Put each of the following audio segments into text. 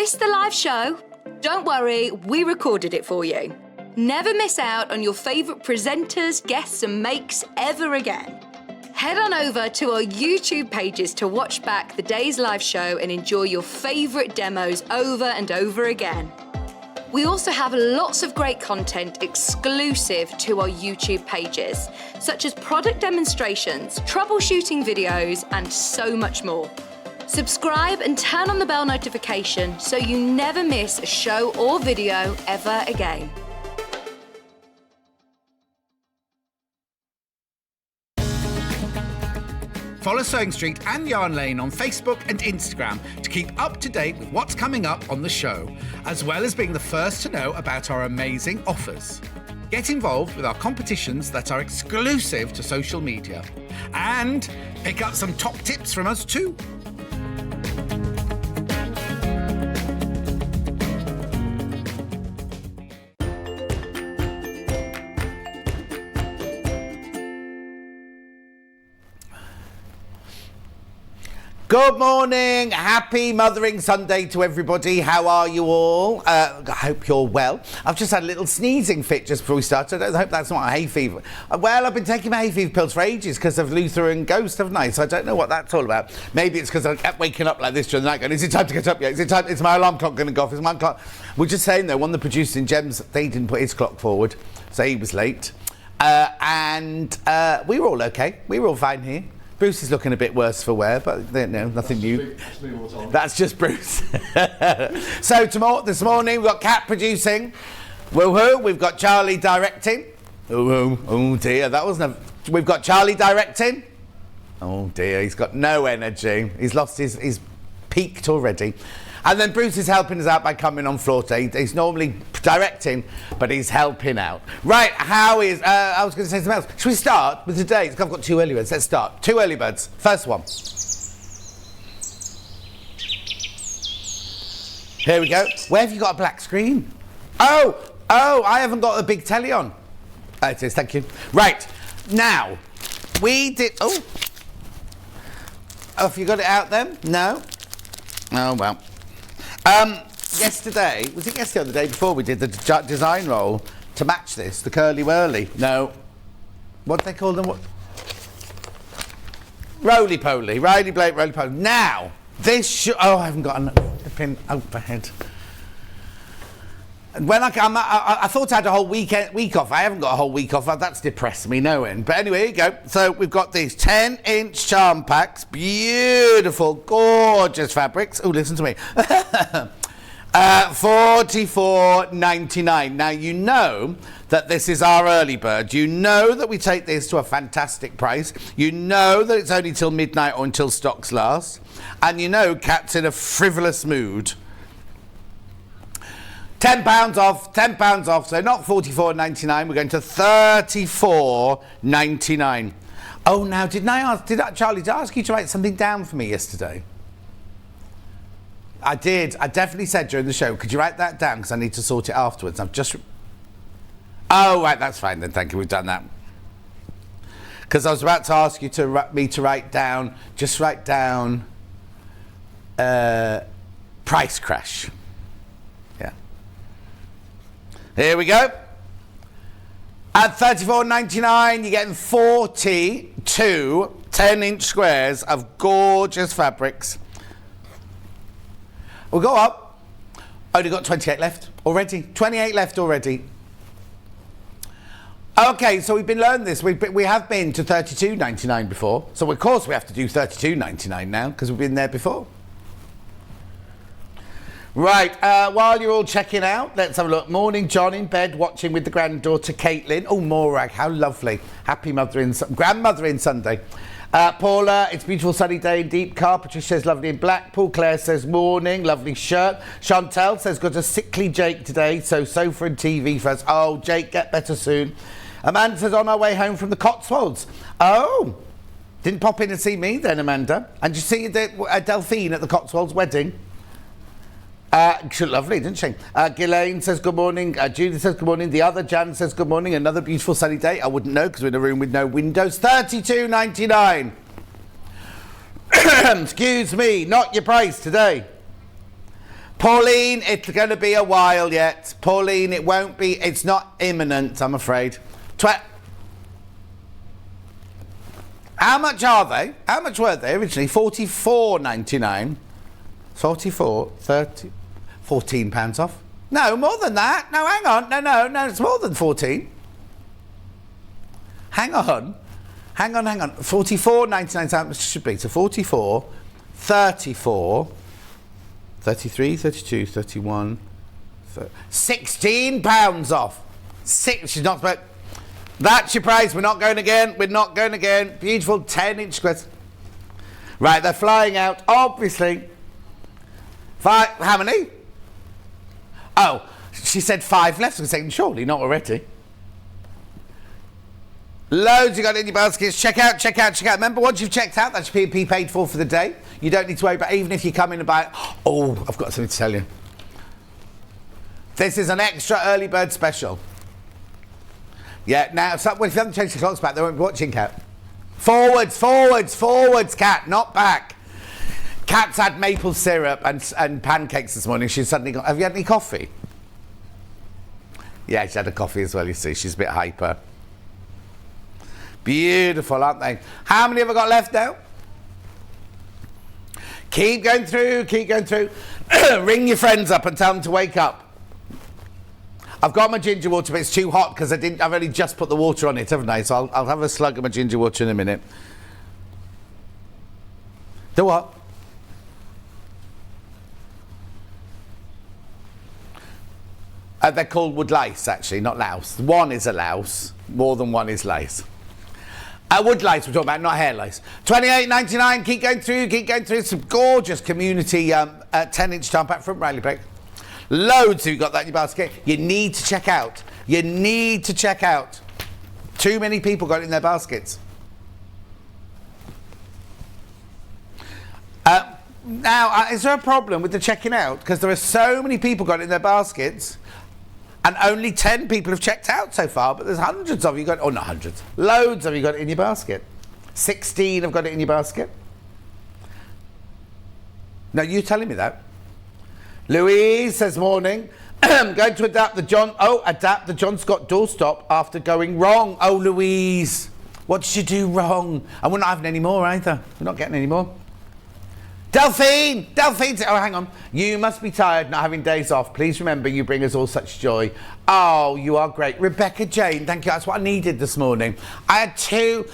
Missed the live show? Don't worry, we recorded it for you. Never miss out on your favourite presenters, guests and makes ever again. Head on over to our YouTube pages to watch back the day's live show and enjoy your favourite demos over and over again. We also have lots of great content exclusive to our YouTube pages, such as product demonstrations, troubleshooting videos, and so much more. Subscribe and turn on the bell notification so you never miss a show or video ever again. Follow Sewing Street and Yarn Lane on Facebook and Instagram to keep up to date with what's coming up on the show, as well as being the first to know about our amazing offers. Get involved with our competitions that are exclusive to social media. And pick up some top tips from us too. Good morning, happy Mothering Sunday to everybody. How are you all? I hope you're well. I've just had a little sneezing fit just before we started. I hope that's not a hay fever. Well, I've been taking my hay fever pills for ages because of Luther and Ghost, haven't I? So I don't know what that's all about. Maybe it's because I kept waking up like this during the night going, is it time to get up yet? Is it time? Is my alarm clock going to go off? Is my clock? We're just saying though, one of the producers in Gems, they didn't put his clock forward, so he was late. And we were all okay. We were all fine here. Bruce is looking a bit worse for wear, but no, nothing new. That's just Bruce. So this morning we've got Kat producing. Woohoo! We've got Charlie directing. Oh dear, that wasn't a... We've got Charlie directing. Oh dear, he's got no energy. He's lost he's peaked already. And then Bruce is helping us out by coming on floor today. He's normally directing, but he's helping out. Right, how is... I was going to say something else. Should we start with today? I've got 2 early birds. Let's start. 2 early birds. First one. Here we go. Where have you got a black screen? Oh, I haven't got a big telly on. Oh, it is, thank you. Right, now, we did... Oh, have you got it out then? No? Oh, well. Yesterday, was it yesterday or the day before, we did the design roll to match this, the curly whirly. No. What do they call them? What? Roly-poly. Riley-Blake, roly-poly. Now, this I haven't got a pin overhead. When I thought I had a whole week off. I haven't got a whole week off. That's depressed me, no end. But anyway, here you go. So we've got these 10-inch charm packs. Beautiful, gorgeous fabrics. Oh, listen to me. $44.99. Now, you know that this is our early bird. You know that we take this to a fantastic price. You know that it's only till midnight or until stocks last. And you know Kat's in a frivolous mood. £10 off, £10 off, so not $44.99, we're going to $34.99. Oh, now, Charlie, did I ask you to write something down for me yesterday? I did. I definitely said during the show, could you write that down, because I need to sort it afterwards. I've just... Oh, right, that's fine then, thank you, we've done that. Because I was about to ask you to write down, price crash. Here we go. At $34.99, you're getting 42 10-inch squares of gorgeous fabrics. We'll go up. Only got 28 left already. 28 left already. Okay, so we've been learning this. We have been to $32.99 before. So, of course, we have to do $32.99 now because we've been there before. Right, while you're all checking out, let's have a look. Morning, John in bed watching with the granddaughter, Caitlin. Oh, Morag, how lovely. Happy grandmothering Sunday. Paula, it's a beautiful sunny day in Deep Car. Patricia says lovely in Blackpool. Claire says morning, lovely shirt. Chantel says got a sickly Jake today, so sofa and TV for us. Oh, Jake, get better soon. Amanda says on our way home from the Cotswolds. Oh, didn't pop in and see me then, Amanda. And you see Delphine at the Cotswolds wedding? She looked lovely, didn't she? Ghislaine says good morning. Judith says good morning. The other Jan says good morning. Another beautiful sunny day. I wouldn't know because we're in a room with no windows. $32.99. Excuse me, not your price today. Pauline, it's going to be a while yet. Pauline, it won't be, it's not imminent, I'm afraid. How much are they? How much were they originally? £44.99. 44, 30, £14 off. No, more than that. No, hang on. No, it's more than 14. Hang on. 44.99, how much should be? So 44, 34, 33, 32, 31, £16 off. She's not spoke. That's your price. We're not going again. Beautiful 10-inch squares. Right, they're flying out, obviously. 5, how many? Oh, she said 5 left. I was saying, surely not already. Loads you got in your baskets. Check out. Remember, once you've checked out, that's your P&P paid for the day. You don't need to worry about, even if you come in about, oh, I've got something to tell you. This is an extra early bird special. Yeah, now, if you haven't changed the clocks back, they won't be watching, Cat. Forwards, Cat, not back. Cat's had maple syrup and pancakes this morning. She's suddenly got, have you had any coffee? Yeah, she's had a coffee as well, you see. She's a bit hyper. Beautiful, aren't they? How many have I got left now? Keep going through. Ring your friends up and tell them to wake up. I've got my ginger water, but it's too hot because I've only just put the water on it, haven't I? So I'll have a slug of my ginger water in a minute. The what? They're called wood lice, actually, not louse. One is a louse. More than one is lice. Wood lice we're talking about, not hair lice. £28.99. Keep going through. Some gorgeous community 10-inch time pack from Riley Beck. Loads of you got that in your basket. You need to check out. Too many people got it in their baskets. Now, is there a problem with the checking out? Because there are so many people got it in their baskets, and only 10 people have checked out so far, but there's hundreds of you got, oh, not hundreds, loads of you got it in your basket. 16 have got it in your basket. No, you telling me that. Louise says, morning. Going to adapt the John Scott doorstop after going wrong. Oh, Louise, what did you do wrong? And we're not having any more either. We're not getting any more. Delphine, oh, hang on. You must be tired not having days off. Please remember you bring us all such joy. Oh, you are great. Rebecca Jane, thank you. That's what I needed this morning. I had two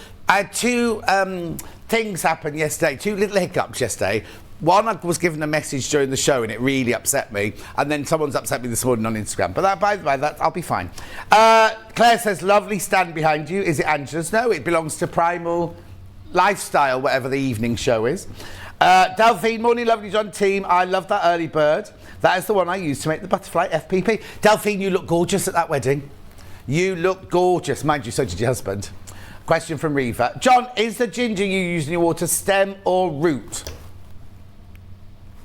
things happen yesterday, 2 little hiccups yesterday. One, I was given a message during the show and it really upset me. And then someone's upset me this morning on Instagram. But that, by the way, I'll be fine. Claire says, lovely stand behind you. Is it Angela's? No, it belongs to Primal Lifestyle, whatever the evening show is. Delphine, morning, lovely John team. I love that early bird. That is the one I used to make the butterfly FPP. Delphine, you look gorgeous at that wedding. You look gorgeous. Mind you, so did your husband. Question from Reva. John, is the ginger you use in your water stem or root?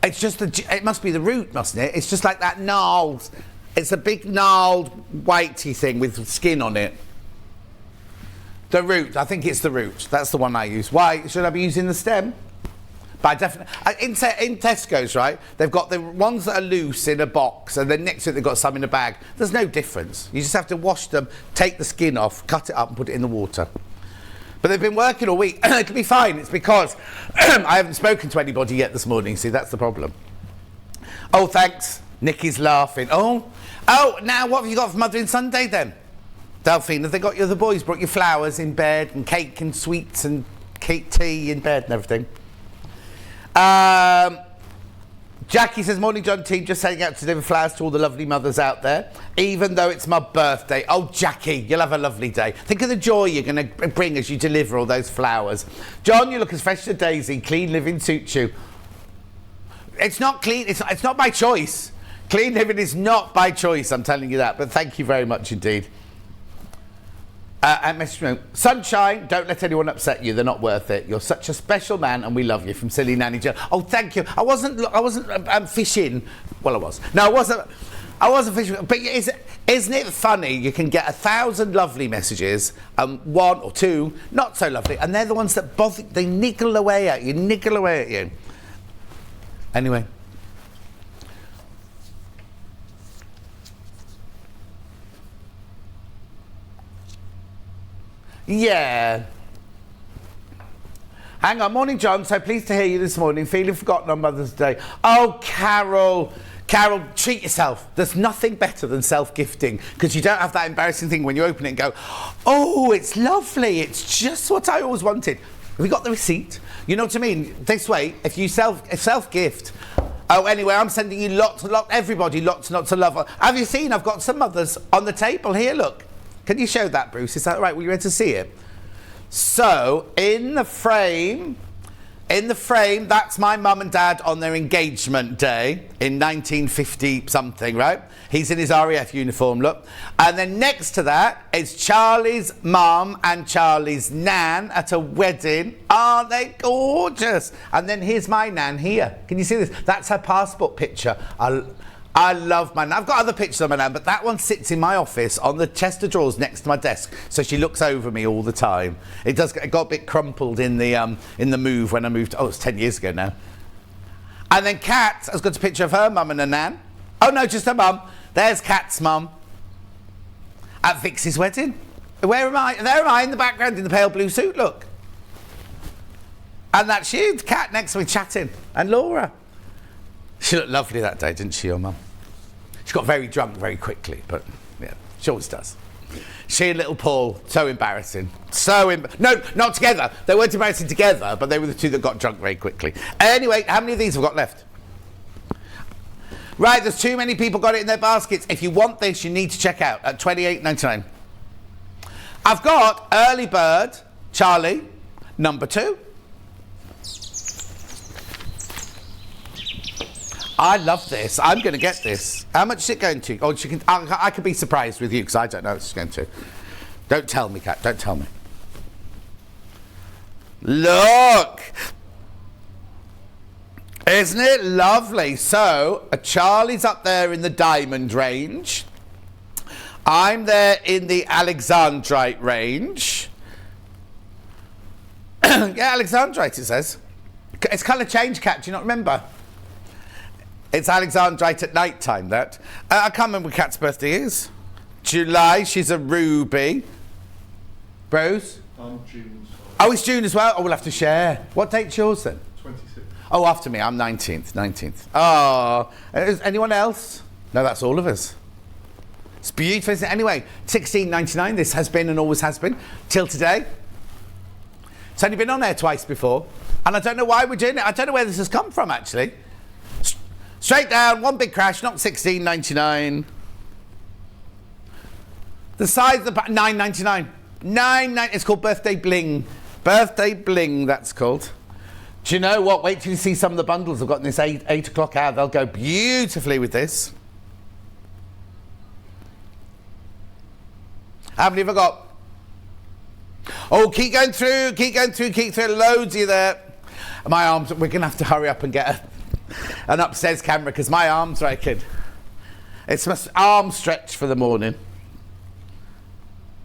It's just it must be the root, mustn't it? It's just like that gnarled. It's a big gnarled whitey thing with skin on it. The root, I think it's the root. That's the one I use. Why should I be using the stem? But I definitely, in Tesco's, right, they've got the ones that are loose in a box and then next to it they've got some in a bag. There's no difference. You just have to wash them, take the skin off, cut it up and put it in the water. But they've been working all week. It'll be fine. It's because I haven't spoken to anybody yet this morning. See, that's the problem. Oh, thanks. Nikki's laughing. Oh, now what have you got for Mothering Sunday then? Delphine, have they got you, the boys brought you flowers in bed and cake and sweets and cake tea in bed and everything? Jackie says, morning John team, just sending out to deliver flowers to all the lovely mothers out there, even though it's my birthday. Oh, Jackie, you'll have a lovely day. Think of the joy you're going to bring as you deliver all those flowers. John, you look as fresh as a daisy. Clean living suits you. It's not clean. It's not by choice. Clean living is not by choice, I'm telling you that. But thank you very much indeed. And message me, sunshine, don't let anyone upset you. They're not worth it. You're such a special man and we love you. From Silly Nanny Joe. Oh, thank you. I wasn't fishing. Well, I was. No, I wasn't fishing. But isn't it funny? You can get 1,000 lovely messages, 1 or 2 not so lovely, and they're the ones that bother. They niggle away at you. Anyway. Yeah. Hang on, morning, John. So pleased to hear you this morning. Feeling forgotten on Mother's Day. Oh, Carol. Carol, treat yourself. There's nothing better than self-gifting because you don't have that embarrassing thing when you open it and go, oh, it's lovely. It's just what I always wanted. Have you got the receipt? You know what I mean? This way, if you self-gift. Oh, anyway, I'm sending you everybody lots and lots of love. Have you seen? I've got some others on the table here. Look. Can you show that, Bruce? Is that right? Will you able to see it? So, in the frame, that's my mum and dad on their engagement day in 1950 something, right? He's in his RAF uniform, look. And then next to that is Charlie's mum and Charlie's nan at a wedding. Aren't they gorgeous? And then here's my nan here. Can you see this? That's her passport picture. I love my nan. I've got other pictures of my nan, but that one sits in my office on the chest of drawers next to my desk, so she looks over me all the time. It got a bit crumpled in the move when I moved. Oh, it's 10 years ago now. And then Kat has got a picture of her mum and her nan. Oh no, just her mum. There's Kat's mum at Vix's wedding. Where am I? There am I in the background in the pale blue suit. Look. And that's you, Kat next to me chatting, and Laura. She looked lovely that day, didn't she, your mum? She got very drunk very quickly, but yeah, she always does. She and little Paul, so embarrassing. No, not together. They weren't embarrassing together, but they were the two that got drunk very quickly. Anyway, how many of these have we got left? Right, there's too many people got it in their baskets. If you want this, you need to check out at $28.99. I've got Early Bird, Charlie, number 2. I love this. I'm going to get this. How much is it going to? Oh, I could be surprised with you because I don't know what it's going to. Don't tell me, Kat. Don't tell me. Look. Isn't it lovely? So, Charlie's up there in the diamond range. I'm there in the Alexandrite range. Yeah, Alexandrite, it says. It's colour change, Kat. Do you not remember? It's Alexandrite at night time, that. I can't remember when Kat's birthday is. July, she's a ruby. Bruce? I'm June. Oh, it's June as well? Oh, we'll have to share. What date's yours then? 26th. Oh, after me, I'm 19th. Oh, is anyone else? No, that's all of us. It's beautiful, isn't it? Anyway, $16.99 this has been and always has been, till today. It's only been on air twice before, and I don't know why we're doing it. I don't know where this has come from, actually. Straight down, one big crash, not $16.99. The size of the $9.99. $9.99. It's called Birthday Bling. Birthday Bling, that's called. Do you know what? Wait till you see some of the bundles I've got in this 8 o'clock hour. They'll go beautifully with this. How many have I got? Oh, keep going through. Loads of you there. My arms, we're going to have to hurry up and get an upstairs camera because my arms are aching. It's my arm stretch for the morning.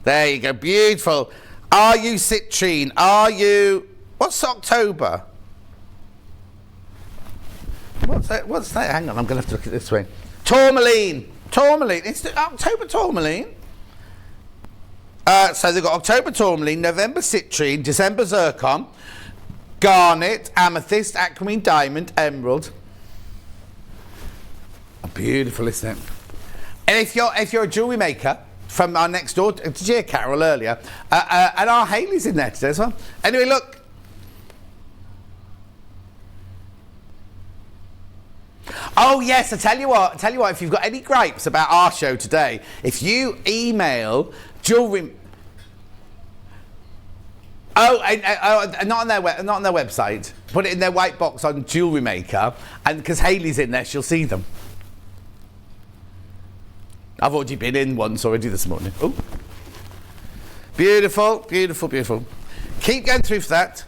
There you go, beautiful. Are you citrine? Are you... What's October? What's that? Hang on, I'm going to have to look at this way. Tourmaline. It's the October tourmaline. So they've got October tourmaline, November citrine, December zircon, garnet, amethyst, aquamarine, diamond, emerald. Oh, beautiful, isn't it? And if you're a jewellery maker from our next door, did you hear Carol earlier? And our Hayley's in there today as well. Anyway, look. Oh yes, I tell you what, if you've got any gripes about our show today, if you email jewellery... not on their website. Put it in their white box on Jewellery Maker, and because Hayley's in there, she'll see them. I've already been in once already this morning. Oh, beautiful. Keep going through that.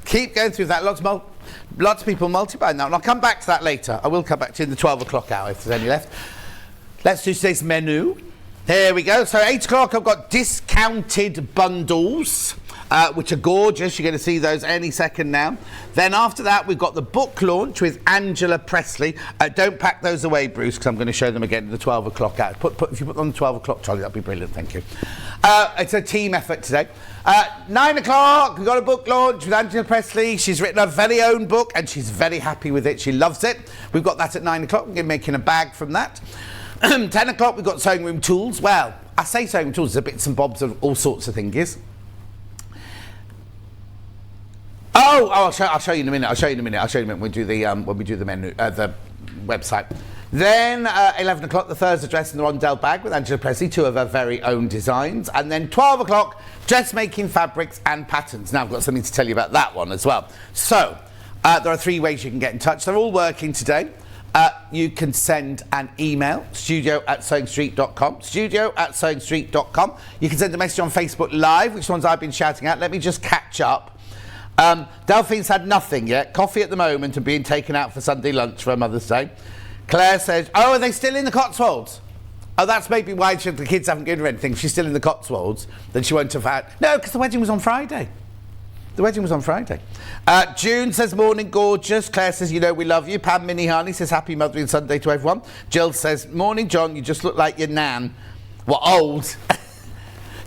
Lots of people multi-buying now, and I'll come back to that later. I will come back to in the 12 o'clock hour if there's any left. Let's do today's menu. Here we go. So 8 o'clock, I've got discounted bundles. which are gorgeous. You're going to see those any second now. Then after that, we've got the book launch with Angela Pressley. Don't pack those away, Bruce, because I'm going to show them again at the 12 o'clock hour. If you put them on the 12 o'clock, Charlie, that'd be brilliant. Thank you. It's a team effort today. 9 o'clock, we've got a book launch with Angela Pressley. She's written her very own book, and she's very happy with it. She loves it. We've got that at 9 o'clock. We're making a bag from that. 10 o'clock, we've got sewing room tools. Well, I say sewing room tools, there's bits and bobs of all sorts of things. I'll show you in a minute. When we do the menu, the website. Then 11 o'clock, the Thirza dress and the Rondelle bag with Angela Pressley, 2 of her very own designs. And then 12 o'clock, dressmaking fabrics and patterns. Now I've got something to tell you about that one as well. So there are 3 ways you can get in touch. They're all working today. You can send an email, studio@sewingstreet.com, studio@sewingstreet.com. You can send a message on Facebook Live, which ones I've been shouting at. Let me just catch up. Delphine's had nothing yet. Coffee at the moment and being taken out for Sunday lunch for her Mother's Day. Claire says, oh, are they still in the Cotswolds? Oh, that's maybe why the kids haven't given her anything. If she's still in the Cotswolds, then she won't have had... No, because the wedding was on Friday. June says, morning, gorgeous. Claire says, you know we love you. Pam Minihani says, happy Mothering Sunday to everyone. Jill says, morning, John, you just look like your nan. Well, old.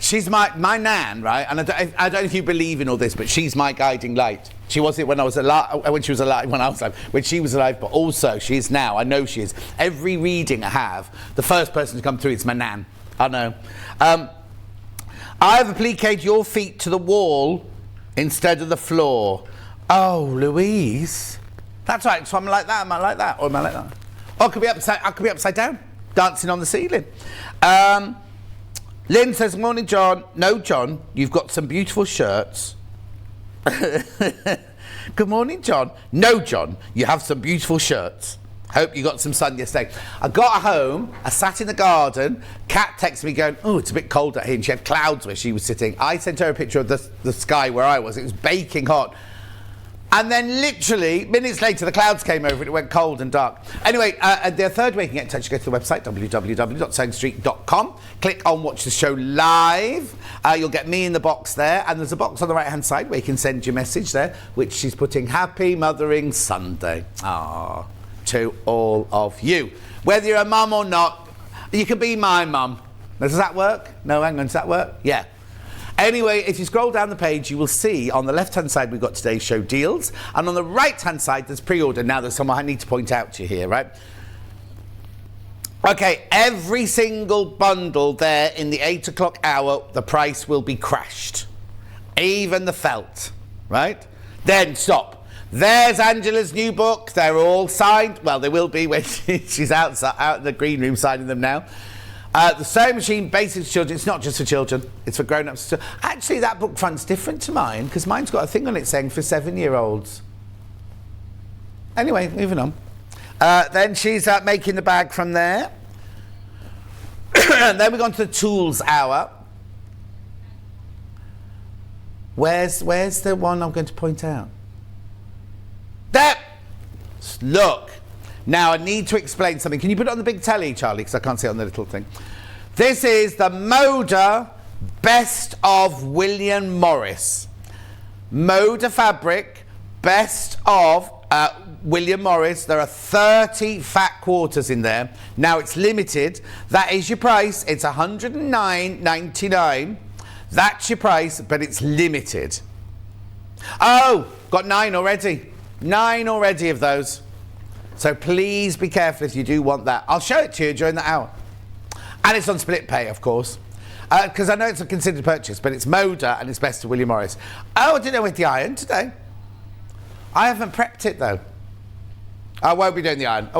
She's my nan, right? And I don't know if you believe in all this, but she's my guiding light. She was it when I was alive, when she was alive, when I was alive, when she was alive, but also she is now. I know she is. Every reading I have, the first person to come through is my nan. I know. I have appliqued your feet to the wall instead of the floor. Oh, Louise. That's right. So I'm like that. Am I like that? Or am I like that? Oh, I could be upside down, dancing on the ceiling. Lynn says, morning, John. No, John, you've got some beautiful shirts. Good morning, John. No, John, you have some beautiful shirts. Hope you got some sun yesterday. I got home, I sat in the garden, Kat texted me going, oh, it's a bit cold out here, and she had clouds where she was sitting. I sent her a picture of the sky where I was. It was baking hot. And then literally, minutes later, the clouds came over and it went cold and dark. Anyway, the third way you can get in touch, you go to the website, www.sewingstreet.com. Click on Watch the Show Live. You'll get me in the box there. And there's a box on the right-hand side where you can send your message there, which she's putting Happy Mothering Sunday. Ah, to all of you. Whether you're a mum or not, you can be my mum. Does that work? No, hang on, does that work? Yeah. Anyway, if you scroll down the page, you will see on the left-hand side we've got today's show deals, and on the right-hand side there's pre-order. Now there's something I need to point out to you here, right? Okay, every single bundle there in the 8 o'clock hour, the price will be crashed. Even the felt, right? Then stop. There's Angela's new book. They're all signed. Well, they will be when she's out in the green room signing them now. The Sewing Machine, Basics for Children. It's not just for children, it's for grown-ups too. Actually, that book front's different to mine, because mine's got a thing on it saying for 7-year-olds. Anyway, moving on. Then she's making the bag from there. And then we've gone to the Tools Hour. Where's the one I'm going to point out? There! Look. Now, I need to explain something. Can you put it on the big telly, Charlie? Because I can't see it on the little thing. This is the Moda Best of William Morris. Moda fabric, Best of William Morris. There are 30 fat quarters in there. Now, it's limited. That is your price. It's $109.99. That's your price, but it's limited. Oh, got 9 already. 9 already of those. So please be careful if you do want that. I'll show it to you during the hour. And it's on split pay, of course. Because I know it's a considered purchase, but it's Moda and it's Best of William Morris. Oh, I didn't know with the iron today. I haven't prepped it, though. I won't be doing the iron.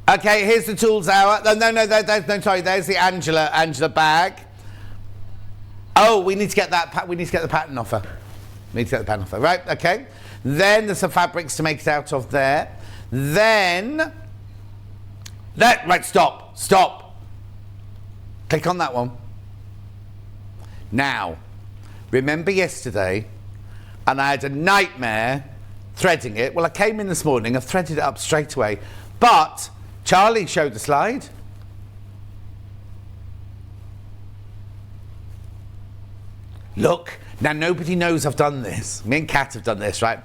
Okay, here's the Tools Hour. No, sorry, there's the Angela bag. Oh, we need to get that. We need to get the pattern off her. Right, okay. Then there's some fabrics to make it out of there. Right, stop. Click on that one. Now, remember yesterday, and I had a nightmare threading it. Well, I came in this morning, I've threaded it up straight away, but Charlie showed the slide. Look, now nobody knows I've done this. Me and Kat have done this, right?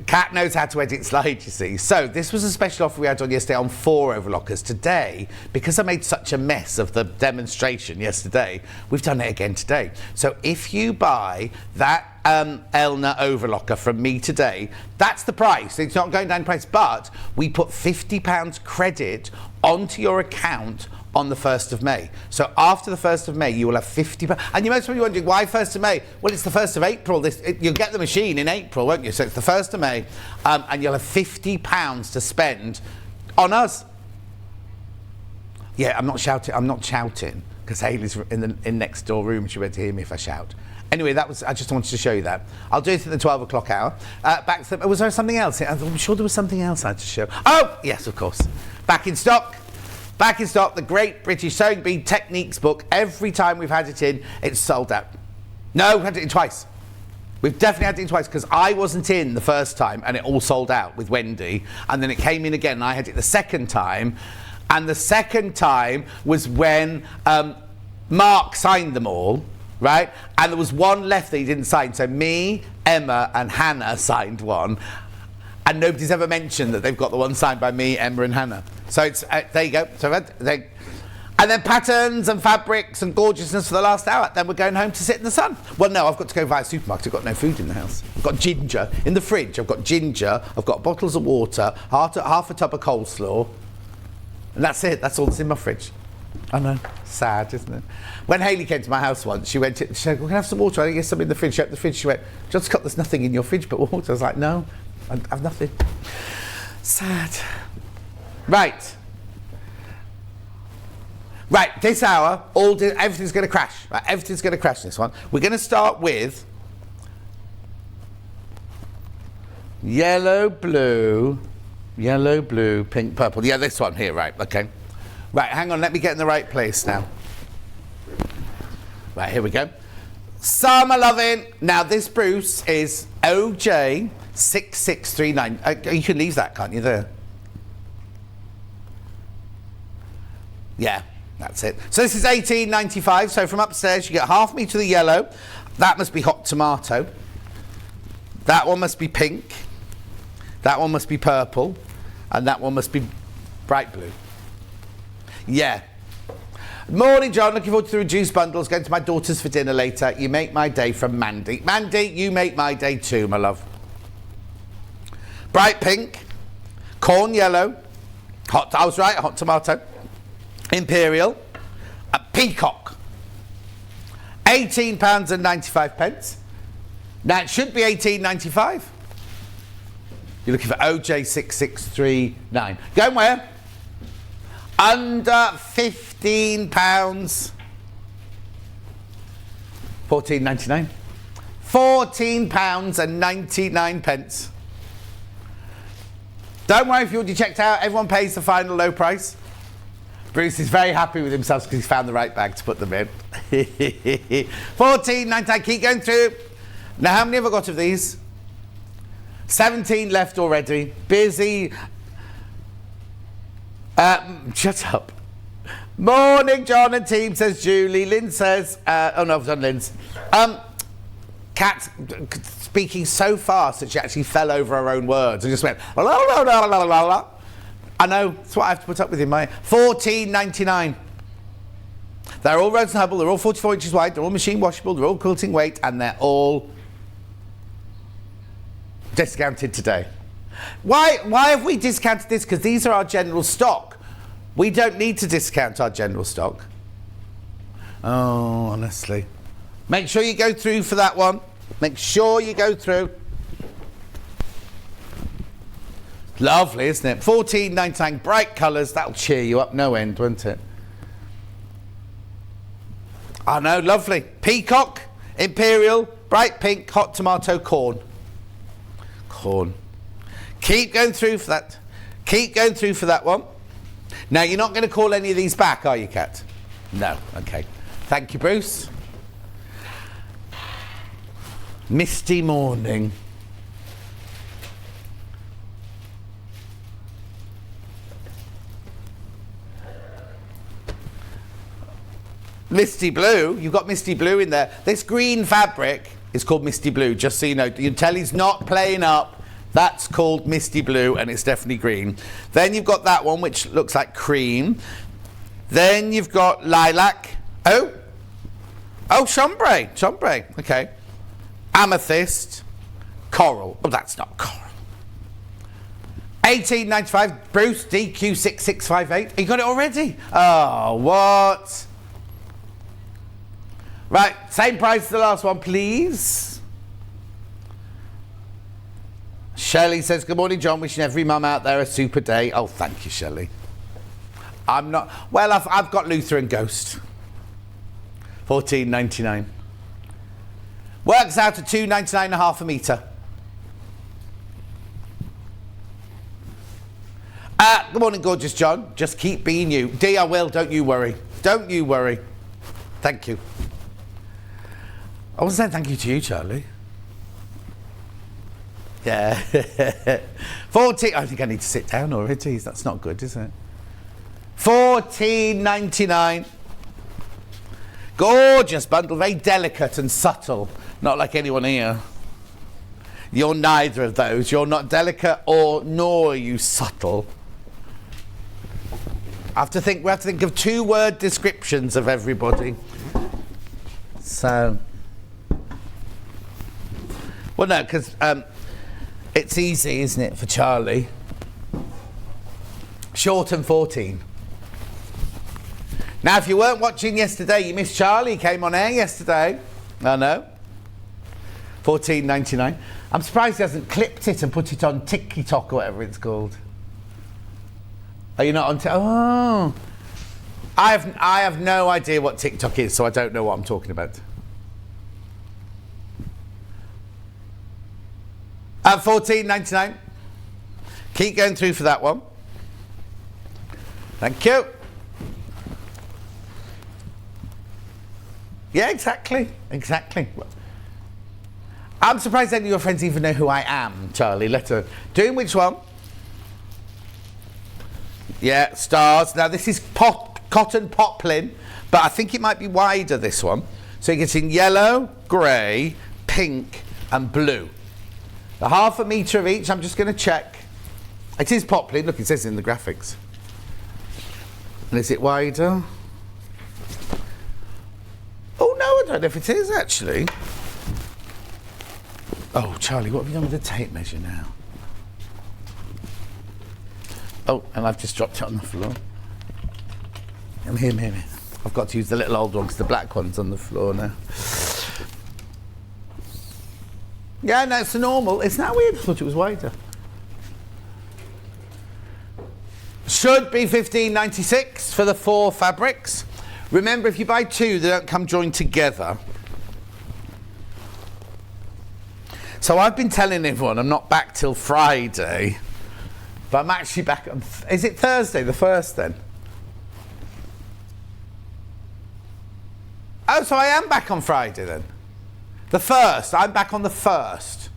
Kat knows how to edit slides, you see. So this was a special offer we had on yesterday on 4 overlockers. Today, because I made such a mess of the demonstration yesterday, we've done it again today. So if you buy that Elna overlocker from me today, that's the price. It's not going down in price, but we put £50 credit onto your account on the 1st of May. So after the 1st of May, you will have £50. And you might be wondering, why 1st of May? Well, it's the 1st of April. You'll get the machine in April, won't you? So it's the 1st of May, and you'll have £50 to spend on us. Yeah, I'm not shouting, because Hayley's in next door room. She went to hear me if I shout. Anyway, I just wanted to show you that. I'll do it at the 12 o'clock hour. Back to was there something else? I'm sure there was something else I had to show. Oh, yes, of course. Back in stock. Back in stock, the Great British Sewing Bee Techniques book. Every time we've had it in, it's sold out. No, we've had it in twice. We've definitely had it in twice, because I wasn't in the first time and it all sold out with Wendy. And then it came in again and I had it the second time. And the second time was when Mark signed them all, right? And there was one left that he didn't sign. So me, Emma and Hannah signed one. And nobody's ever mentioned that they've got the one signed by me, Emma and Hannah. So it's there you go. So and then patterns and fabrics and gorgeousness for the last hour. Then we're going home to sit in the sun. Well, no, I've got to go via supermarket. I've got no food in the house. I've got ginger in the fridge. I've got ginger. I've got bottles of water, half a tub of coleslaw. And that's it. That's all that's in my fridge. I know. Sad, isn't it? When Hayley came to my house once, she said, we're going to have some water. I think there's something in the fridge. She opened the fridge. She went, John Scott, there's nothing in your fridge but water. I was like, no, I've nothing. Sad. Right, this hour, everything's going to crash. Right, everything's going to crash this one. We're going to start with yellow, blue, pink, purple. Yeah, this one here, right, okay. Right, hang on, let me get in the right place now. Right, here we go. Summer loving. Now, this Bruce is OJ6639. You can leave that, can't you, there? Yeah, that's it. So this is $18.95. So from upstairs, you get half metre of the yellow. That must be hot tomato. That one must be pink. That one must be purple. And that one must be bright blue. Yeah. Morning, John. Looking forward to the reduced bundles. Going to my daughter's for dinner later. You make my day, from Mandy. Mandy, you make my day too, my love. Bright pink. Corn yellow. I was right, hot tomato. Imperial, a peacock, £18.95. Now it should be $18.95. You're looking for OJ6639. Going where? Under £15. £14.99. £14.99. Don't worry if you already checked out. Everyone pays the final low price. Bruce is very happy with himself because he's found the right bag to put them in. £14.99. Keep going through. Now, how many have I got of these? 17 left already. Busy. Shut up. Morning, John and team, says Julie. Lynn says, oh no, I've done Lynn's. Kat speaking so fast that she actually fell over her own words and just went, la la la la la la la. I know, that's what I have to put up with in my £14.99. They're all Rhodes and Hubble, they're all 44 inches wide, they're all machine washable, they're all quilting weight, and they're all discounted today. Why have we discounted this? Because these are our general stock. We don't need to discount our general stock. Oh, honestly. Make sure you go through for that one. Make sure you go through. Lovely, isn't it? £14.99, bright colours. That'll cheer you up no end, won't it? I know, lovely. Peacock, imperial, bright pink, hot tomato, corn. Corn. Keep going through for that. Keep going through for that one. Now, you're not going to call any of these back, are you, Kat? No. Okay. Thank you, Bruce. Misty morning. Misty blue. You've got misty blue in there. This green fabric is called misty blue, just so you know. You can tell he's not playing up. That's called misty blue, and it's definitely green. Then you've got that one, which looks like cream. Then you've got lilac. Oh, chambray. Chambray. Okay. Amethyst. Coral. Oh, that's not coral. 18.95. Bruce, DQ6658. You got it already? Oh, what? Right, same price as the last one, please. Shelley says, good morning, John. Wishing every mum out there a super day. Oh, thank you, Shelley. I'm not... Well, I've got Luther and Ghost. 14.99. Works out at $2.99.5 a metre. Good morning, gorgeous John. Just keep being you. Dee, I will. Don't you worry. Don't you worry. Thank you. I wasn't saying thank you to you, Charlie. Yeah. 14. I think I need to sit down already. That's not good, is it? 14.99. Gorgeous bundle. Very delicate and subtle. Not like anyone here. You're neither of those. You're not delicate nor are you subtle. We have to think of 2-word descriptions of everybody. So, well, no, because it's easy, isn't it, for Charlie? Short and 14. Now, if you weren't watching yesterday, you missed Charlie. He came on air yesterday. I know. 14.99. I'm surprised he hasn't clipped it and put it on TikTok or whatever it's called. Are you not on TikTok? Oh. I have no idea what TikTok is, so I don't know what I'm talking about. At $14.99. Keep going through for that one. Thank you. Yeah, exactly. I'm surprised any of your friends even know who I am, Charlie. Doing which one? Yeah, stars. Now this is cotton poplin, but I think it might be wider, this one. So you get in yellow, grey, pink and blue. A half a metre of each. I'm just going to check. It is poplin. Look, it says in the graphics. And is it wider? Oh no, I don't know if it is actually. Oh, Charlie, what have you done with the tape measure now? Oh, and I've just dropped it on the floor. Here. I've got to use the little old one because the black one's on the floor now. Yeah, no, it's normal. Isn't that weird? I thought it was wider. Should be $15.96 for the 4 fabrics. Remember, if you buy 2, they don't come joined together. So I've been telling everyone I'm not back till Friday, but I'm actually back on... Is it Thursday, the 1st then? Oh, so I am back on Friday then. The 1st. I'm back on the 1st.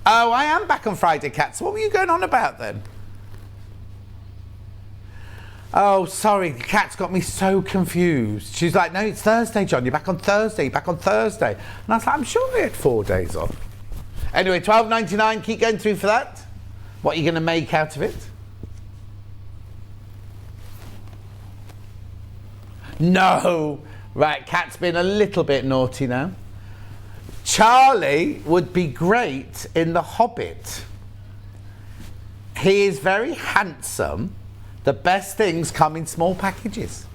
Oh, I am back on Friday, Kat. So what were you going on about then? Oh, sorry. Kat's got me so confused. She's like, no, it's Thursday, John. You're back on Thursday. You're back on Thursday. And I was like, I'm sure we had 4 days off. Anyway, $12.99. Keep going through for that. What are you going to make out of it? No. Right, Kat's been a little bit naughty now. Charlie would be great in The Hobbit. He is very handsome. The best things come in small packages.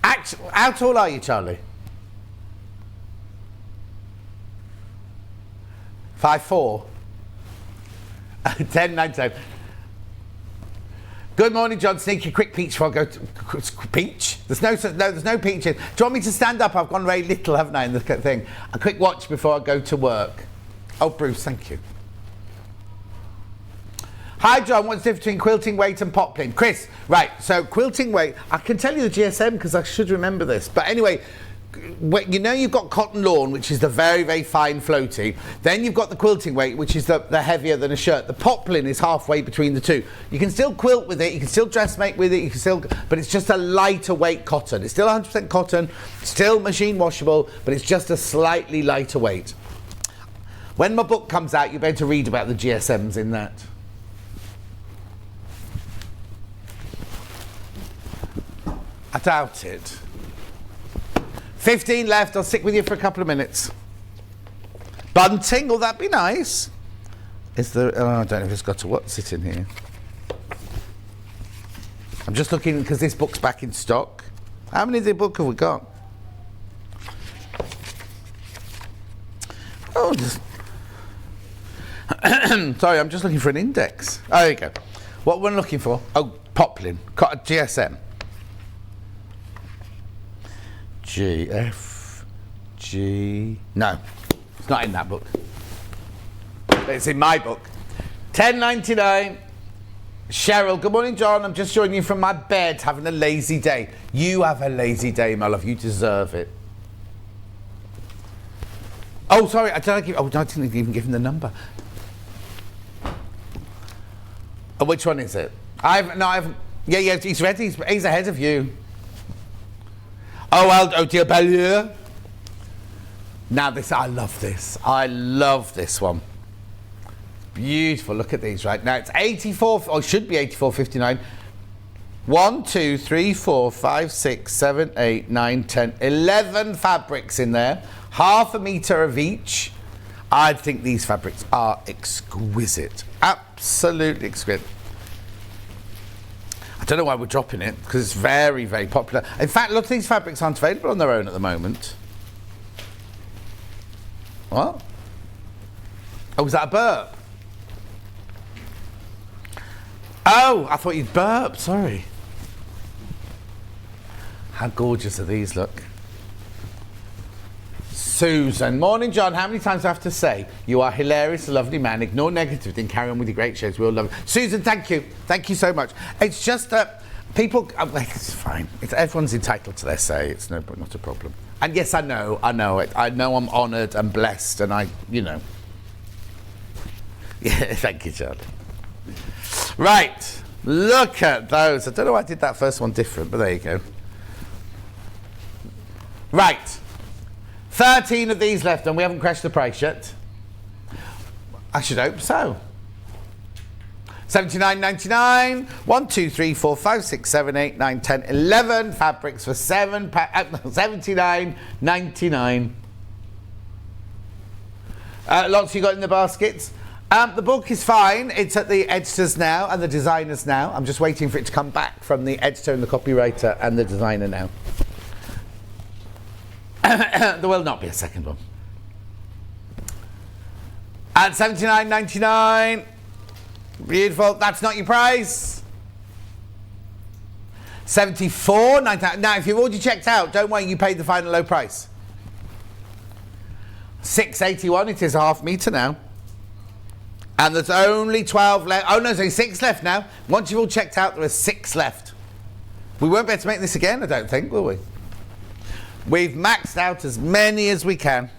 Actually, how tall are you, Charlie? 5'4". 10.99. Good morning, John. Sneaky quick peach before I go to... Peach? There's no peach in. Do you want me to stand up? I've gone very little, haven't I, in the thing? A quick watch before I go to work. Oh, Bruce, thank you. Hi, John. What's the difference between quilting weight and poplin? Chris, right, so quilting weight... I can tell you the GSM because I should remember this. But anyway, you know you've got cotton lawn, which is the very, very fine floaty. Then you've got the quilting weight, which is the heavier than a shirt. The poplin is halfway between the two. You can still quilt with it, you can still dressmake with it, but it's just a lighter weight cotton. It's still 100% cotton, still machine washable, but it's just a slightly lighter weight. When my book comes out, you'll be able to read about the GSMs in that. I doubt it. 15 left. I'll stick with you for a couple of minutes. Bunting, oh, that'd be nice. Is there? Oh, I don't know if it's got to what's it in here. I'm just looking because this book's back in stock. How many of the book have we got? Oh, sorry, I'm just looking for an index. Oh, there you go. What we're looking for? Oh, poplin, GSM. No, it's not in that book. It's in my book. $10.99. Cheryl, good morning, John. I'm just joining you from my bed, having a lazy day. You have a lazy day, my love. You deserve it. Oh, sorry. I didn't even give him the number. Oh, which one is it? I haven't. Yeah, he's ready. He's ahead of you. Oh, dear Bellure. Now I love this. I love this one. Beautiful. Look at these, right? Now it's 84, or it should be 84.59. 1, 2, 3, 4, 5, 6, 7, 8, 9, 10, 11 fabrics in there. Half a metre of each. I think these fabrics are exquisite. Absolutely exquisite. I don't know why we're dropping it, because it's very, very popular. In fact, a lot of these fabrics aren't available on their own at the moment. What? Oh, was that a burp? Oh, I thought you'd burp, sorry. How gorgeous are these, look. Susan, morning, John. How many times do I have to say you are hilarious, a lovely man, ignore negativity and carry on with your great shows? We all love it. Susan, thank you so much. It's just that people, it's fine, everyone's entitled to their say. It's not a problem. And yes, I know it. I know I'm honoured and blessed, and yeah, thank you, John. Right, look at those. I don't know why I did that first one different, but there you go. Right. 13 of these left, and we haven't crashed the price yet. I should hope so. $79.99. 1, 2, 3, 4, 5, 6, 7, 8, 9, 10, 11 fabrics for $79.99. Lots you got in the baskets. The book is fine. It's at the editors now and the designers now. I'm just waiting for it to come back from the editor and the copywriter and the designer now. There will not be a second one. At $79.99. Beautiful. That's not your price. $74.99. Now, if you've already checked out, don't worry, you paid the final low price. $6.81. It is a half metre now. And there's only 12 left. Oh, no, there's only 6 left now. Once you've all checked out, there are 6 left. We won't be able to make this again, I don't think, will we? We've maxed out as many as we can.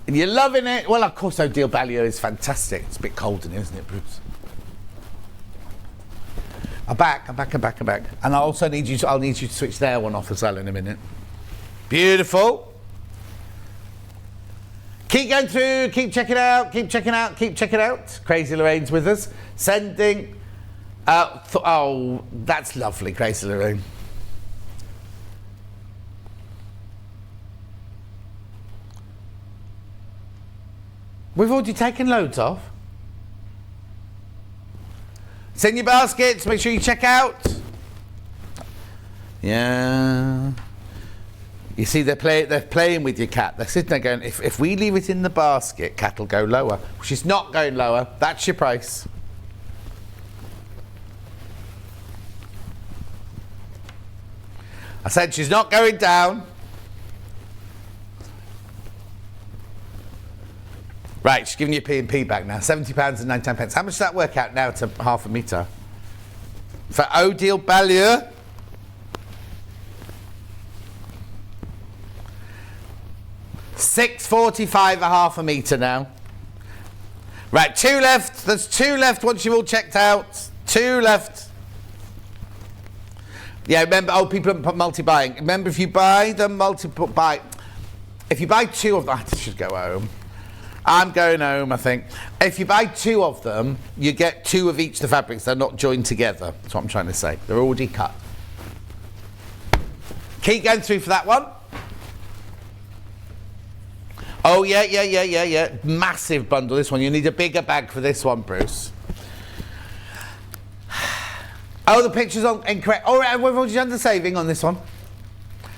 And you're loving it. Well, of course, Odile Ballieu is fantastic. It's a bit cold in here, isn't it, Bruce? I'm back. And I'll need you to switch their one off as well in a minute. Beautiful. Keep going through, keep checking out. Crazy Lorraine's with us. Sending. Oh, that's lovely, Crazy Lorraine. We've already taken loads off. It's in your baskets. Make sure you check out. Yeah. You see, they're playing with your cat. They're sitting there going, if we leave it in the basket, cat will go lower. She's not going lower. That's your price. I said she's not going down. Right, she's giving you P&P back now. £70.99. How much does that work out now to half a metre? For Odile Ballieu. 6.45 a half a metre now. Right, 2 left. There's 2 left once you've all checked out. 2 left. Yeah, remember, people multi-buying. Remember, if you buy them multi-buy, if you buy 2 of them, I should go home. I'm going home, I think. If you buy 2 of them, you get 2 of each of the fabrics. They're not joined together. That's what I'm trying to say. They're already cut. Keep going through for that one. Oh, yeah. Massive bundle, this one. You need a bigger bag for this one, Bruce. Oh, the picture's on incorrect. All right, we've already done the saving on this one.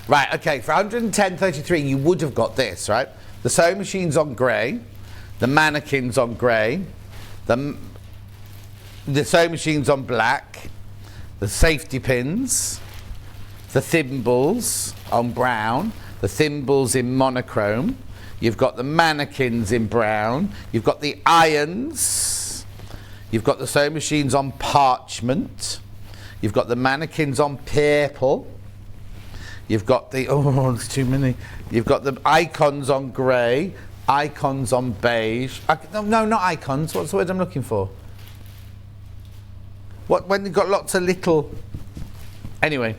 Right, okay, for 110.33, you would have got this, right? The sewing machine's on grey. The mannequin's on grey. The sewing machine's on black. The safety pins. The thimbles on brown. The thimbles in monochrome. You've got the mannequins in brown. You've got the irons. You've got the sewing machines on parchment. You've got the mannequins on purple. You've got the, oh, there's too many. You've got the icons on grey. Icons on beige. No, not icons. What's the word I'm looking for? What, when you've got lots of little... Anyway.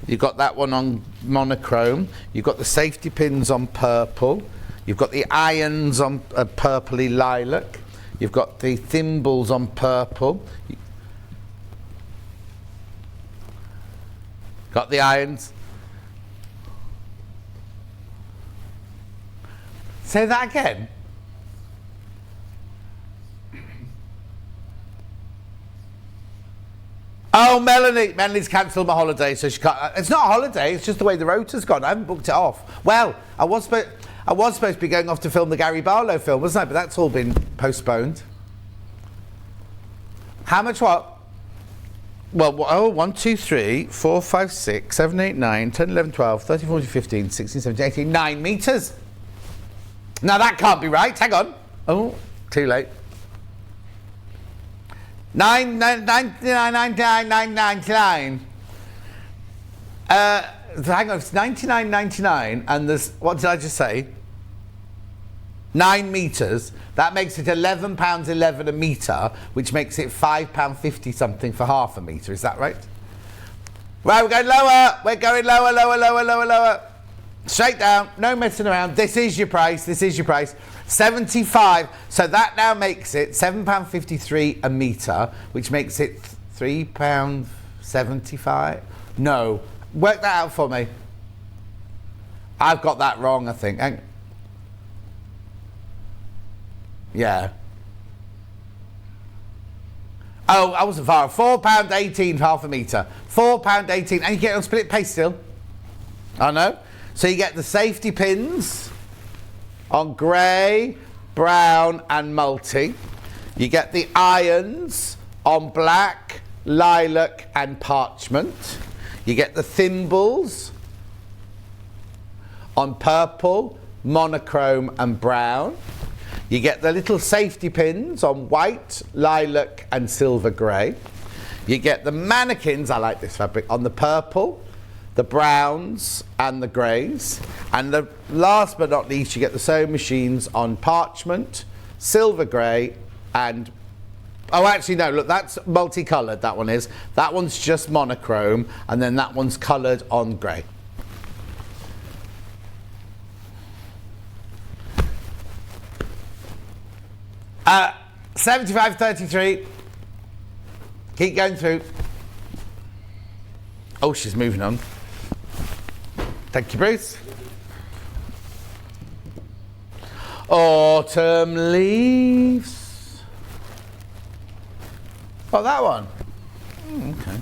You've got that one on monochrome. You've got the safety pins on purple. You've got the irons on purpley lilac. You've got the thimbles on purple. Got the irons. Say that again. Oh, Melanie's cancelled my holiday, so she can't. It's not a holiday, it's just the way the rota's gone. I haven't booked it off. Well, I was supposed to be going off to film the Gary Barlow film, wasn't I? But that's all been postponed. How much what? Well, 1, 2, 3, 4, 5, 6, 7, 8, 9, 10, 11, 12, 13, 14, 15, 16, 17, 18, 9 metres. Now that can't be right. Hang on. Oh, too late. 99. Hang on, it's 99.99, and there's, what did I just say? 9 metres. That makes it £11.11 a metre, which makes it £5.50 something for half a metre. Is that right? Right, we're going lower. We're going lower. Straight down. No messing around. This is your price. 75. So that now makes it £7.53 a metre, which makes it £3.75. No. Work that out for me. I've got that wrong, I think. Yeah. Oh, I wasn't far. £4.18 half a metre. £4.18. And you get it on split pay still. I know. So you get the safety pins on grey, brown and multi. You get the irons on black, lilac and parchment. You get the thimbles on purple, monochrome and brown. You get the little safety pins on white, lilac and silver grey. You get the mannequins, I like this fabric, on the purple, the browns and the greys. And the last but not least, you get the sewing machines on parchment, silver grey and... Oh, actually, no, look, that's multicoloured, that one is. That one's just monochrome, and then that one's coloured on grey. Uh, 75.33. Keep going through. Oh, she's moving on. Thank you, Bruce. Autumn leaves. Oh, that one. Okay.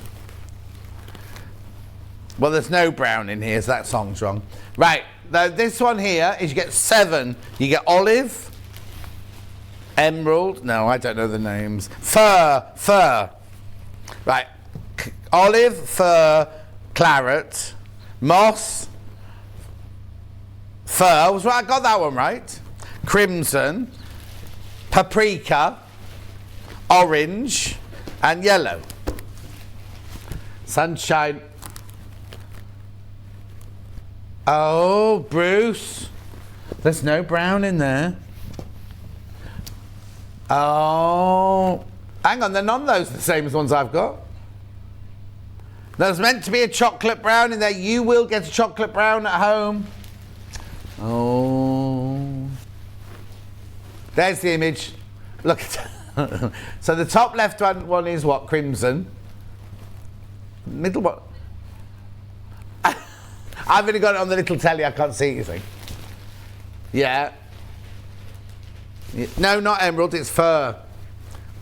Well, there's no brown in here, so that song's wrong. Right, now this one here is you get 7. You get olive, emerald, no, I don't know the names. Fur. Right, olive, fur, claret, moss, fur. I got that one right. Crimson, paprika, orange, and yellow. Sunshine. Oh, Bruce. There's no brown in there. Oh. Hang on, they're none of those the same as ones I've got. There's meant to be a chocolate brown in there. You will get a chocolate brown at home. Oh. There's the image. Look at so the top left one is what? Crimson. Middle one. I've only got it on the little telly. I can't see anything. Yeah. No, not emerald. It's fur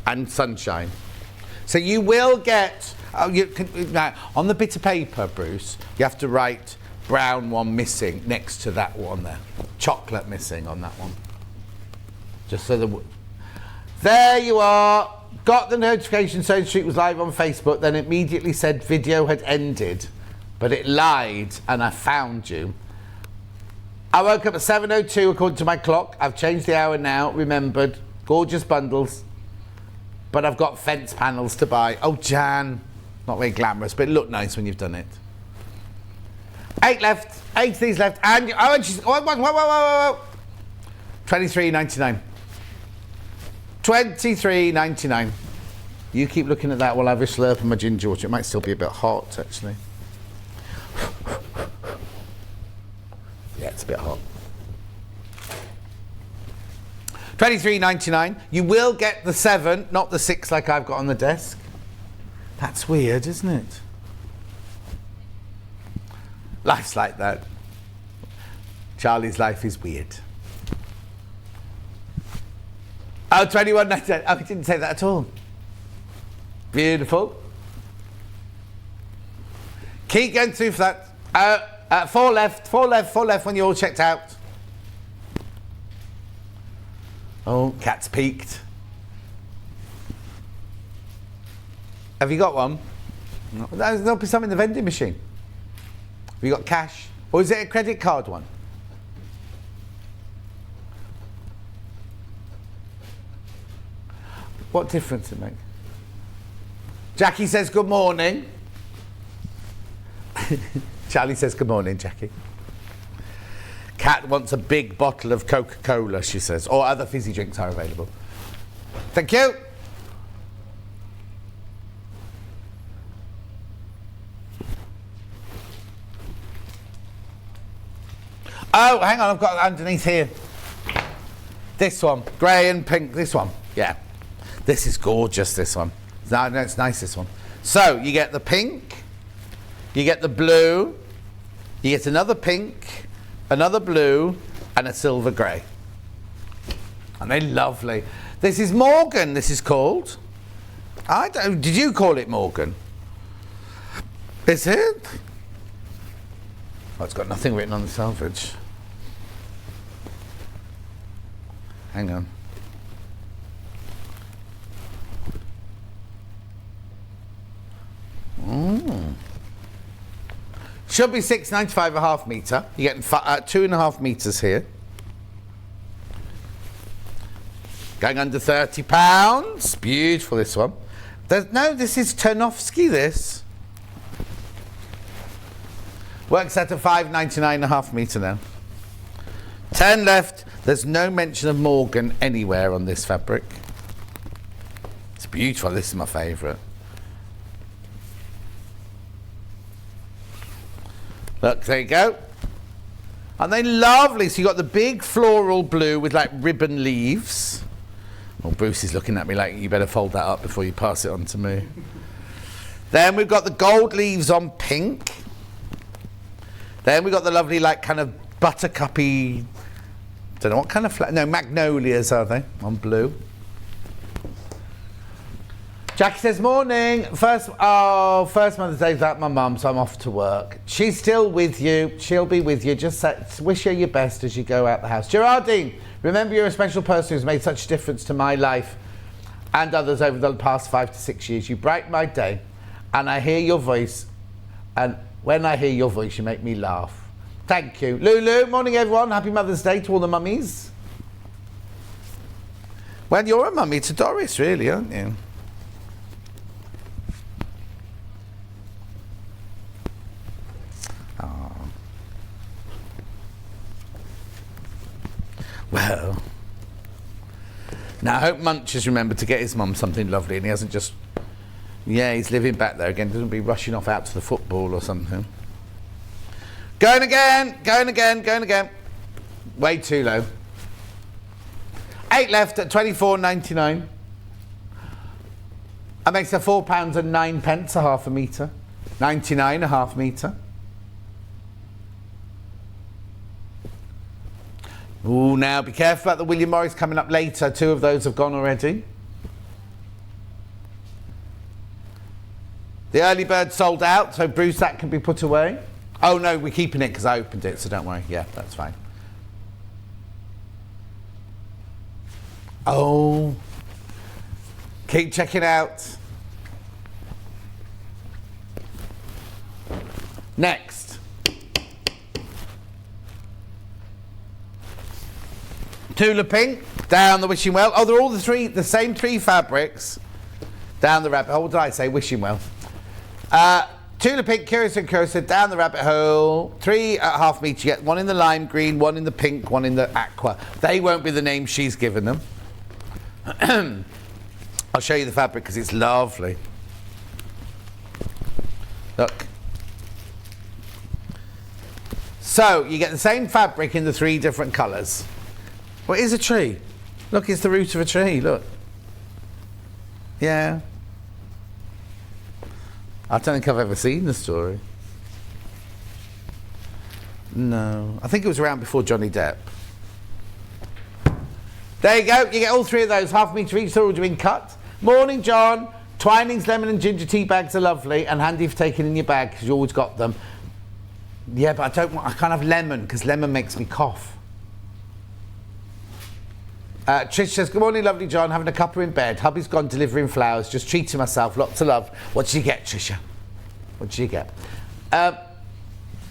and sunshine. So you will get... Oh, now, on the bit of paper, Bruce, you have to write brown one missing next to that one there. Chocolate missing on that one. Just so the... There you are. Got the notification Stone Street was live on Facebook, then immediately said video had ended. But it lied, and I found you. I woke up at 7:02 according to my clock. I've changed the hour now, remembered. Gorgeous bundles. But I've got fence panels to buy. Oh, Jan. Not very glamorous, but it looked nice when you've done it. 8 left. 8 of these left. And... Oh, and she's... Whoa. 23.99. 23.99. You keep looking at that while I have a slurp of my ginger water. It might still be a bit hot, actually. Yeah, it's a bit hot. 23.99. You will get the 7, not the 6 like I've got on the desk. That's weird, isn't it? Life's like that. Charlie's life is weird. Oh, 21.99. Oh, I didn't say that at all. Beautiful. Keep going through for that. 4 left when you're all checked out. Oh, cat's peeked. Have you got one? No. There'll be some in the vending machine. Have you got cash? Or is it a credit card one? What difference does it make? Jackie says good morning. Charlie says good morning, Jackie. Kat wants a big bottle of Coca-Cola, she says, or other fizzy drinks are available. Thank you. Oh, hang on, I've got it underneath here. This one, grey and pink, this one, yeah. This is gorgeous, this one. No, it's nice, this one. So, you get the pink, you get the blue, you get another pink, another blue, and a silver grey. And they're lovely. This is Morgan, this is called. Did you call it Morgan? Is it? Oh, it's got nothing written on the salvage. Hang on. Should be $6.95 a half metre. You're getting 2.5 metres here. Going under £30. Beautiful, this one. No, this is Ternovsky, this. Works out at $5.99 a half metre now. 10 left. There's no mention of Morgan anywhere on this fabric. It's beautiful. This is my favourite. Look, there you go. And they're lovely. So you've got the big floral blue with like ribbon leaves. Well, Bruce is looking at me like, you better fold that up before you pass it on to me. Then we've got the gold leaves on pink. Then we've got the lovely, like, kind of buttercuppy, don't know what kind of no, magnolias are they, on blue. Jackie says, morning. First Mother's Day without my mum, so I'm off to work. She's still with you. She'll be with you. Just wish her your best as you go out the house. Gerardine, remember you're a special person who's made such a difference to my life and others over the past 5 to 6 years. You brighten my day, and I hear your voice, and when I hear your voice, you make me laugh. Thank you. Lulu, morning everyone. Happy Mother's Day to all the mummies. Well, you're a mummy to Doris, really, aren't you? Now, I hope Munch has remembered to get his mum something lovely and he hasn't just... Yeah, he's living back there again. Doesn't be rushing off out to the football or something. Going again, going again, going again. Way too low. 8 left at 24.99. That makes her £4.09 a half a metre. 99 a half metre. Ooh, now be careful about the William Morris coming up later. 2 of those have gone already. The early bird sold out, so Bruce, that can be put away. Oh no, we're keeping it because I opened it, so don't worry. Yeah, that's fine. Oh, keep checking out. Next. Tula Pink, down the wishing well. Oh, they're all the same 3 fabrics. Down the rabbit hole. What did I say? Wishing well. Tula Pink, Curious and Curious, down the rabbit hole. 3 at half metre. You get 1 in the lime green, 1 in the pink, 1 in the aqua. They won't be the name she's given them. I'll show you the fabric because it's lovely. Look. So, you get the same fabric in the 3 different colours. Well, it is a tree. Look, it's the root of a tree, look. Yeah. I don't think I've ever seen the story. No. I think it was around before Johnny Depp. There you go. You get all 3 of those. Half a metre each. They're all being cut. Morning, John. Twinings, lemon and ginger tea bags are lovely and handy for taking in your bag because you always got them. Yeah, but I can't have lemon because lemon makes me cough. Trish says, good morning, lovely John. Having a cuppa in bed. Hubby's gone delivering flowers. Just treating myself. Lots of love. What did you get, Trisha? What did you get?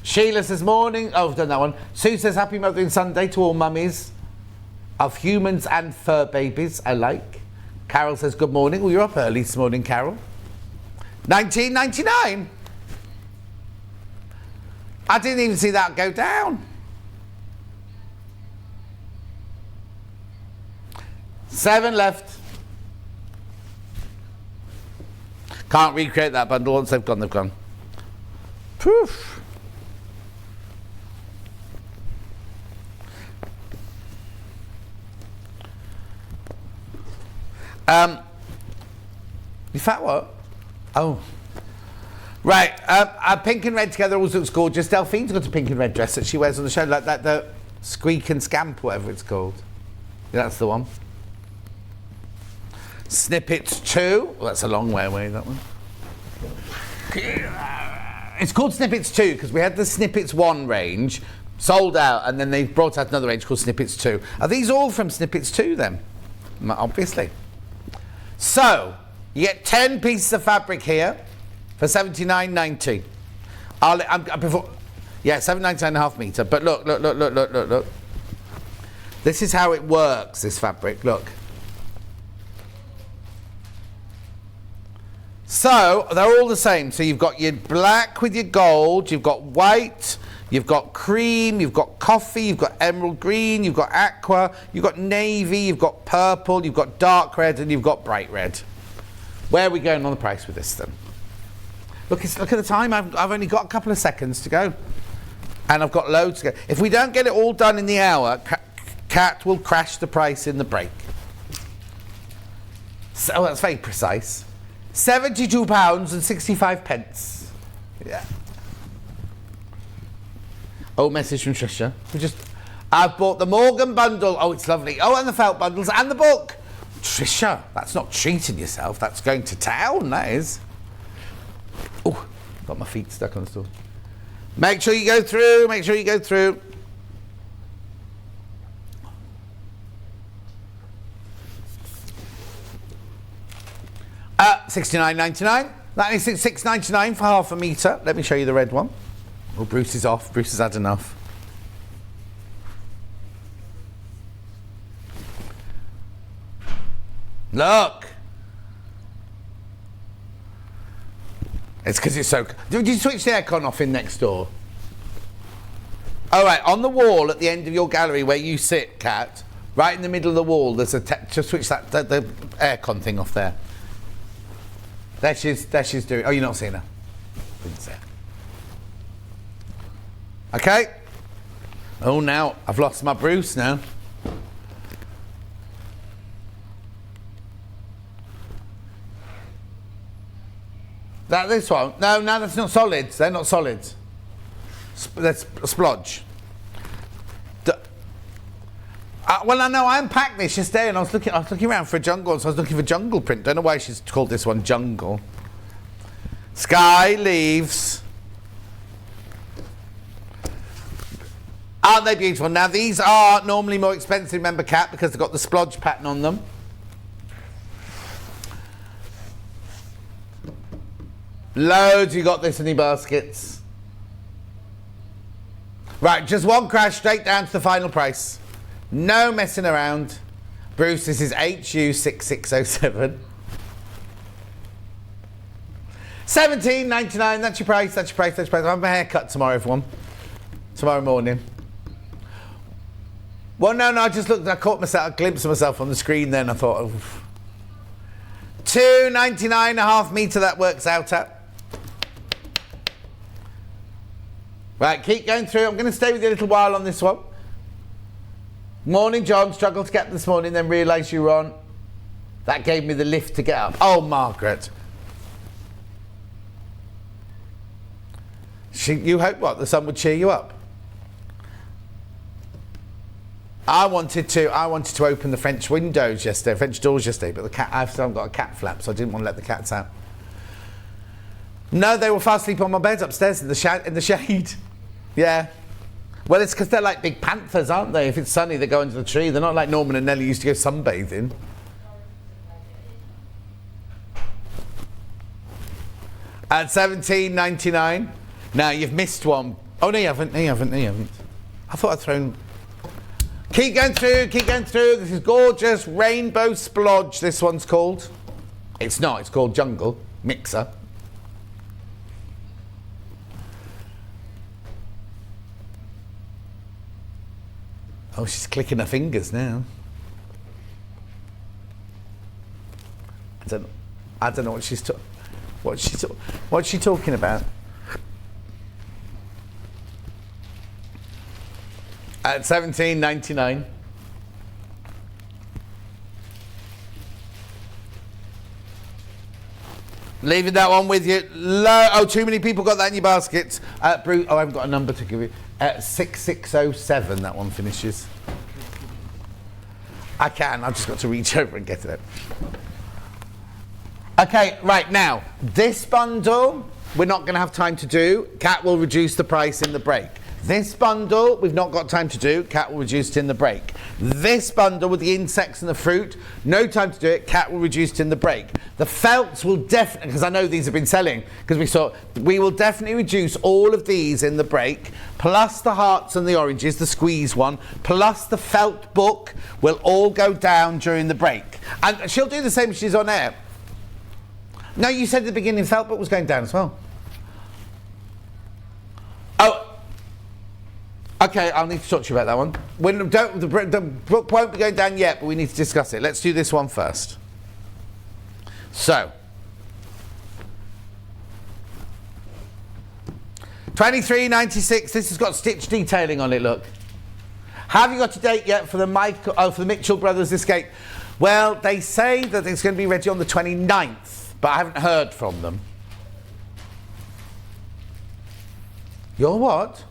Sheila says, morning. Oh, I've done that one. Sue says, happy Mothering Sunday to all mummies of humans and fur babies alike. Carol says, good morning. Well, you're up early this morning, Carol. 19.99. I didn't even see that go down. 7 left. Can't recreate that bundle. Once they've gone, they've gone. Poof. In fact, what? Oh. Right, pink and red together always looks gorgeous. Delphine's got a pink and red dress that she wears on the show, like that, the Squeak and Scamp, whatever it's called. Yeah, that's the one. Snippets 2. Well, that's a long way away, that one. It's called Snippets 2 because we had the Snippets 1 range, sold out, and then they brought out another range called Snippets 2. Are these all from Snippets 2 then? Obviously. So, you get 10 pieces of fabric here for $79.90. Yeah, $7.99 and a half metre. But look. This is how it works, this fabric. Look. So, they're all the same. So you've got your black with your gold, you've got white, you've got cream, you've got coffee, you've got emerald green, you've got aqua, you've got navy, you've got purple, you've got dark red, and you've got bright red. Where are we going on the price with this then? Look at the time. I've only got a couple of seconds to go. And I've got loads to go. If we don't get it all done in the hour, Kat will crash the price in the break. So that's very precise. £72.65. Yeah. Oh, message from Trisha. I've bought the Morgan bundle. Oh, it's lovely. Oh, and the felt bundles and the book. Trisha, that's not treating yourself. That's going to town, that is. Oh, got my feet stuck on the stool. Make sure you go through. Make sure you go through. $69.99. That is $6.99 for half a metre. Let me show you the red one. Oh, Bruce is off. Bruce has had enough. Look. It's because it's so... Did you switch the aircon off in next door? All right, on the wall at the end of your gallery where you sit, Kat, Right in the middle of the wall, there's just switch the aircon thing off there. There she's doing. Oh, you're not seeing her. Didn't see her. Okay. Oh, now I've lost my Bruce now. This one? No, that's not solids. They're not solids. That's splodge. Well, I know I unpacked this yesterday, and I was looking around for a jungle, so I was looking for jungle print. Don't know why she's called this one jungle. Sky leaves. Aren't they beautiful? Now these are normally more expensive, remember, Kat, because they've got the splodge pattern on them. Loads you got this in your baskets. Right, just one crash straight down to the final price. No messing around. Bruce, this is HU6607. $17.99, that's your price, that's your price, that's your price. I have my hair cut tomorrow, everyone. Tomorrow morning. Well, no, I just looked, I caught myself, a glimpse of myself on the screen then, I thought, oh. $2.99 a half metre that works out at. Right, keep going through. I'm going to stay with you a little while on this one. Morning, John. Struggled to get up this morning, then realised you were on. That gave me the lift to get up. Oh, Margaret. You hoped what? The sun would cheer you up? I wanted to open the French windows yesterday, French doors yesterday, but I've still got a cat flap, so I didn't want to let the cats out. No, they were fast asleep on my bed upstairs in the shade. Yeah. Well, it's because they're like big panthers, aren't they? If it's sunny, they go under the tree. They're not like Norman and Nellie used to go sunbathing. At $17.99. Now, you've missed one. Oh, no, you haven't. I thought I'd thrown... Keep going through. This is gorgeous. Rainbow splodge, this one's called. It's not. It's called Jungle Mixer. Oh, she's clicking her fingers now. I don't know what she's what's she talking about? At $17.99. Leaving that one with you. Oh, too many people got that in your baskets. Bruce, I haven't got a number to give you. 6607, that one finishes. I've just got to reach over and get it. Okay, right now, this bundle, we're not going to have time to do. Kat will reduce the price in the break. This bundle, we've not got time to do. Kat will reduce it in the break. This bundle with the insects and the fruit, no time to do it. Kat will reduce it in the break. The felts will definitely, because I know these have been selling, because we will definitely reduce all of these in the break, plus the hearts and the oranges, the squeeze one, plus the felt book will all go down during the break. And she'll do the same if she's on air. No, you said at the beginning felt book was going down as well. Oh. Okay, I'll need to talk to you about that one. The book won't be going down yet, but we need to discuss it. Let's do this one first. So, $23.96. This has got stitch detailing on it. Look. Have you got a date yet for the Mitchell Brothers Escape? Well, they say that it's going to be ready on the 29th, but I haven't heard from them. You're what?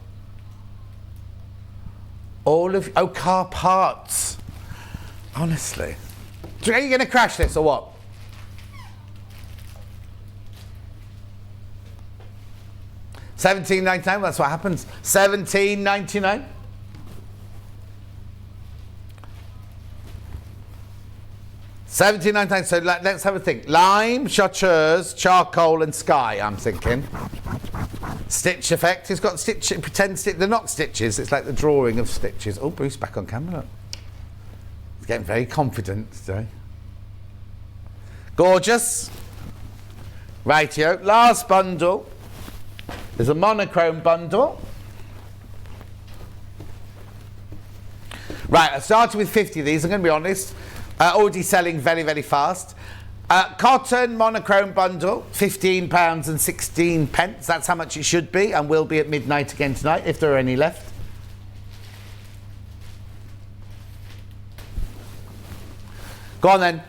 Car parts. Honestly. Are you going to crash this or what? $17.99, that's what happens. $17.99. $17.99, so let's have a think. Lime, chartreuse, charcoal and sky, I'm thinking. Stitch effect, it's got stitch, pretend stitch, they're not stitches, it's like the drawing of stitches. Oh, Bruce back on camera, look. He's getting very confident today. Gorgeous. Rightio, last bundle. There's a monochrome bundle. Right, I started with 50 of these, I'm going to be honest. Already selling very, very fast. Cotton monochrome bundle, £15.16. That's how much it should be, and will be at midnight again tonight, if there are any left. Go on then.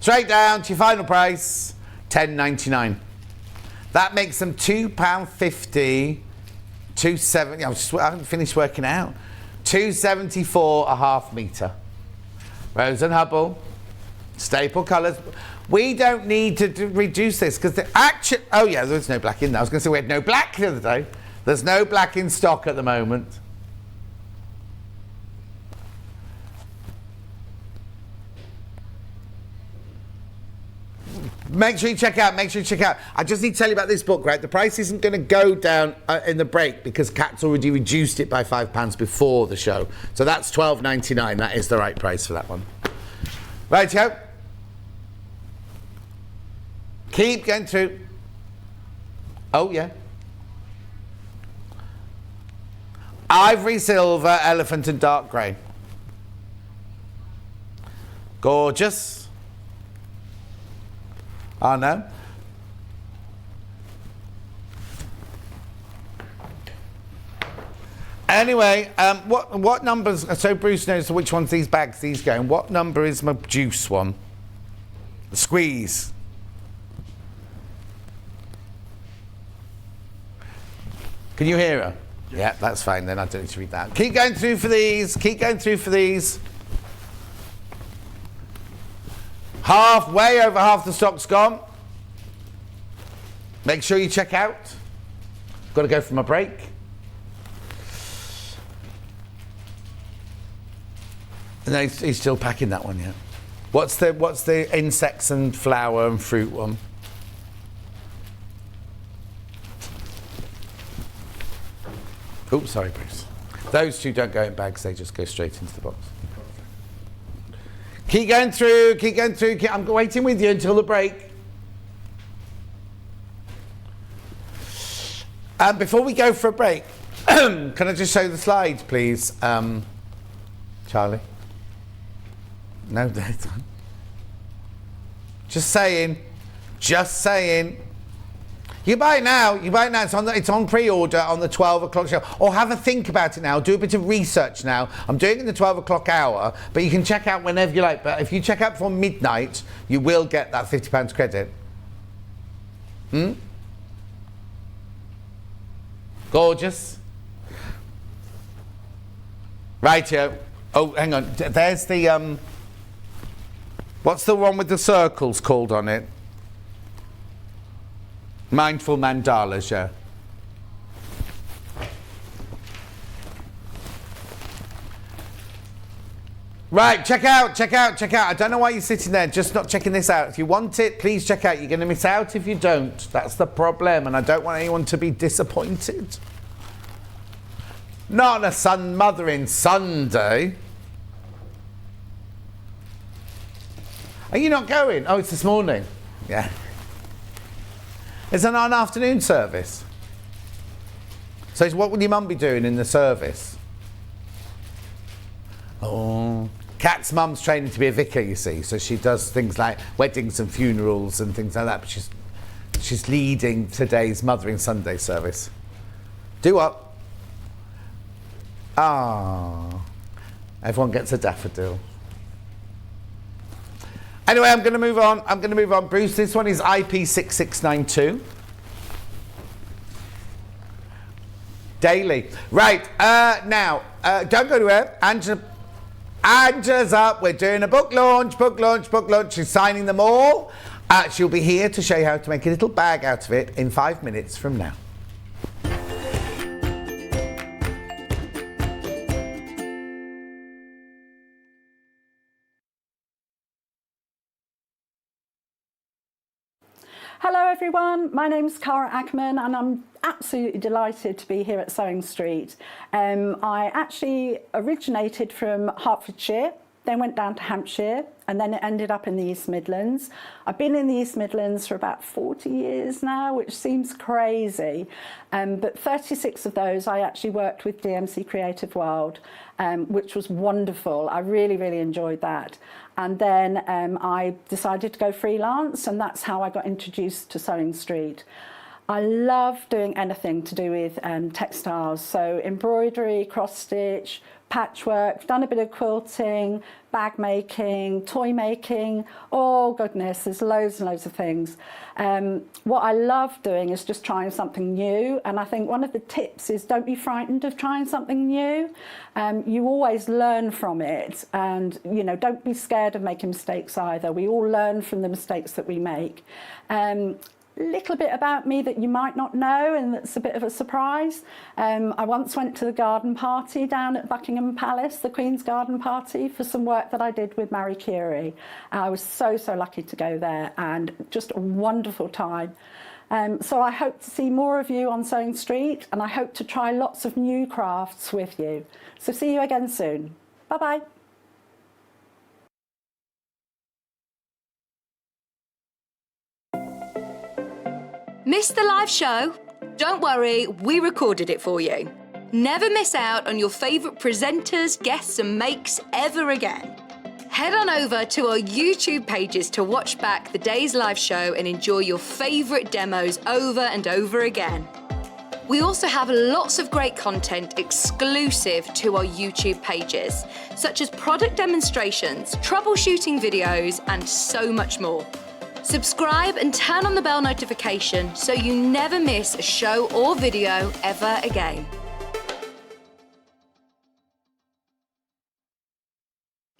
Straight down to your final price, £10.99. That makes them £2.50, £2.70. I haven't finished working out. £2.74 a half metre. Rose and Hubble, staple colours. We don't need to reduce this because the actual. Oh yeah, there's no black in there. I was going to say we had no black the other day. There's no black in stock at the moment. Make sure you check out. I just need to tell you about this book, right? The price isn't going to go down in the break because Kat's already reduced it by £5 before the show. So that's £12.99. That is the right price for that one. Right, yo. Keep going through. Oh, yeah. Ivory silver, elephant and dark grey. Gorgeous. Oh, no. Anyway, what numbers? So Bruce knows which ones these bags these go in. What number is my juice one? The squeeze. Can you hear her? Yeah, that's fine then. I don't need to read that. Keep going through for these. Way over half the stock's gone. Make sure you check out. Got to go for my break. No, he's still packing that one, yeah. What's the insects and flower and fruit one? Oops, sorry, Bruce. Those two don't go in bags, they just go straight into the box. Keep going through. I'm waiting with you until the break. Before we go for a break, can I just show the slides, please, Charlie? No, that's on. Just saying. You buy it now. It's on pre-order on the 12 o'clock show. Or have a think about it now. Do a bit of research now. I'm doing it in the 12 o'clock hour, but you can check out whenever you like. But if you check out before midnight, you will get that £50 credit. Gorgeous. Rightio. Oh, hang on. There's the what's the one with the circles called on it? Mindful mandalas, yeah. Right, check out. I don't know why you're sitting there just not checking this out. If you want it, please check out. You're going to miss out if you don't. That's the problem, and I don't want anyone to be disappointed. Not on a Mothering Sunday. Are you not going? Oh, it's this morning. Yeah. Is it not an afternoon service? So what would your mum be doing in the service? Oh, Kat's mum's training to be a vicar, you see, so she does things like weddings and funerals and things like that, but she's leading today's Mothering Sunday service. Do what? Ah, everyone gets a daffodil. Anyway, I'm going to move on. Bruce, this one is IP6692. Daily. Right, now, don't go anywhere. Angela's up. We're doing a book launch. She's signing them all. She'll be here to show you how to make a little bag out of it in 5 minutes from now. Hello everyone, my name's Cara Ackerman and I'm absolutely delighted to be here at Sewing Street. I actually originated from Hertfordshire then went down to Hampshire, and then it ended up in the East Midlands. I've been in the East Midlands for about 40 years now, which seems crazy. But 36 of those I actually worked with DMC Creative World, which was wonderful. I really, really enjoyed that. And then I decided to go freelance, and that's how I got introduced to Sewing Street. I love doing anything to do with textiles, so embroidery, cross-stitch, patchwork, done a bit of quilting, bag making, toy making. Oh goodness, there's loads and loads of things. What I love doing is just trying something new, and I think one of the tips is don't be frightened of trying something new. You always learn from it, and don't be scared of making mistakes either. We all learn from the mistakes that we make. Little bit about me that you might not know, and that's a bit of a surprise. I once went to the garden party down at Buckingham Palace, the Queen's garden party, for some work that I did with Marie Curie. I was so lucky to go there, and just a wonderful time. So I hope to see more of you on Sewing Street, and I hope to try lots of new crafts with you. So see you again soon. Bye-bye. Missed the live show? Don't worry, we recorded it for you. Never miss out on your favourite presenters, guests and makes ever again. Head on over to our YouTube pages to watch back the day's live show and enjoy your favourite demos over and over again. We also have lots of great content exclusive to our YouTube pages, such as product demonstrations, troubleshooting videos, and so much more. Subscribe and turn on the bell notification so you never miss a show or video ever again.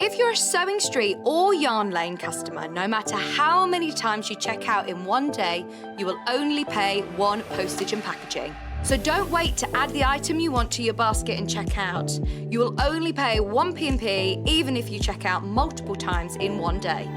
If you're a Sewing Street or Yarn Lane customer, no matter how many times you check out in one day, you will only pay one postage and packaging. So don't wait to add the item you want to your basket and check out. You will only pay one P&P even if you check out multiple times in one day.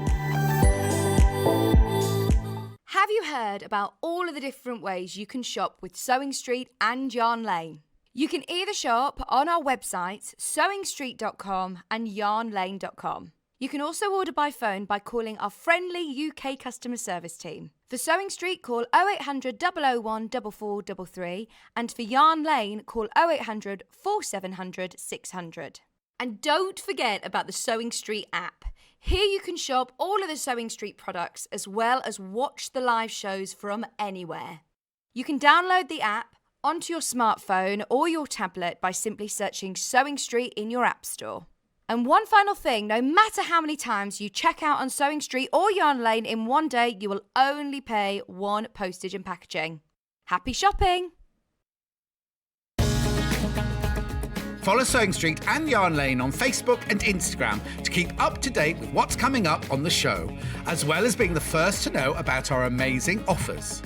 Have you heard about all of the different ways you can shop with Sewing Street and Yarn Lane? You can either shop on our websites, sewingstreet.com and yarnlane.com. You can also order by phone by calling our friendly UK customer service team. For Sewing Street, call 0800 001 4433, and for Yarn Lane, call 0800 4700 600. And don't forget about the Sewing Street app. Here you can shop all of the Sewing Street products as well as watch the live shows from anywhere. You can download the app onto your smartphone or your tablet by simply searching Sewing Street in your app store. And one final thing, no matter how many times you check out on Sewing Street or Yarn Lane in one day, you will only pay one postage and packaging. Happy shopping! Follow Sewing Street and Yarn Lane on Facebook and Instagram to keep up to date with what's coming up on the show, as well as being the first to know about our amazing offers.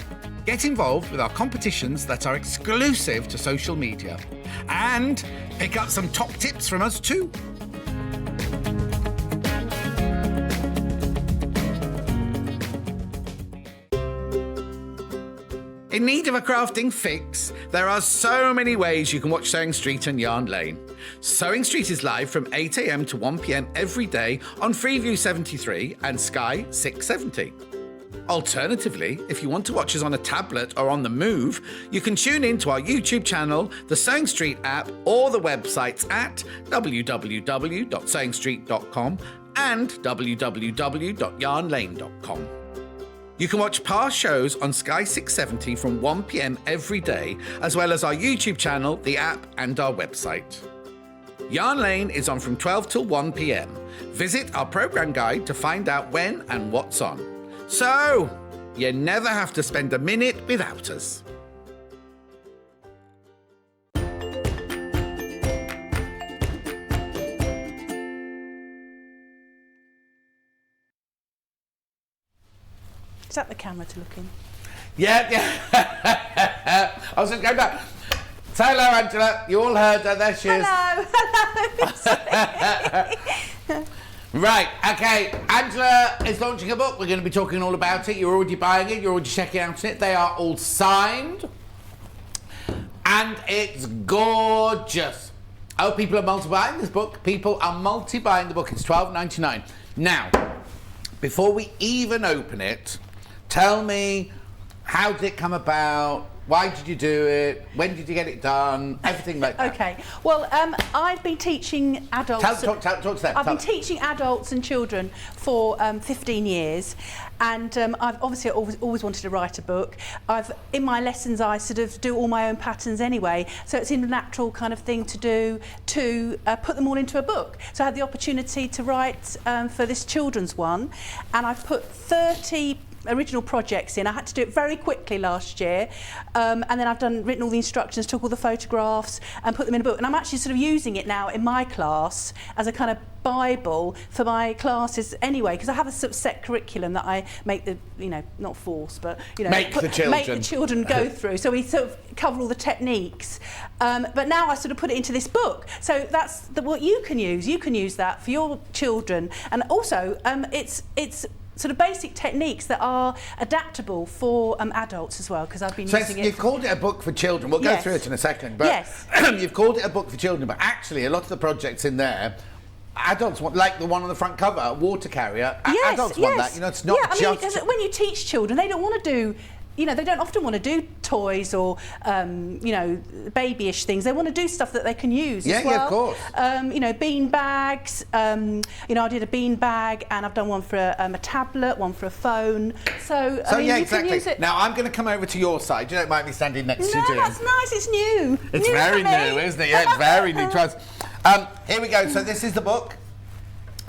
Get involved with our competitions that are exclusive to social media. And pick up some top tips from us too. In need of a crafting fix? There are so many ways you can watch Sewing Street and Yarn Lane. Sewing Street is live from 8 a.m. to 1 p.m. every day on Freeview 73 and Sky 670. Alternatively, if you want to watch us on a tablet or on the move, you can tune in to our YouTube channel, the Sewing Street app, or the websites at www.sewingstreet.com and www.yarnlane.com. You can watch past shows on Sky 670 from 1 p.m. every day, as well as our YouTube channel, the app, and our website. Yarn Lane is on from 12 till 1 p.m. Visit our programme guide to find out when and what's on. So, you never have to spend a minute without us. Is that the camera to look in? Yeah. I was going to go back. Say hello, Angela. You all heard her. There she is. Hello. Right, okay. Angela is launching a book. We're going to be talking all about it. You're already buying it. You're already checking out it. They are all signed. And it's gorgeous. Oh, people are multi-buying this book. People are multi-buying the book. It's $12.99. Now, before we even open it, tell me, how did it come about? Why did you do it? When did you get it done? Everything like that. Okay. Well, I've been teaching adults. Talk to them. I've been teaching adults and children for 15 years, and I've obviously always wanted to write a book. In my lessons, I sort of do all my own patterns anyway, so it seemed a natural kind of thing to do to put them all into a book. So I had the opportunity to write for this children's one, and I've put 30 original projects in. I had to do it very quickly last year, and then I've written all the instructions, took all the photographs and put them in a book, and I'm actually sort of using it now in my class as a kind of Bible for my classes anyway, because I have a sort of set curriculum that I make the, not force, but, make the children go through. So we sort of cover all the techniques. But now I sort of put it into this book. So that's what you can use. You can use that for your children. And also, it's sort of basic techniques that are adaptable for adults as well, because I've been using it. You've called it a book for children. We'll go through it in a second. But yes. You've called it a book for children, but actually a lot of the projects in there, adults want, like the one on the front cover, a water carrier. Adults want that. It's not just... because when you teach children, they don't want to do... they don't often want to do toys or, babyish things. They want to do stuff that they can use as well. Yeah, of course. Bean bags. I did a bean bag, and I've done one for a tablet, one for a phone. So yeah, you exactly. can use it. Now, I'm going to come over to your side. You don't mind me standing next to you, No, that's nice. It's new. It's very new, isn't it? Yeah, it's very new to us. Here we go. So this is the book.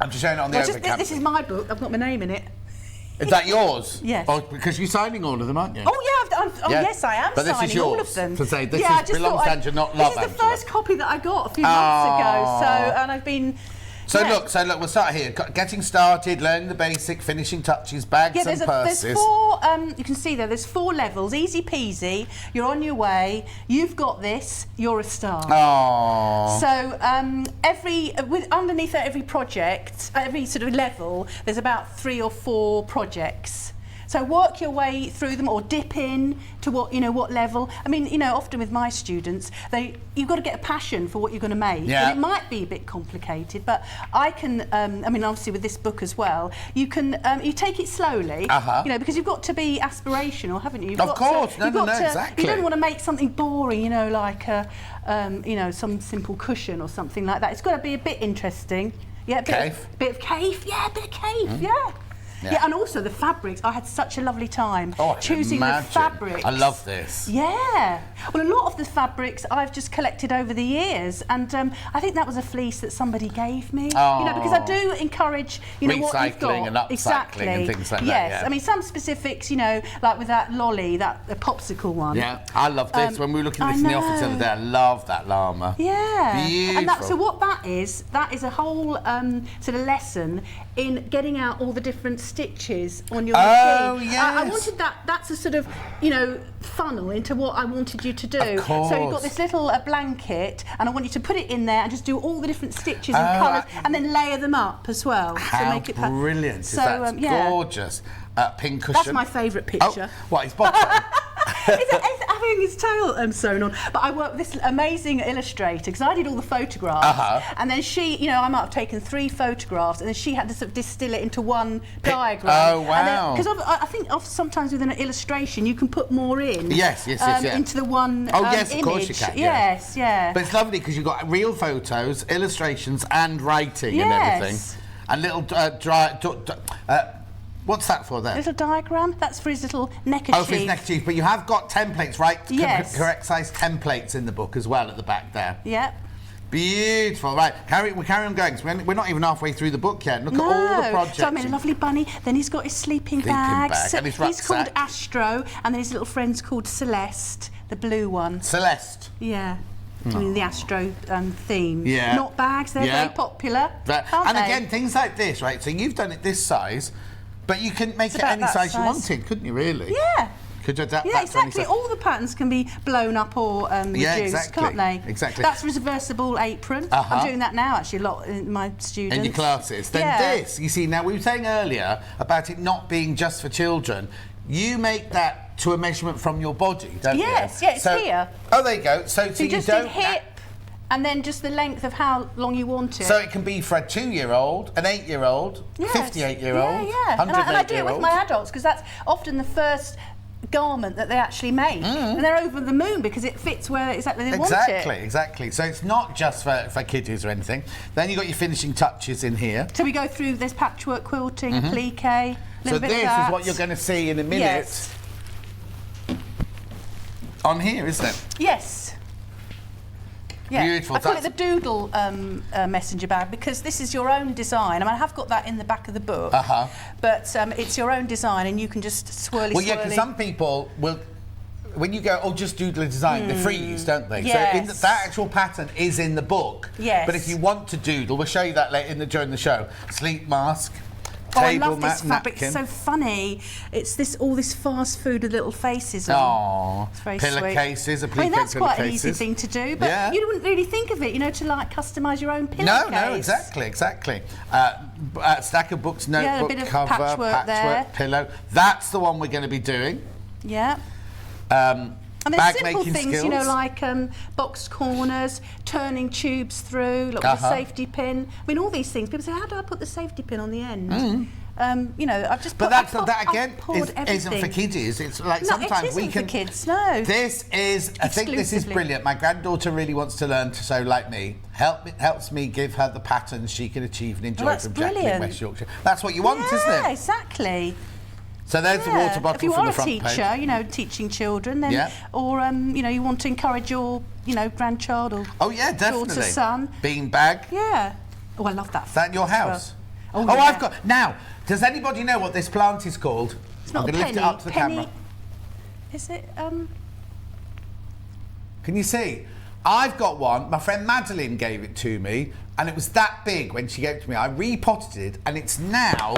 I'm just showing it on the overhead camera. This is my book. I've got my name in it. Is that yours? Yes. Oh, because you're signing all of them, aren't you? Oh, yeah. Yes, I am but signing this is yours, all of them. To say this belongs to Angela, not love This is the Angela. first copy that I got a few months ago. And I've been... So look, we'll start here. Getting started, learning the basic, finishing touches, bags and purses. There's 4, you can see there's 4 levels, easy peasy, you're on your way, you've got this, you're a star. Oh. So underneath every project, every sort of level, there's about 3 or 4 projects. So work your way through them, or dip in to what level. I mean, often with my students, you've got to get a passion for what you're going to make. Yeah. And it might be a bit complicated, but I can. Obviously with this book as well, you can you take it slowly. Because you've got to be aspirational, haven't you? Of course, exactly. You don't want to make something boring, like some simple cushion or something like that. It's got to be a bit interesting. Yeah, bit of cave. Yeah, a bit of cave. Yeah. Yeah, and also the fabrics. I had such a lovely time choosing the fabrics. I love this. Yeah. Well, a lot of the fabrics I've just collected over the years, and I think that was a fleece that somebody gave me. Because I do encourage, what you've got. Recycling and upcycling and things like that. Yes. I mean, some specifics, like with that lolly, the popsicle one. Yeah, I love this. When we were looking at this in the office the other day, I love that llama. Yeah. Beautiful. And so what that is a whole sort of lesson in getting out all the different stitches on your machine. Yes. I wanted that's a sort of, funnel into what I wanted you to do. Of course. So you've got this little blanket, and I want you to put it in there and just do all the different stitches and colours, and then layer them up as well. How make it brilliant. That's gorgeous. Pink cushion. That's my favourite picture. Oh, what, his bottom? It's having his tail sewn on. But I worked with this amazing illustrator, because I did all the photographs, and then she, I might have taken 3 photographs, and then she had to sort of distill it into one diagram. Oh, wow. Because I think sometimes with an illustration you can put more in. Yes. Into the one yes, image. Of course you can. Yes, yeah. But it's lovely because you've got real photos, illustrations, and writing and everything, and little what's that for there? Little diagram. That's for his little neckerchief. Oh, for his neckerchief. But you have got templates, right? Yes. Correct size templates in the book as well at the back there. Yep. Beautiful. Right, we'll carry on going. So we're not even halfway through the book yet. Look at all the projects. So I made a lovely bunny. Then he's got his sleeping bag. And his he's called rucksack. Astro, and then his little friend's called Celeste, the blue one. Celeste. Yeah. Doing the Astro theme. Yeah. Not bags, they're very popular. And again, things like this, right? So you've done it this size, but you can make it any size you wanted, couldn't you, really? Yeah. Could adapt Yeah, that to any exactly. size. All the patterns can be blown up or reduced, can't they? Exactly. That's reversible apron. I'm doing that now, actually, a lot in my students. In your classes. Then this, you see, now we were saying earlier about it not being just for children. You make that to a measurement from your body, don't you? Yes, it's here. Oh, there you go. So you just don't did hip, And then just the length of how long you want it. So it can be for a 2-year-old, an 8-year-old, Yes. 58-year-old, Yeah. 108-year-old. And I do it with my adults because that's often the first garment that they actually make. And they're over the moon because it fits where exactly they want it. Exactly. So it's not just for kiddies or anything. Then you've got your finishing touches in here. So we go through, there's patchwork quilting, applique, So this is what you're going to see in a minute Yes. on here, isn't it? Yes. Yeah. Beautiful. I call it the doodle messenger bag because this is your own design. I mean, I have got that in the back of the book, but it's your own design and you can just swirly. Well, yeah, because some people will, when you go, just doodle a design, they freeze, don't they? Yes. So that actual pattern is in the book. Yes. But if you want to doodle, we'll show you that later during the show. Sleep mask. I Table love this fabric. napkin. It's so funny. It's all this fast food with little faces on. Oh, It's very pillowcases, sweet. I mean, that's quite an easy thing to do, but Yeah. you wouldn't really think of it, to like customise your own pillowcase. No, exactly. Stack of books, notebook, a bit of cover, patchwork there. pillow. That's the one we're going to be doing. Yeah. And there's Bag simple making things, skills. like boxed corners, turning tubes through, look with a safety pin. I mean, all these things. People say, how do I put the safety pin on the end? I've just put, But that again I've isn't for kiddies. It's like No, sometimes it we isn't can. for kids, no. This is. I think this is Exclusively. brilliant. My granddaughter really wants to learn to sew like me. Helps me give her the patterns she can achieve and enjoy Well, that's from Jackie in brilliant. West Yorkshire. That's what you want, isn't Yeah, it? exactly. So there's the water If bottle you from are the a front teacher, page. teaching children, then, Yeah. or you want to encourage your, grandchild or Oh yeah, definitely. daughter, son. Bean bag. Yeah. Oh, I love that. Is that in your house? Oh, Oh, yeah. I've got. Now, does anybody know what this plant is called? It's not I'm a going to penny. lift it up to the camera. Is it? Can you see? I've got one. My friend Madeline gave it to me, and it was that big when she gave it to me. I repotted it, and it's now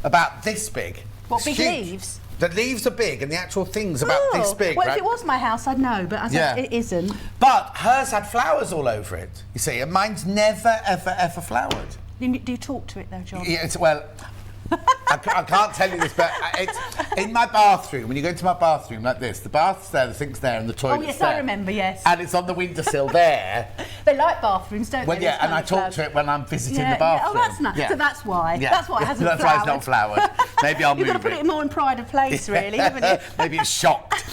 about this big. What, It's big huge. leaves? The leaves are big, and the actual thing's about this big. Well, right? if it was my house, I'd know, but Yeah. it isn't. But hers had flowers all over it. You see, and mine's never, ever flowered. Do you talk to it though, John? Yeah, I can't tell you this, but it's in my bathroom. When you go into my bathroom like this, the bath's there, the sink's there, and the toilet's Oh yes, there. I remember. Yes. And it's on the windowsill there. They like bathrooms, don't Well, they? yeah, these and kind I of talk flowers? to it when I'm visiting Yeah, the bathroom. Oh, that's nice. Yeah. So that's why. Yeah. That's why it hasn't That's flowered. why it's not flowered. Maybe I'll You've got move to put it more in pride of place, really, haven't you? Maybe it's shocked.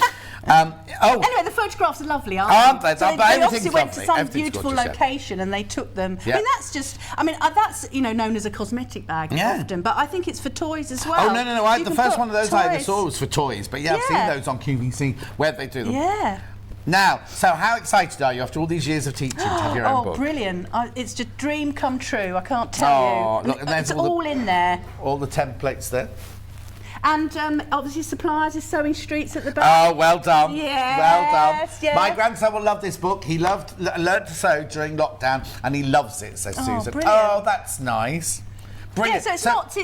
Anyway, the photographs are lovely, Aren't they? So But they everything's obviously went to lovely. some Everything's beautiful gorgeous, yeah. location and they took them. Yeah. I mean, that's just, that's, known as a cosmetic bag often, but I think it's for toys as well. Oh, no. You The can first put one of those I ever toys. saw was for toys. But yeah, I've seen Yeah. those on QVC where they do them. Yeah. Now, so how excited are you after all these years of teaching to have your own book? Brilliant. It's just dream come true. I can't tell you. Look, and there's It's all the- all in there. All the templates there. And obviously suppliers is Sewing Streets at the back. Oh, well done. Yes, Well done. yes. My grandson will love this book. He learned to sew during lockdown, and he loves it, says Susan. brilliant. Oh, that's nice. Yeah, Brilliant. so it's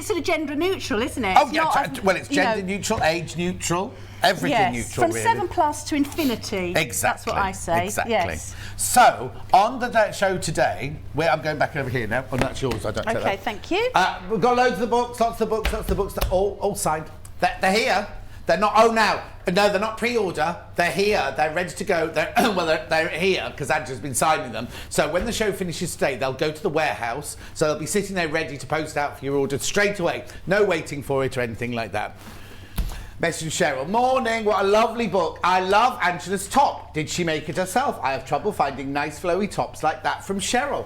sort of gender neutral, isn't it? Oh, It's yeah. not, Well, it's gender neutral, age neutral, everything neutral, from really. 7+ to infinity. Exactly. That's what I say. Exactly. Yes. So, on the show today, I'm going back over here now. Oh, that's yours. I don't take that. Okay, thank you. We've got loads of the books, lots of the books. They're all signed. They're here. They're not. Oh, now. No, they're not pre-order. They're here. They're ready to go. They're here because Angela's been signing them. So when the show finishes today, they'll go to the warehouse. So they'll be sitting there ready to post out for your order straight away. No waiting for it or anything like that. Message Cheryl. Morning. What a lovely book. I love Angela's top. Did she make it herself? I have trouble finding nice flowy tops like that from Cheryl.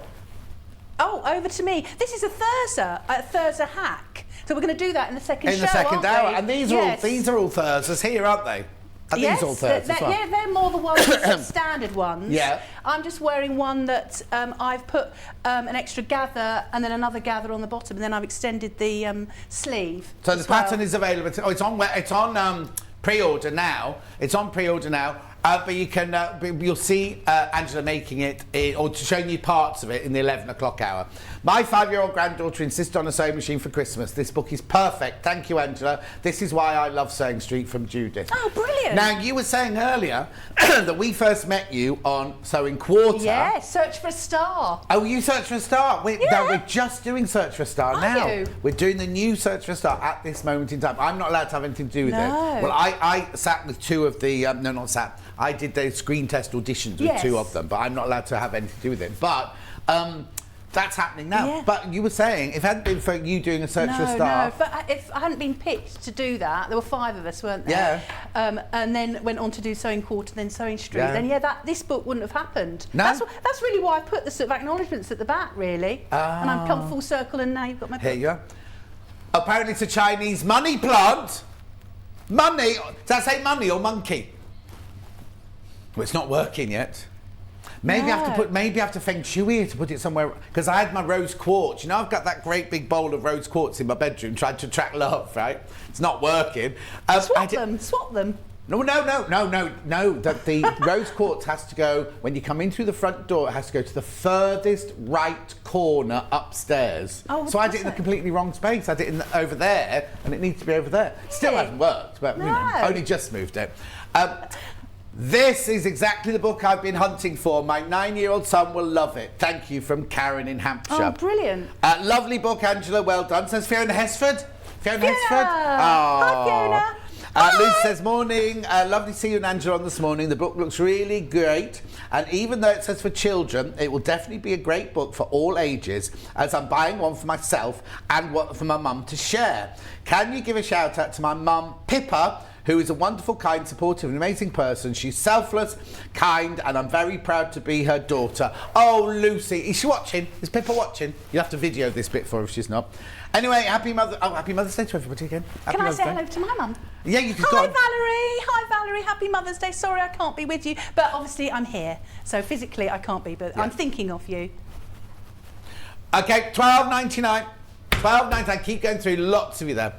Oh, over to me. This is a Thirza hack. So we're going to do that in the second show, In the second aren't hour. we? And these Yes. are all Thursdays here, aren't they? Are Yes, these all Thursdays as well? yeah, they're more the ones, the standard ones. Yeah. I'm just wearing one that I've put an extra gather and then another gather on the bottom, and then I've extended the sleeve. So the as well. pattern is available. It's on pre-order now. It's on pre-order now. But you can you'll see Angela making it or showing you parts of it in the 11 o'clock hour. My 5-year-old granddaughter insists on a sewing machine for Christmas. This book is perfect. Thank you, Angela. This is why I love Sewing Street from Judith. Oh, brilliant. Now, you were saying earlier that we first met you on Sewing Quarter. Yeah, Search for a Star. Oh, you Search for a Star. No, we're just doing Search for a Star now. you? We're doing the new Search for a Star at this moment in time. I'm not allowed to have anything to do with No. it. Well, I sat with two of the... no, not sat. I did those screen test auditions with Yes. 2 of them, but I'm not allowed to have anything to do with it. But that's happening now. Yeah. But you were saying, if it hadn't been for you doing a search for No, staff... but if I hadn't been picked to do that, there were 5 of us, weren't there? Yeah. And then went on to do Sewing Quarter, then Sewing Street. Yeah. Then this book wouldn't have happened. No? That's really why I put the sort of acknowledgements at the back, really. And I've come full circle, and now you've got my book. Here you are. Apparently it's a Chinese money plant. Money? Does that say money or monkey? Well, it's not working yet. Maybe I have to feng shui it to put it somewhere, because I had my rose quartz. You know, I've got that great big bowl of rose quartz in my bedroom trying to attract love, right? It's not working. Swap them. No. The rose quartz has to go, when you come in through the front door, it has to go to the furthest right corner upstairs. Oh, so I did it in the completely wrong space. I did it over there, and it needs to be over there. Still hasn't worked, but you know, only just moved it. This is exactly the book I've been hunting for. My 9-year-old son will love it. Thank you, from Karen in Hampshire. Oh, brilliant. Lovely book, Angela. Well done. Says Fiona Hesford. Fiona Hesford. Hi, Fiona. Liz says, morning. Lovely to see you and Angela on this morning. The book looks really great. And even though it says for children, it will definitely be a great book for all ages, as I'm buying one for myself and one for my mum to share. Can you give a shout out to my mum, Pippa, who is a wonderful, kind, supportive and amazing person. She's selfless, kind, and I'm very proud to be her daughter. Oh, Lucy. Is she watching? Is Pippa watching? You'll have to video this bit for her if she's not. Anyway, happy Mother's Day to everybody again. Happy Can I Mother's say Day. hello to my mum? Yeah, you can. Hi, Valerie. Hi, Valerie. Happy Mother's Day. Sorry I can't be with you, but obviously I'm here. So physically I can't be, but I'm thinking of you. Okay, $12.99. $12.99. Keep going through. Lots of you there.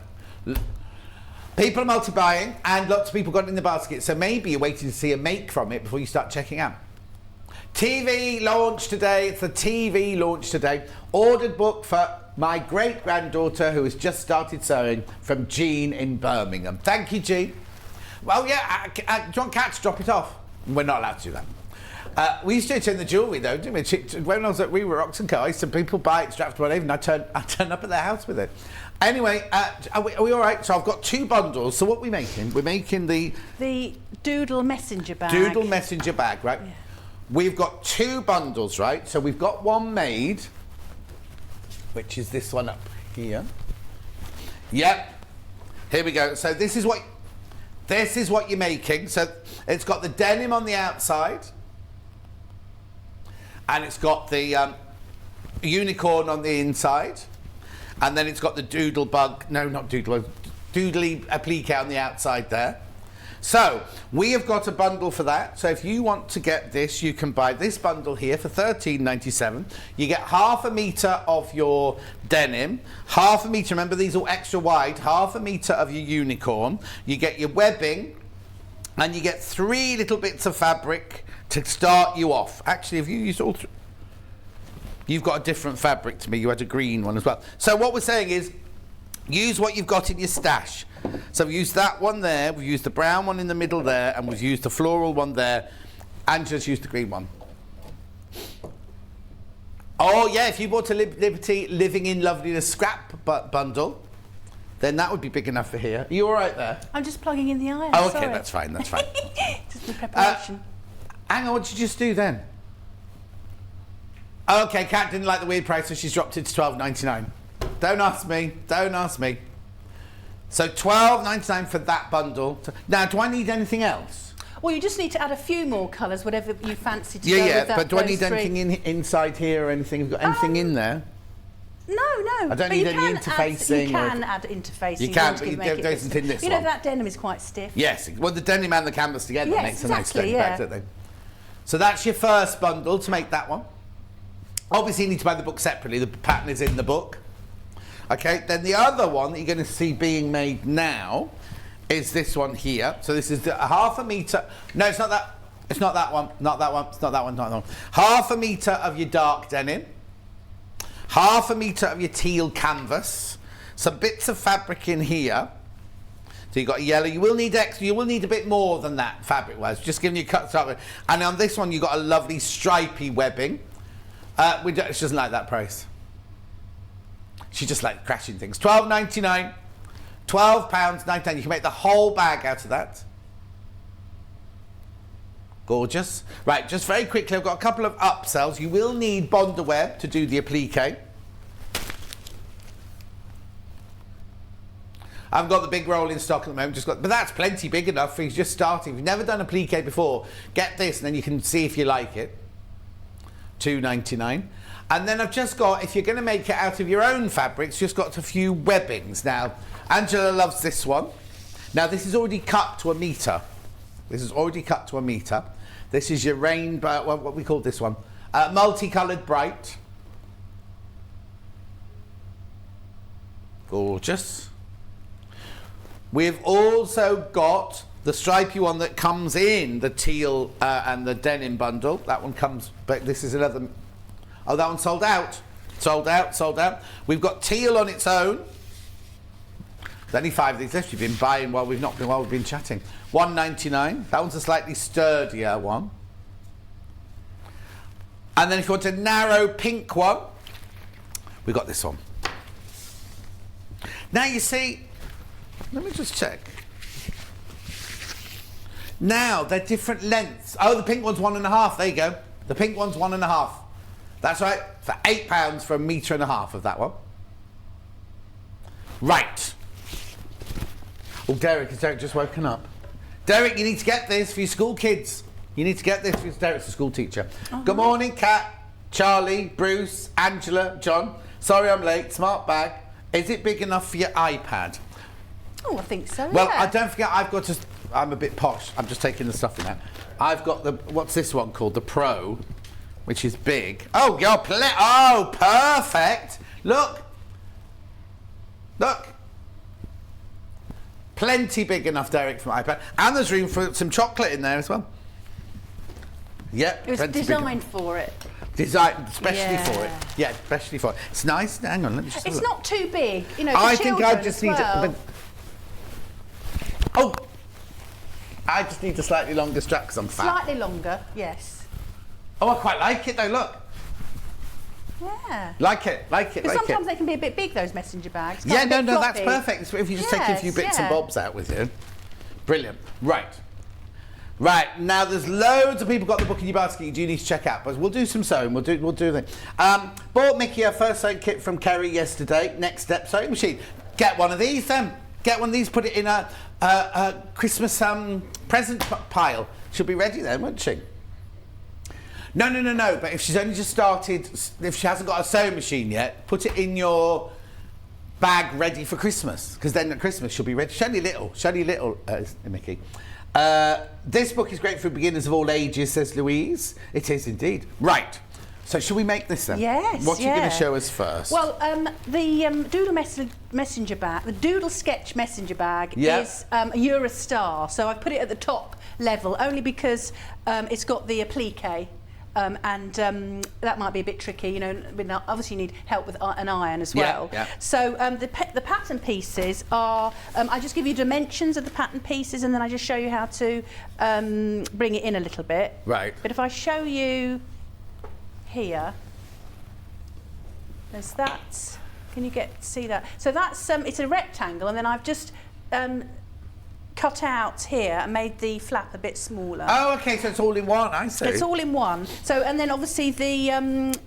People are multi-buying, and lots of people got it in the basket, so maybe you're waiting to see a make from it before you start checking out. TV launch today. It's the TV launch today. Ordered book for my great-granddaughter who has just started sewing, from Jean in Birmingham. Thank you, Jean. Well, yeah, do you want Kat to drop it off? We're not allowed to do that. We used to do it in the jewellery, though, didn't we? When I was at We Were Rocks and Co, I used to people buy it strapped to one even, I turn up at their house with it. Anyway, are we all right? So I've got 2 bundles. So what are we making? We're making the Doodle messenger bag. Doodle messenger bag, right? Yeah. We've got 2 bundles, right? So we've got one made, which is this one up here. Yep. Here we go. So this is what you're making. So it's got the denim on the outside, and it's got the unicorn on the inside. And then it's got the doodly applique on the outside there. So we have got a bundle for that. So if you want to get this, you can buy this bundle here for $13.97. You get half a metre of your denim, half a metre, remember these are extra wide, half a metre of your unicorn. You get your webbing, and you get 3 little bits of fabric to start you off. Actually, if you use all 3... You've got a different fabric to me. You had a green one as well. So what we're saying is, use what you've got in your stash. So we've used that one there, we've used the brown one in the middle there, and we've used the floral one there, and just used the green one. Oh yeah, if you bought a Liberty Living in Loveliness scrap bundle, then that would be big enough for here. Are you all right there? I'm just plugging in the iron. Oh, okay, sorry. that's fine, that's fine. Just the preparation. Hang on, what did you just do then? Okay, Kat didn't like the weird price, so she's dropped it to $12.99. Don't ask me. Don't ask me. So $12.99 for that bundle. Now, do I need anything else? Well, you just need to add a few more colours, whatever you fancy to go Yeah, with that. but do I need anything inside here or anything? Have you got anything in there? No. I don't need any interfacing. You can add interfacing. You can, but there isn't in this one. You know, that denim is quite stiff. Yes. Well, the denim and the canvas together makes a nice exactly, bag, don't they? So that's your first bundle to make that one. Obviously, you need to buy the book separately. The pattern is in the book. Okay, then the other one that you're going to see being made now is this one here. So this is a half a metre. No, it's not that. It's not that one. Not that one. It's not that one. Not that one. Half a metre of your dark denim. Half a metre of your teal canvas. Some bits of fabric in here. So you've got yellow. You will need extra. You will need a bit more than that fabric-wise. Just giving you a cut start with. And on this one, you've got a lovely stripy webbing. She doesn't like that price. She just likes crashing things. $12.99, £12.99. You can make the whole bag out of that. Gorgeous. Right, just very quickly, I've got a couple of upsells. You will need Bondaware to do the applique. I've got the big roll in stock at the moment, but that's plenty big enough for you just starting. If you've never done applique before, get this and then you can see if you like it. £2.99. And then I've just got, if you're going to make it out of your own fabrics, just got a few webbings. Now, Angela loves this one. Now, this is already cut to a metre. This is already cut to a metre. This is your rainbow, what we call this one? Multicoloured bright. Gorgeous. We've also got the stripy one that comes in the teal and the denim bundle. That one comes, but this is another. Oh, that one sold out. Sold out, sold out. We've got teal on its own. There's only 5 of these left. You've been buying while we've been chatting. £1.99. That one's a slightly sturdier one. And then if you want a narrow pink one, we've got this one. Now you see. Let me just check. Now, they're different lengths. Oh, the pink one's 1.5. There you go. The pink one's 1.5. That's right. For £8 for 1.5 metres of that one. Right. Oh, Derek, has Derek just woken up? Derek, you need to get this for your school kids. You need to get this because Derek's a school teacher. Good morning, Kat, Charlie, Bruce, Angela, John. Sorry I'm late. Smart bag. Is it big enough for your iPad? Oh, I think so. Well, yeah. don't forget, I'm a bit posh. I'm just taking the stuff in there. I've got what's this one called? The Pro, which is big. Oh, oh, perfect. Look. Look. Plenty big enough, Derek, for my iPad. And there's room for some chocolate in there as well. Yep. It was designed for it. Designed especially for it. Yeah, especially for it. It's nice. Hang on, let me just. It's not too big, you know. I for think I just need well. Oh, I just need a slightly longer strap because I'm fat. Slightly longer, yes. Oh, I quite like it though. Look. Yeah. Like it. Because sometimes they can be a bit big, those messenger bags. Yeah, no, that's perfect. If you just take a few bits and bobs out with you. Brilliant. Right, now there's loads of people got the book in your basket you do need to check out, but we'll do some sewing, we'll do that. Bought Mickey a first sewing kit from Kerry yesterday. Next step, sewing machine. Get one of these then. Get one of these, put it in a Christmas present pile. She'll be ready then, won't she? No, but if she's only just started, if she hasn't got a sewing machine yet, put it in your bag ready for Christmas, because then at Christmas she'll be ready. Shelley Little, Mickey. This book is great for beginners of all ages, says Louise. It is indeed. Right. So shall we make this then? Yes. What are you going to show us first? Well, the Doodle messenger bag, the Doodle Sketch messenger bag is a Eurostar. So I've put it at the top level only because it's got the applique. And that might be a bit tricky, you know. Obviously, you need help with an iron as well. Yeah. So the pattern pieces are. I just give you dimensions of the pattern pieces, and then I just show you how to bring it in a little bit. Right. But if I show you here, there's that. Can you see that? So that's it's a rectangle, and then I've just cut out here and made the flap a bit smaller. Oh, okay, so it's all in one, I see. It's all in one. So, and then obviously the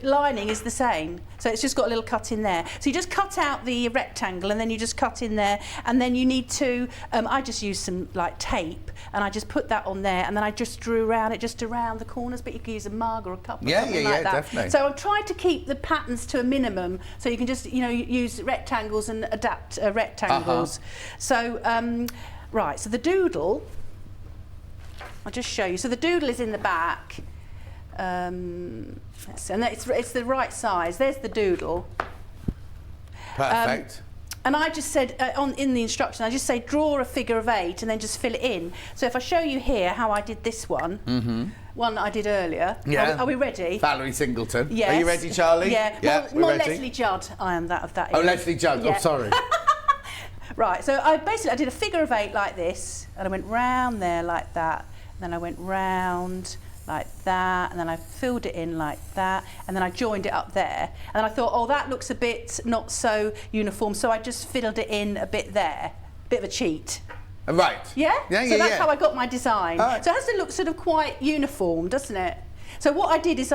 lining is the same. So it's just got a little cut in there. So you just cut out the rectangle and then you just cut in there, and then you need to, I just used some like tape and I just put that on there, and then I just drew around it just around the corners, but you can use a mug or a cup or something like that. Definitely. So I've tried to keep the patterns to a minimum so you can just, you know, use rectangles and adapt rectangles. So, right, so the doodle, I'll just show you. So the doodle is in the back. And it's the right size. There's the doodle. Perfect. And I just said in the instruction, I just say draw a figure of 8 and then just fill it in. So if I show you here how I did this one, one I did earlier. Yeah. Are we ready? Valerie Singleton. Yes. Are you ready, Charlie? Yeah. We're More ready. Leslie Judd. I am that of that. Oh, era. Leslie Judd. Yeah. Oh, sorry. Right. So I did a figure of 8 like this, and I went round there like that, and then I went round like that, and then I filled it in like that, and then I joined it up there, and then I thought, oh, that looks a bit not so uniform, so I just filled it in a bit there, bit of a cheat. Right. Yeah? Yeah, so that's how I got my design. Right. So it has to look sort of quite uniform, doesn't it? So what I did is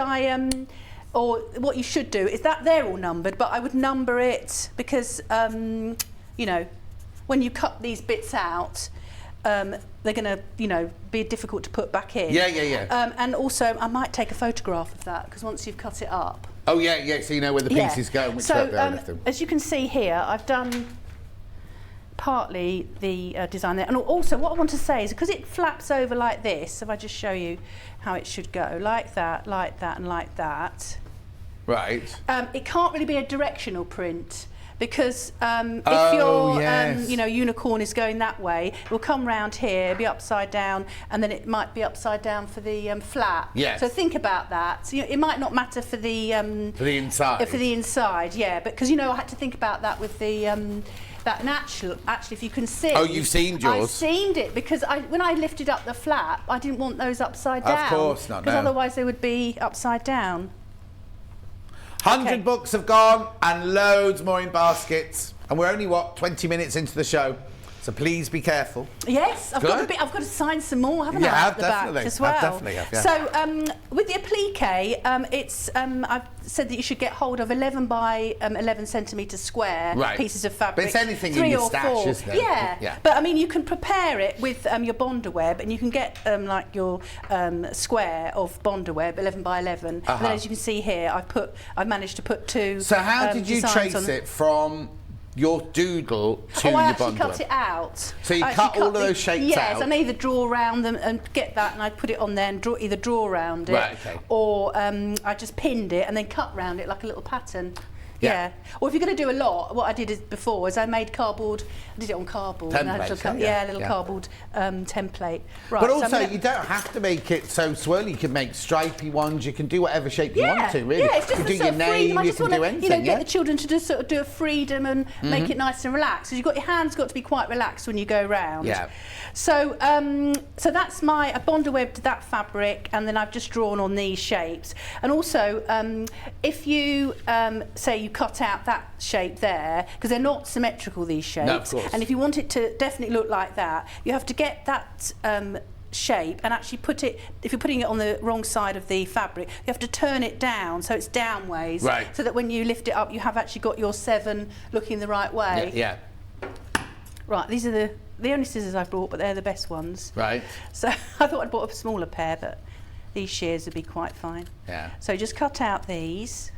or what you should do is that they're all numbered, but I would number it because, you know, when you cut these bits out, they're going to, you know, be difficult to put back in. Yeah. And also, I might take a photograph of that because once you've cut it up. Oh, yeah, so you know where the pieces go and which rope they left them. As you can see here, I've done partly the design there. And also what I want to say is because it flaps over like this, if I just show you how it should go, like that, and like that. Right. It can't really be a directional print because if your you know, unicorn is going that way, it will come round here, be upside down, and then it might be upside down for the flap. Yes. So think about that. So, you know, it might not matter for the inside. For the inside, yeah. But because, you know, I had to think about that with the that actually, if you can see. Oh, you've seamed yours? I seamed it because when I lifted up the flap, I didn't want those upside down. Of course not, because no. otherwise they would be upside down. 100 books have gone and loads more in baskets. And we're only, 20 minutes into the show. So please be careful. Yes, I've got to sign some more, haven't I? Yeah, at the back as well. I definitely have, yeah. So with the applique, it's I've said that you should get hold of 11 by 11 centimetre square pieces of fabric. But it's anything 3 in your or stash, 4. isn't it? Yeah. But I mean, you can prepare it with your Bonder web, and you can get like your square of Bonder web, 11 by 11. And then, as you can see here, I've managed to put 2. So how did you trace it from your doodle to your I Bonder actually cut it out. So you cut all of those shapes out? Yes, and I either draw around them and get that, and I put it on there and either draw around it, right, okay. or I just pinned it and then cut around it like a little pattern. Yeah. Or if you're going to do a lot, what I did before is I made cardboard. I did it on cardboard. Template, a little cardboard template. Right, but also, you don't have to make it so swirly. You can make stripy ones. You can do whatever shape you want to, really. Yeah, it's just you can do sort your of name. freedom. I You just can want do to, anything. get the children to just sort of do a freedom and make it nice and relaxed. So your hands got to be quite relaxed when you go round. Yeah. So, so that's I Bonder webbed that fabric, and then I've just drawn on these shapes. And also, if you say you cut out that shape there, because they're not symmetrical, these shapes. No, of course. And if you want it to definitely look like that, you have to get that shape and actually put it, if you're putting it on the wrong side of the fabric, you have to turn it down so it's downways, so that when you lift it up, you have actually got your 7 looking the right way. Yeah. Right, these are the only scissors I've brought, but they're the best ones. Right. So I thought I'd bought a smaller pair, but these shears would be quite fine. Yeah. So just cut out these.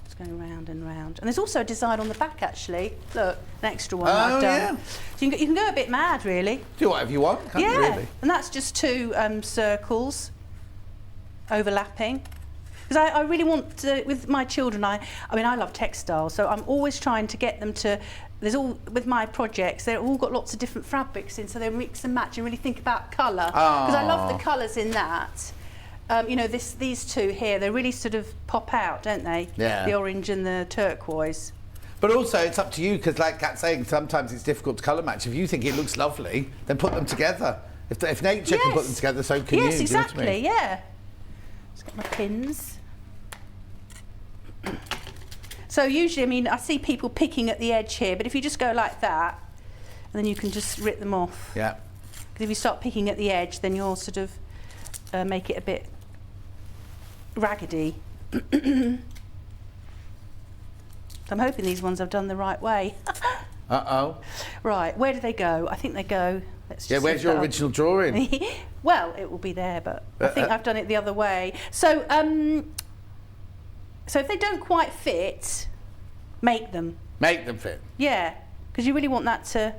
Just going round and round. And there's also a design on the back, actually. Look, an extra one that I've done. Yeah. So you can go a bit mad, really. Do whatever you want, can't you, really? And that's just 2 circles overlapping. Because I really want to, with my children, I mean, I love textiles, so I'm always trying to get them to, with my projects, they've all got lots of different fabrics in, so they mix and match and really think about colour. Because I love the colours in that. You know, these 2 here, they really sort of pop out, don't they? Yeah. The orange and the turquoise. But also, it's up to you, because like Kat's saying, sometimes it's difficult to colour match. If you think it looks lovely, then put them together. If nature can put them together, so can you. Yes, exactly, do you know what I mean? yeah. Just get my pins. So usually, I mean, I see people picking at the edge here, but if you just go like that, and then you can just rip them off. Yeah. Because if you start picking at the edge, then you'll sort of make it a bit raggedy. I'm hoping these ones I've done the right way. Uh-oh. Right, where do they go? I think they go... Let's just where's your original drawing? Well, it will be there, but I think I've done it the other way. So, so if they don't quite fit, make them. Make them fit. Yeah, because you really want that to...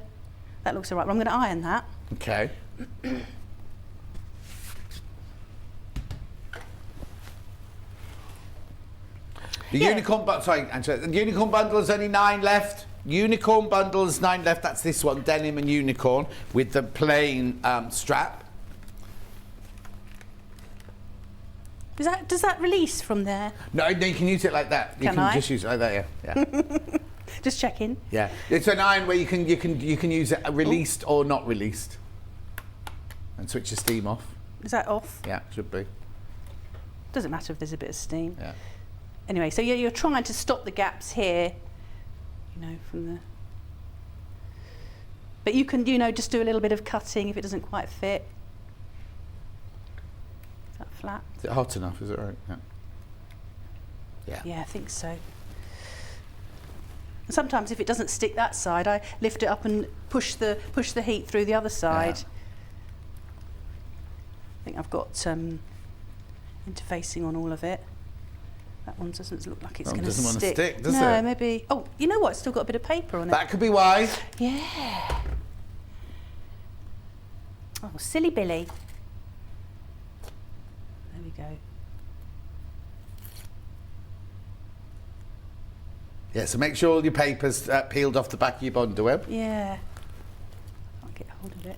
That looks all right. I'm going to iron that. Okay. The unicorn bundle, sorry, Angela, the unicorn bundle is only 9 left. Unicorn bundle is 9 left. That's this one, denim and unicorn, with the plain strap. Does that release from there? No, you can use it like that. You Can I? just use it like that, yeah. Just checking. Yeah. It's an iron where you can use it released or not released. And switch the steam off. Is that off? Yeah, should be. Doesn't matter if there's a bit of steam. Yeah. Anyway, so you're trying to stop the gaps here you know, from the... But you can, you know, just do a little bit of cutting if it doesn't quite fit. Is that flat? Is it hot enough? Is it right? Yeah. Yeah. Yeah, I think so. And sometimes if it doesn't stick that side, I lift it up and push the heat through the other side. Yeah. I think I've got interfacing on all of it. That one doesn't look like it's going to stick. Doesn't want to stick, does it? No, maybe. Oh, you know what? It's still got a bit of paper on it. That could be why. Yeah. Oh, silly Billy. There we go. Yeah, so make sure all your paper's peeled off the back of your bonder web. Yeah. Can't get hold of it.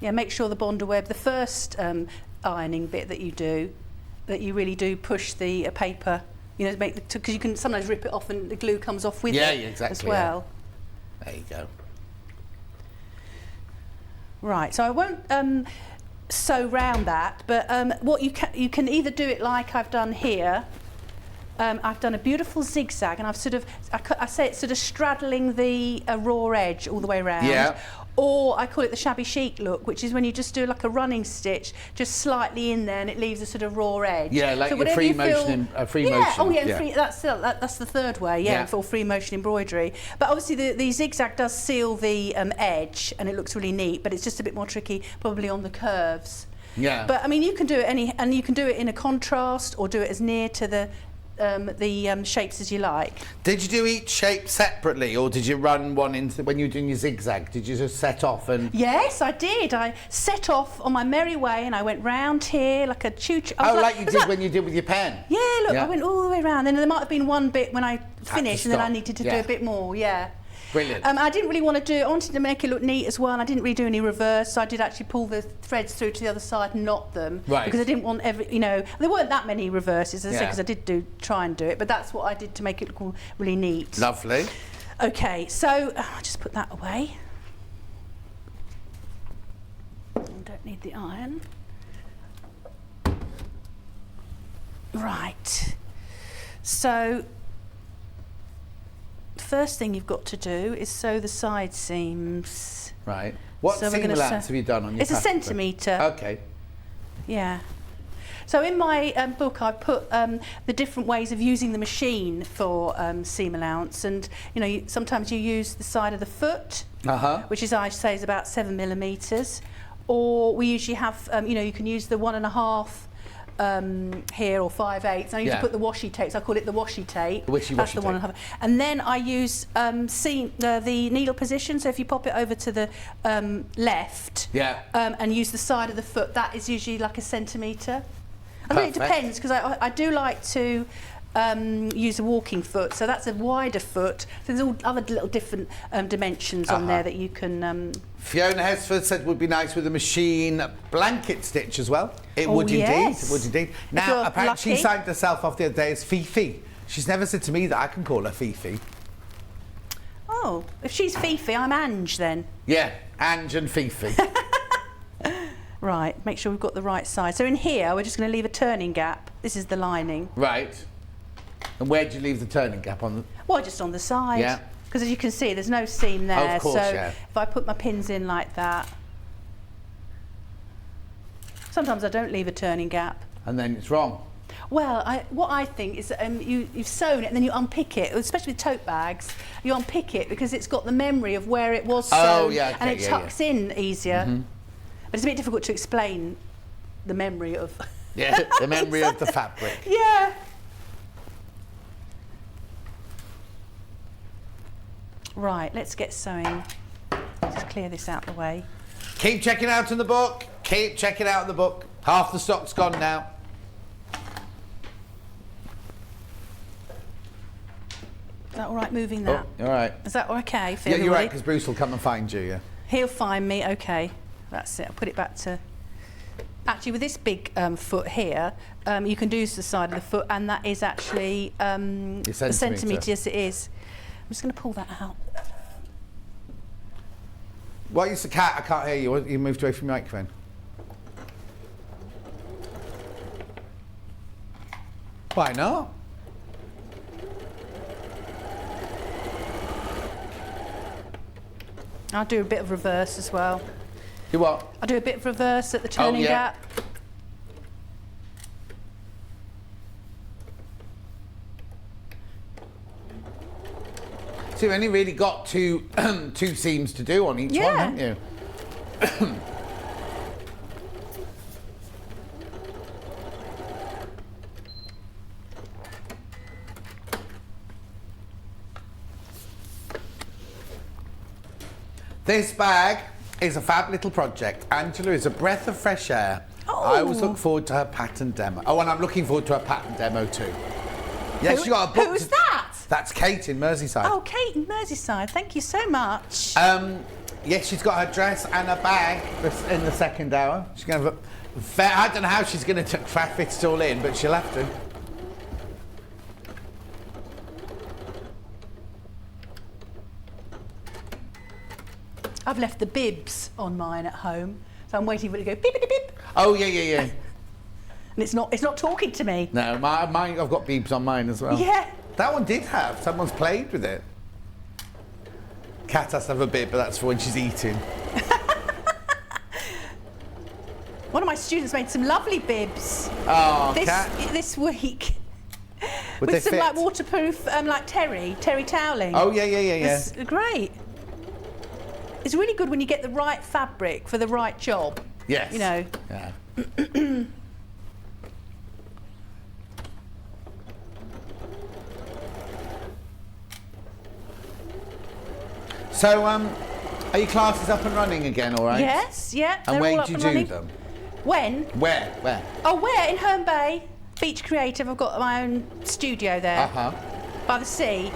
Yeah, make sure the bonder web, the first ironing bit that you do, that you really do push the paper, you know, make because you can sometimes rip it off and the glue comes off with it exactly, as well. Yeah. There you go. Right, so I won't sew round that, but what you can either do it like I've done here. I've done a beautiful zigzag, and I've sort of I say it's sort of straddling the raw edge all the way around. Yeah. Or I call it the shabby chic look, which is when you just do like a running stitch, just slightly in there, and it leaves a sort of raw edge. Yeah, like so your free motion. Free motion. Oh yeah, free, that's the third way. Yeah, for free motion embroidery. But obviously the zigzag does seal the edge, and it looks really neat. But it's just a bit more tricky, probably on the curves. Yeah. But I mean, you can do it and you can do it in a contrast, or do it as near to the shapes as you like. Did you do each shape separately, or did you run one into when you were doing your zigzag? Did you just set off and? Yes, I did. I set off on my merry way, and I went round here like a choo-choo. Oh, like you did when you did with your pen. Yeah, look, I went all the way around. And there might have been one bit when I finished, and then I needed to do a bit more. Yeah. Brilliant. I didn't really want to do. I wanted to make it look neat as well, and I didn't really do any reverse. So I did actually pull the threads through to the other side and knot them, because I didn't want you know, there weren't that many reverses, as I said, because I did try and do it. But that's what I did to make it look really neat. Lovely. Okay, so I'll just put that away. I don't need the iron. Right. So. First thing you've got to do is sew the side seams. Right. What seam allowance have you done on your It's a centimetre. Okay. Yeah. So in my book I put the different ways of using the machine for seam allowance, and you know, sometimes you use the side of the foot, which is, I say, is about 7 millimetres, or we usually have you know, you can use the 1.5 here, or 5/8. I usually put the washi tape. So I call it the washi tape. That's the 1.5. And then I use the needle position. So if you pop it over to the left, and use the side of the foot, that is usually like a centimetre. I think it depends, because I do like to use a walking foot, so that's a wider foot. So there's all other little different dimensions on there that you can. Fiona Hesford said would be nice with a machine blanket stitch as well. It would indeed. It would indeed. Now, apparently she signed herself off the other day as Fifi. She's never said to me that I can call her Fifi. Oh, if she's Fifi, I'm Ange then. Yeah, Ange and Fifi. Right, make sure we've got the right side. So in here, we're just going to leave a turning gap. This is the lining. Right. And where do you leave the turning gap on? Well, just on the side. Yeah. Because as you can see, there's no seam there. Oh, of course, so yeah. if I put my pins in like that, sometimes I don't leave a turning gap. And then it's wrong. Well, what I think is you've sewn it and then you unpick it, especially with tote bags. You unpick it because it's got the memory of where it was sewn, oh, yeah, okay, and it tucks in easier. But it's a bit difficult to explain the memory of. Yeah, the memory of the fabric. Yeah. Right, let's get sewing. Just clear this out the way. Keep checking out in the book. Keep checking out in the book. Half the stock's gone now. Is that all right moving that? Oh, all right. Is that okay for Yeah, everybody? you're right, because Bruce will come and find you, yeah. He'll find me, okay. That's it, I'll put it back to... Actually, with this big foot here, you can do the side of the foot, and that is actually a centimetre. Yes, it is. I'm just going to pull that out. What is the cat? I can't hear you. You moved away from your microphone. Why not? I'll do a bit of reverse as well. You what? I'll do a bit of reverse at the turning gap. So you've only really got two seams to do on each one, haven't you? This bag is a fab little project. Angela is a breath of fresh air. Oh. I always look forward to her pattern demo. Oh, and I'm looking forward to her pattern demo too. Yes, she got a book. Who's that? That's Kate in Merseyside. Oh, Kate in Merseyside. Thank you so much. Yes, she's got her dress and her bag in the second hour. She's going to have I don't know how she's going to try to fit it all in, but she'll have to. I've left the bibs on mine at home, so I'm waiting for it to go beep beep beep. Oh yeah. And it's not talking to me. No, mine. I've got beeps on mine as well. Yeah. That one did have. Someone's played with it. Cat has to have a bit, but that's for when she's eating. One of my students made some lovely bibs this week. With some fit? like waterproof, like terry toweling. Oh yeah. It's great. It's really good when you get the right fabric for the right job. Yes. You know. Yeah. So, are your classes up and running again, all right? Yes, yeah. And they're where all do up you and do running. them? When? Where? Oh, where? In Herne Bay. Beach Creative. I've got my own studio there. Uh-huh. By the sea.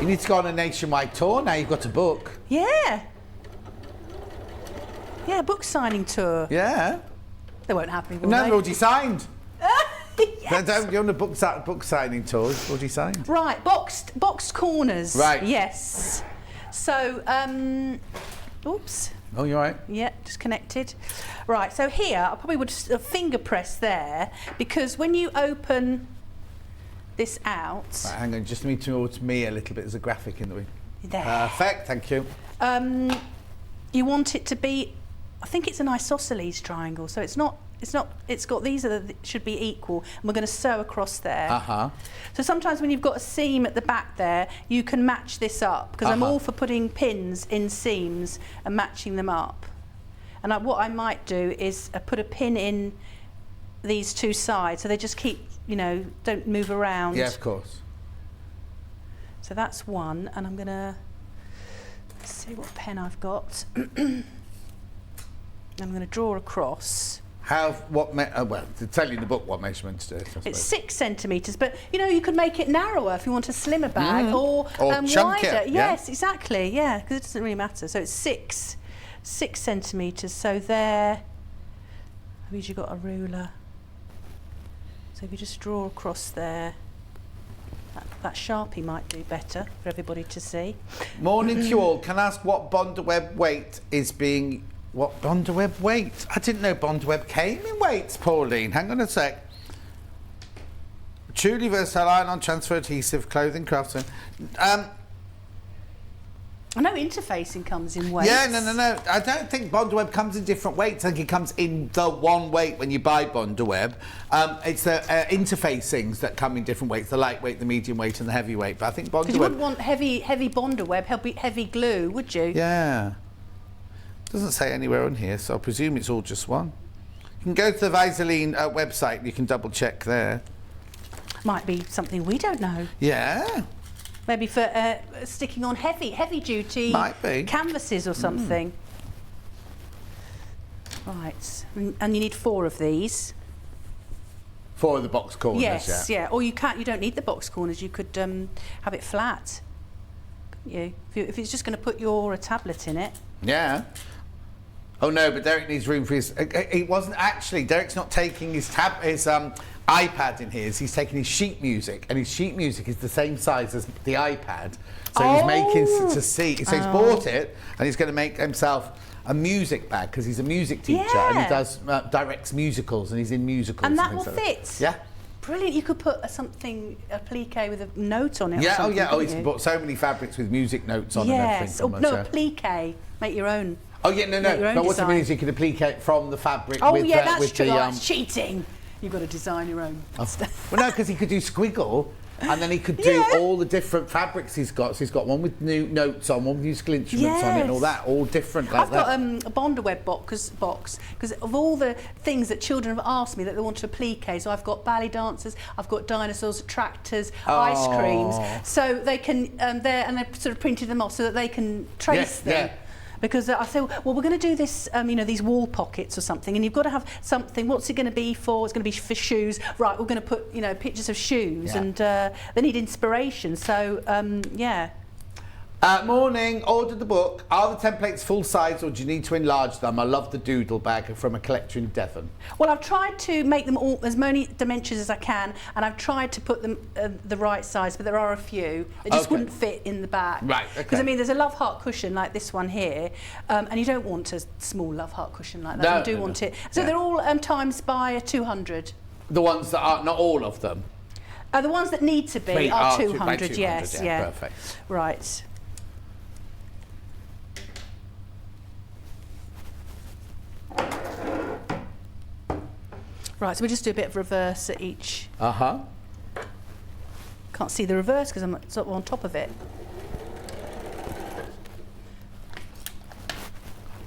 You need to go on a nationwide tour now. You've got a book. Yeah. Yeah, book signing tour. Yeah. They won't have me, will No, they? they're already signed. Yes. Don't go on a book signing tour. It's already signed. Right, boxed corners. Right. Yes. So, oops. Oh, you all right? Yeah, disconnected. Right, so here, I probably would just finger press there, because when you open this out... Right, hang on, just need towards me a little bit. There's a graphic in the way. There. Perfect, thank you. You want it to be, I think it's an isosceles triangle, so it's got these should be equal, and we're going to sew across there. Uh-huh. So sometimes when you've got a seam at the back there, you can match this up, because I'm all for putting pins in seams and matching them up. And what I might do is put a pin in these two sides, so they just keep, don't move around. Yeah, of course. So that's one, and I'm going to see what pen I've got. I'm going to draw across. Well, to tell you in the book what measurements do. It's 6 centimetres, but you could make it narrower if you want a slimmer bag, or chunkier, wider. yeah. Yes, exactly. Yeah, because it doesn't really matter. So it's 6 centimetres. So there. Have you got a ruler? So if you just draw across there, that Sharpie might do better for everybody to see. Morning to you all. Can I ask what Bondweb weight is being... What Bondweb weight? I didn't know Bondweb came in weights, Pauline. Hang on a sec. Truly versatile iron-on transfer adhesive clothing craftsman. I know interfacing comes in weights. Yeah, no. I don't think Bondweb comes in different weights. I think it comes in the one weight when you buy Bondweb. It's the interfacings that come in different weights, the lightweight, the medium weight and the heavyweight. But I think Bondweb... Because you wouldn't want heavy Bondweb, heavy glue, would you? Yeah. Doesn't say anywhere on here, so I presume it's all just one. You can go to the Visaline website and you can double check there. Might be something we don't know. Yeah. Maybe for sticking on heavy duty canvases or something. Right, and you need 4 of these. 4 of the box corners. Yes, yeah. Or you don't need the box corners. You could have it flat. Couldn't you? If it's just going to put your tablet in it. Yeah. Oh no, but Derek needs room for his. It wasn't actually. Derek's not taking his iPad in his. He's taking his sheet music, and his sheet music is the same size as the iPad. So he's making to see. So he's bought it, and he's going to make himself a music bag because he's a music teacher and he does directs musicals and he's in musicals. And that will fit. Yeah. brilliant. You could put a applique with a note on it. Yeah, or something, oh, couldn't he's you? bought so many fabrics with music notes on and everything. Yes, from or us, no, yeah. applique. Make your own. Oh, yeah, no. Make your own But what I mean design. is you could applique it from the fabric Oh, with, yeah, that's with true. the... That's cheating. You've got to design your own stuff. Well, no, because he could do squiggle, and then he could do Yeah. all the different fabrics he's got. So he's got one with new notes on, one with musical instruments on it, and all Yes. that, all different like I've got a Bondaweb box because of all the things that children have asked me that they want to applique. So I've got ballet dancers, I've got dinosaurs, tractors, ice creams. So they can they've sort of printed them off so that they can trace them. Yeah. Because I said, well, we're going to do this, these wall pockets or something, and you've got to have something. What's it going to be for? It's going to be for shoes. Right, we're going to put, pictures of shoes, Yeah. and they need inspiration. So, yeah. Morning, ordered the book. Are the templates full size or do you need to enlarge them? I love the doodle bag from a collector in Devon. Well, I've tried to make them all as many dimensions as I can, and I've tried to put them the right size, but there are a few that just Okay. wouldn't fit in the back. Right, okay. Because, there's a love heart cushion like this one here, and you don't want a small love heart cushion like that. No, you do no, want no. it. So Yeah. they're all times by 200. The ones that are, not all of them. The ones that need to be Wait, are by 200, yes. Yeah. Perfect. Right. Right, so we just do a bit of reverse at each. Uh-huh. Can't see the reverse because I'm sort of on top of it.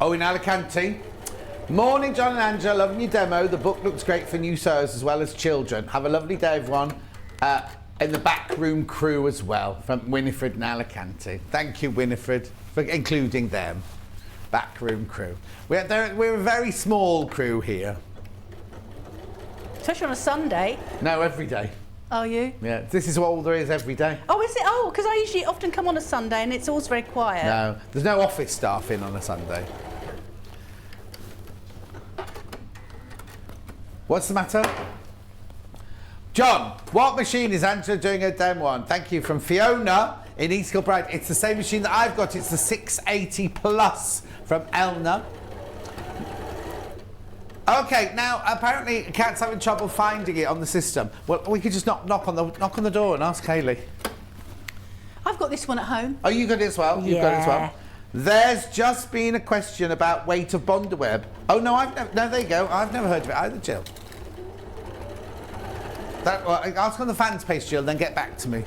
Oh, in Alicante. Morning, John and Angela. Loving your demo. The book looks great for new sewers as well as children. Have a lovely day, everyone. In the backroom crew as well, from Winifred and Alicante. Thank you, Winifred, for including them. Backroom crew. We're a very small crew here. Especially on a Sunday. No, every day. Are you? Yeah, this is all there is every day. Oh, is it? Oh, because I usually often come on a Sunday and it's always very quiet. No, there's no office staff in on a Sunday. What's the matter? John, what machine is Angela doing her demo on? Thank you, from Fiona in East Kilbride. It's the same machine that I've got. It's the 680 Plus from Elna. Okay, now apparently Kat's having trouble finding it on the system. Well, we could just knock on the door and ask Hayley. I've got this one at home. Oh, you got it as well? You've got it as well? Yeah. There's just been a question about weight of Bondaweb. Oh, no, no, there you go. I've never heard of it either, Jill. Ask on the fans page, Jill, then get back to me.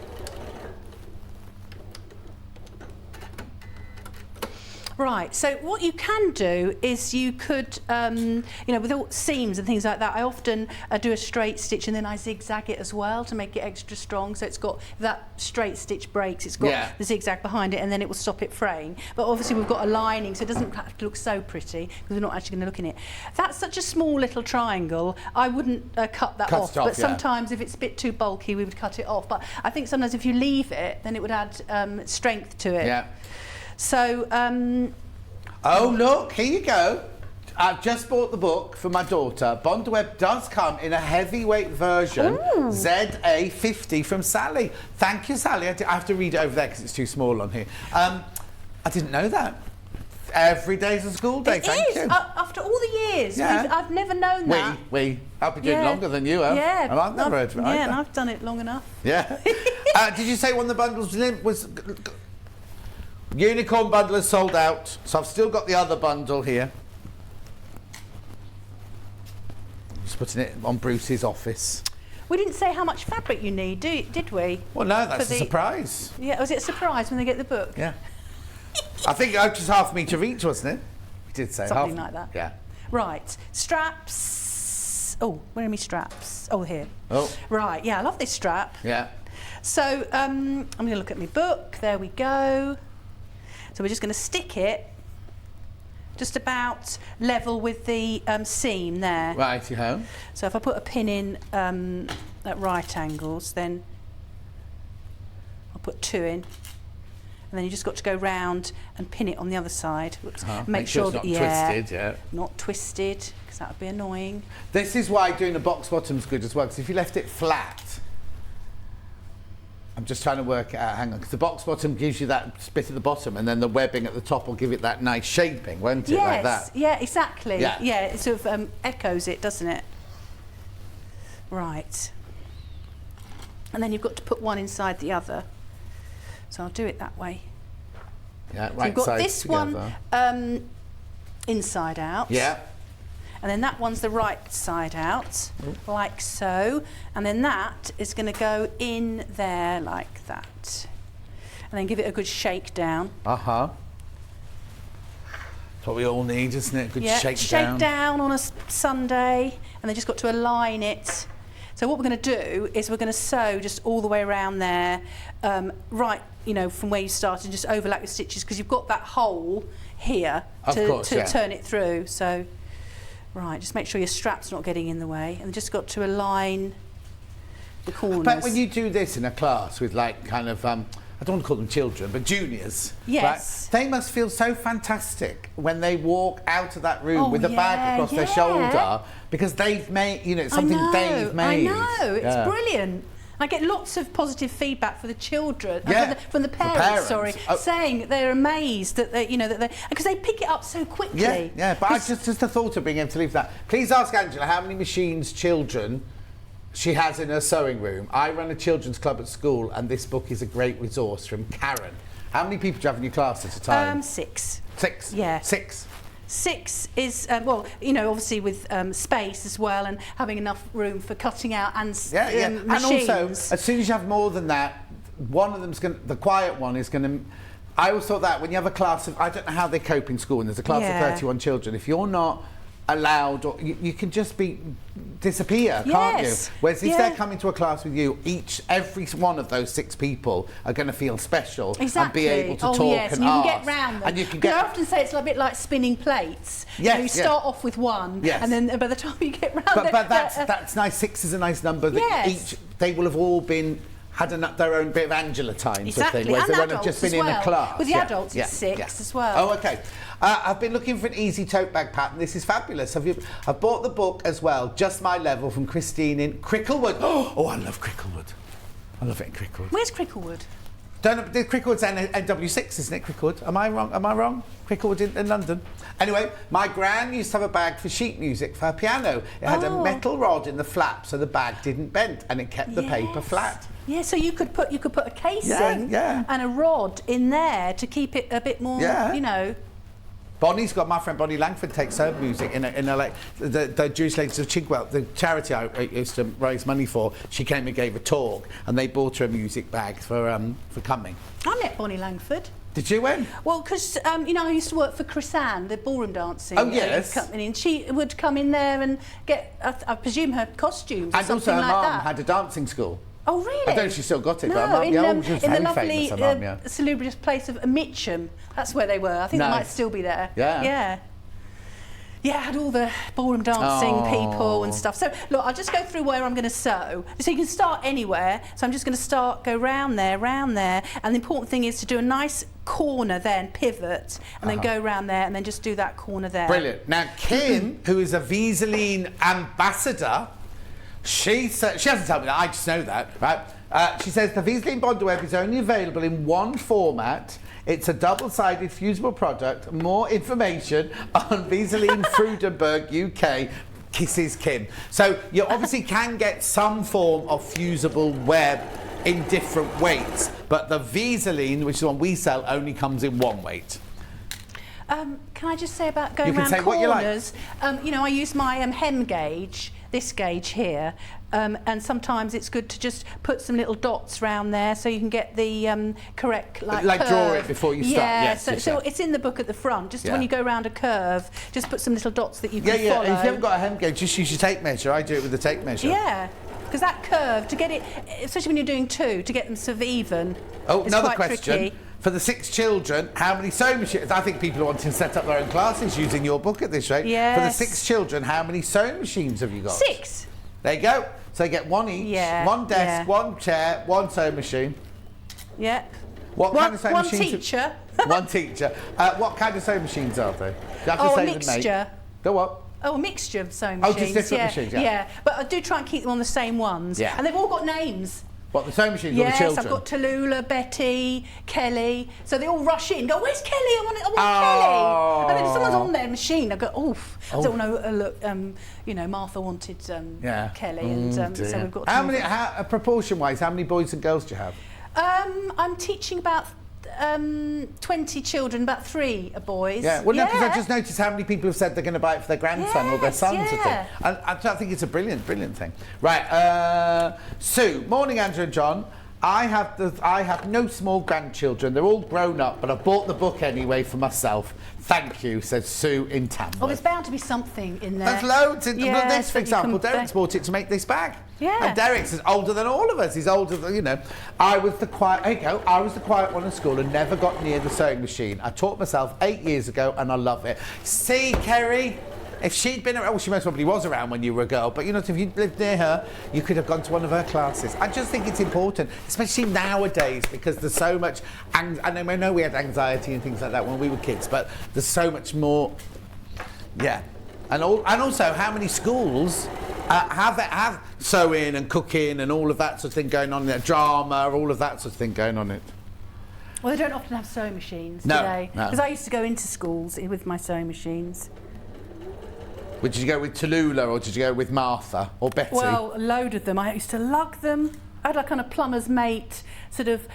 Right, so what you can do is you could, with all seams and things like that, I often do a straight stitch and then I zigzag it as well to make it extra strong. So it's got, if that straight stitch breaks, it's got the zigzag behind it and then it will stop it fraying. But obviously we've got a lining, so it doesn't have to look so pretty because we're not actually going to look in it. That's such a small little triangle, I wouldn't cut that off. But sometimes if it's a bit too bulky, we would cut it off. But I think sometimes if you leave it, then it would add strength to it. Yeah. So, oh, look, here you go. I've just bought the book for my daughter. Bondaweb does come in a heavyweight version, ZA50 from Sally. Thank you, Sally. I have to read it over there because it's too small on here. I didn't know that. Every day's a school day, thank you. After all the years, Yeah. I've never known that. I've been doing longer than you have. Yeah, And I've never heard of it yeah, either. and I've done it long enough. Yeah. Did you say one of the bundles was... Unicorn bundle is sold out, so I've still got the other bundle here. Just putting it on Bruce's office. We didn't say how much fabric you need, did we? Well, no, that's a surprise. Yeah, was it a surprise when they get the book? Yeah. I think it was just half a metre of each, wasn't it? We did say Something half. like that. Yeah. Right, straps. Oh, where are my straps? Oh, here. Oh. Right, yeah, I love this strap. Yeah. So I'm going to look at my book. There we go. So we're just going to stick it just about level with the seam there. Righty-ho. So if I put a pin in at right angles, then I'll put 2 in. And then you just got to go round and pin it on the other side. Whoops. Make sure it's not twisted, yeah. Not twisted, because that would be annoying. This is why doing a box bottom's good as well, because if you left it flat, I'm just trying to work it out, hang on, because the box bottom gives you that bit at the bottom and then the webbing at the top will give it that nice shaping, won't it, like that? Yeah, exactly. Yeah. Yeah, it sort of echoes it, doesn't it? Right. and then you've got to put one inside the other. So I'll do it that way. Yeah, So right you've got sides this together. one inside out. Yeah. And then that one's the right side out, like so. And then that is going to go in there like that. And then give it a good shake down. Uh-huh. That's what we all need, isn't it? Good shake down. Shake down on a Sunday, and then just got to align it. So what we're going to do is we're going to sew just all the way around there, right, you know, from where you started, just overlap your stitches, because you've got that hole here to turn it through. So, right, just make sure your strap's not getting in the way, and just got to align the corners. But when you do this in a class with, like, kind of, I don't want to call them children, but juniors. Yes. Right? They must feel so fantastic when they walk out of that room with a bag across their shoulder, because they've made, you know, it's something they've made. I know, it's brilliant. I get lots of positive feedback for the children, from the parents, saying they're amazed that they, you know, because they pick it up so quickly. Yeah. But I just the thought of being able to leave that. Please ask Angela how many machines children she has in her sewing room. I run a children's club at school, and this book is a great resource from Karen. How many people do you have in your class at a time? 6. 6? Yeah. 6. 6 is, well, you know, obviously with space as well, and having enough room for cutting out and machines. And also, as soon as you have more than that, one of them's going to, the quiet one is going to, I always thought that when you have a class of, I don't know how they cope in school, and there's a class of 31 children, if you're not allowed, or you can just disappear, can't you? Whereas if they're coming to a class with you, every one of those 6 people are going to feel special and be able to talk and you ask. can get round them. And you can get. I often say it's a bit like spinning plates. You start off with one, and then by the time you get round, but that's nice. 6 is a nice number. That they will have all had their own bit of Angela time, sort of thing, whereas they won't have just been in a class. With the adults, it's 6 as well. Oh, okay. I've been looking for an easy tote bag pattern. This is fabulous. I've bought the book as well, Just My Level, from Christine in Cricklewood. Oh, I love Cricklewood. I love it in Cricklewood. Where's Cricklewood? Cricklewood's NW6, isn't it, Cricklewood? Am I wrong? Cricklewood in London. Anyway, my gran used to have a bag for sheet music for her piano. It had a metal rod in the flap so the bag didn't bend, and it kept the paper flat. Yeah, so you could put a casing and a rod in there to keep it a bit more, you know. Bonnie's got, my friend Bonnie Langford takes her music in a like the Jewish Ladies of Chigwell, the charity I used to raise money for. She came and gave a talk, and they bought her a music bag for coming. I met Bonnie Langford. Did you when? Well, because you know, I used to work for Chris Ann, the ballroom dancing company, and she would come in there and get, I presume, her costumes. And something also her like mum that. had a dancing school. Oh, really? I don't know if she still got it, no, but her mum, she was in the very lovely, famous, salubrious place of Mitcham. That's where they were. I think they might still be there. Yeah, I had all the ballroom dancing people and stuff. So, look, I'll just go through where I'm going to sew. So you can start anywhere. So I'm just going to go round there. And the important thing is to do a nice corner then, pivot, and then go round there, and then just do that corner there. Brilliant. Now, Kim, who is a Visaline ambassador, she hasn't told me that, I just know that, right? She says the Visaline Bonder Web is only available in one format. It's a double-sided fusible product. More information on Visaline Frudenberg UK. Kisses, Kim. So you obviously can get some form of fusible web in different weights, but the Visaline, which is the one we sell, only comes in one weight. Can I just say about going around corners? What you like. You know, I use my hem gauge, this gauge here, and sometimes it's good to just put some little dots round there so you can get the correct curve. Draw it before you start. So it's in the book at the front. Just when you go round a curve, just put some little dots that you can follow. Yeah. If you haven't got a hem gauge, just use your tape measure. I do it with the tape measure. Yeah. Because that curve, to get it, especially when you're doing 2, to get them sort of even, is another quite question. Tricky. For the 6 children, how many sewing machines? I think people are wanting to set up their own classes using your book at this rate. Yes. For the 6 children, how many sewing machines have you got? 6. There you go. So they get one each, one desk, one chair, one sewing machine. Yep. What kind of sewing one machines? Teacher. One teacher. What kind of sewing machines are they? You have to say a mixture. The what? Oh, a mixture of sewing machines. Oh, just different machines, yeah. But I do try and keep them on the same ones. Yeah. And they've all got names. What, the sewing machines or the Yes, children? I've got Tallulah, Betty, Kelly. So they all rush in, go, where's Kelly? I want Kelly. And then if someone's on their machine, I go, I don't know, look, you know, Martha wanted Kelly, and so we've got. How many, proportion-wise, how many boys and girls do you have? I'm teaching about 20 children, about 3 are boys. Yeah, well, no, because I just noticed how many people have said they're going to buy it for their grandson or their sons. Yeah. I think it's a brilliant thing. Right, Sue, morning, Andrew and John. I have no small grandchildren. They're all grown up, but I bought the book anyway for myself. Thank you, says Sue in Tamworth. Oh, there's bound to be something in there. There's loads. Yeah, This, for example, Derek's bought it to make this bag. Yeah. And Derek's is older than all of us. He's older than, you know. I was the quiet one at school and never got near the sewing machine. I taught myself 8 years ago and I love it. See, Kerry? If she'd been around, well, she most probably was around when you were a girl, but you know, if you lived near her, you could have gone to one of her classes. I just think it's important, especially nowadays, because there's so much, I know we had anxiety and things like that when we were kids, but there's so much more, yeah. And also, how many schools have sewing and cooking and all of that sort of thing going on in there, drama, all of that sort of thing going on in it? Well, they don't often have sewing machines, do No, they? no. Because I used to go into schools with my sewing machines. Did you go with Tallulah or did you go with Martha or Betty? Well, a load of them. I used to lug them. I had a kind of plumber's mate sort of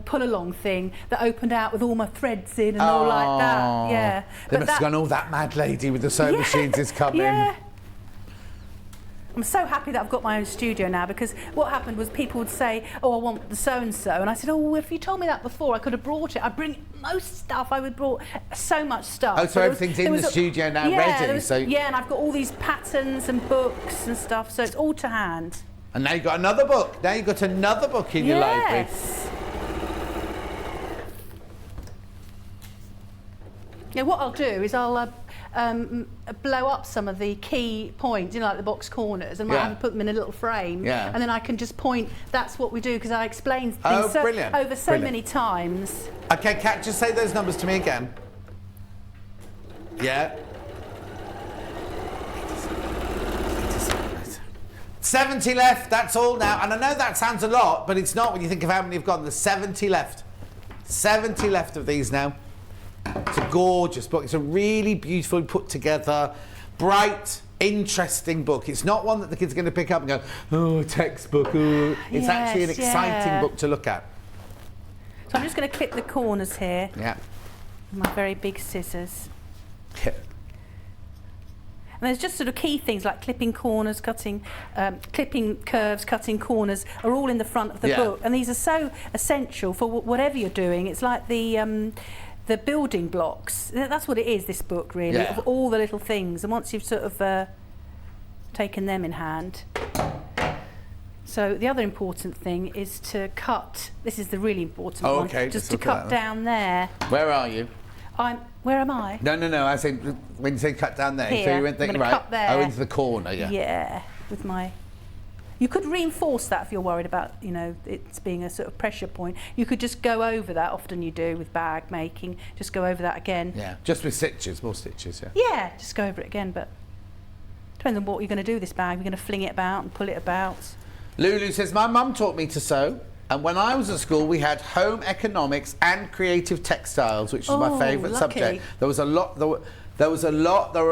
pull-along thing that opened out with all my threads in and all like that. Yeah. They must have gone, oh, that mad lady with the sewing machines is coming. Yeah. I'm so happy that I've got my own studio now, because what happened was people would say, oh, I want the so-and-so, and I said, oh, well, if you told me that before, I could have brought it. I bring most stuff. I would brought so much stuff. Oh, so everything's in the studio now ready? Yeah, and I've got all these patterns and books and stuff, so it's all to hand. And now you've got another book. Now you've got another book in your library. Yes. Yeah, what I'll do is I'll blow up some of the key points, you know, like the box corners, and might have to put them in a little frame, and then I can just point, that's what we do, because I explained things over so many times. Okay, Kat, just say those numbers to me again. Yeah. 70 left, that's all now. And I know that sounds a lot, but it's not when you think of how many have gone. There's 70 left. 70 left of these now. It's a gorgeous book. It's a really beautifully put together, bright, interesting book. It's not one that the kids are going to pick up and go, oh, textbook. Oh. It's actually an exciting book to look at. So I'm just going to clip the corners here. Yeah. With my very big scissors. Yeah. And there's just sort of key things like clipping corners, clipping curves, cutting corners are all in the front of the book. And these are so essential for whatever you're doing. It's like the building blocks. That's what it is, this book, really, of all the little things. And once you've sort of taken them in hand. So the other important thing is to cut. This is the really important one. Okay. Just to cut down there. Where are you? Where am I? No. I said when you say cut down there. Here. So you went there, I'm gonna cut there. Oh, into the corner. Yeah. Yeah. With my. You could reinforce that if you're worried about, you know, it's being a sort of pressure point. You could just go over that. Often you do with bag making. Just go over that again. Yeah. Just with stitches, more stitches. Yeah. Yeah. Just go over it again, but depends on what you're going to do with this bag. You're going to fling it about and pull it about. Lulu says, my mum taught me to sew, and when I was at school we had home economics and creative textiles, which was my favourite subject. There were a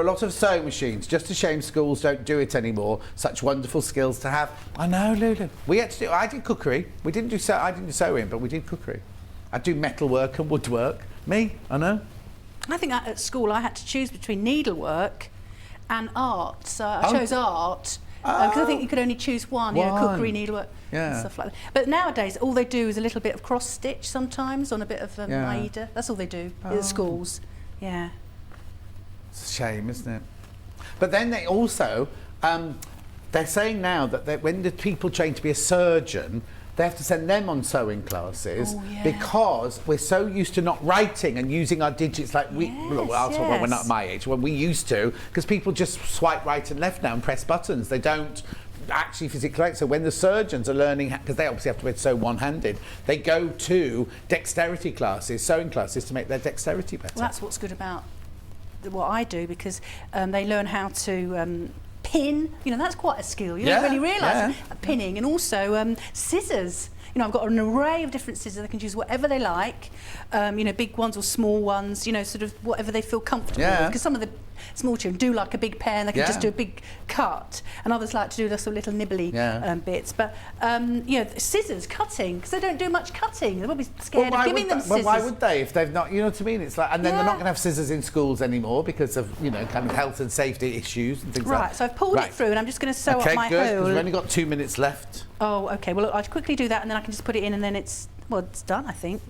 lot of sewing machines. Just a shame schools don't do it anymore. Such wonderful skills to have. I know, Lulu. I did cookery. I didn't do sewing, but we did cookery. I do metalwork and woodwork. Me, I know. I think at school I had to choose between needlework and art, so I chose art. Because I think you could only choose one, you know, cookery, needlework, and stuff like that. But nowadays, all they do is a little bit of cross stitch sometimes on a bit of Aida. That's all they do at the schools. Yeah. It's a shame, isn't it? But then they also, they're saying now that when the people train to be a surgeon, they have to send them on sewing classes because we're so used to not writing and using our digits like we're not at my age, when we used to, because people just swipe right and left now and press buttons. They don't actually physically write. So when the surgeons are learning, because they obviously have to be able to sew one-handed, they go to dexterity classes, sewing classes, to make their dexterity better. Well, that's what's good about what I do, because they learn how to pin. You know, that's quite a skill. You Yeah, don't really realise yeah. pinning. And also scissors. You know, I've got an array of different scissors. They can choose whatever they like. You know, big ones or small ones. You know, sort of whatever they feel comfortable with. Because some of the small children do like a big pair and they can just do a big cut, and others like to do the little nibbly bits. But you know, scissors, cutting, because they don't do much cutting. They're probably scared of giving them scissors. Well, why would they if they've not? You know what I mean? It's like, and then they're not going to have scissors in schools anymore because of, you know, kind of health and safety issues and things like that. Right. So I've pulled it through, and I'm just going to sew up my good, hole. because we've only got 2 minutes left. Oh, okay. Well, I'll quickly do that, and then I can just put it in, and then it's done, I think.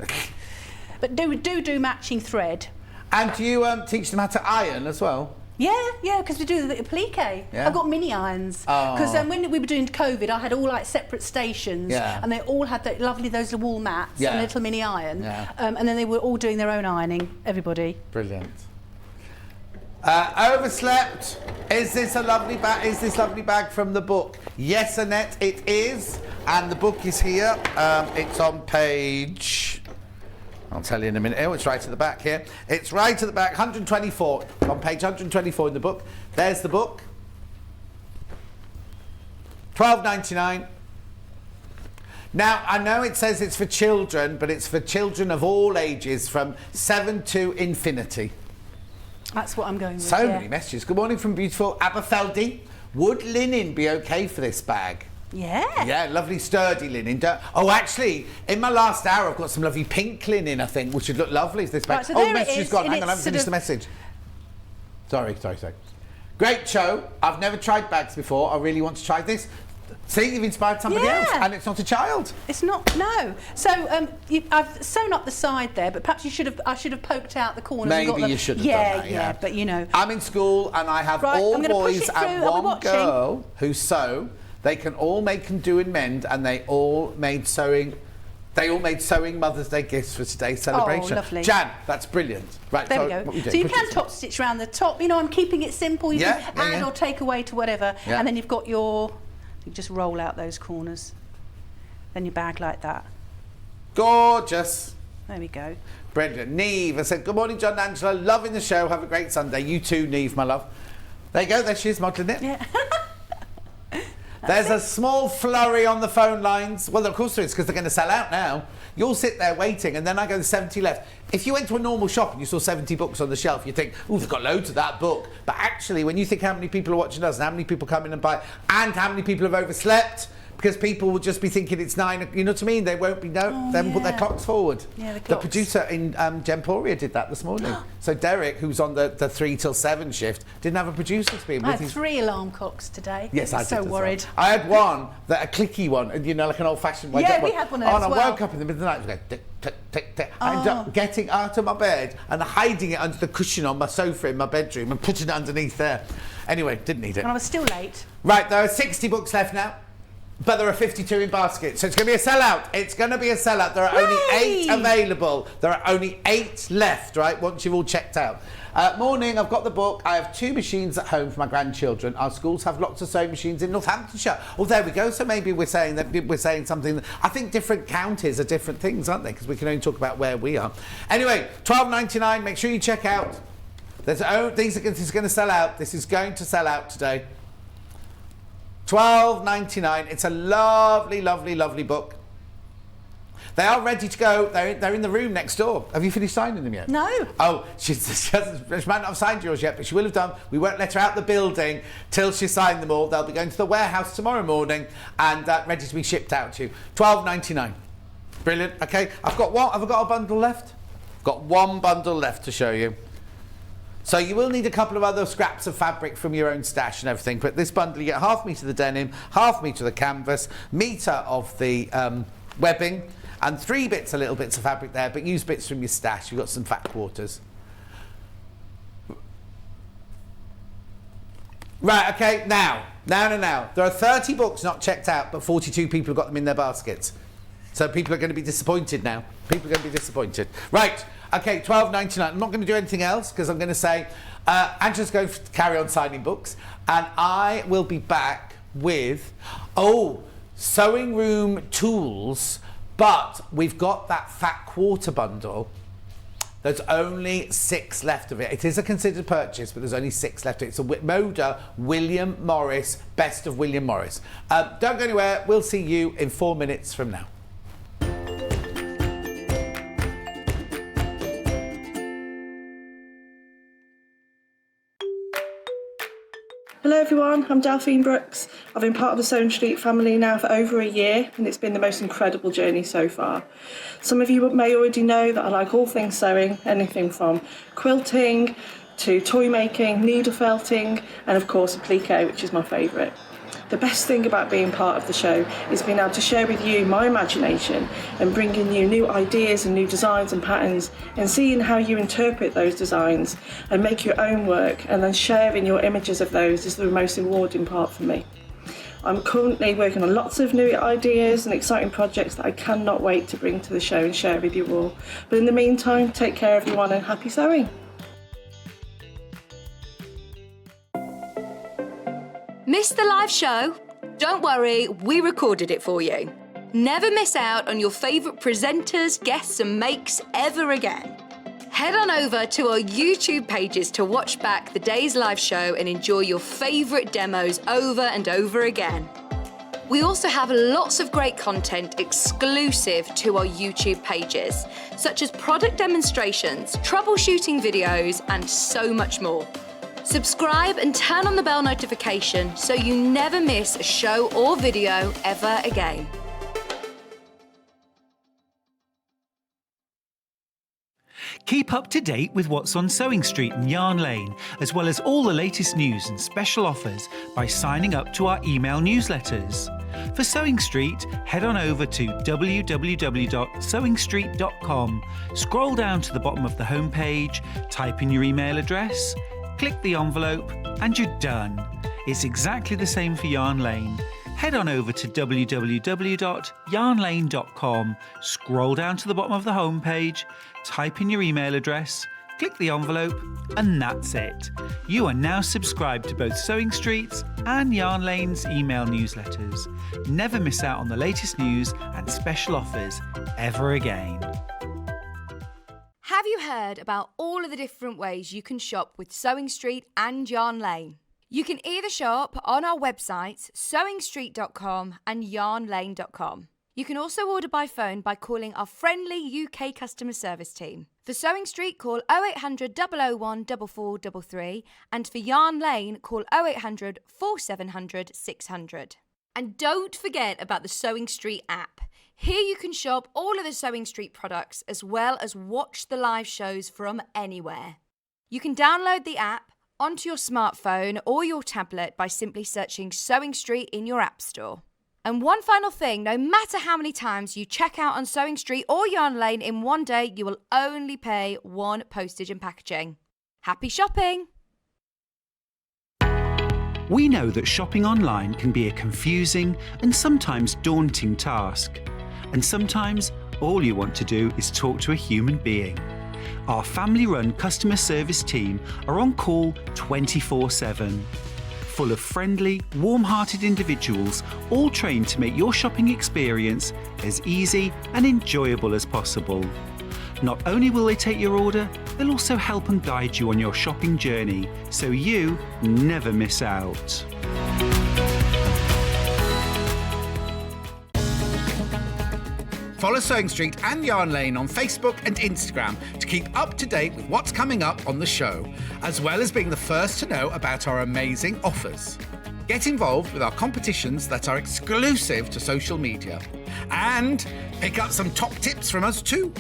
But do matching thread. And do you teach them how to iron as well? Yeah, because we do the applique. Yeah. I've got mini irons. Because when we were doing COVID, I had all like separate stations, and they all had those little wool mats and a little mini iron. Yeah. And then they were all doing their own ironing, everybody. Brilliant. Overslept. Is this a lovely bag? Is this lovely bag from the book? Yes, Annette, it is. And the book is here. It's on page... I'll tell you in a minute. Oh, it's right at the back here. It's right at the back, 124. On page 124 in the book. There's the book. $12.99. Now, I know it says it's for children, but it's for children of all ages, from 7 to infinity. That's what I'm going with. So many messages. Good morning from beautiful Aberfeldy. Would linen be okay for this bag? Yeah. Yeah, lovely sturdy linen. Oh, actually, in my last hour, I've got some lovely pink linen, I think, which would look lovely as this bag. Right, so oh, there the message it is is, gone. and Hang on, I it's haven't finished the message. Sorry. Great show. I've never tried bags before. I really want to try this. See, you've inspired somebody else, and it's not a child. It's not, no. So I've sewn up the side there, but perhaps I should have poked out the corners. Maybe and got you should have done that, yeah. But you know. I'm in school and I have all boys and one girl who sew. They can all make and do and mend, and they all made sewing Mother's Day gifts for today's celebration. Oh, lovely. Jan, that's brilliant. Right, there we go. So you can top stitch around the top. You know, I'm keeping it simple. You can add or take away to whatever, and then you've got you just roll out those corners. Then your bag like that. Gorgeous. There we go. Brilliant. Neve, I said, good morning, John and Angela. Loving the show. Have a great Sunday. You too, Neve, my love. There you go. There she is, modelling it. Yeah. There's a small flurry on the phone lines. Well, of course there is, because they're going to sell out now. You'll sit there waiting, and then I go, there's 70 left. If you went to a normal shop and you saw 70 books on the shelf, you think, oh, they've got loads of that book. But actually, when you think how many people are watching us and how many people come in and buy, and how many people have overslept, because people will just be thinking it's 9, you know what I mean? They won't be, they haven't put their clocks forward. Yeah, the producer in Gemporia did that this morning. So Derek, who's on the 3 till 7 shift, didn't have a producer to be with. I had 3 alarm clocks today. Yes, I did. So worried. Well. I had one, a clicky one, you know, like an old-fashioned one. Yeah, we had one of those and as I well. woke up in the middle of the night, going, tick, tick, tick, tick. I ended up getting out of my bed and hiding it under the cushion on my sofa in my bedroom and putting it underneath there. Anyway, didn't need it. And I was still late. Right, there are 60 books left now. But there are 52 in basket, so it's going to be a sellout. It's going to be a sellout. There are only 8 available. There are only 8 left, right, once you've all checked out. Morning, I've got the book. I have 2 machines at home for my grandchildren. Our schools have lots of sewing machines in Northamptonshire. Oh, there we go. So maybe we're saying something. I think different counties are different things, aren't they? Because we can only talk about where we are. Anyway, $12.99. Make sure you check out. This is going to sell out. This is going to sell out today. $12.99. It's a lovely, lovely, lovely book. They are ready to go. They're in the room next door. Have you finished signing them yet? No. Oh, she might not have signed yours yet, but she will have done. We won't let her out the building till she signed them all. They'll be going to the warehouse tomorrow morning and ready to be shipped out to you. $12.99. Brilliant. Okay, I've got one. Have I got a bundle left? Got one bundle left to show you. So you will need a couple of other scraps of fabric from your own stash and everything, but this bundle you get 1/2 metre of the denim, 1/2 metre of the canvas, metre of the webbing, and 3 little bits of fabric there, but use bits from your stash. You've got some fat quarters. Right, okay, now. There are 30 books not checked out, but 42 people have got them in their baskets. So people are going to be disappointed now. Right. Okay, $12.99. I'm not going to do anything else because I'm going to say Angela's going to carry on signing books, and I will be back with sewing room tools. But we've got that fat quarter bundle There's only 6 left of it. It is a considered purchase, but there's only 6 left of it. It's a Moda William Morris, Best of William Morris. Don't go anywhere. We'll see you in 4 minutes from now. Hello everyone, I'm Delphine Brooks. I've been part of the Sewing Street family now for over a year, and it's been the most incredible journey so far. Some of you may already know that I like all things sewing, anything from quilting to toy making, needle felting, and of course applique, which is my favourite. The best thing about being part of the show is being able to share with you my imagination and bringing you new ideas and new designs and patterns, and seeing how you interpret those designs and make your own work, and then sharing your images of those is the most rewarding part for me. I'm currently working on lots of new ideas and exciting projects that I cannot wait to bring to the show and share with you all. But in the meantime, take care everyone and happy sewing. Missed the live show? Don't worry, we recorded it for you. Never miss out on your favourite presenters, guests and makes ever again. Head on over to our YouTube pages to watch back the day's live show and enjoy your favourite demos over and over again. We also have lots of great content exclusive to our YouTube pages, such as product demonstrations, troubleshooting videos, and so much more. Subscribe and turn on the bell notification so you never miss a show or video ever again. Keep up to date with what's on Sewing Street and Yarn Lane, as well as all the latest news and special offers by signing up to our email newsletters. For Sewing Street, head on over to www.sewingstreet.com, scroll down to the bottom of the homepage, type in your email address, click the envelope, and you're done. It's exactly the same for Yarn Lane. Head on over to www.yarnlane.com, scroll down to the bottom of the homepage, type in your email address, click the envelope, and that's it. You are now subscribed to both Sewing Street's and Yarn Lane's email newsletters. Never miss out on the latest news and special offers ever again. Have you heard about all of the different ways you can shop with Sewing Street and Yarn Lane? You can either shop on our websites, sewingstreet.com and yarnlane.com. You can also order by phone by calling our friendly UK customer service team. For Sewing Street, call 0800 001 4433, and for Yarn Lane, call 0800 4700 600. And don't forget about the Sewing Street app. Here you can shop all of the Sewing Street products as well as watch the live shows from anywhere. You can download the app onto your smartphone or your tablet by simply searching Sewing Street in your app store. And one final thing, no matter how many times you check out on Sewing Street or Yarn Lane in one day, you will only pay one postage and packaging. Happy shopping! We know that shopping online can be a confusing and sometimes daunting task. And sometimes all you want to do is talk to a human being. Our family-run customer service team are on call 24/7. Full of friendly, warm-hearted individuals, all trained to make your shopping experience as easy and enjoyable as possible. Not only will they take your order, they'll also help and guide you on your shopping journey, so you never miss out. Follow Sewing Street and Yarn Lane on Facebook and Instagram to keep up to date with what's coming up on the show, as well as being the first to know about our amazing offers. Get involved with our competitions that are exclusive to social media. And pick up some top tips from us too.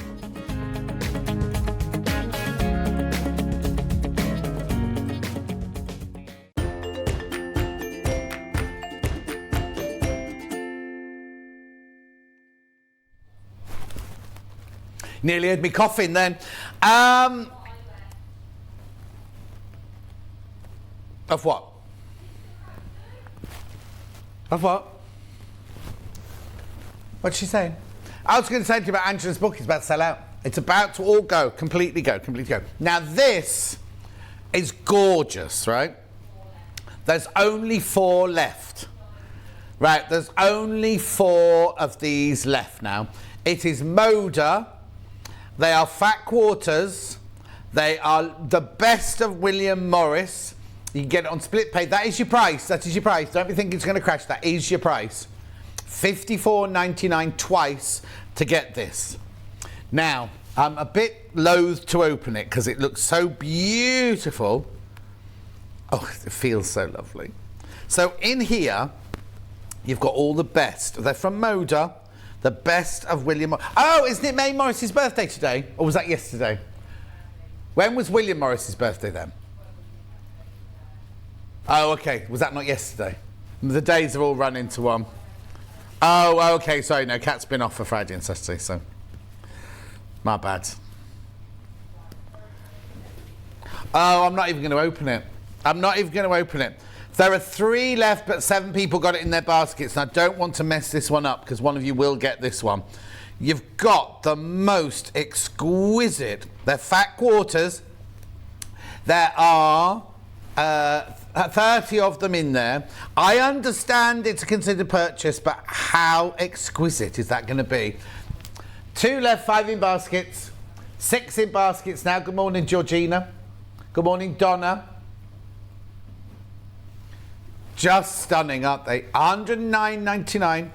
Nearly had me coughing then. Of what? Of what? What's she saying? I was going to say to you about Angela's book. It's about to sell out. It's about to all go. Completely go. Now this is gorgeous, right? There's only 4 left. Right, there's only 4 of these left now. It is Moda They are fat quarters. They are the best of William Morris. You can get it on split pay. That is your price. That is your price. Don't be thinking it's going to crash. That is your price. $54.99 twice to get this. Now, I'm a bit loath to open it because it looks so beautiful. Oh, it feels so lovely. So in here, you've got all the best. They're from Moda. The best of William Morris. Oh, isn't it May Morris's birthday today? Or was that yesterday? When was William Morris's birthday then? Oh, okay. Was that not yesterday? The days have all run into one. Oh, okay. Sorry, no. Kat's been off for Friday and Saturday, so my bad. Oh, I'm not even going to open it. I'm not even going to open it. There are 3 left, but 7 people got it in their baskets, and I don't want to mess this one up because one of you will get this one. You've got the most exquisite. They're fat quarters. There are 30 of them in there. I understand it's a considered purchase, but how exquisite is that going to be? 2 left, 5 in baskets, 6 in baskets now. Good morning, Georgina. Good morning, Donna. Just stunning, aren't they? $109.99.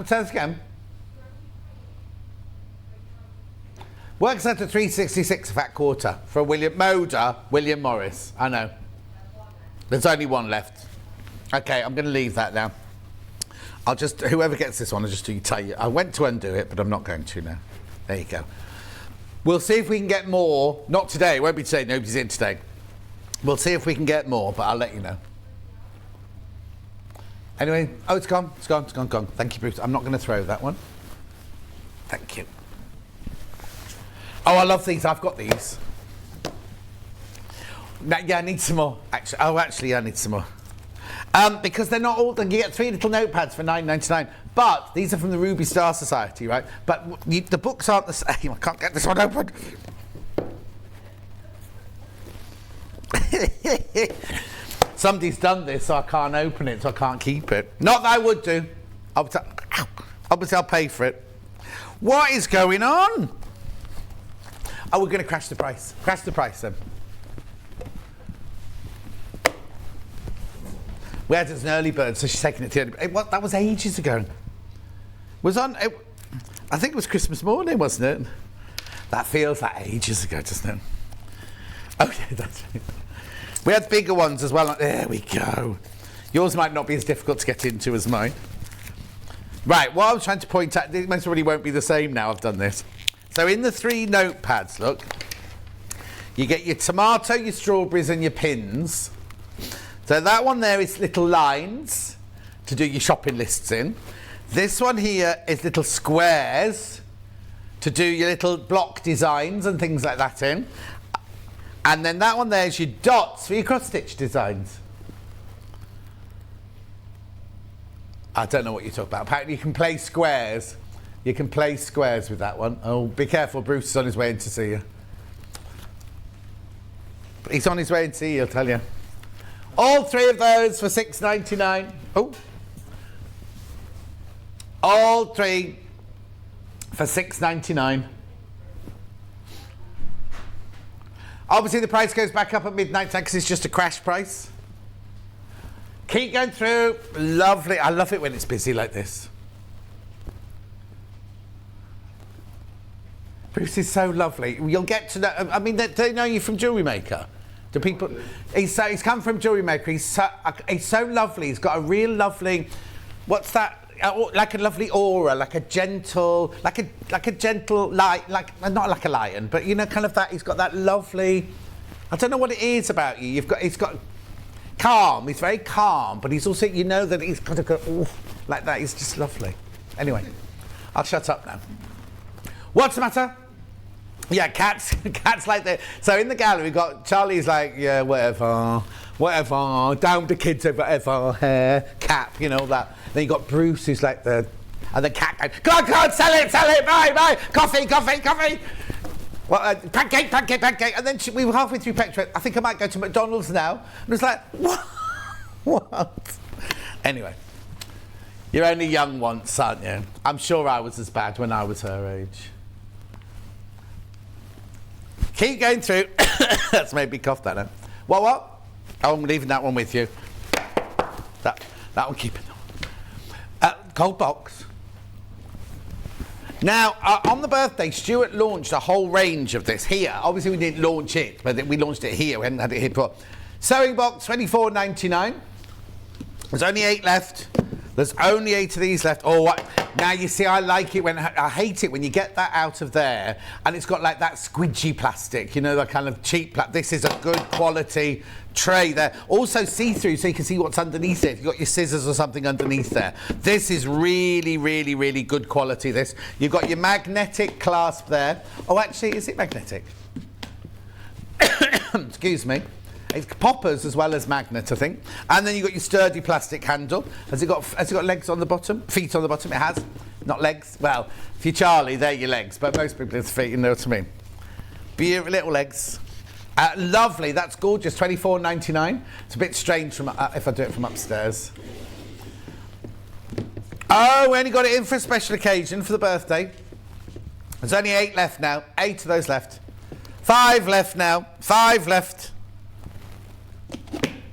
Say this again. Works out to $366 a fat quarter for William Morris. I know. There's only one left. Okay, I'm going to leave that now. I'll just, whoever gets this one, I'll just tell you. I went to undo it, but I'm not going to now. There you go. We'll see if we can get more. Not today. It won't be today. Nobody's in today. We'll see if we can get more, but I'll let you know. Anyway, oh, it's gone. It's gone. It's gone. Gone. Thank you, Bruce. I'm not going to throw that one. Thank you. Oh, I love these. I've got these. Now, yeah, I need some more. Actually, I need some more. Because they're not all. You get 3 little notepads for $9.99. But these are from the Ruby Star Society, right? But the books aren't the same. I can't get this one open. Somebody's done this, so I can't open it, so I can't keep it. Not that I would do. Obviously, I'll pay for it. What is going on? Oh, we're going to crash the price. Crash the price, then. We had it as an early bird, so she's taking it to the early bird. That was ages ago. I think it was Christmas morning, wasn't it? That feels like ages ago, doesn't it? Oh, yeah, that's right. We had bigger ones as well. There we go. Yours might not be as difficult to get into as mine. Right, what I was trying to point out, it most probably won't be the same now I've done this. So in the 3 notepads, look, you get your tomato, your strawberries and your pins. So that one there is little lines to do your shopping lists in. This one here is little squares to do your little block designs and things like that in. And then that one there is your dots for your cross-stitch designs. I don't know what you're talking about. Apparently you can play squares. You can play squares with that one. Oh, be careful, Bruce is on his way in to see you. He's on his way in to see you, I'll tell you. All 3 of those for $6.99. Oh. All 3 for $6.99. Obviously, the price goes back up at midnight because it's just a crash price. Keep going through. Lovely. I love it when it's busy like this. Bruce is so lovely. You'll get to know. I mean, they know you from Jewellery Maker. Do people? He's come from Jewellery Maker. He's so lovely. He's got a real lovely. What's that? Like a lovely aura, like a gentle light, not like a lion, but you know, kind of that. He's got that lovely. I don't know what it is about you. He's got calm. He's very calm, but he's also, you know, that he's kind of got like that. He's just lovely. Anyway, I'll shut up now. What's the matter? Yeah, cats like that. So in the gallery, we've got Charlie's like, yeah, whatever, down with the kids, whatever, hair, cap, you know, that. Then you got Bruce, who's like the, and the cat goes, go on, sell it, bye, coffee. Well, pancake. And then we were halfway through Petra. I think I might go to McDonald's now. And it's like, what? Anyway, You're only young once, aren't you? I'm sure I was as bad when I was her age. Keep going through. That's made me cough, that now. What? Oh, I'm leaving that one with you. That one, keep it. Gold box. Now, on the birthday, Stuart launched a whole range of this here. Obviously, we didn't launch it, but we launched it here. We hadn't had it here before. Sewing box, $24.99. There's only 8 left. There's only 8 of these left. Oh, now you see, I like it when I hate it when you get that out of there and it's got like that squidgy plastic, you know, that kind of cheap plastic. This is a good quality tray there. Also see-through, so you can see what's underneath it. You've got your scissors or something underneath there. This is really, really, really good quality. This. You've got your magnetic clasp there. Oh, actually, is it magnetic? Excuse me. It's poppers as well as magnet, I think. And then you've got your sturdy plastic handle. Has it got legs on the bottom? Feet on the bottom? It has. Not legs. Well, if you're Charlie, they're your legs. But most people, it's feet, you know what I mean. Beautiful little legs. Lovely. That's gorgeous. $24.99. It's a bit strange from if I do it from upstairs. Oh, we only got it in for a special occasion for the birthday. There's only 8 left now. 8 of those left. 5 left now. 5 left.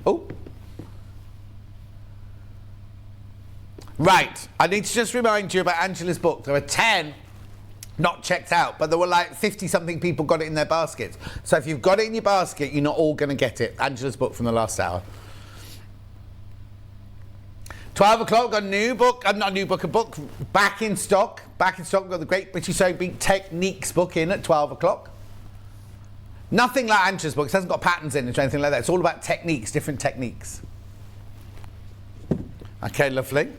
Oh. Right, I need to just remind you about Angela's book. There are 10 not checked out, but there were like 50-something people got it in their baskets. So if you've got it in your basket, you're not all going to get it. Angela's book from the last hour. 12 o'clock, got a new book, not a new book, a book back in stock. Back in stock, we've got the Great British Sewing Techniques book in at 12 o'clock. Nothing like Angela's book. It hasn't got patterns in it or anything like that. It's all about techniques, different techniques. Okay, lovely.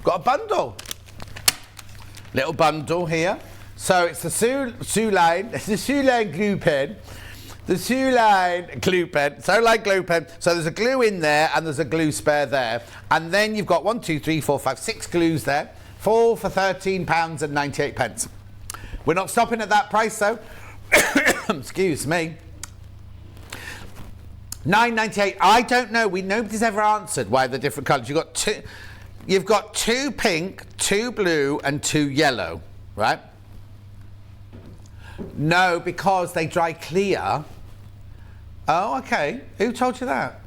Got a bundle. Little bundle here. So it's the Sewline, the Sewline glue pen. The Sewline glue pen, Sewline glue pen. So there's a glue in there and there's a glue spare there. And then you've got 1, 2, 3, 4, 5, 6 glues there. 4 for £13.98. We're not stopping at that price though. Excuse me. £9.98. I don't know. Nobody's ever answered why they're different colours. You've got 2 pink, 2 blue, and 2 yellow, right? No, because they dry clear. Oh, okay. Who told you that?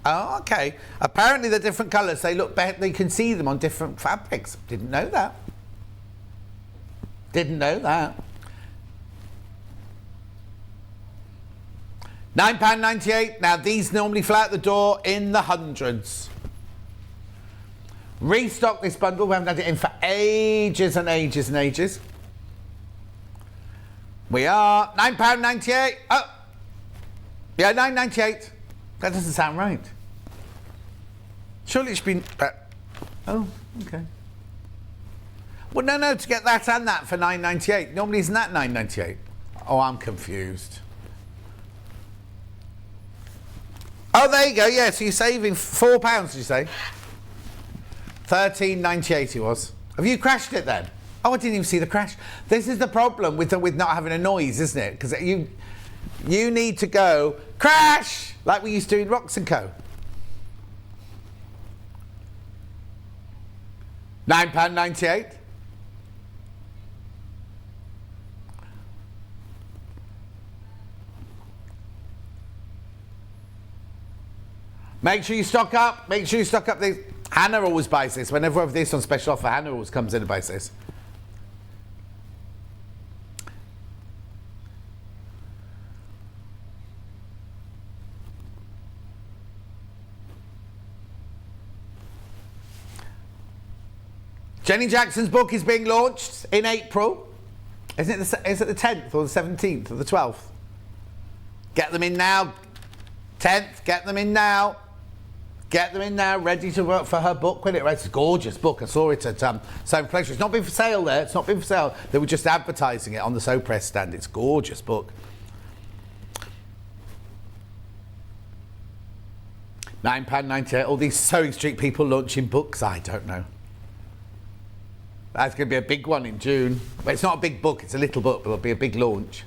Oh, okay. Apparently they're different colours. They look better. You can see them on different fabrics. Didn't know that. Didn't know that. £9.98. Now these normally fly out the door in the hundreds. Restock this bundle. We haven't had it in for ages and ages and ages. We are £9.98. Oh, yeah, £9.98. That doesn't sound right. Surely it's been. Oh, okay. Well, no. To get that and that for £9.98. Normally, isn't that £9.98? Oh, I'm confused. Oh, there you go. Yeah, so you're saving £4. Did you say? £13.98 it was. Have you crashed it then? Oh, I didn't even see the crash. This is the problem with not having a noise, isn't it? Because you need to go crash like we used to in Rocks & Co. £9.98. Make sure you stock up. Make sure you stock up. Hannah always buys this. Whenever I have this on special offer, Hannah always comes in and buys this. Jenny Jackson's book is being launched in April. Is it the 10th or the 17th or the 12th? Get them in now. 10th, get them in now. Get them in now, ready to work for her book. When it's a gorgeous book. I saw it at Sew Pleasure. It's not been for sale there. It's not been for sale. They were just advertising it on the Sew Press stand. It's a gorgeous book. £9.98. All these Sewing Street people launching books. I don't know. That's going to be a big one in June. But it's not a big book. It's a little book, but it'll be a big launch.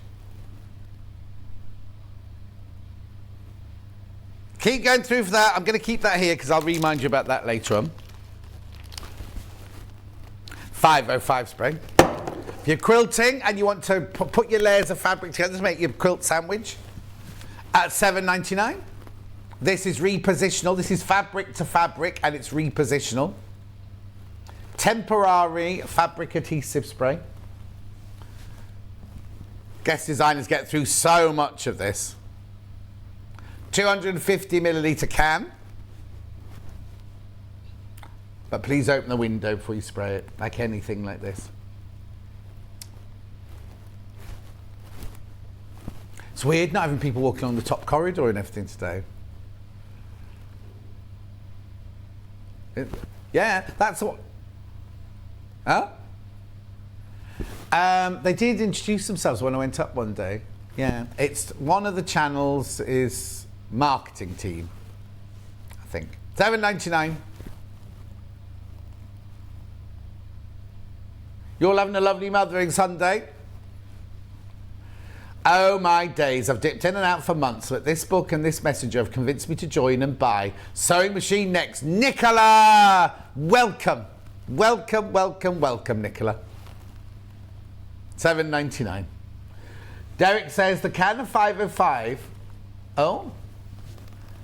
Keep going through for that. I'm going to keep that here because I'll remind you about that later on. 505 spray. If you're quilting and you want to put your layers of fabric together to make your quilt sandwich, at $7.99. This is repositional. This is fabric to fabric and it's repositional. Temporary fabric adhesive spray. Guest designers get through so much of this. 250 millilitre can. But please open the window before you spray it, like anything like this. It's weird not having people walking along the top corridor and everything today. Yeah, that's what... Huh? They did introduce themselves when I went up one day. Yeah, it's one of the channels is marketing team, I think. $7.99. You're all having a lovely Mothering Sunday. Oh my days, I've dipped in and out for months, but this book and this messenger have convinced me to join and buy. Sewing machine next. Nicola! Welcome. Welcome, welcome, welcome, Nicola. $7.99. Derek says the can of 505. Oh.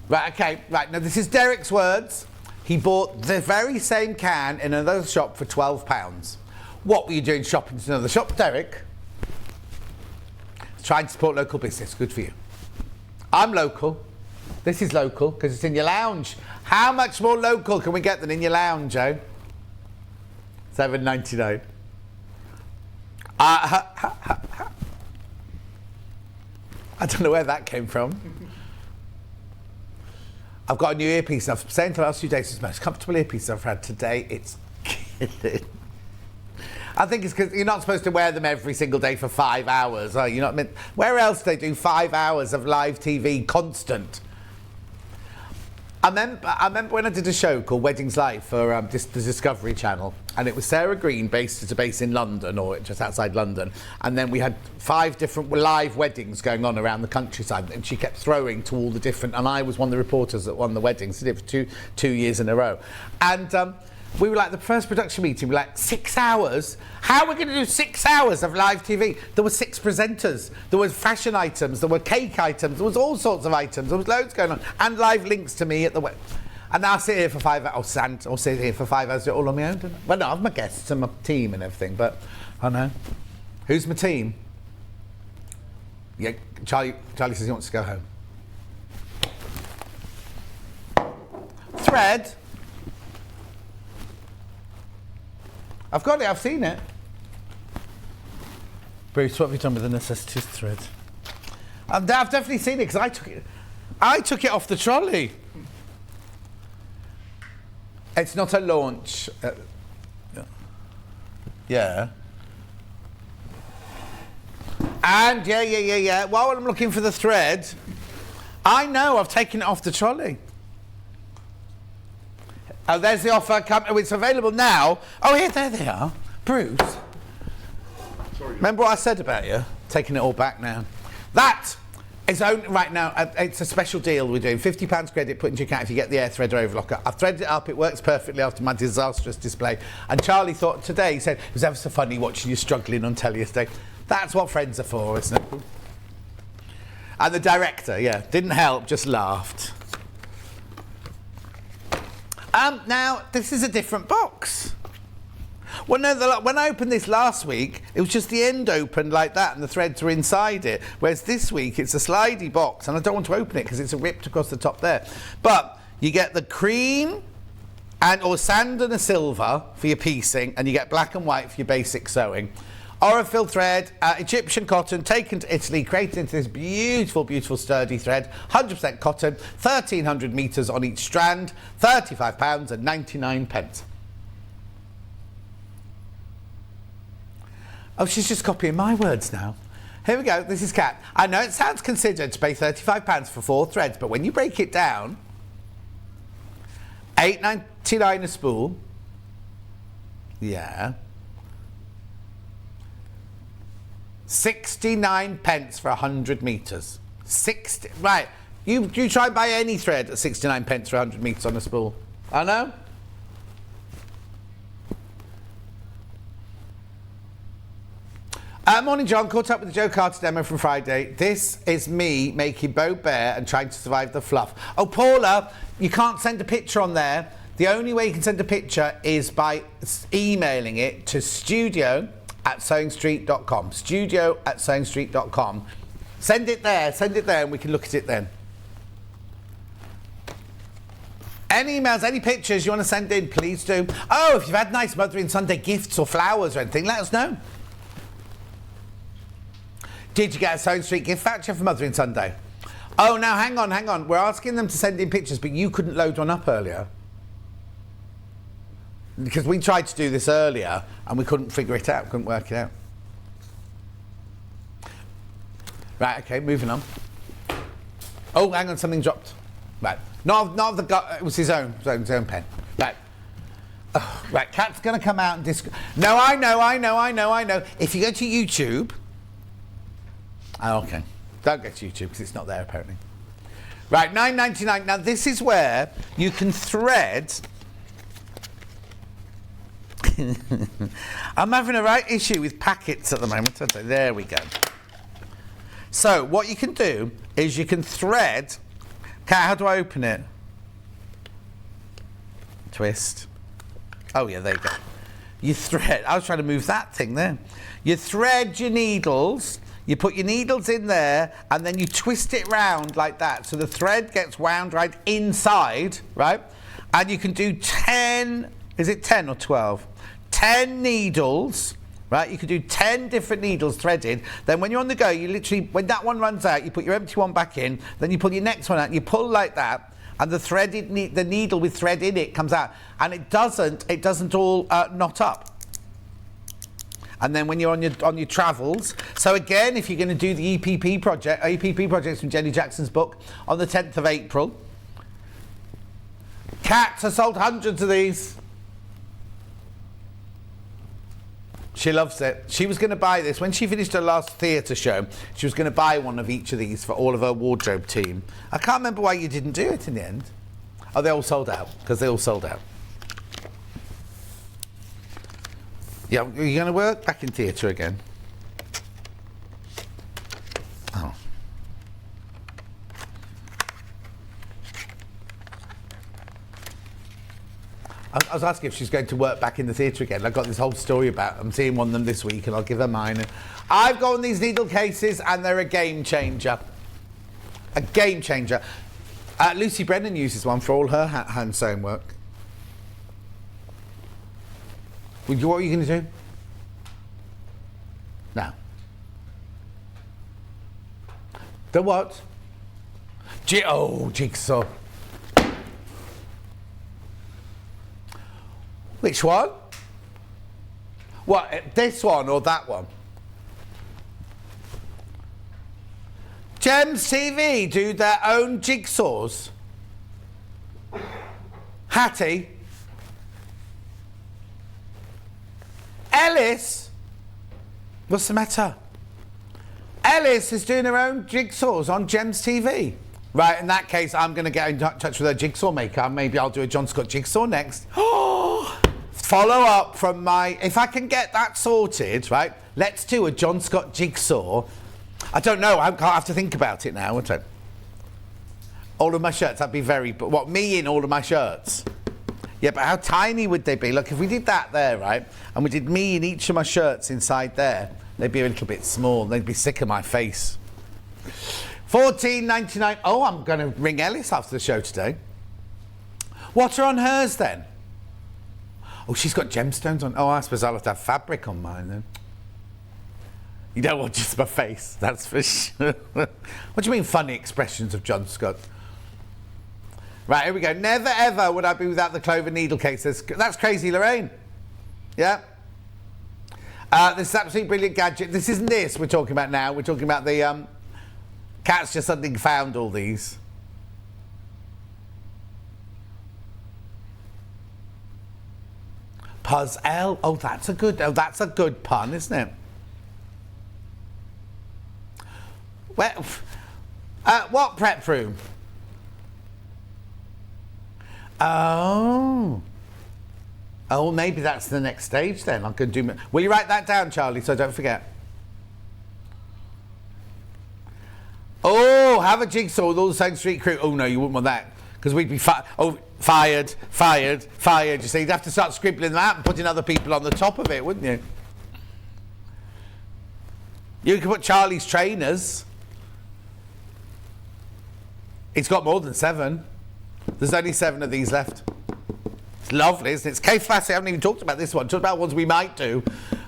Right, okay, right. Now this is Derek's words. He bought the very same can in another shop for £12. What were you doing shopping to another shop, Derek? Trying to support local business. Good for you. I'm local. This is local because it's in your lounge. How much more local can we get than in your lounge, Joe? $7.99. I don't know where that came from. I've got a new earpiece. I've been saying for the last few days it's the most comfortable earpiece I've had today. It's killing. I think it's because you're not supposed to wear them every single day for 5 hours. Are you not meant? Where else do they do 5 hours of live TV constant? I remember when I did a show called Weddings Live for the Discovery Channel, and it was Sarah Green, based in London, or just outside London, and then we had 5 different live weddings going on around the countryside, and she kept throwing to all the different, and I was one of the reporters that won the weddings. I did it for two years in a row, and we were like the first production meeting. We were like 6 hours. How are we going to do 6 hours of live TV? There were 6 presenters. There was fashion items. There were cake items. There was all sorts of items. There was loads going on, and live links to me at the and I'll sit here for 5 hours. I'll sit here for 5 hours, do it all on my own. Don't I? Well, no, I've my guests and my team and everything, but I know. Who's my team? Yeah, Charlie says he wants to go home. Thread. I've got it, I've seen it. Bruce, what have you done with the necessities thread? I've definitely seen it because I took it off the trolley. It's not a launch. Yeah. And yeah. While I'm looking for the thread, I know I've taken it off the trolley. Oh, there's the offer. It's available now. Oh, here, there they are. Bruce. Sorry. Remember what I said about you? Taking it all back now. That is only right now. It's a special deal we're doing. £50 credit put into your account if you get the air threader overlocker. I've threaded it up. It works perfectly after my disastrous display. And Charlie thought today, he said, it was ever so funny watching you struggling on telly yesterday. That's what friends are for, isn't it? And the director, yeah, didn't help, just laughed. Now, this is a different box. Well, no, when I opened this last week, it was just the end opened like that and the threads were inside it. Whereas this week, it's a slidey box, and I don't want to open it because it's ripped across the top there. But you get the cream or sand and a silver for your piecing, and you get black and white for your basic sewing. Orifil thread, Egyptian cotton, taken to Italy, created into this beautiful, beautiful sturdy thread. 100% cotton, 1,300 metres on each strand, £35 and 99 pence. Oh, she's just copying my words now. Here we go, this is Kat. I know it sounds considered to pay £35 for 4 threads, but when you break it down, £8.99 a spool. Yeah. 69 pence for 100 metres. 60, right, You try and buy any thread at 69 pence for 100 metres on a spool. I know. Morning, John. Caught up with the Joe Carter demo from Friday. This is me making Bo Bear and trying to survive the fluff. Oh, Paula, you can't send a picture on there. The only way you can send a picture is by emailing it to studio@sewingstreet.com. Studio@sewingstreet.com. Send it there, and we can look at it then. Any emails, any pictures you want to send in, please do. Oh, if you've had nice Mothering Sunday gifts or flowers or anything, let us know. Did you get a Sewing Street gift voucher for Mothering Sunday? Oh, now hang on. We're asking them to send in pictures, but you couldn't load one up earlier. Because we tried to do this earlier and we couldn't figure it out, couldn't work it out. Right, okay, moving on. Oh, hang on, something dropped. Right, not the guy, it was his own pen. Right. Oh, right, Kat's going to come out and No, I know. If you go to YouTube... Oh, okay. Don't go to YouTube because it's not there apparently. Right, $9.99. Now this is where you can thread. I'm having a right issue with packets at the moment. There we go. So what you can do is you can thread. Kat, how do I open it? Twist. Oh yeah, there you go. You thread. I was trying to move that thing there. You thread your needles. You put your needles in there and then you twist it round like that. So the thread gets wound right inside, right? And you can do 10, is it 10 or 12? 10 needles, right? You can do 10 different needles threaded. Then when you're on the go, you literally, when that one runs out, you put your empty one back in, then you pull your next one out, you pull like that, and the needle with thread in it comes out. And it doesn't all knot up. And then when you're on your travels, so again, if you're going to do the EPP projects from Jenny Jackson's book on the 10th of April, Kat has sold hundreds of these. She loves it. She was going to buy this when she finished her last theatre show. She was going to buy one of each of these for all of her wardrobe team. I can't remember why you didn't do it in the end. Oh, they all sold out because they all sold out. Yeah, are you going to work back in theatre again? Oh. I was asking if she's going to work back in the theatre again. I've got this whole story about I'm seeing one of them this week and I'll give her mine. I've got these needle cases and they're a game changer. A game changer. Lucy Brennan uses one for all her hand sewing work. What are you going to do? Now. The what? Jigsaw. Which one? What, this one or that one? Gems TV do their own jigsaws. Hattie. Ellis? What's the matter? Ellis is doing her own jigsaws on Gems TV. Right, in that case, I'm going to get in touch with her jigsaw maker. Maybe I'll do a John Scott jigsaw next. Follow up from my... If I can get that sorted, right, let's do a John Scott jigsaw. I don't know. I can't have to think about it now, won't I? All of my shirts. That'd be very... But what, me in all of my shirts? Yeah, but how tiny would they be? Look, if we did that there, right, and we did me in each of my shirts inside there, they'd be a little bit small. They'd be sick of my face. $14.99. Oh, I'm going to ring Ellis after the show today. What are on hers then? Oh, she's got gemstones on. Oh, I suppose I'll have to have fabric on mine then. You don't want just my face, that's for sure. What do you mean funny expressions of John Scott? Right, here we go. Never ever would I be without the clover needle case. That's Crazy Lorraine. Yeah. This is absolutely brilliant gadget. This isn't this we're talking about now. We're talking about the... Kat's just suddenly found all these. Puzzle. Oh, that's a good pun, isn't it? Well, what prep room? Oh. Oh, maybe that's the next stage then. I could do. Will you write that down, Charlie, so I don't forget? Oh, have a jigsaw with all the Same Street crew. Oh no, you wouldn't want that, because we'd be fired. You see, you'd have to start scribbling that and putting other people on the top of it, wouldn't you? You could put Charlie's trainers. He's got more than 7. There's only 7 of these left. It's lovely, isn't it? It's Cave Fassy. I haven't even talked about this one. Talked about ones we might do.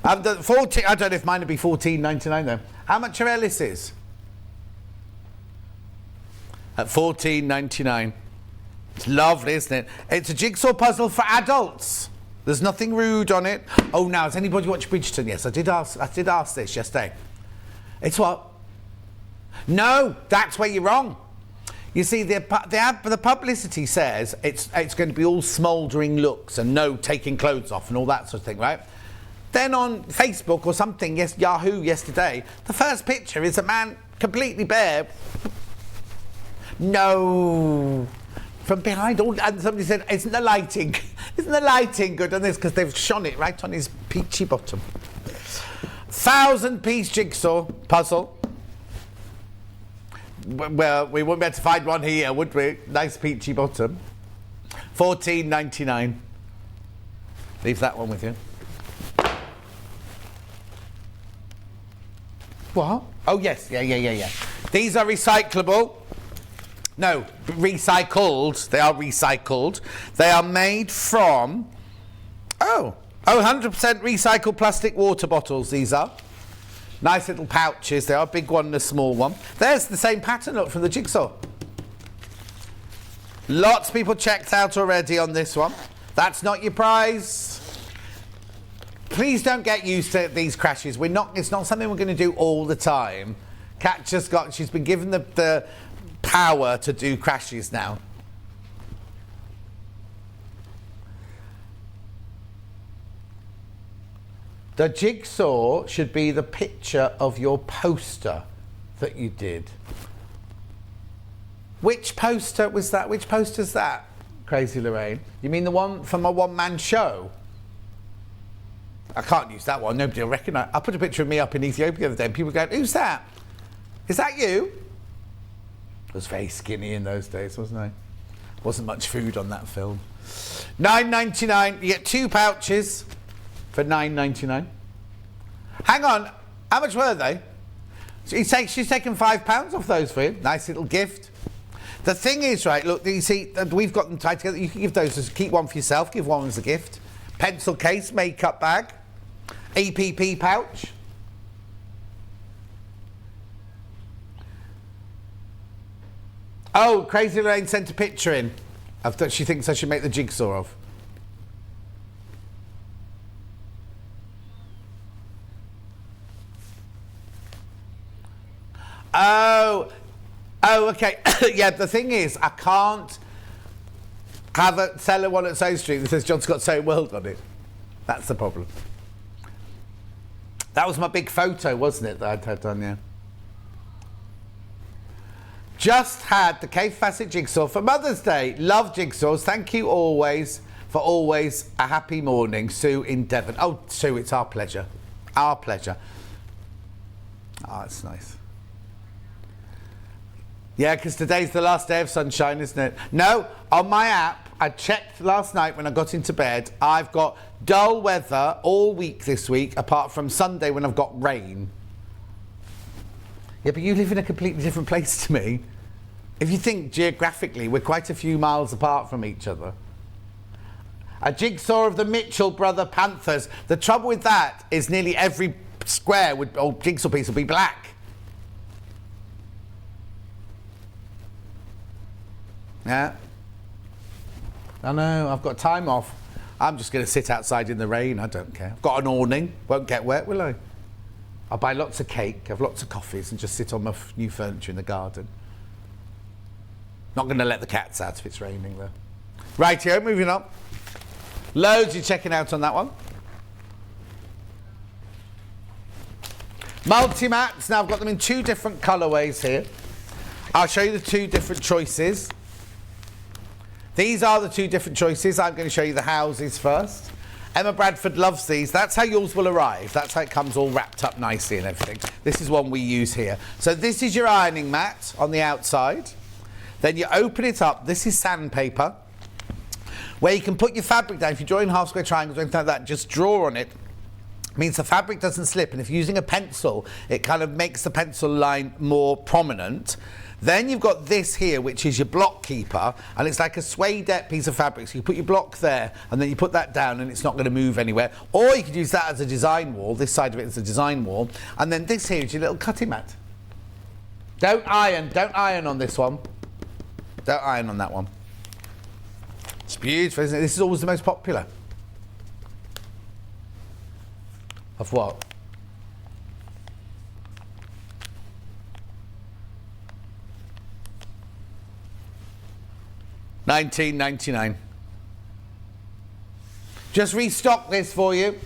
The 14. I don't know if mine would be $14.99 though. How much are Ellis's? At $14.99. It's lovely, isn't it? It's a jigsaw puzzle for adults. There's nothing rude on it. Oh, now has anybody watched Bridgerton? Yes, I did ask this yesterday. It's what? No, that's where you're wrong. You see, the publicity says it's going to be all smouldering looks and no taking clothes off and all that sort of thing, right? Then on Facebook or something, yes, Yahoo yesterday, the first picture is a man completely bare. No. From behind, and somebody said, isn't the lighting good on this? Because they've shone it right on his peachy bottom. 1,000-piece jigsaw puzzle. Well, we wouldn't be able to find one here, would we? Nice peachy bottom. $14.99. Leave that one with you. What? Oh, yes. Yeah. These are recyclable. No, recycled. They are recycled. They are made from... 100% recycled plastic water bottles, these are. Nice little pouches. They are a big one and a small one. There's the same pattern, look, from the jigsaw. Lots of people checked out already on this one. That's not your prize. Please don't get used to these crashes. It's not something we're going to do all the time. Kat she's been given the power to do crashes now. The jigsaw should be the picture of your poster that you did. Which poster was that? Which poster's that, Crazy Lorraine? You mean the one from a one-man show? I can't use that one. Nobody will recognise. I put a picture of me up in Ethiopia the other day and people go, who's that? Is that you? I was very skinny in those days, wasn't I? Wasn't much food on that film. $9.99. You get 2 pouches for $9.99. Hang on. How much were they? She's taken £5 off those for you. Nice little gift. The thing is, right, look, you see, we've got them tied together. You can give those, as keep one for yourself, give one as a gift. Pencil case, makeup bag, EPP pouch. Oh, Crazy Lorraine sent a picture in of that she thinks I should make the jigsaw of. Oh, okay. Yeah, the thing is, I can't sell one at Sow Street that says John Scott Sow World on it. That's the problem. That was my big photo, wasn't it, that I'd had done, yeah. Just had the Cave Facet jigsaw for Mother's Day. Love jigsaws. Thank you always for always a happy morning. Sue in Devon. Oh, Sue, it's our pleasure. Our pleasure. Oh, that's nice. Yeah, because today's the last day of sunshine, isn't it? No, on my app, I checked last night when I got into bed. I've got dull weather all week this week, apart from Sunday when I've got rain. Yeah, but you live in a completely different place to me. If you think geographically, we're quite a few miles apart from each other. A jigsaw of the Mitchell brother Panthers. The trouble with that is nearly every square or jigsaw piece will be black. Yeah. I know, I've got time off. I'm just going to sit outside in the rain, I don't care. I've got an awning, won't get wet, will I? I'll buy lots of cake, have lots of coffees and just sit on my new furniture in the garden. Not going to let the cats out if it's raining though. Right here, moving on. Loads you're checking out on that one. Multi-mats, now I've got them in 2 different colourways here. I'll show you the 2 different choices. These are the two different choices. I'm going to show you the houses first. Emma Bradford loves these. That's how yours will arrive. That's how it comes all wrapped up nicely and everything. This is one we use here. So this is your ironing mat on the outside. Then you open it up. This is sandpaper, where you can put your fabric down. If you're drawing half square triangles or anything like that, just draw on it. It means the fabric doesn't slip. And if you're using a pencil, it kind of makes the pencil line more prominent. Then you've got this here, which is your block keeper, and it's like a suede piece of fabric. So you put your block there, and then you put that down, and it's not going to move anywhere. Or you could use that as a design wall. This side of it is a design wall. And then this here is your little cutting mat. Don't iron on this one. Don't iron on that one. It's beautiful, isn't it? This is always the most popular. Of what? $19.99. Just restock this for you.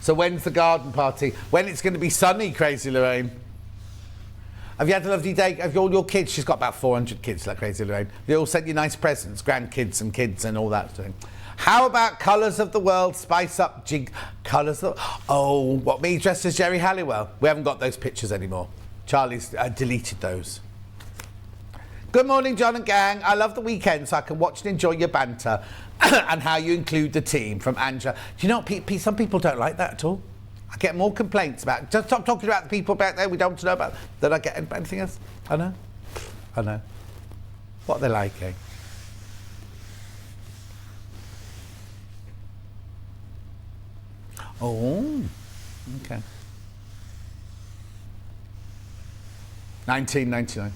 So when's the garden party? When it's going to be sunny, Crazy Lorraine? Have you had a lovely day? Have all your kids? She's got about 400 kids, like Crazy Lorraine. They all sent you nice presents, grandkids and kids and all that thing. How about Colours of the World, Spice Up Jig? Colours of... Oh, what, me dressed as Jerry Halliwell? We haven't got those pictures anymore. Charlie's deleted those. Good morning, John and gang. I love the weekend so I can watch and enjoy your banter and how you include the team, from Angela. Do you know what, some people don't like that at all? I get more complaints about... Just stop talking about the people back there we don't know about than I get anything else. I know. What they like, eh? Oh, okay. $19.99.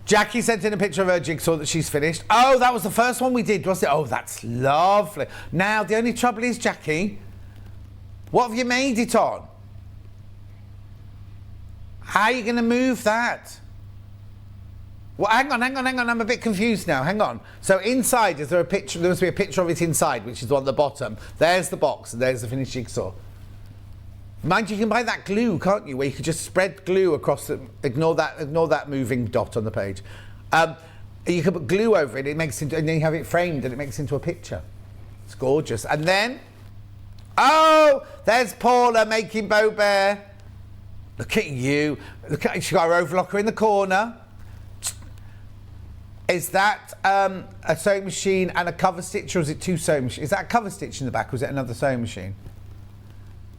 Jackie sent in a picture of her jigsaw that she's finished. Oh, that was the first one we did, wasn't it? Oh, that's lovely. Now, the only trouble is, Jackie, what have you made it on? How are you going to move that? Well, hang on. I'm a bit confused now. Hang on. So inside, is there a picture? There must be a picture of it inside, which is on the bottom. There's the box, and there's the finished jigsaw. Mind you can buy that glue, can't you? Where you could just spread glue across it. Ignore that moving dot on the page. You can put glue over it. It makes into, and then you have it framed, and it makes into a picture. It's gorgeous. And then, oh, there's Paula making Bo Bear. Look at you. She's got her overlocker in the corner. Is that a sewing machine and a cover stitch, or is it two sewing machines? Is that a cover stitch in the back, or is it another sewing machine?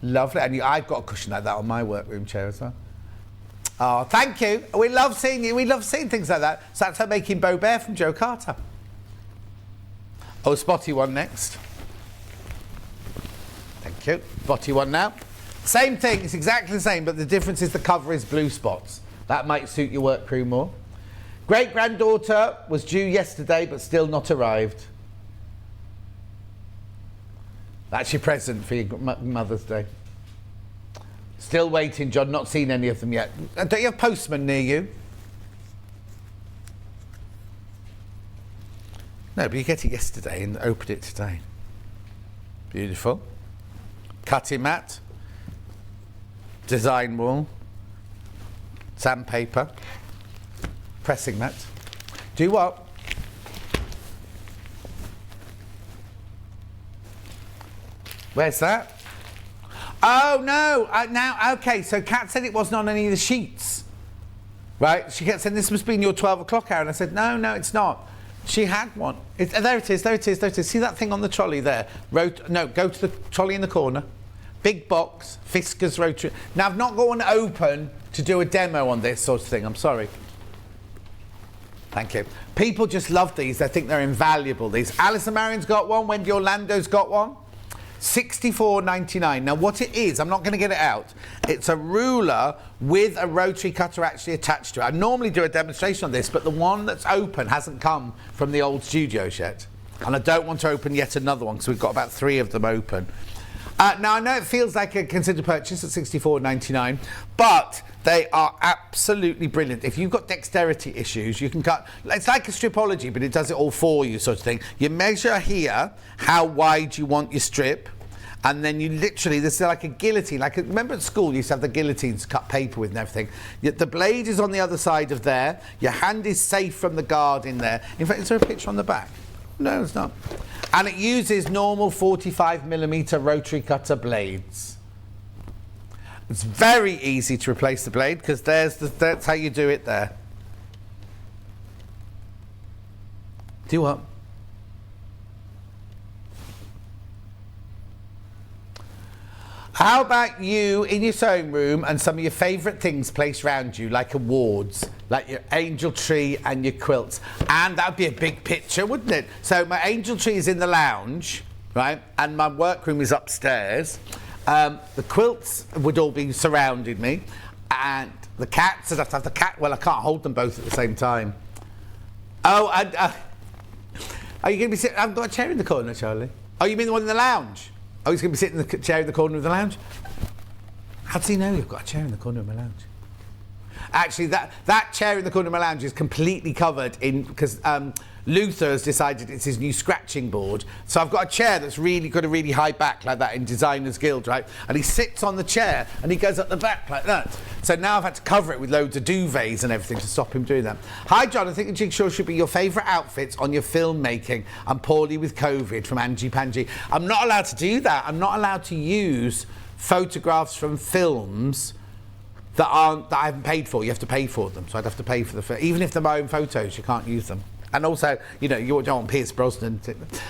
Lovely. And I've got a cushion like that on my workroom chair as well. Oh, thank you. We love seeing you. We love seeing things like that. So that's her making Bo Bear from Joe Carter. Oh, spotty one next. Thank you. Spotty one now. Same thing. It's exactly the same, but the difference is the cover is blue spots. That might suit your work crew more. Great-granddaughter was due yesterday, but still not arrived. That's your present for your Mother's Day. Still waiting, John. Not seen any of them yet. Don't you have postman near you? No, but you get it yesterday and opened it today. Beautiful. Cutting mat. Design wall. Sandpaper. Pressing mat. Do what? Where's that? Oh, no. Now, OK, so Kat said it wasn't on any of the sheets. Right? She kept saying, this must be in your 12 o'clock hour. And I said, no, it's not. She had one. There it is. See that thing on the trolley there? Go to the trolley in the corner. Big box, Fiskars rotary. Now, I've not got one open to do a demo on this sort of thing. I'm sorry. Thank you. People just love these. They think they're invaluable. These. Alison Marion's got one. Wendy Orlando's got one. $64.99. Now, what it is, I'm not going to get it out. It's a ruler with a rotary cutter actually attached to it. I normally do a demonstration on this, but the one that's open hasn't come from the old studios yet. And I don't want to open yet another one, because we've got about 3 of them open. Now, I know it feels like a considered purchase at $64.99, but they are absolutely brilliant. If you've got dexterity issues, you can cut. It's like a stripology, but it does it all for you, sort of thing. You measure here how wide you want your strip, And then you literally, this is like a guillotine. Remember at school you used to have the guillotines to cut paper with and everything. Yet the blade is on the other side of there. Your hand is safe from the guard in there. In fact, is there a picture on the back? No, it's not. And it uses normal 45mm rotary cutter blades. It's very easy to replace the blade because that's how you do it there. Do what? How about you in your sewing room and some of your favourite things placed around you, like awards, like your angel tree and your quilts? And that would be a big picture, wouldn't it? So my angel tree is in the lounge, right? And my workroom is upstairs. The quilts would all be surrounding me. And the cats, I'd have to have the cat. Well, I can't hold them both at the same time. Oh, and are you going to be sitting? I've got a chair in the corner, Charlie. Oh, you mean the one in the lounge? Oh, he's going to be sitting in the chair in the corner of the lounge? How does he know you've got a chair in the corner of my lounge? Actually, that chair in the corner of my lounge is completely covered in, because Luther has decided it's his new scratching board. So I've got a chair that's really got a really high back like that in Designers Guild, right? And he sits on the chair and he goes up the back like that. So now I've had to cover it with loads of duvets and everything to stop him doing that. Hi, John. I think the jigsaw should be your favourite outfits on your filmmaking. I'm poorly with COVID, from Angie Pangie. I'm not allowed to do that. I'm not allowed to use photographs from films that I haven't paid for. You have to pay for them. So I'd have to pay for the even if they're my own photos, you can't use them. And also, you know, you don't want Pierce Brosnan.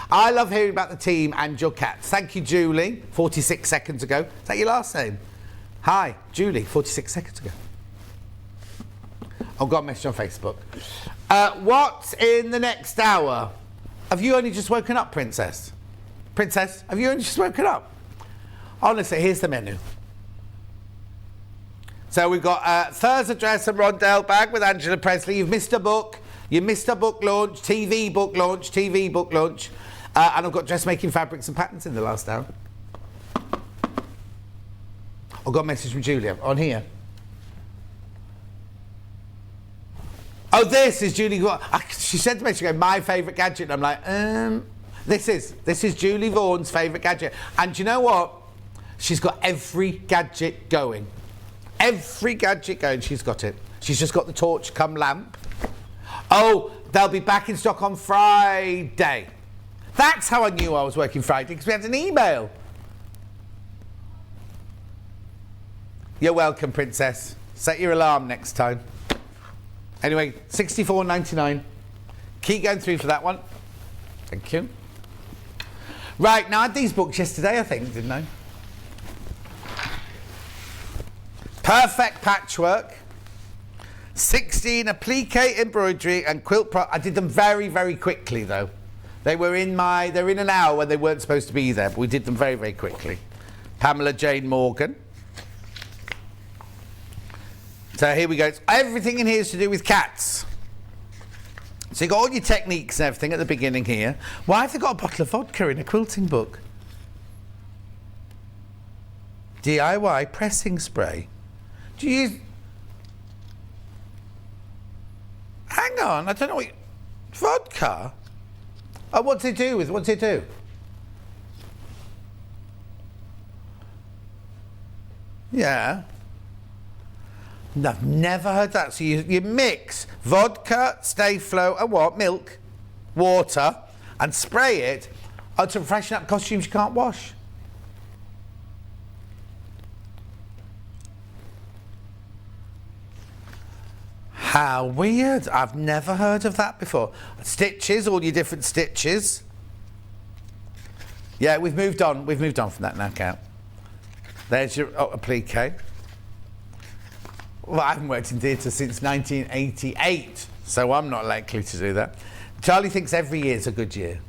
I love hearing about the team and your cats. Thank you, Julie, 46 seconds ago. Is that your last name? Hi, Julie, 46 seconds ago. Oh, got a message on Facebook. What's in the next hour? Have you only just woken up, Princess? Princess, have you only just woken up? Honestly, here's the menu. So we've got Thirza dress and Rondelle bag with Angela Pressley. You've missed a book. You missed a book launch, TV book launch, TV book launch. And I've got dressmaking fabrics and patterns in the last hour. I've got a message from Julia on here. Oh, this is Julie. She said to me, she goes, my favourite gadget. And I'm like, this is Julie Vaughan's favourite gadget. And do you know what? She's got every gadget going. Every gadget going, she's got it. She's just got the torch come lamp. Oh, they'll be back in stock on Friday. That's how I knew I was working Friday, because we had an email. You're welcome, Princess. Set your alarm next time. Anyway, $64.99. Keep going through for that one. Thank you. Right, now I had these books yesterday, I think, didn't I? Perfect patchwork. 16 applique embroidery and quilt I did them very, very quickly though. They're in an hour when they weren't supposed to be there, but we did them very, very quickly. Pamela Jane Morgan. So here we go. Everything in here is to do with cats. So you got all your techniques and everything at the beginning here. Why have they got a bottle of vodka in a quilting book? DIY pressing spray. Do you use... Hang on, I don't know what... Vodka? Oh, what's it do? Yeah. No, I've never heard that. So you mix vodka, stay flow, and what? Milk, water, and spray it to freshen up costumes you can't wash. How weird. I've never heard of that before. Stitches, all your different stitches. Yeah, we've moved on. We've moved on from that now, Kat. There's your applique. Well, I haven't worked in theatre since 1988, so I'm not likely to do that. Charlie thinks every year's a good year.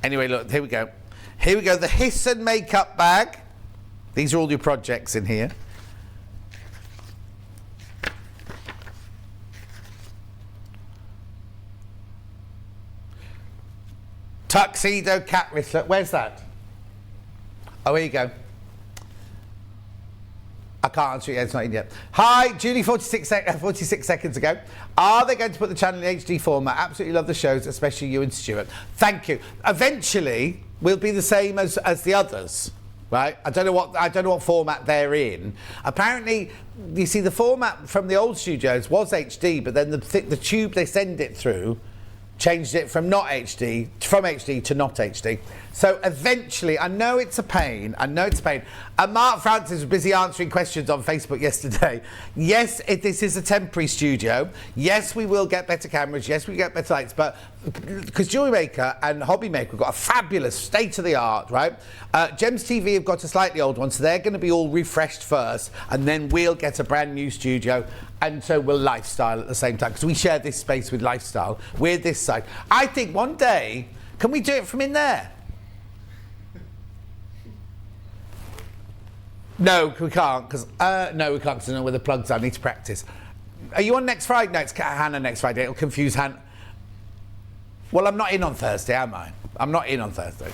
Anyway, look, here we go. Here we go, the Hiss and Makeup bag. These are all your projects in here. Tuxedo cat wristlet. Where's that? Oh, here you go. I can't answer it yet, it's not in yet. Hi, Julie, 46 seconds ago. Are they going to put the channel in HD format? Absolutely love the shows, especially you and Stuart. Thank you. Eventually, will be the same as the others, right? I don't know what format they're in. Apparently, you see, the format from the old studios was HD, but then the tube they send it through changed it from HD to not HD. So eventually, I know it's a pain. And Mark Francis was busy answering questions on Facebook yesterday. Yes, this is a temporary studio. Yes, we will get better cameras. Yes, we get better lights. But because Jewelry Maker and Hobby Maker have got a fabulous state-of-the-art, right? Gems TV have got a slightly old one, so they're going to be all refreshed first, and then we'll get a brand new studio. And so we'll Lifestyle at the same time, because we share this space with Lifestyle. We're this side. I think one day, can we do it from in there? No, we can't, because I don't know where the plugs are. I need to practice. Are you on next Friday? No, it's Hannah next Friday. It'll confuse Hannah. Well, I'm not in on Thursday, am I? I'm not in on Thursday.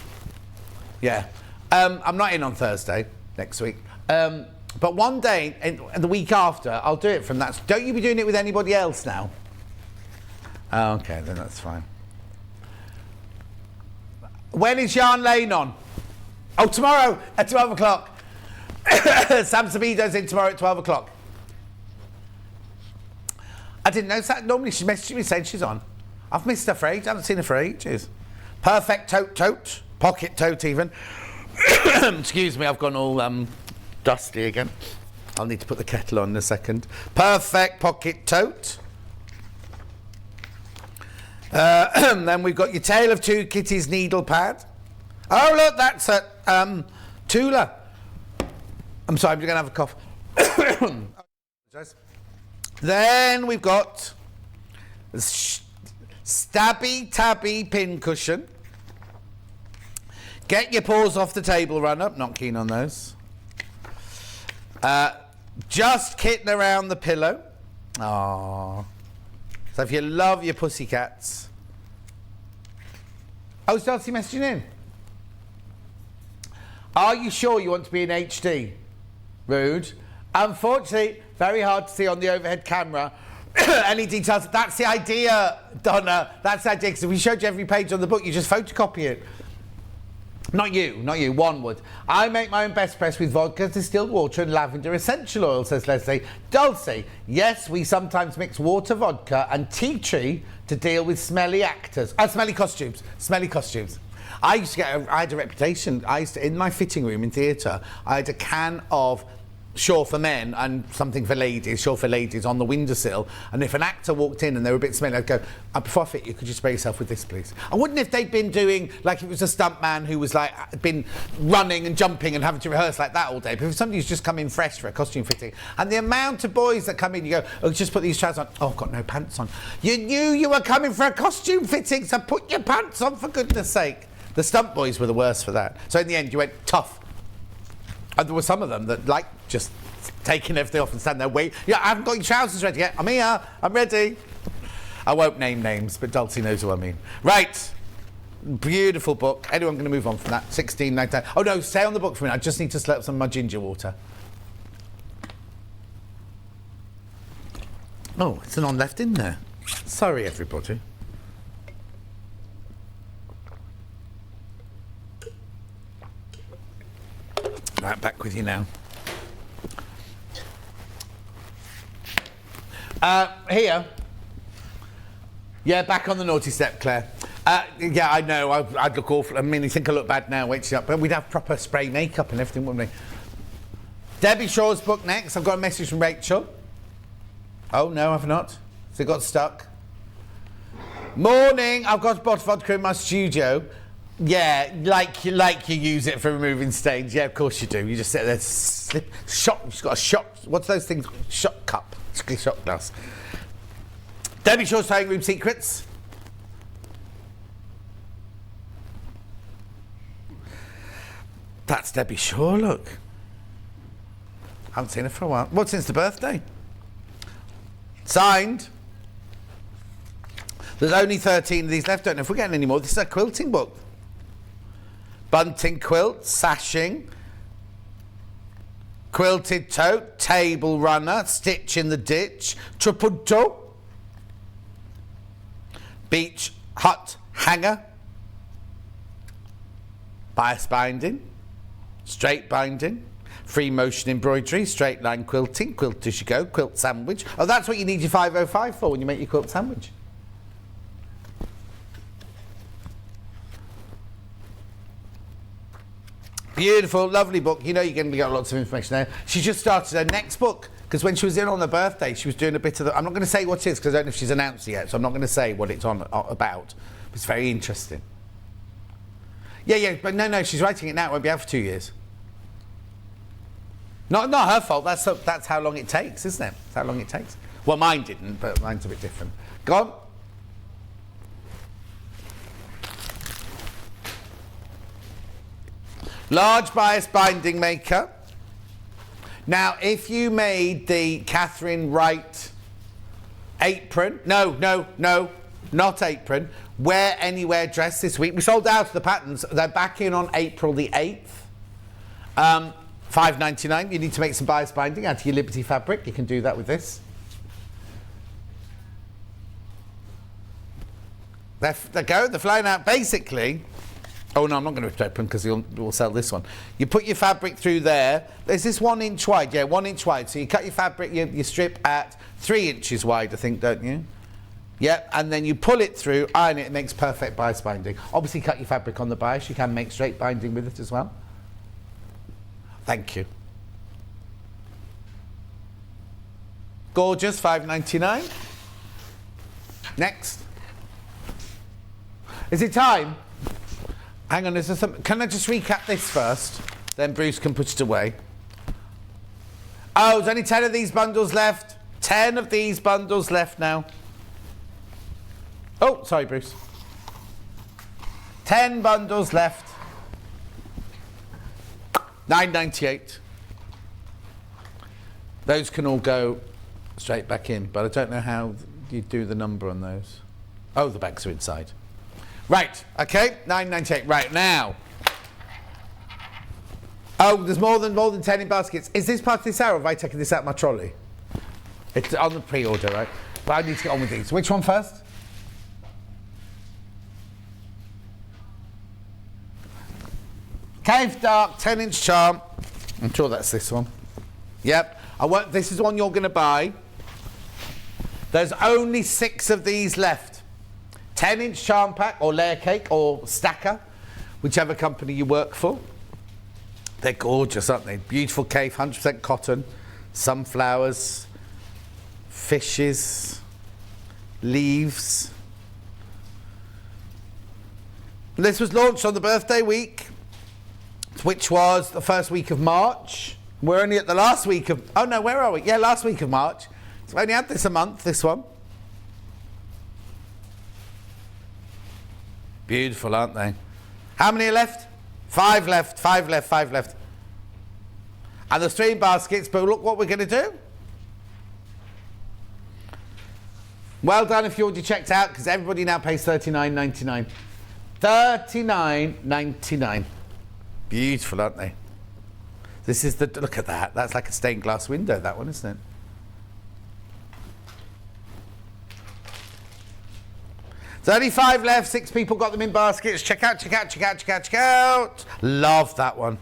Yeah. I'm not in on Thursday next week. But one day, and the week after, I'll do it from that. Don't you be doing it with anybody else now? Oh, okay, then that's fine. When is Yarn Lane on? Oh, tomorrow at 12 o'clock. Sam Sabido's in tomorrow at 12 o'clock. I didn't know that. Normally she messages me saying she's on. I've missed her for ages. I haven't seen her for ages. Perfect tote. Pocket tote even. Excuse me, I've gone all dusty again. I'll need to put the kettle on in a second. Perfect pocket tote. Then we've got your Tale of Two Kitties needle pad. Oh, look, that's a Tula. I'm sorry, I'm going to have a cough. Then we've got Stabby Tabby pin cushion. Get your paws off the table, run up. Not keen on those. Just kitten around the pillow. Aww. So if you love your pussycats. Oh, is Darcy messaging in? Are you sure you want to be in HD? Rude. Unfortunately, very hard to see on the overhead camera any details. That's the idea, Donna. That's the idea, because if we showed you every page on the book, you just photocopy it. Not you, one would. I make my own best press with vodka, distilled water and lavender essential oil, says Leslie. Dulcie, yes, we sometimes mix water, vodka and tea tree to deal with smelly costumes. I had a reputation. In my fitting room in theatre, I had a can of Sure for Men and something for ladies, Sure for Ladies on the windowsill, and if an actor walked in and they were a bit smelly, I'd go, before I fit you, could you spray yourself with this, please? I wouldn't if they'd been doing, like it was a stunt man who was like, been running and jumping and having to rehearse like that all day, but if somebody who's just come in fresh for a costume fitting, and the amount of boys that come in, you go, oh, just put these trousers on, oh, I've got no pants on. You knew you were coming for a costume fitting, so put your pants on, for goodness sake. The stunt boys were the worst for that. So in the end, you went tough. And there were some of them that, like, just taking everything off and standing there waiting. Yeah, I haven't got your trousers ready yet. I'm here. I'm ready. I won't name names, but Dulcie knows who I mean. Right. Beautiful book. Anyone going to move on from that? 16, 19. Oh, no, stay on the book for a minute. I just need to slurp some of my ginger water. Oh, it's none left in there. Sorry, everybody. Right, back with you now. Here. Yeah, back on the naughty step, Claire. Yeah, I know, I'd look awful. I mean, you think I look bad now, wait up. But we'd have proper spray makeup and everything, wouldn't we? Debbie Shaw's book next. I've got a message from Rachel. Oh, no, I've not. So it got stuck. Morning, I've got a bottle of vodka in my studio. Yeah, like you use it for removing stains. Yeah, of course you do. You just sit there, shot. You've got a shot. What's those things? Shot cup. Shot glass. Debbie Shaw's Sewing Room Secrets. That's Debbie Shaw, look. Haven't seen her for a while. Well, since the birthday. Signed. There's only 13 of these left. Don't know if we're getting any more. This is a quilting book. Bunting quilt, sashing, quilted tote, table runner, stitch in the ditch, trapunto, beach hut hanger, bias binding, straight binding, free motion embroidery, straight line quilting, quilt as you go, quilt sandwich. Oh, that's what you need your 505 for when you make your quilt sandwich. Beautiful, lovely book. You know you're going to get lots of information there. She just started her next book, because when she was in on her birthday, she was doing a bit of the... I'm not going to say what it is, because I don't know if she's announced it yet, so I'm not going to say what it's on about. But it's very interesting. Yeah, but no, she's writing it now. It won't be out for 2 years. Not her fault. That's how long it takes, isn't it? That's how long it takes. Well, mine didn't, but mine's a bit different. Go on. Large bias binding maker. Now, if you made the Catherine Wright apron, no, not apron, Wear Anywhere dress this week. We sold out of the patterns. They're back in on April the 8th. $5.99. You need to make some bias binding out of your Liberty fabric. You can do that with this. They're flying out. Basically, oh no, I'm not going to rip it open because we'll sell this one. You put your fabric through there. There's this 1 inch wide. Yeah, 1 inch wide. So you cut your fabric, your strip at 3 inches wide, I think, don't you? Yep, and then you pull it through, iron it, it makes perfect bias binding. Obviously, cut your fabric on the bias. You can make straight binding with it as well. Thank you. Gorgeous, $5.99. Next. Is it time? Hang on, is there some... Can I just recap this first? Then Bruce can put it away. Oh, there's only 10 of these bundles left. 10 of these bundles left now. Oh, sorry, Bruce. 10 bundles left. $9.98. Those can all go straight back in, but I don't know how you do the number on those. Oh, the bags are inside. Right, okay, $9.98. Right, now. Oh, there's more than 10 in baskets. Is this part of this hour, or have I taken this out of my trolley? It's on the pre-order, right? But I need to get on with these. Which one first? Cave Dark 10-inch charm. I'm sure that's this one. Yep. This is the one you're going to buy. There's only 6 of these left. 10-inch charm pack or layer cake or stacker, whichever company you work for. They're gorgeous, aren't they? Beautiful cave, 100% cotton, sunflowers, fishes, leaves. This was launched on the birthday week, which was the first week of March. We're only at the last week of... Oh, no, where are we? Yeah, last week of March. So we've only had this a month, this one. Beautiful, aren't they? How many are left? 5 left, 5 left, 5 left. And there's 3 baskets, but look what we're going to do. Well done if you already checked out, because everybody now pays $39.99. $39.99. Beautiful, aren't they? This is the... Look at that. That's like a stained glass window, that one, isn't it? There's only 5 left. 6 people got them in baskets. Check out, check out, check out, check out, check out. Love that one.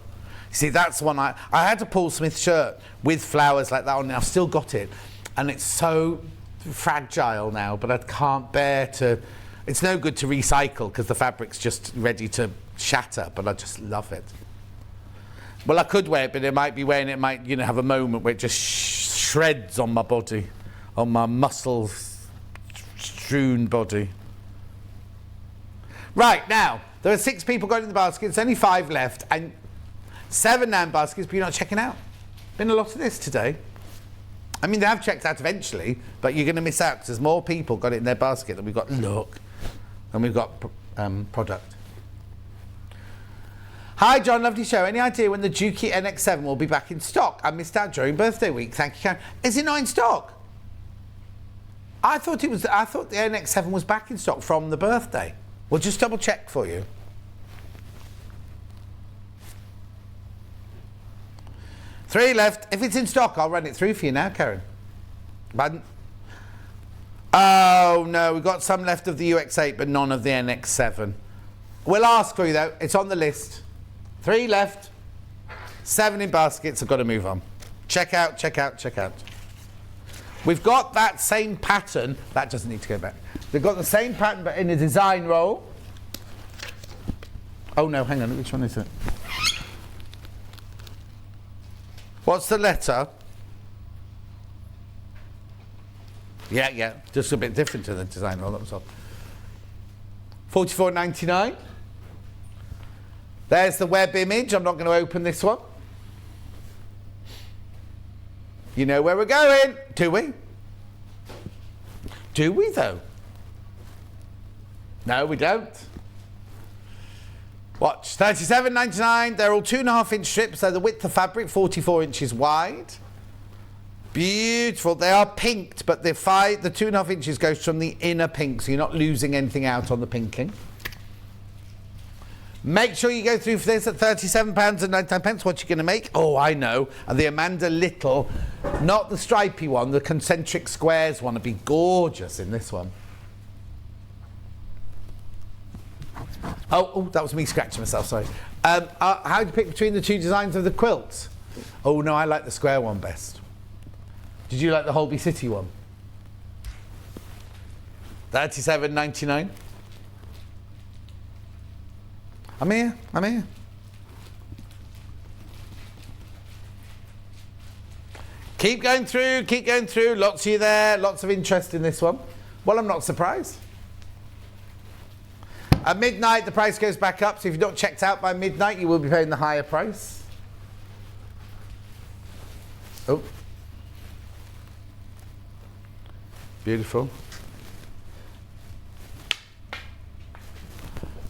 See, that's one I had a Paul Smith shirt with flowers like that on. I've still got it. And it's so fragile now, but I can't bear to... It's no good to recycle because the fabric's just ready to shatter, but I just love it. Well, I could wear it, but it might be wearing it might, you know, have a moment where it just shreds on my body, on my muscle-strewn body. Right, now, there are 6 people going in the basket. There's only 5 left, and 7 now in baskets, but you're not checking out. Been a lot of this today. I mean, they have checked out eventually, but you're going to miss out because there's more people got it in their basket than we've got look, and we've got product. Hi, John, lovely show. Any idea when the Juki NX7 will be back in stock? I missed out during birthday week. Thank you, Karen. Is it not in stock? I thought the NX7 was back in stock from the birthday. We'll just double check for you. Three left. If it's in stock, I'll run it through for you now, Karen. But, oh, no, we've got some left of the UX8, but none of the NX7. We'll ask for you, though. It's on the list. 3 left. 7 in baskets. I've got to move on. Check out, check out, check out. We've got that same pattern. That doesn't need to go back. They've got the same pattern but in a design roll. Oh no, hang on. Which one is it? What's the letter? Yeah. Just a bit different to the design roll. That was all. $44.99. There's the web image. I'm not going to open this one. You know where we're going, do we? Do we, though? No, we don't. Watch, $37.99. They're all 2.5-inch strips, so the width of fabric, 44 inches wide. Beautiful. They are pinked, but the 2.5 inches goes from the inner pink, so you're not losing anything out on the pinking. Make sure you go through for this at £37.99. What you're going to make? Oh, I know. And the Amanda Little, not the stripy one, the concentric squares one would be gorgeous in this one. Oh, that was me scratching myself, sorry. How do you pick between the two designs of the quilts? Oh, no, I like the square one best. Did you like the Holby City one? $37.99. I'm here. Keep going through. Lots of you there, lots of interest in this one. Well, I'm not surprised. At midnight, the price goes back up, so if you've not checked out by midnight, you will be paying the higher price. Oh. Beautiful.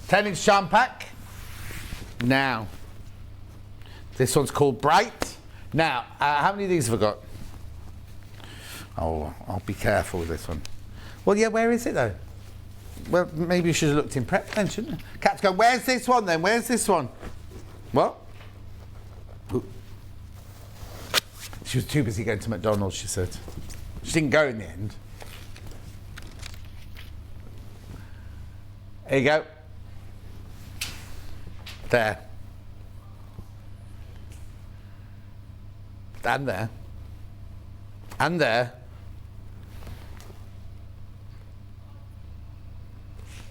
10-inch charm pack. Now, this one's called Bright. Now, how many of these have I got? Oh, I'll be careful with this one. Well, yeah, where is it though? Well, maybe you should have looked in prep then, shouldn't you? Cat's going, where's this one then? Where's this one? What? She was too busy going to McDonald's, she said. She didn't go in the end. There you go. There. And there. And there.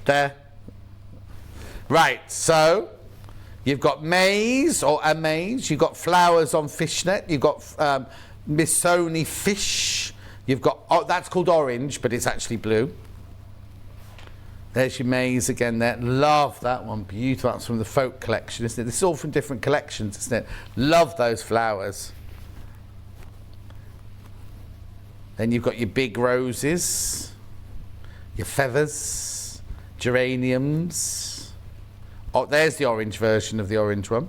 There. Right, so you've got maize or a maize, you've got flowers on fishnet, you've got Missoni fish, you've got, oh, that's called orange, but it's actually blue. There's your maize again there. Love that one. Beautiful. That's from the folk collection, isn't it? This is all from different collections, isn't it? Love those flowers. Then you've got your big roses, your feathers, geraniums. Oh, there's the orange version of the orange one.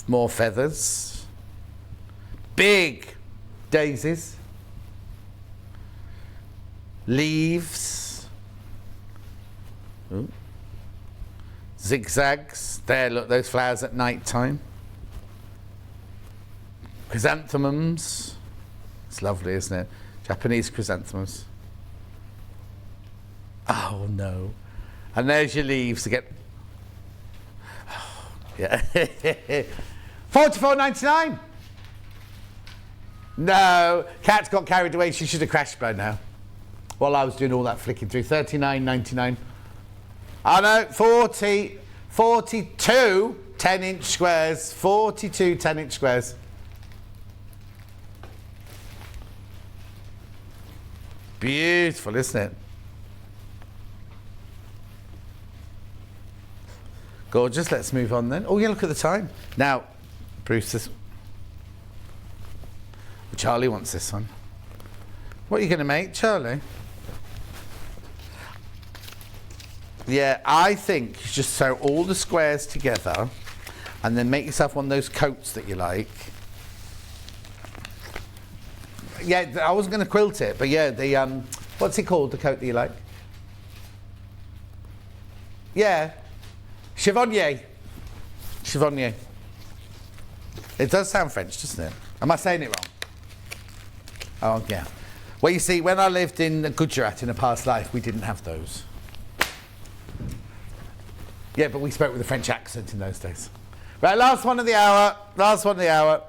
More feathers. Big daisies. Leaves. Ooh. Zigzags. There, look, those flowers at night time. Chrysanthemums. It's lovely, isn't it? Japanese chrysanthemums. Oh, no. And there's your leaves again. Oh, yeah. $44.99. No, Kat's got carried away. She should have crashed by now. While I was doing all that flicking through. $39.99. I know, 42 10-inch squares. 42 10-inch squares. Beautiful, isn't it? Gorgeous. Let's move on then. Oh, yeah, look at the time. Now, Bruce, this... Charlie wants this one. What are you going to make, Charlie? Yeah, I think you just sew all the squares together and then make yourself one of those coats that you like. Yeah, I wasn't going to quilt it, but yeah, the, what's it called, the coat that you like? Yeah, chiffonnier. Chiffonnier. It does sound French, doesn't it? Am I saying it wrong? Oh, yeah. Well, you see, when I lived in Gujarat in a past life, we didn't have those. Yeah, but we spoke with a French accent in those days. Right, last one of the hour. Last one of the hour.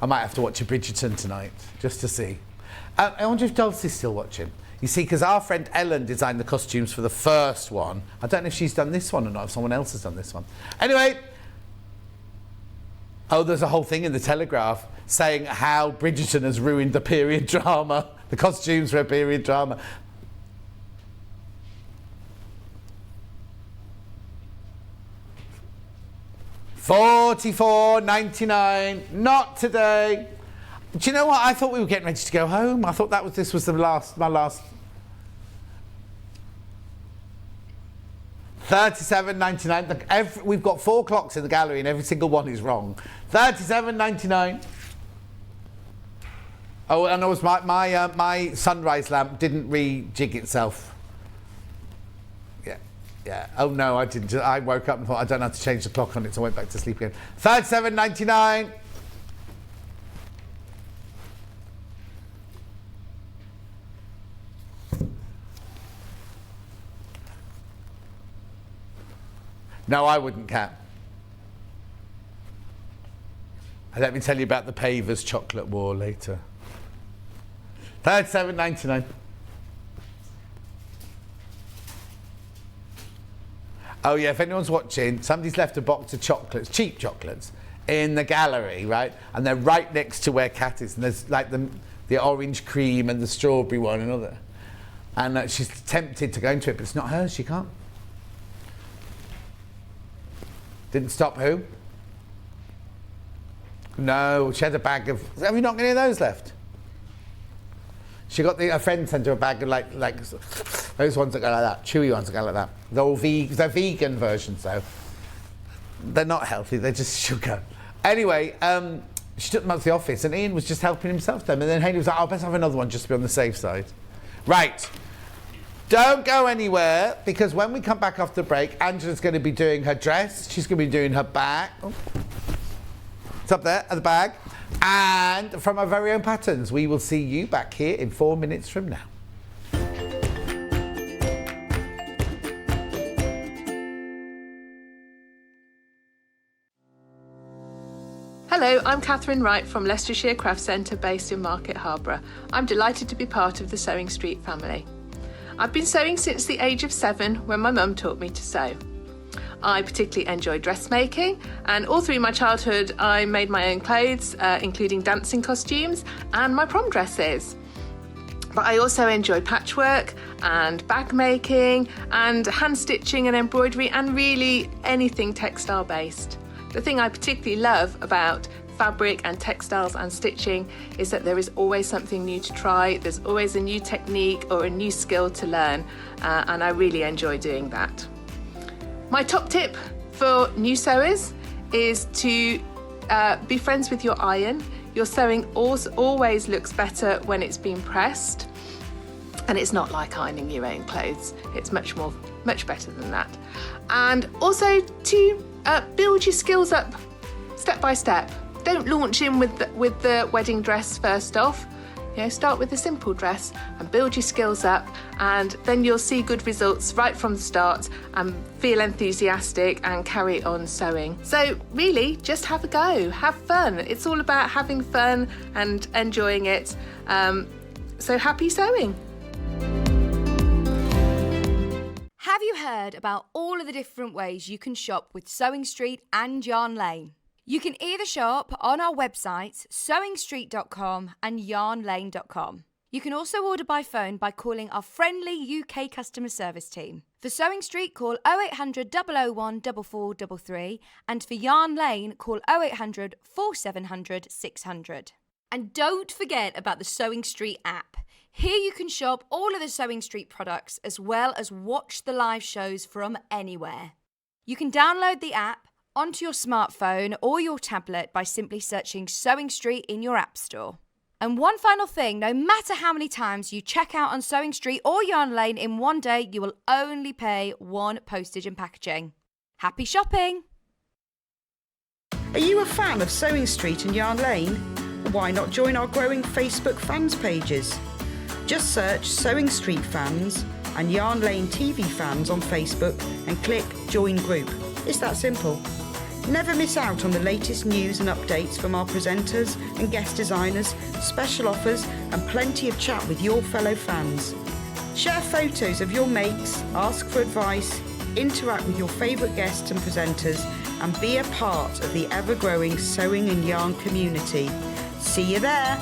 I might have to watch a Bridgerton tonight, just to see. I wonder if Dulcie's still watching. You see, because our friend Ellen designed the costumes for the first one. I don't know if she's done this one or not, if someone else has done this one. Anyway. Oh, there's a whole thing in the Telegraph saying how Bridgerton has ruined the period drama. The costumes for a period drama. $44.99. Not today. Do you know what? I thought we were getting ready to go home. I thought this was my last. $37.99. We've got 4 clocks in the gallery and every single one is wrong. $37.99. Oh, and it was my sunrise lamp didn't rejig itself. Yeah. Oh no, I didn't. I woke up and thought I don't have to change the clock on it, so I went back to sleep again. $37.99. No, I wouldn't, Kat. And let me tell you about the Pavers chocolate war later. $37.99. Oh yeah, if anyone's watching, somebody's left a box of chocolates, cheap chocolates, in the gallery, right? And they're right next to where Kat is. And there's like the orange cream and the strawberry one and other. And she's tempted to go into it, but it's not hers, she can't. Didn't stop who? No, she had a bag of... Have you not got any of those left? She got a friend sent her a bag of like those ones that go like that, chewy ones that go like that. They're vegan versions though. They're not healthy, they're just sugar. Anyway, she took them up to the office and Ian was just helping himself to them. And then Hayley was like, I'll best have another one just to be on the safe side. Right. Don't go anywhere, because when we come back after the break, Angela's going to be doing her dress. She's going to be doing her bag. Oh. It's up there at the bag. And from our very own patterns, we will see you back here in 4 minutes from now. Hello, I'm Catherine Wright from Leicestershire Craft Centre based in Market Harborough. I'm delighted to be part of the Sewing Street family. I've been sewing since the age of 7 when my mum taught me to sew. I particularly enjoy dressmaking, and all through my childhood I made my own clothes, including dancing costumes and my prom dresses. But I also enjoy patchwork and bag making and hand stitching and embroidery and really anything textile based. The thing I particularly love about fabric and textiles and stitching is that there is always something new to try, there's always a new technique or a new skill to learn, and I really enjoy doing that. My top tip for new sewers is to be friends with your iron. Your sewing always looks better when it's been pressed, and it's not like ironing your own clothes. It's much better than that. And also to build your skills up step by step. Don't launch in with the wedding dress first off. You know, start with a simple dress and build your skills up, and then you'll see good results right from the start and feel enthusiastic and carry on sewing. So really, just have a go, have fun. It's all about having fun and enjoying it. So happy sewing. Have you heard about all of the different ways you can shop with Sewing Street and Yarn Lane? You can either shop on our websites, sewingstreet.com and yarnlane.com. You can also order by phone by calling our friendly UK customer service team. For Sewing Street, call 0800 001 4433, and for Yarn Lane, call 0800 4700 600. And don't forget about the Sewing Street app. Here you can shop all of the Sewing Street products as well as watch the live shows from anywhere. You can download the app onto your smartphone or your tablet by simply searching Sewing Street in your app store. And one final thing, no matter how many times you check out on Sewing Street or Yarn Lane in one day, you will only pay one postage and packaging. Happy shopping! Are you a fan of Sewing Street and Yarn Lane? Why not join our growing Facebook fans pages? Just search Sewing Street Fans and Yarn Lane TV fans on Facebook and click Join Group. It's that simple. Never miss out on the latest news and updates from our presenters and guest designers, special offers and plenty of chat with your fellow fans. Share photos of your makes, ask for advice, interact with your favourite guests and presenters and be a part of the ever-growing sewing and yarn community. See you there!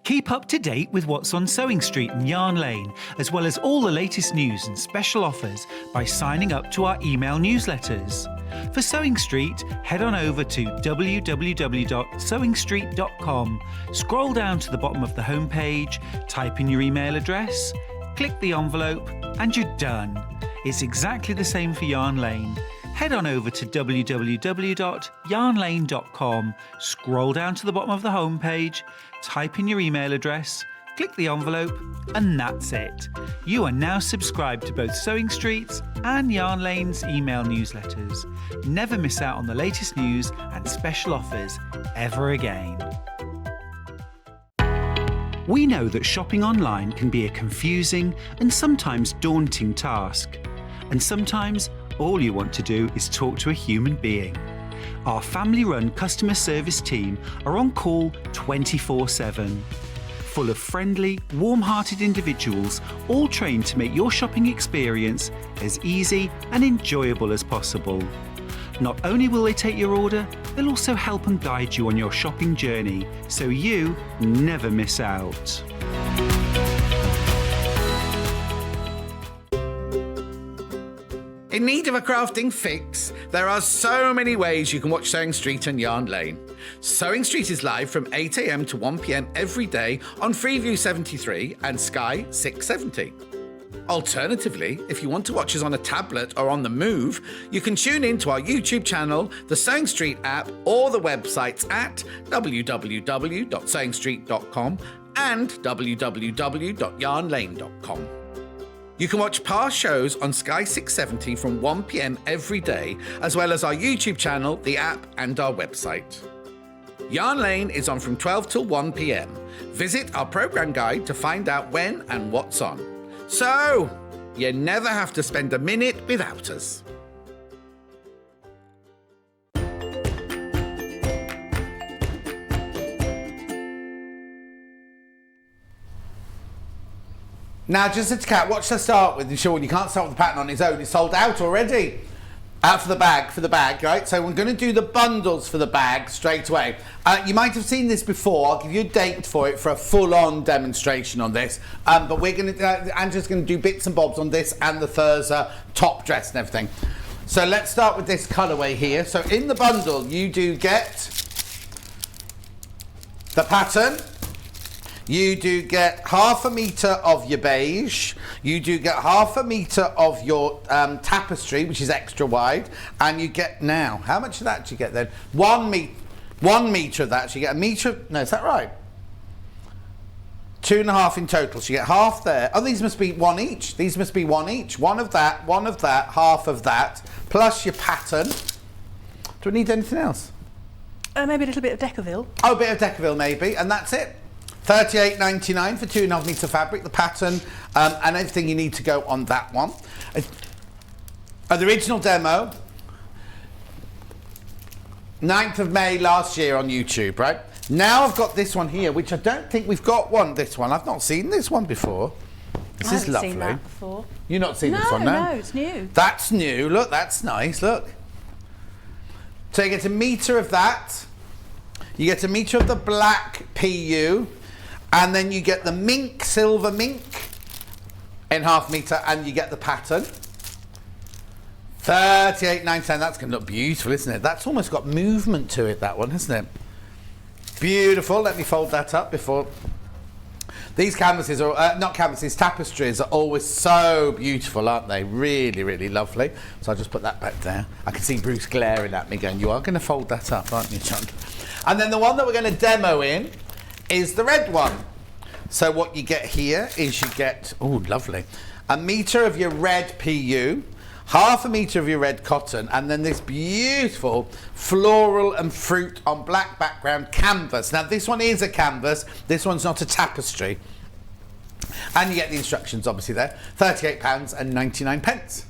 Keep up to date with what's on Sewing Street and Yarn Lane, as well as all the latest news and special offers by signing up to our email newsletters. For Sewing Street, head on over to www.sewingstreet.com, scroll down to the bottom of the homepage, type in your email address, click the envelope, and you're done. It's exactly the same for Yarn Lane. Head on over to www.yarnlane.com, scroll down to the bottom of the homepage, type in your email address, click the envelope, and that's it. You are now subscribed to both Sewing Street's and Yarn Lane's email newsletters. Never miss out on the latest news and special offers ever again. We know that shopping online can be a confusing and sometimes daunting task. And sometimes all you want to do is talk to a human being. Our family-run customer service team are on call 24/7. Full of friendly, warm-hearted individuals, all trained to make your shopping experience as easy and enjoyable as possible. Not only will they take your order, they'll also help and guide you on your shopping journey, so you never miss out. In need of a crafting fix? There are so many ways you can watch Sewing Street and Yarn Lane. Sewing Street is live from 8 a.m. to 1 p.m. every day on Freeview 73 and Sky 670. Alternatively, if you want to watch us on a tablet or on the move, you can tune in to our YouTube channel, the Sewing Street app, or the websites at www.sewingstreet.com and www.yarnlane.com. You can watch past shows on Sky 670 from 1 p.m. every day, as well as our YouTube channel, the app, and our website. Yarn Lane is on from 12 till 1 p.m. Visit our programme guide to find out when and what's on. So, you never have to spend a minute without us. Now, just a cat, watch to start with, and Sean, you can't start with the pattern on its own. It's sold out already. Out for the bag, right? So we're going to do the bundles for the bag straight away. You might have seen this before. I'll give you a date for it for a full-on demonstration on this. But we're going to, Angela's going to do bits and bobs on this and the Thirza top dress and everything. So let's start with this colourway here. So in the bundle, you do get the pattern. You do get 1/2 metre of your beige. You do get 1/2 metre of your tapestry, which is extra wide. And you get now, how much of that do you get then? 1 metre of that. So you get a metre, no, is that right? 2.5 in total. So you get half there. Oh, these must be one each. These must be one each. One of that, 1/2 of that, plus your pattern. Do we need anything else? Maybe a little bit of Decaville. Oh, a bit of Decaville maybe, and that's it. $38.99 for 2.5 metre fabric, the pattern, and everything you need to go on that one. The original demo, 9th of May last year on YouTube, right? Now I've got this one here, which I don't think we've got this one. I've not seen this one before. This is lovely. I haven't seen that before. You've not seen this one, no? No, it's new. That's new. Look, that's nice, look. So you get a metre of that. You get a metre of the black PU. And then you get the mink, silver mink, in 1/2 metre, and you get the pattern. $38.99. That's going to look beautiful, isn't it? That's almost got movement to it, that one, hasn't it? Beautiful. Let me fold that up before. These canvases are, not canvases, tapestries are always so beautiful, aren't they? Really, really lovely. So I'll just put that back there. I can see Bruce glaring at me going, you are going to fold that up, aren't you, John? And then the one that we're going to demo in is the red one. So what you get here is you get, oh lovely, a metre of your red PU, half a metre of your red cotton, and then this beautiful floral and fruit on black background canvas. Now this one is a canvas, this one's not a tapestry. And you get the instructions obviously there, £38.99.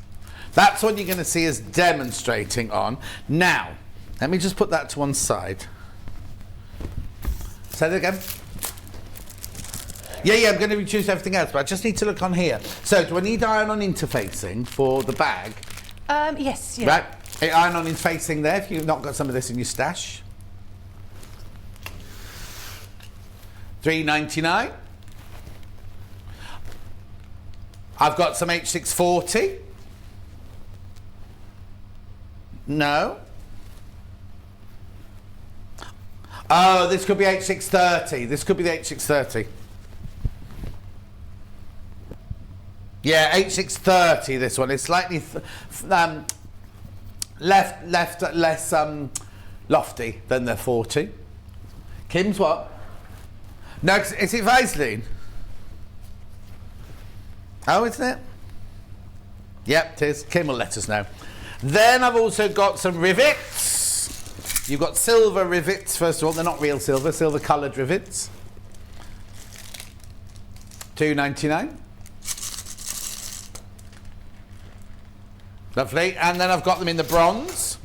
That's what you're going to see us demonstrating on. Now, let me just put that to one side. Say that again. Yeah, I'm going to reduce everything else, but I just need to look on here. So, do I need iron-on interfacing for the bag? Yes, yeah. Right, iron-on interfacing there if you've not got some of this in your stash. £3.99. I've got some H640. No. Oh, this could be H630. This could be the H630. Yeah, H630, this one. It's slightly less lofty than the 40. Kim's what? No, is it Vaseline? Oh, isn't it? Yep, it is. Kim will let us know. Then I've also got some rivets. You've got silver rivets, first of all. They're not real silver, silver coloured rivets. £2.99. Lovely. And then I've got them in the bronze.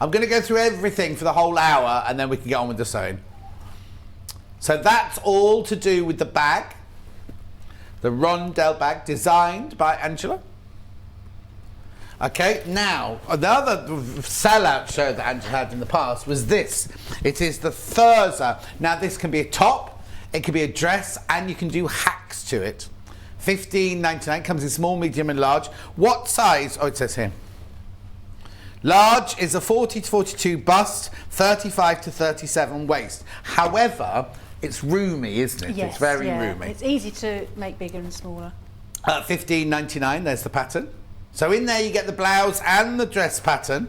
I'm going to go through everything for the whole hour and then we can get on with the sewing. So that's all to do with the bag. The Rondelle bag, designed by Angela. Okay, now, another sellout show that Angela had in the past was this. It is the Thirza. Now, this can be a top, it can be a dress, and you can do hacks to it. £15.99, comes in small, medium, and large. What size? Oh, it says here. Large is a 40 to 42 bust, 35 to 37 waist. However, it's roomy, isn't it? Yes, it's very roomy. It's easy to make bigger and smaller. £15.99, there's the pattern. So in there you get the blouse and the dress pattern.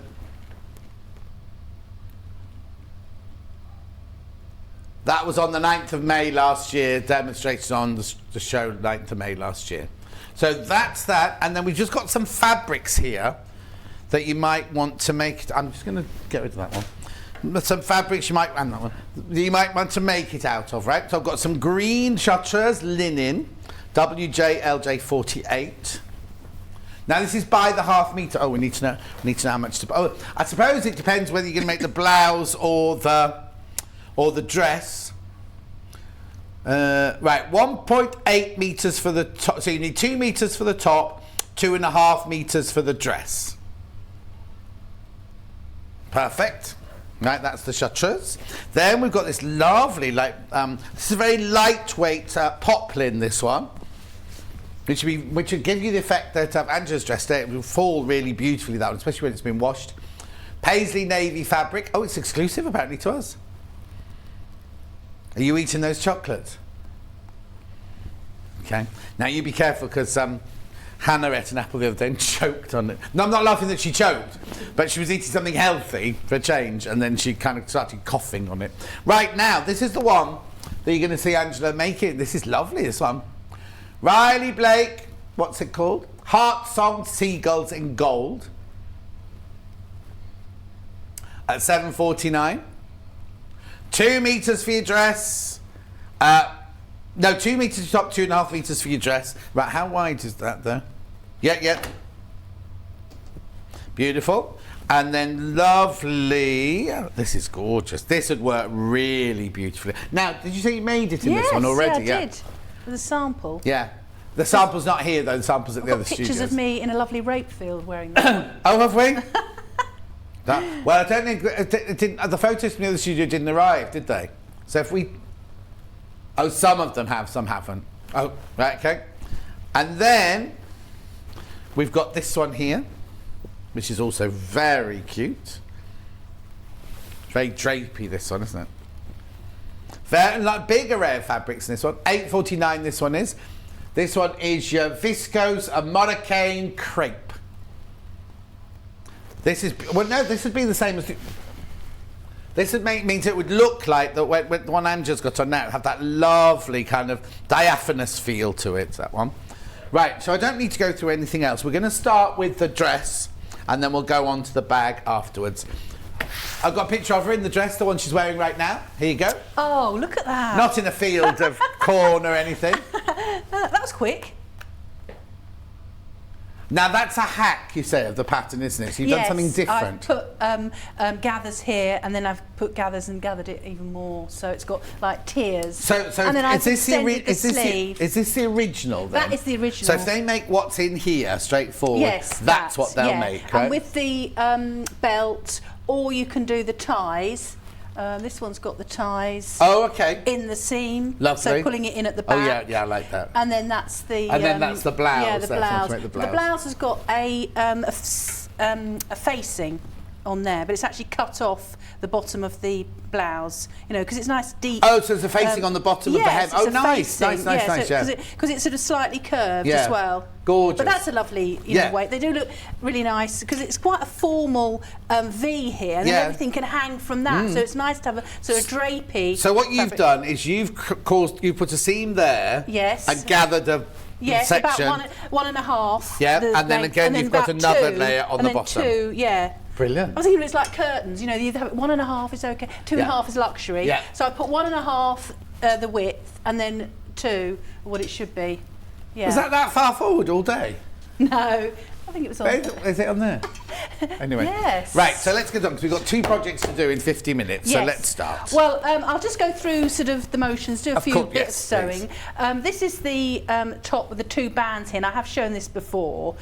That was on the 9th of May last year, demonstrated on the show 9th of May last year. So that's that, and then we've just got some fabrics here that you might want to make. I'm just going to get rid of that one. Some fabrics you might want to make it out of, right? So I've got some green chartreuse linen, WJLJ48. Now this is by the half metre. Oh, we need to know how much to. Oh, I suppose it depends whether you're going to make the blouse or the dress. Right, 1.8 metres for the top. So you need 2 metres for the top, 2.5 metres for the dress. Perfect. Right, that's the chartreuse. Then we've got this lovely, this is a very lightweight poplin. This one, which would give you the effect that Angela's dressed it will fall really beautifully. That one, especially when it's been washed. Paisley navy fabric. Oh, it's exclusive apparently to us. Are you eating those chocolates? Okay. Now you be careful because Hannah ate an apple the other day and choked on it. No, I'm not laughing that she choked, but she was eating something healthy for a change and then she kind of started coughing on it. Right, now, this is the one that you're going to see Angela making. This is lovely, this one. Riley Blake, what's it called? Heart Song Seagulls in Gold. At £7.49. 2 metres for your dress. No, 2 metres top, 2.5 metres for your dress. Right, how wide is that though? Yeah. Beautiful. And then lovely. Oh, this is gorgeous. This would work really beautifully. Now, did you say you made it in this one already? Yeah, I did. With a sample. Yeah. The sample's not here though, the sample's at the other studios. Pictures of me in a lovely rape field wearing that. Oh, have we? Well, I don't think the photos from the other studio didn't arrive, did they? So if we... Oh, some of them have, some haven't. Oh, right, okay. And then we've got this one here, which is also very cute. Very drapey, this one, isn't it? Very big array of fabrics in this one. £8.49 this one is. This one is your viscose Moroccan crepe. This is, well, no, this would be the same as... This would means it would look like the one Angela's got on now, have that lovely kind of diaphanous feel to it, that one. Right, so I don't need to go through anything else. We're going to start with the dress and then we'll go on to the bag afterwards. I've got a picture of her in the dress, the one she's wearing right now. Here you go. Oh, look at that. Not in a field of corn or anything. That was quick. Now that's a hack, you say, of the pattern, isn't it? So you've done something different. I've put gathers here, and then I've put gathers and gathered it even more. So it's got like tiers. So and then I've extended the is this the original then? That is the original. So if they make what's in here straightforward, yes, that's what they'll make, right? And with the belt, or you can do the ties. This one's got the ties. Oh, okay. In the seam. Lovely. So pulling it in at the back. Oh, yeah, I like that. And then that's the. And then that's the blouse. Yeah, the blouse. The blouse has got a facing on there, but it's actually cut off the bottom of the blouse, you know, because it's nice deep. Oh, so there's a facing on the bottom of the hem. Oh, nice, nice, yeah. Because it's sort of slightly curved as well. Gorgeous. But that's a lovely way. They do look really nice because it's quite a formal V here, and then everything can hang from that. So it's nice to have a sort of drapey. So what you've done is you've put a seam there. Yes. And gathered a section. About one and a half. Yeah, and then again you've got another layer on the bottom. Two, yeah. Brilliant. I was thinking it's like curtains, you know, you have 1.5 is okay, 2.5 is luxury. Yeah. So I put 1.5 the width and then 2 what it should be. Yeah. Was that far forward all day? No, I think it was on. Is it on there? Anyway. Yes. Right, so let's get on because we've got 2 projects to do in 50 minutes, so let's start. Well, I'll just go through sort of the motions, do a few bits of sewing. Please. This is the top with the 2 bands here, and I have shown this before.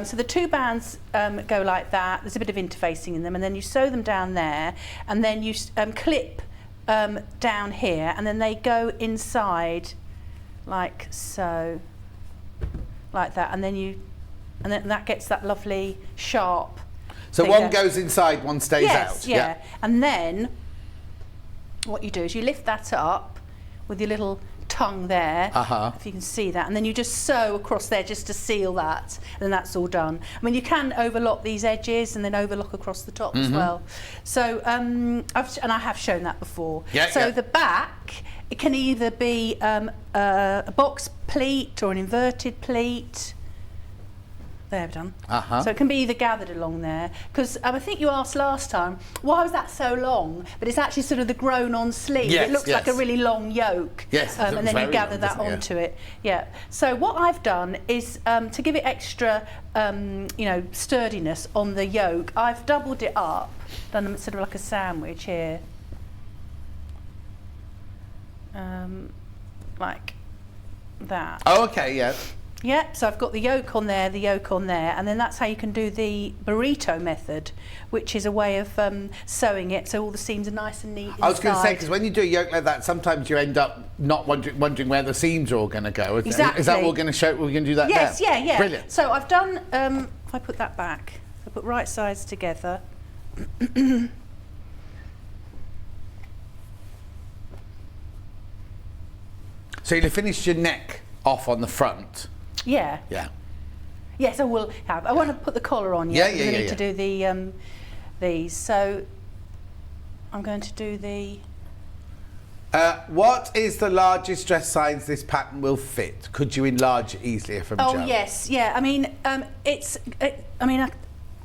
So the 2 bands go like that, there's a bit of interfacing in them, and then you sew them down there, and then you clip down here, and then they go inside like so, like that, and then that gets that lovely sharp. So one goes inside, one stays out. Yeah. And then what you do is you lift that up with your little tongue there, if you can see that, and then you just sew across there just to seal that, and then that's all done. I mean, you can overlock these edges and then overlock across the top as well. So I have shown that before. The back, it can either be a box pleat or an inverted pleat. There, done. So it can be either gathered along there, because I think you asked last time, why was that so long? But it's actually sort of the grown-on sleeve. It looks like a really long yoke. And then you gather that onto it. Yeah. So what I've done is to give it extra, sturdiness on the yoke. I've doubled it up, done sort of like a sandwich here, like that. Oh, okay, yeah. Yeah, so I've got the yoke on there, and then that's how you can do the burrito method, which is a way of sewing it so all the seams are nice and neat inside. I was going to say, because when you do a yoke like that, sometimes you end up not wondering where the seams are all going to go. Exactly. Is that what we're going to show? We're going to do that yes, now? Yeah. Brilliant. So I've done, if I put that back, I put right sides together. So you've finished your neck off on the front. Yeah. Yeah. Yes, I will have. I want to put the collar on yet. Yeah. I need to do the these. So I'm going to do the. What is the largest dress size this pattern will fit? Could you enlarge it easier from Jo? Jo? Yes, yeah. I mean,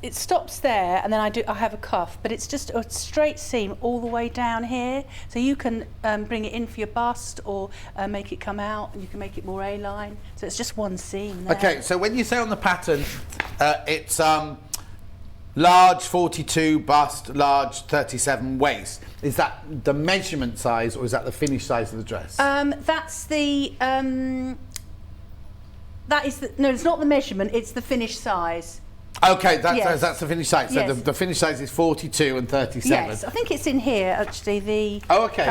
it stops there, and then I have a cuff, but it's just a straight seam all the way down here. So you can bring it in for your bust, or make it come out, and you can make it more A-line. So it's just one seam there. Okay, so when you say on the pattern, it's large 42 bust, large 37 waist. Is that the measurement size, or is that the finished size of the dress? That's the. That is the. No, it's not the measurement. It's the finished size. Okay, that's the finished size. So the finished size is 42 and 37. Yes, I think it's in here actually. The. Oh, okay.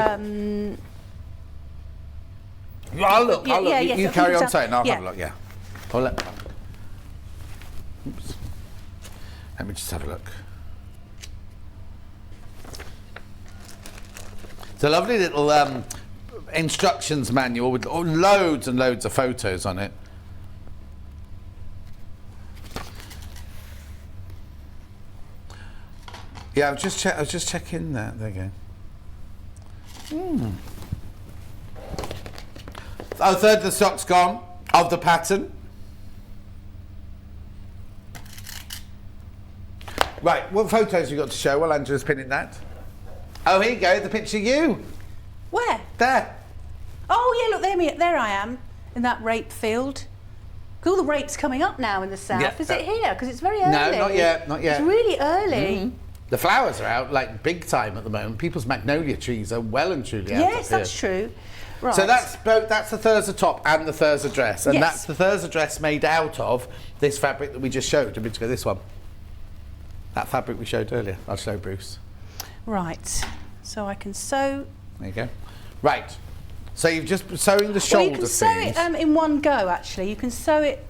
I'll look. You carry on saying. I'll have a look. Yeah. Oh, let me just have a look. It's a lovely little instructions manual with loads and loads of photos on it. Yeah, I was just checking that. There you go. A third of the stock's gone of the pattern. Right, what photos have you got to show while Angela's pinning that? Oh, here you go, the picture of you. Where? There. Oh, yeah, look, there I am, in that rape field. All the rape's coming up now in the south. Yeah, Is it here? Because it's very early. No, not yet, not yet. It's really early. The flowers are out, like, big time at the moment. People's magnolia trees are well and truly out Yes, up here. that's true. Right. So that's the Thirza top and the Thirza dress. And Yes. that's the Thirza dress made out of this fabric that we just showed. A minute ago, this one. That fabric we showed earlier. I'll show Bruce. Right. So I can sew. There you go. Right. So you've just sewing the shoulder Well, you can sew it in one go, actually. You can sew it...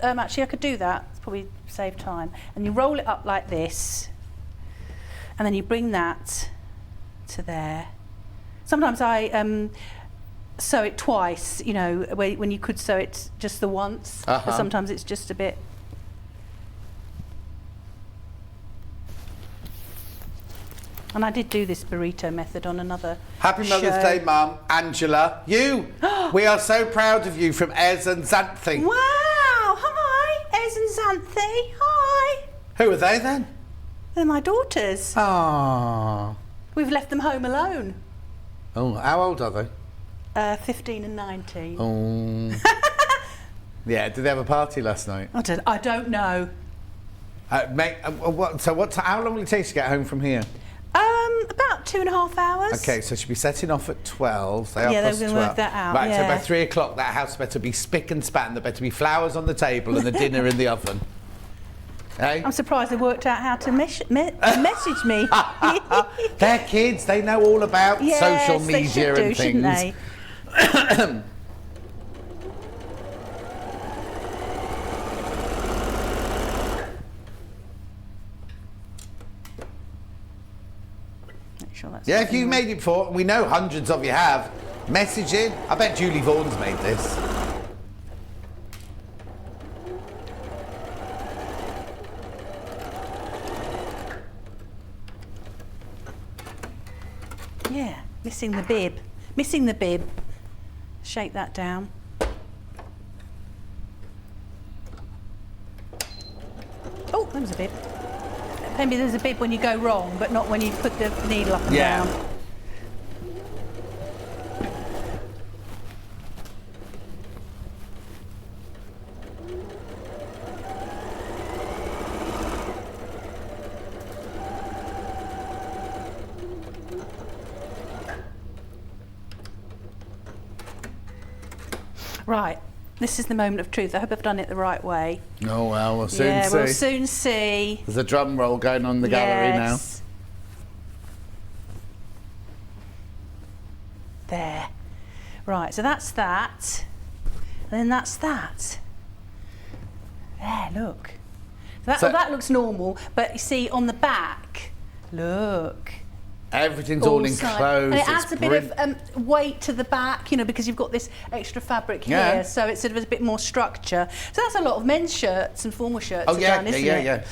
actually, I could do that. It's probably save time. And you roll it up like this. And then you bring that to there. Sometimes I sew it twice, you know, when you could sew it just the once. But sometimes it's just a bit... And I did do this burrito method on another Happy Mother's show. Day, Mum. Angela, you. We are so proud of you from Ez and Xanthi. Wow! Hi, Ez and Xanthi. Hi. Who are they then? They're my daughters. Ah. We've left them home alone. Oh, how old are they? 15 and 19. Oh. Yeah, did they have a party last night? I don't know. How long will it take to get home from here? About 2.5 hours. Okay, so she'll be setting off at 12. They are Yeah, they're plus going to 12. work that out. Right, so yeah. by 3 o'clock, that house better be spick and span. There better be flowers on the table and the dinner in the oven. Hey? I'm surprised they worked out how to message me. They're kids. They know all about Yes, social they media should do, and shouldn't things. they? Make sure that's Yeah, if you've made it before, we know hundreds of you have. Message in. I bet Julie Vaughan's made this. Yeah, missing the bib. Missing the bib. Shake that down. Oh, there was a bib. Maybe there's a bib when you go wrong, but not when you put the needle up and down. Right, this is the moment of truth. I hope I've done it the right way. Oh, well, we'll soon see. We'll soon see. There's a drum roll going on in the gallery now. There. Right, so that's that. And then that's that. There, look. So that looks normal, but you see on the back, look. Everything's all enclosed. And it adds a bit of weight to the back, you know, because you've got this extra fabric here, so it's sort of a bit more structure. So that's a lot of men's shirts and formal shirts. Oh, yeah, done, isn't it? yeah.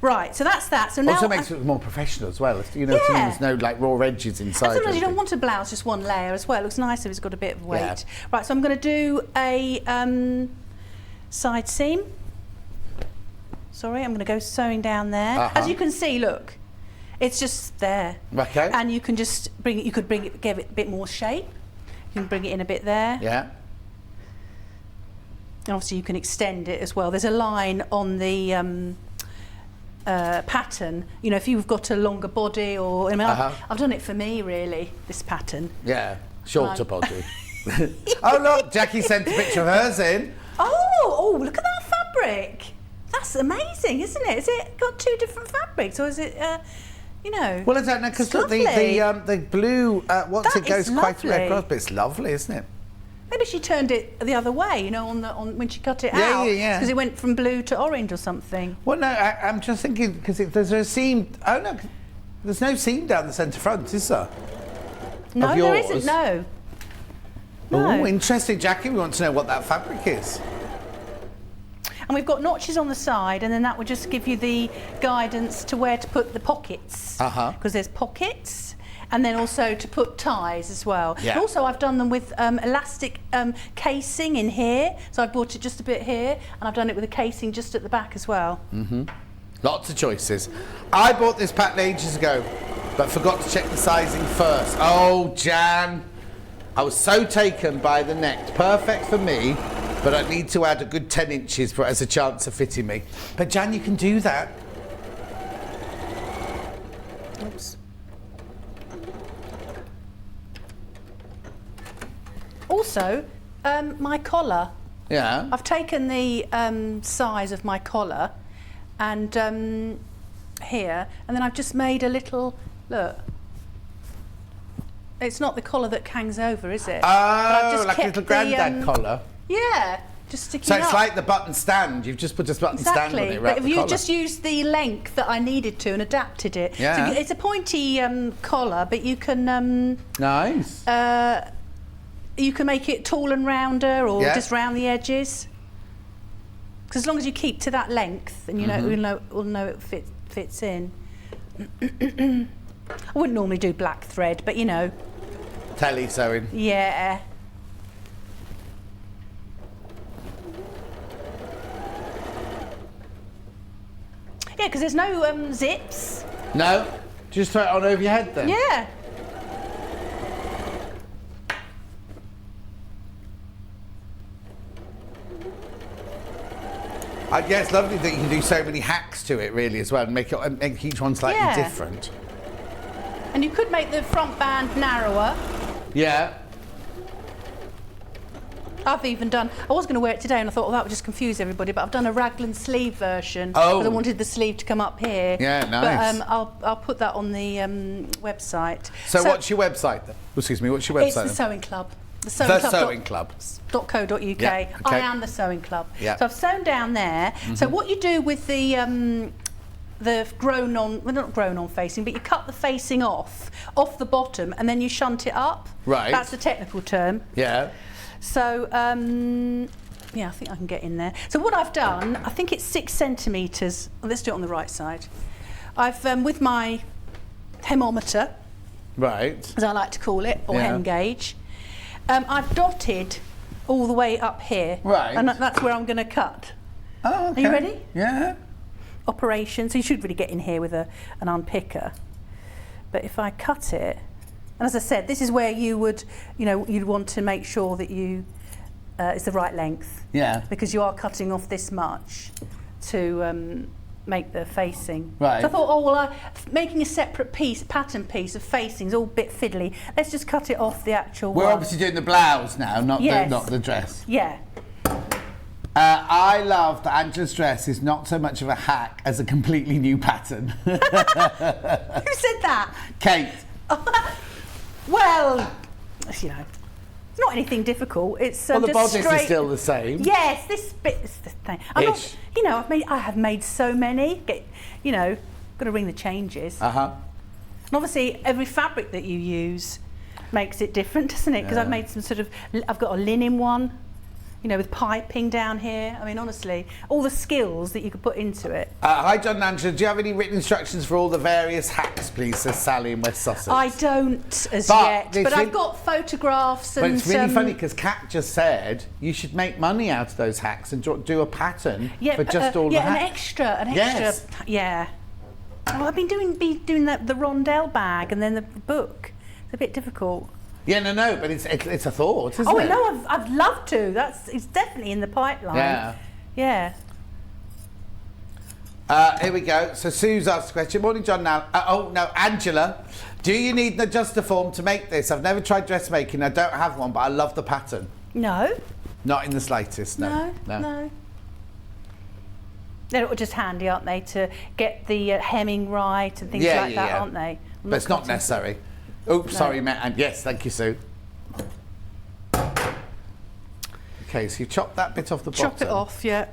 Right, so that's that. So now also makes it more professional as well. You know, there's no like raw edges inside. And sometimes you don't want a blouse, just one layer as well. It looks nicer if it's got a bit of weight. Yeah. Right, so I'm going to do a side seam. Sorry, I'm going to go sewing down there. As you can see, look. It's just there. Okay. And you can just bring it, give it a bit more shape. You can bring it in a bit there. Yeah. And obviously you can extend it as well. There's a line on the pattern. You know, if you've got a longer body or... I mean, I've done it for me, really, this pattern. Yeah, shorter body. Oh, look, Jackie sent a picture of hers in. Oh, look at that fabric. That's amazing, isn't it? Is it got two different fabrics or is it... you know, well, I don't know because look, the blue it goes quite across, but it's lovely, isn't it? Maybe she turned it the other way, you know, on when she cut it out. Yeah. Because it went from blue to orange or something. Well, no, I'm just thinking because there's a seam. Oh no, there's no seam down the centre front, is there? No, there isn't. No. Oh, interesting, Jackie. We want to know what that fabric is. And we've got notches on the side, and then that would just give you the guidance to where to put the pockets. Because there's pockets, and then also to put ties as well. Yeah. And also, I've done them with elastic casing in here. So I bought it just a bit here, and I've done it with a casing just at the back as well. Lots of choices. I bought this pattern ages ago, but forgot to check the sizing first. Oh, Jan. I was so taken by the neck. Perfect for me, but I need to add a good 10 inches for it as a chance of fitting me. But Jan, you can do that. Oops. Also, my collar. Yeah. I've taken the size of my collar and here, and then I've just made a little, look. It's not the collar that hangs over, is it? Oh, like a little granddad collar. Yeah, just sticking So up. it's like the button stand. You've just put a button stand on it, right? But if you just used the length that I needed to and adapted it. Yeah. So it's a pointy collar, but you can Nice. you can make it tall and rounder, or Yeah. just round the edges. Because as long as you keep to that length, and you know, we'll know it fits in. I wouldn't normally do black thread, but you know. Telly sewing. Yeah. Yeah, because there's no zips. No? Just throw it on over your head then? Yeah. Yeah, it's lovely that you can do so many hacks to it, really, as well, and make each one slightly Yeah. different. And you could make the front band narrower. Yeah. I've even done, I was going to wear it today and I thought, well, that would just confuse everybody, but I've done a raglan sleeve version. Oh. Because I wanted the sleeve to come up here. Yeah, nice. But I'll put that on the website. So what's your website then? Excuse me, what's your website It's the then? Sewing Club. The Sewing Club. .co.uk. Yeah, okay. I am the Sewing Club. Yeah. So I've sewn down there. So what you do with the grown on, well, not grown on facing, but you cut the facing off the bottom, and then you shunt it up. Right. That's the technical term. Yeah. So, yeah, I think I can get in there. So what I've done, I think it's 6 centimetres. Well, let's do it on the right side. I've, with my hemometer, Right. as I like to call it, or Yeah. hem gauge, I've dotted all the way up here. Right. And that's where I'm going to cut. Oh, okay. Are you ready? Yeah. Operation. So you should really get in here with an unpicker. But if I cut it, and as I said, this is where you would, you'd want to make sure that it's the right length. Yeah. Because you are cutting off this much to make the facing. Right. So I thought, making a separate pattern piece of facing is all a bit fiddly. Let's just cut it off the actual We're one. obviously doing the blouse now, not Yes. the dress. Yeah. I love that Angela's dress is not so much of a hack as a completely new pattern. Who said that? Kate. Well, it's not anything difficult. It's Well, the just bodice straight. is still the same. Yes, this bit is the thing. I'm Ish. not, I have made so many. Got to ring the changes. Uh-huh. And obviously, every fabric that you use makes it different, doesn't it? Because I've made I've got a linen one, with piping down here. I mean, honestly, all the skills that you could put into it. Hi, John and Angela. Do you have any written instructions for all the various hacks, please, says Sally in West Sussex? I don't But as yet, it's but I've got photographs and. But it's really funny because Kat just said you should make money out of those hacks and do a pattern for just all the hacks. an extra. Yes. Yeah. Well, I've been doing the Rondelle bag and then the book. It's a bit difficult. Yeah, no, but it's a thought, isn't it? Oh, no, I'd love to. It's definitely in the pipeline. Yeah. Yeah. Here we go. So Sue's asked a question. Morning, John. Now, Angela. Do you need an adjuster form to make this? I've never tried dressmaking. I don't have one, but I love the pattern. No. Not in the slightest. No. They're just handy, aren't they, to get the hemming right and things like that, aren't they? But it's not necessary. Oops, sorry, Matt. And yes, thank you, Sue. Okay, so you chop that bit off the bottom. Chop it off, yeah.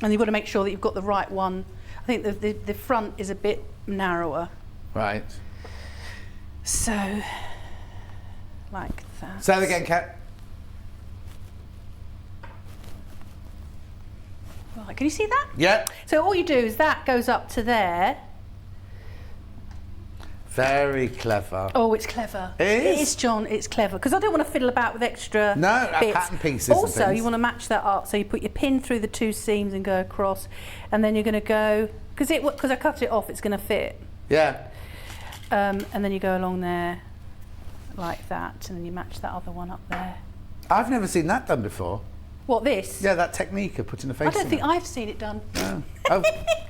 And you've got to make sure that you've got the right one. I think the front is a bit narrower. Right. So, like that. Say that again, Kat. Right, can you see that? Yeah. So all you do is that goes up to there. Very clever. Oh, it's clever. It is? It is, John. It's clever because I don't want to fiddle about with extra bits. Pattern pieces. And Also, things. you want to match that up. So you put your pin through the 2 seams and go across, and then you're going to go because I cut it off. It's going to fit. Yeah. And then you go along there like that, and then you match that other one up there. I've never seen that done before. What, this? Yeah, that technique of putting a face. I don't think I've seen it done. No. Oh.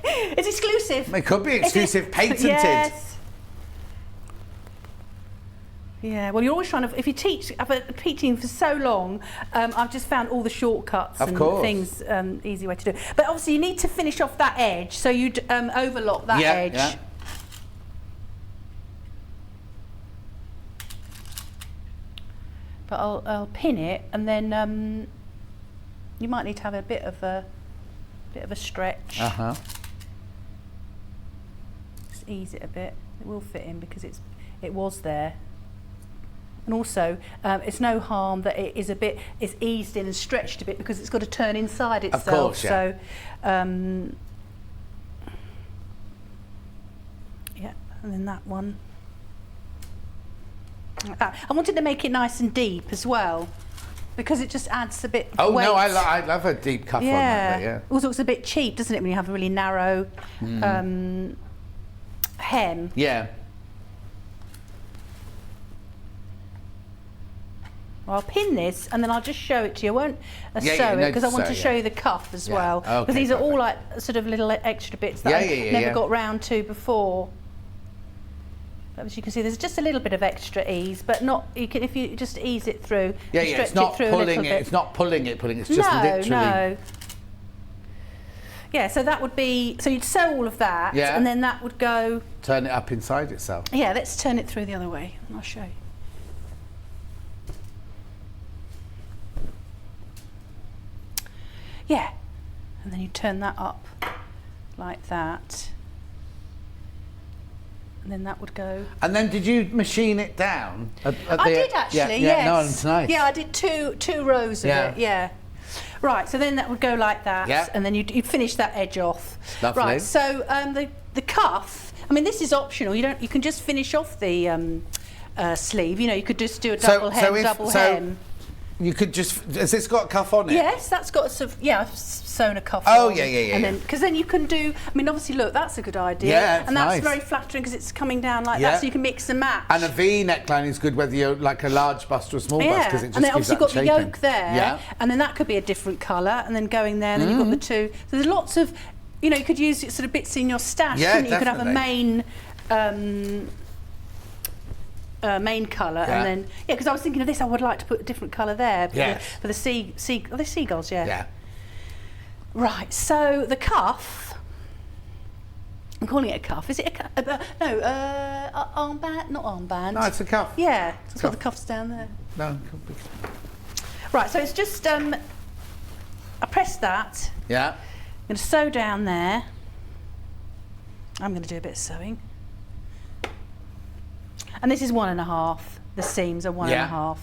It's exclusive. It could be exclusive, patented. Yes. Yeah, well, you're always trying to. If you teach, I've been teaching for so long, I've just found all the shortcuts and things, easy way to do it. But obviously, you need to finish off that edge, so you'd overlock that edge. Yeah. But I'll pin it, and then you might need to have a bit of a stretch. Just ease it a bit. It will fit in because it was there. And also, it's no harm that it's eased in and stretched a bit because it's got to turn inside itself. Of course, yeah. So, yeah, and then that one. Like that. I wanted to make it nice and deep as well because it just adds a bit of weight. No, I love a deep cuff on that. Yeah. Also, it's a bit cheap, doesn't it, when you have a really narrow hem. Yeah. Well, I'll pin this and then I'll just show it to you. I won't sew it because I want to show you the cuff as well. Because these are all like sort of little extra bits that I never got round to before. But as you can see, there's just a little bit of extra ease, but not. You can if you just ease it through. Yeah, stretch it's not it through pulling a it. It's not pulling it. It's just literally. No. Yeah, so that would be. So you'd sew all of that, and then that would go. Turn it up inside itself. Yeah, let's turn it through the other way, and I'll show you. Yeah, and then you turn that up like that, and then that would go. And then did you machine it down? I did actually, yes. No, it's nice. Yeah, I did two rows of it, yeah. Right, so then that would go like that, and then you'd finish that edge off. Lovely. Right, so the cuff, I mean, this is optional. You can just finish off the sleeve. You know, you could just do a double hem. You could just. Has this got a cuff on it? Yes, that's got a sort of, I've sewn a cuff on. And then, because then you can do. I mean, obviously, look, that's a good idea. Yeah, and that's nice. very flattering because it's coming down like that, so you can mix and match. And a V neckline is good whether you're like a large bust or a small bust because it just and then gives obviously that got the shaping. yoke there, and then that could be a different colour, and then going there, and then you've got the two. So there's lots of, you know, you could use sort of bits in your stash. Yeah, You could have a main colour, and then because I was thinking of this, I would like to put a different colour there for the seagulls. Yeah. Right. So the cuff. I'm calling it a cuff. Is it a cuff? Armband? Not armband. No, it's a cuff. Yeah. It's got the cuffs down there. No, it could be. Right. So it's just I press that. Yeah. I'm going to sew down there. I'm going to do a bit of sewing. And this is 1.5. The seams are 1.5.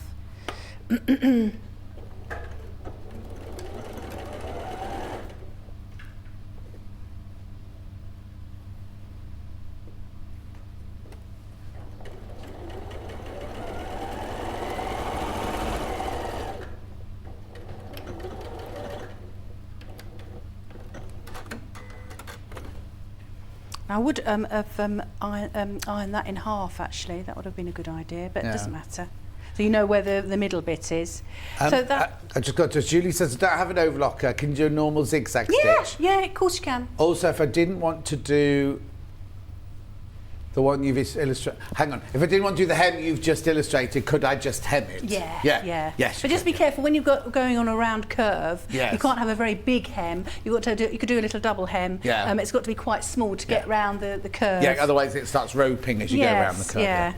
I would have ironed that in half, actually. That would have been a good idea, but it doesn't matter. So you know where the middle bit is. So that. I just got to. Julie says, I don't have an overlocker. Can you do a normal zigzag stitch? Yeah, of course you can. Also, if I didn't want to do the one you've illustrated, hang on. If I didn't want to do the hem you've just illustrated, could I just hem it? Yeah. Yes. But just be careful when you've got going on a round curve. Yes. You can't have a very big hem. You could do a little double hem. Yeah. It's got to be quite small to get round the curve. Yeah. Otherwise, it starts roping as you go around the curve. Yeah.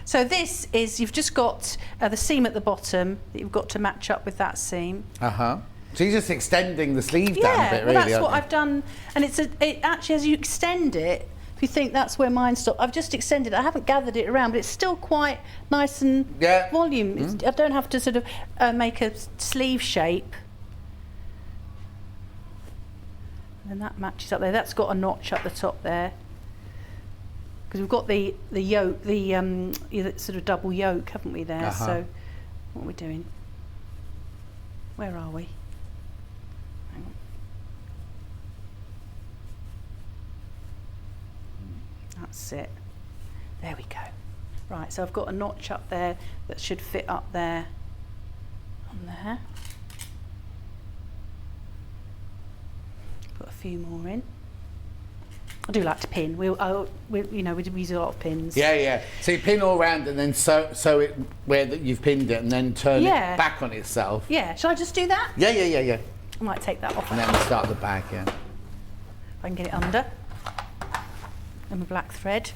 So this is you've just got the seam at the bottom that you've got to match up with that seam. So you're just extending the sleeve down a bit, really. Yeah, well, that's what I've done, and it actually as you extend it. If you think that's where mine stopped, I've just extended it. I haven't gathered it around, but it's still quite nice and volume. I don't have to sort of make a sleeve shape. And then that matches up there. That's got a notch up the top there. because we've got the yoke, the sort of double yoke, haven't we there? So what are we doing? Where are we? Hang on. That's it. There we go. Right, so I've got a notch up there that should fit up there on there. Put a few more in. I do like to pin. We use a lot of pins. Yeah. So you pin all round and then sew it where you've pinned it and then turn it back on itself. Yeah. Shall I just do that? Yeah. I might take that off. And then we start the bag, yeah. If I can get it under. And my black thread.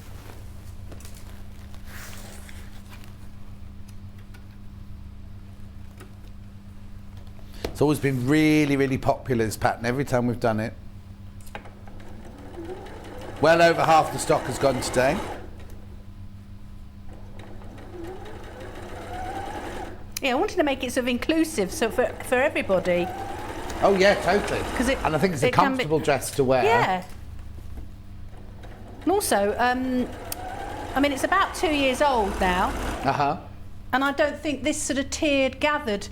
It's always been really, really popular, this pattern, every time we've done it. Well over half the stock has gone today. Yeah, I wanted to make it sort of inclusive, so for everybody. Oh yeah, totally. And I think it's a comfortable dress to wear. Yeah. And also, I mean, it's about 2 years old now. And I don't think this sort of tiered, gathered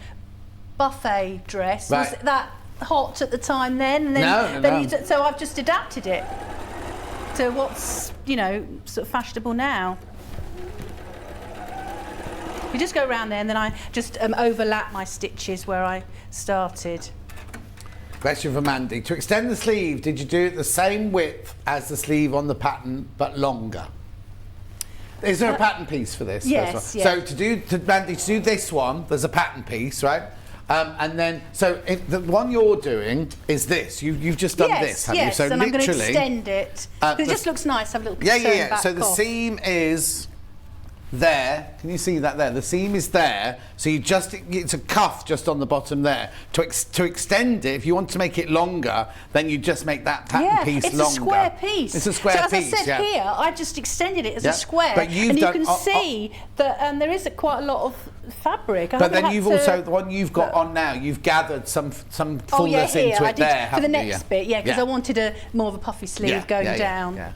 buffet dress was that hot at the time then. And then, no. So I've just adapted it to what's, sort of fashionable now. You just go around there and then I just overlap my stitches where I started. Question from Mandy. To extend the sleeve, did you do it the same width as the sleeve on the pattern, but longer? Is there a pattern piece for this? Yes, yes. So Mandy, to do this one, there's a pattern piece, right? And then, so if the one you're doing is this. You've just done this, have you? So and I'm going to extend it. It just looks nice. Have a little back So the seam is there. Can you see that there? The seam is there. So it's a cuff just on the bottom there. To extend it, if you want to make it longer, then you just make that pattern piece longer. It's a square piece. It's a square piece. So as I said here, I just extended it as a square. But you can see that there is quite a lot of fabric. But then you've also, the one you've got on now, you've gathered some fullness into it there, for the next bit, because I wanted more of a puffy sleeve going down. Yeah.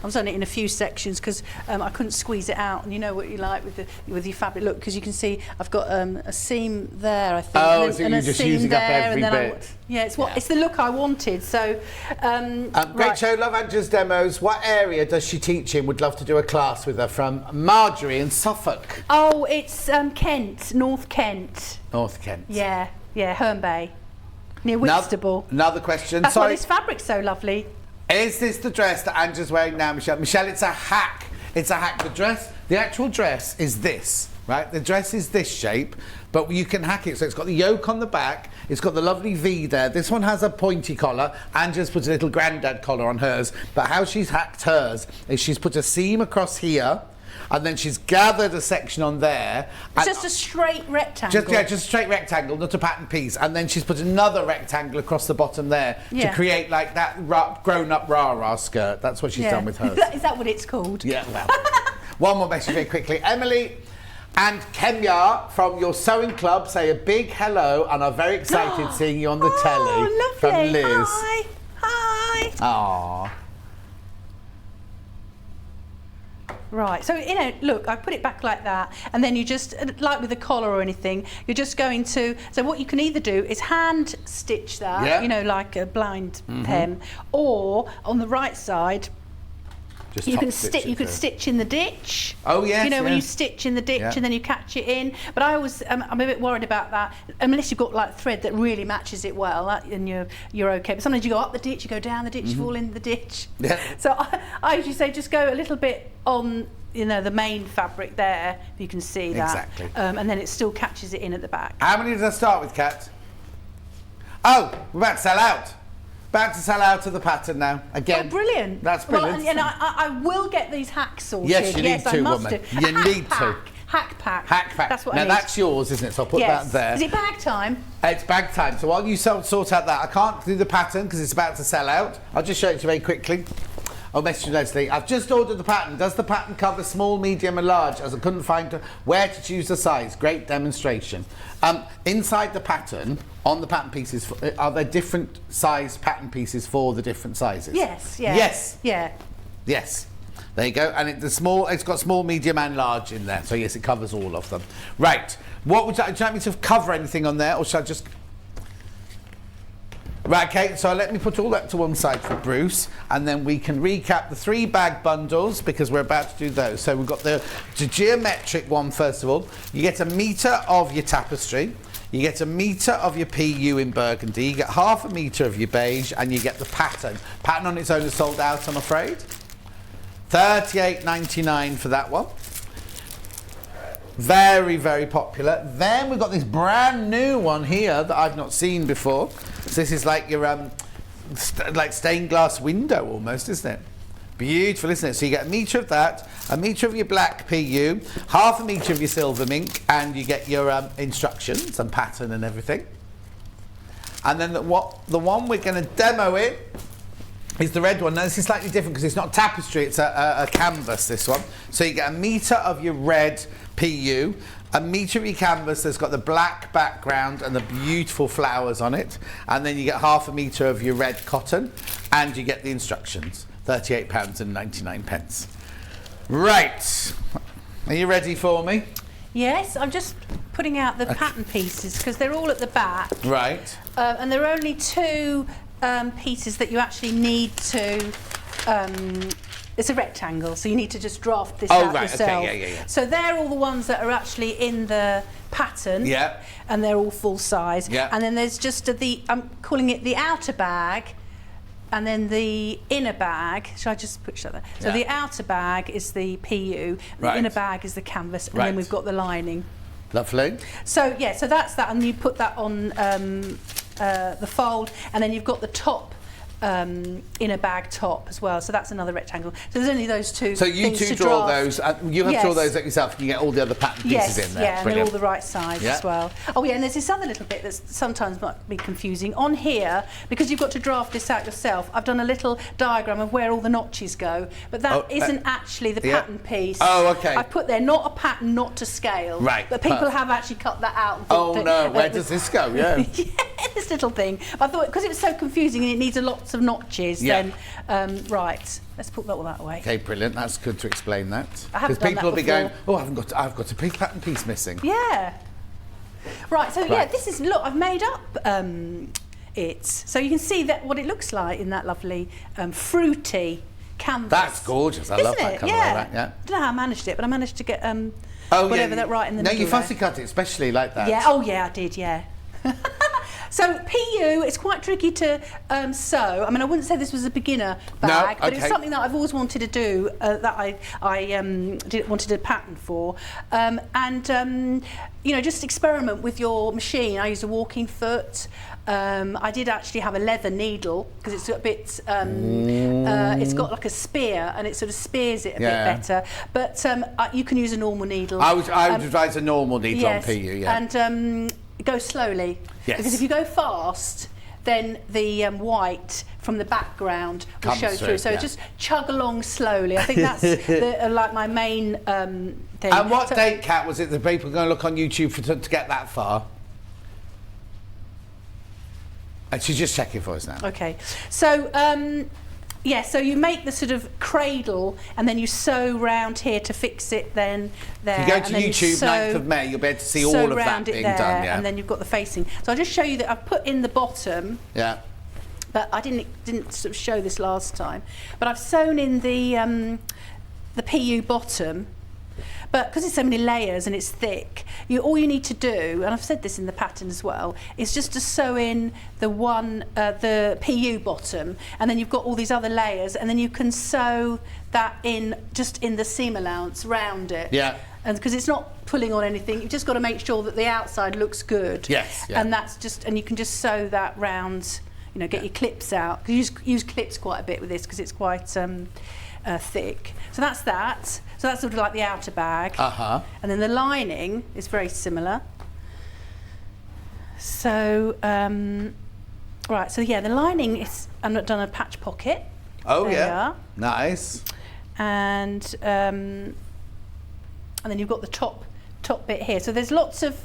I've done it in a few sections because I couldn't squeeze it out, and you know what you like with your fabric. Look, because you can see I've got a seam there, I think, so you're just using up every bit. It's the look I wanted. So great show, love Angela's demos. What area does she teach in? Would love to do a class with her. From Marjorie in Suffolk. Oh, it's Kent, North Kent. North Kent. Yeah, Herne Bay, near Whitstable. Another question. That's why this fabric's so lovely. Is this the dress that Angela's wearing now, Michelle? Michelle, it's a hack. It's a hack. The actual dress is this, right? The dress is this shape, but you can hack it. So it's got the yoke on the back. It's got the lovely V there. This one has a pointy collar. Angela's put a little grandad collar on hers. But how she's hacked hers is she's put a seam across here, and then she's gathered a section on there. It's just a straight rectangle. Just a straight rectangle, not a pattern piece. And then she's put another rectangle across the bottom there to create like that grown-up rah-rah skirt. That's what she's done with hers. Is that what it's called? Yeah, well. One more message very quickly. Emily and Kenya from your sewing club say a big hello and are very excited seeing you on the telly. Lovely. From Liz. Hi. Aww. Right, so look, I put it back like that, and then you just, like with the collar or anything, you're just going to, so what you can either do is hand stitch that, like a blind hem, or on the right side, just you can stitch in the ditch. Oh yes. When you stitch in the ditch and then you catch it in. But I always, I'm a bit worried about that, unless you've got like thread that really matches it well, and you're okay. But sometimes you go up the ditch, you go down the ditch, you fall in the ditch. Yeah. So I usually say just go a little bit on, the main fabric there. You can see that. Exactly. And then it still catches it in at the back. How many did I start with, Kat? Oh, we're about to sell out. About to sell out of the pattern now. Again. Oh, brilliant. That's brilliant. Well, and I will get these hacks sorted. Yes, you need to, I must woman. do. You need to. Hack pack. Hack pack. That's what now I need. That's yours, isn't it? So I'll put that there. Is it bag time? It's bag time. So while you sort out that, I can't do the pattern because it's about to sell out. I'll just show it to you very quickly. Oh, message Leslie. I've just ordered the pattern. Does the pattern cover small, medium and large? As I couldn't find where to choose the size. Great demonstration. Inside the pattern, on the pattern pieces, are there different size pattern pieces for the different sizes? Yes, yeah. Yes. Yeah. Yes. There you go. And it's got small, medium and large in there. So yes, it covers all of them. Right. What would you like me to cover anything on there, or should I just... Right, okay, so let me put all that to one side for Bruce, and then we can recap the 3 bag bundles, because we're about to do those. So we've got the geometric one, first of all. You get 1 metre of your tapestry, you get 1 metre of your PU in burgundy, you get half a metre of your beige, and you get the pattern. Pattern on its own is sold out, I'm afraid. $38.99 for that one. Very, very popular. Then we've got this brand new one here that I've not seen before. So this is like your like stained glass window almost, isn't it? Beautiful, isn't it? So you get 1 metre of that, 1 metre of your black PU, half a metre of your silver mink, and you get your instructions and pattern and everything. And then the one we're going to demo it is the red one. Now this is slightly different because it's not tapestry, it's a canvas, this one. So you get 1 metre of your red PU, 1 metre of your canvas that's got the black background and the beautiful flowers on it, and then you get half a metre of your red cotton, and you get the instructions. £38.99. Right, are you ready for me? Yes, I'm just putting out the pattern pieces because they're all at the back. Right. And there are only 2 pieces that you actually need to... it's a rectangle, so you need to just draft this out yourself. Okay, yeah. So they're all the ones that are actually in the pattern. Yeah. And they're all full size. Yeah. And then there's just I'm calling it the outer bag, and then the inner bag. Shall I just put that there? So the outer bag is the PU, the inner bag is the canvas, and then we've got the lining. Lovely. So yeah, so that's that, and you put that on the fold, and then you've got the top. Inner bag top as well, so that's another rectangle. So there's only those 2. So you two draw those, you have to draw those out yourself, and you get all the other pattern pieces in there. Yeah, and they're all the right size as well. Oh yeah, and there's this other little bit that sometimes might be confusing. On here, because you've got to draft this out yourself, I've done a little diagram of where all the notches go, but that isn't actually the pattern piece. Oh, okay. I put there not a pattern, not to scale. Right. But people have actually cut that out. And oh no, where does this go? Yeah. Yeah, this little thing. But I thought, because it was so confusing and it needs lots of notches, then right, let's put all that away. Okay, brilliant. That's good to explain that. Because people will be going, oh, I've got a big pattern piece missing. Yeah. Right. So yeah, this is I've made up it, so you can see that what it looks like in that lovely fruity canvas. That's gorgeous. I love that colour. Yeah. Yeah. I don't know how I managed it, but I managed to get whatever that right in the middle. No, you fussy cut it, especially like that. Yeah. Oh yeah, I did. Yeah. So PU, it's quite tricky to sew. I mean, I wouldn't say this was a beginner bag, but it's something that I've always wanted to do, that I wanted a pattern for. You know, just experiment with your machine. I used a walking foot. I did actually have a leather needle because it's a bit, it's got like a spear and it sort of spears it a bit better. But you can use a normal needle. I would advise a normal needle on PU, yeah. And go slowly. Yes. Because if you go fast, then the white from the background will show through. So just chug along slowly. I think that's like my main thing. And what date, Kat, was it that people are going to look on YouTube to get that far? And she's just checking for us now. Okay. So, yeah, so you make the sort of cradle and then you sew round here to fix it then there. If you go to YouTube 9th of May, you'll be able to see all of that being done. Yeah. And then you've got the facing. So I'll just show you that I've put in the bottom. Yeah. But I didn't sort of show this last time. But I've sewn in the PU bottom. But because it's so many layers and it's thick, all you need to do, and I've said this in the pattern as well, is just to sew in the PU bottom, and then you've got all these other layers, and then you can sew that in just in the seam allowance round it. Yeah. And because it's not pulling on anything, you've just got to make sure that the outside looks good. Yes. Yeah. And you can just sew that round. You know, get your clips out. Because you use clips quite a bit with this because it's quite thick. So that's that. So that's sort of like the outer bag. Uh-huh. And then the lining is very similar. So, right, so yeah, the lining is, I've done a patch pocket. Oh, there yeah. Nice. And then you've got the top bit here. So there's lots of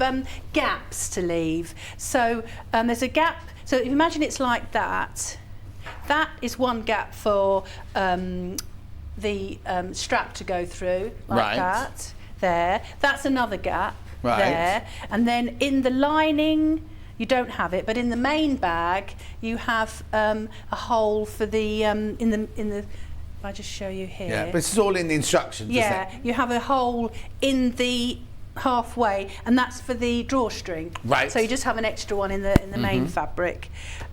gaps to leave. So there's a gap. So if you imagine it's like that. That is one gap for the strap to go through, like Right. that. There. That's another gap. Right. There. And then in the lining, you don't have it, but in the main bag, you have a hole for the in the. If I just show you here. Yeah, but this is all in the instructions, Yeah, isn't it? you have a hole in the halfway, and that's for the drawstring. Right. So you just have an extra one in the main fabric,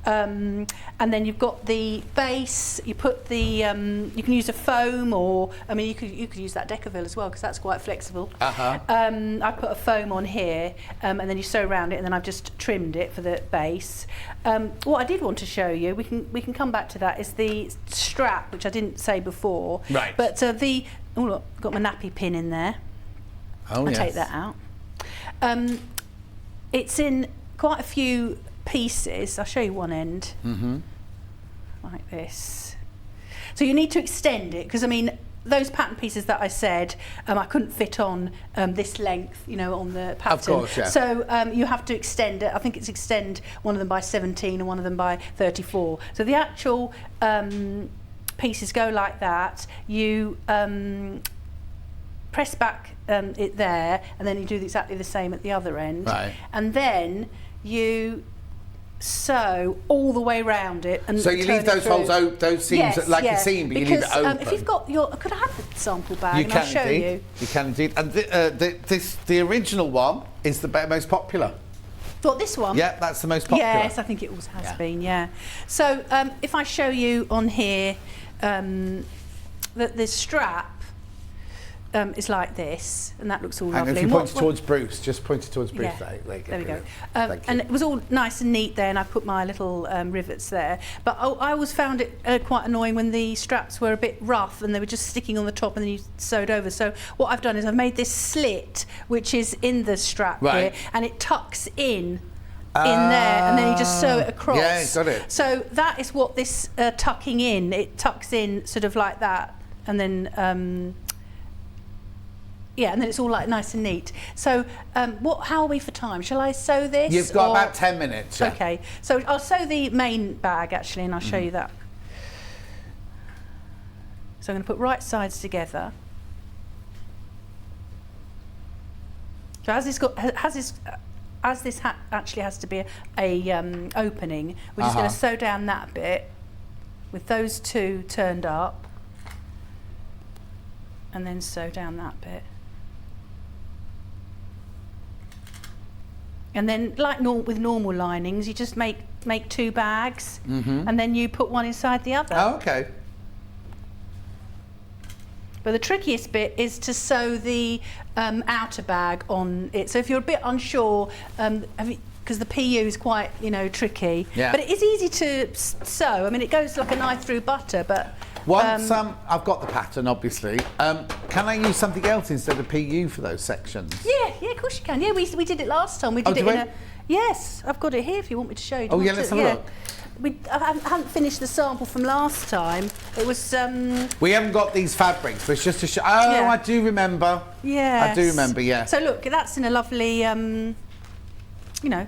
and then you've got the base. You put the you can use a foam, or I mean you could use that Decaville as well, because that's quite flexible. I put a foam on here, and then you sew around it, and then I've just trimmed it for the base. What I did want to show you, we can come back to that, is the strap, which I didn't say before. Right. But the look, got my nappy pin in there. Oh, I'll yes. take that out. It's in quite a few pieces. I'll show you one end, like this. So you need to extend it, because I mean, those pattern pieces that I said, I couldn't fit on this length, you know, on the pattern. Of course, yeah. So you have to extend it. I think it's extend one of them by 17 and one of them by 34. So the actual pieces go like that. You press back it there, and then you do exactly the same at the other end. Right. And then you sew all the way around it. And So you turn leave it those through. holes, those seams like a seam, but you leave it Because, open. if you've got your, could I have the sample bag You and can I'll show indeed. you? You can indeed. And the original one is the most popular. What, this one? Yeah, that's the most popular. Yes, I think it always has been, yeah. So if I show you on here that the strap is like this, and that looks all And lovely. if you point it towards Bruce, just point it towards Bruce. Yeah, There there we go. Thank you. And it was all nice and neat there, and I put my little rivets there. But I always found it quite annoying when the straps were a bit rough and they were just sticking on the top, and then you sewed over. So what I've done is I've made this slit, which is in the strap Right. here, and it tucks in there, and then you just sew it across. Yeah, got it. So that is what this tucking in, it tucks in sort of like that, and then yeah, and then it's all like nice and neat. So how are we for time? Shall I sew this? You've got or- about 10 minutes. Yeah. Okay, so I'll sew the main bag actually, and I'll show you that. So I'm going to put right sides together. So as this actually has to be a opening, we're just going to sew down that bit with those two turned up, and then sew down that bit. And then, like with normal linings, you just make two bags, and then you put one inside the other. Oh, okay. But the trickiest bit is to sew the outer bag on it. So if you're a bit unsure, because the PU is quite, tricky. Yeah. But it is easy to sew. I mean, it goes like a knife through butter, but... Once I've got the pattern, obviously, can I use something else instead of PU for those sections? Yeah, of course you can. Yeah, we did it last time. We did did it we? in a... Yes, I've got it here if you want me to show you. Do Oh, you yeah, want let's to- have a look. I haven't finished the sample from last time. It was... We haven't got these fabrics, but it's just to show. Oh, Yeah. I do remember. Yes. I do remember, yeah. So look, that's in a lovely,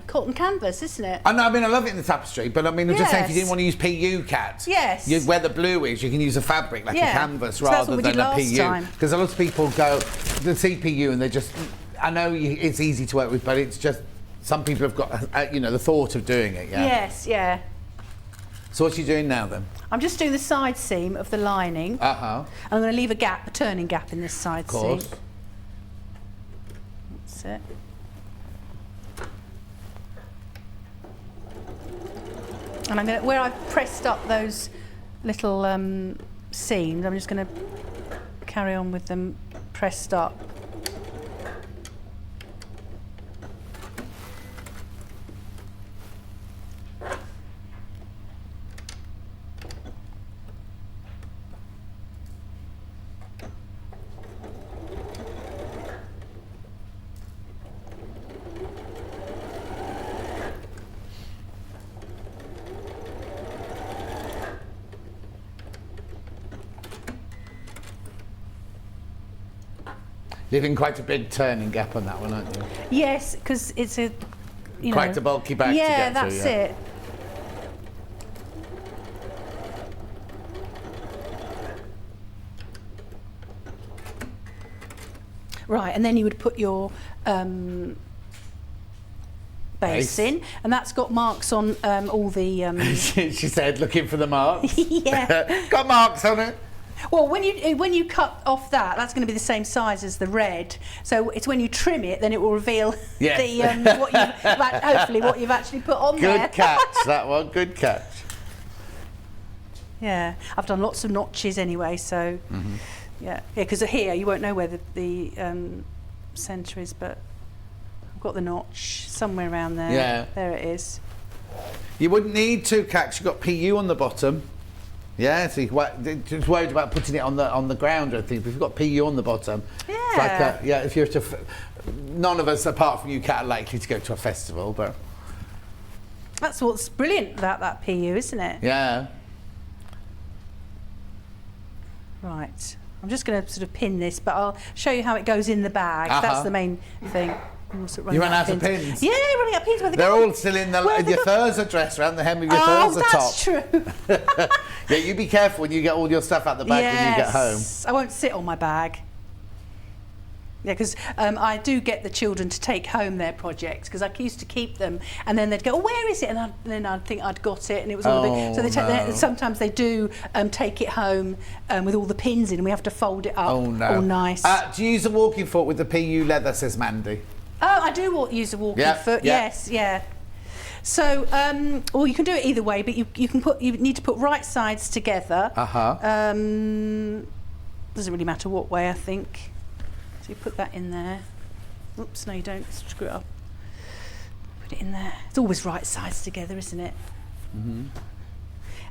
cotton canvas, isn't it? I know, I love it in the tapestry, but I mean, I'm just saying, if you Yes. didn't want to use PU, Kat, Yes. where the blue is, you can use a fabric like a Yeah. canvas So that's rather what we than did a last PU. time. Because a lot of people go, they see PU and they just, I know it's easy to work with, but it's just, some people have got, the thought of doing it, yeah? Yes, yeah. So what are you doing now then? I'm just doing the side seam of the lining. Uh-huh. I'm going to leave a turning gap in this side Of course. seam. That's it. And I'm going to, where I've pressed up those little seams, I'm just going to carry on with them pressed up. Leaving quite a big turning gap on that one, aren't you? Yes, because it's a, Quite a bulky bag to get through, that's yeah. it. Right, and then you would put your base in, and that's got marks on all the... She said, looking for the marks. Yeah. Got marks on it. Well, when you cut off that's going to be the same size as the red. So it's when you trim it, then it will reveal the hopefully what you've actually put on there. Good catch, that one. Good catch. Yeah, I've done lots of notches anyway, so yeah, because here you won't know where the centre is, but I've got the notch somewhere around there. Yeah. There it is. You wouldn't need to catch. You've got PU on the bottom. Yeah, so just worried about putting it on the ground, I think. But if you've got PU on the bottom, it's like if you're to, none of us apart from you, Kat, are likely to go to a festival, but that's what's brilliant about that PU, isn't it? Yeah. Right. I'm just going to sort of pin this, but I'll show you how it goes in the bag. That's the main thing. You ran out of pins? Yeah, running out of pins. They're all still in your Thirza dress, around the hem of your Thirza top. That's true. Yeah, you be careful when you get all your stuff out the bag when you get home. I won't sit on my bag. Yeah, because I do get the children to take home their projects, because I used to keep them, and then they'd go, "Oh, where is it?" And then I'd think I'd got it, and it was all a bit. So sometimes they do take it home with all the pins in, and we have to fold it up. Oh no! All nice. Do you use a walking foot with the PU leather? Says Mandy. Oh, I do use a walking foot. Yeah. Yes, yeah. So, well, you can do it either way, but you need to put right sides together. Doesn't really matter what way, I think. So you put that in there. Oops, no, you don't. Screw it up. Put it in there. It's always right sides together, isn't it? And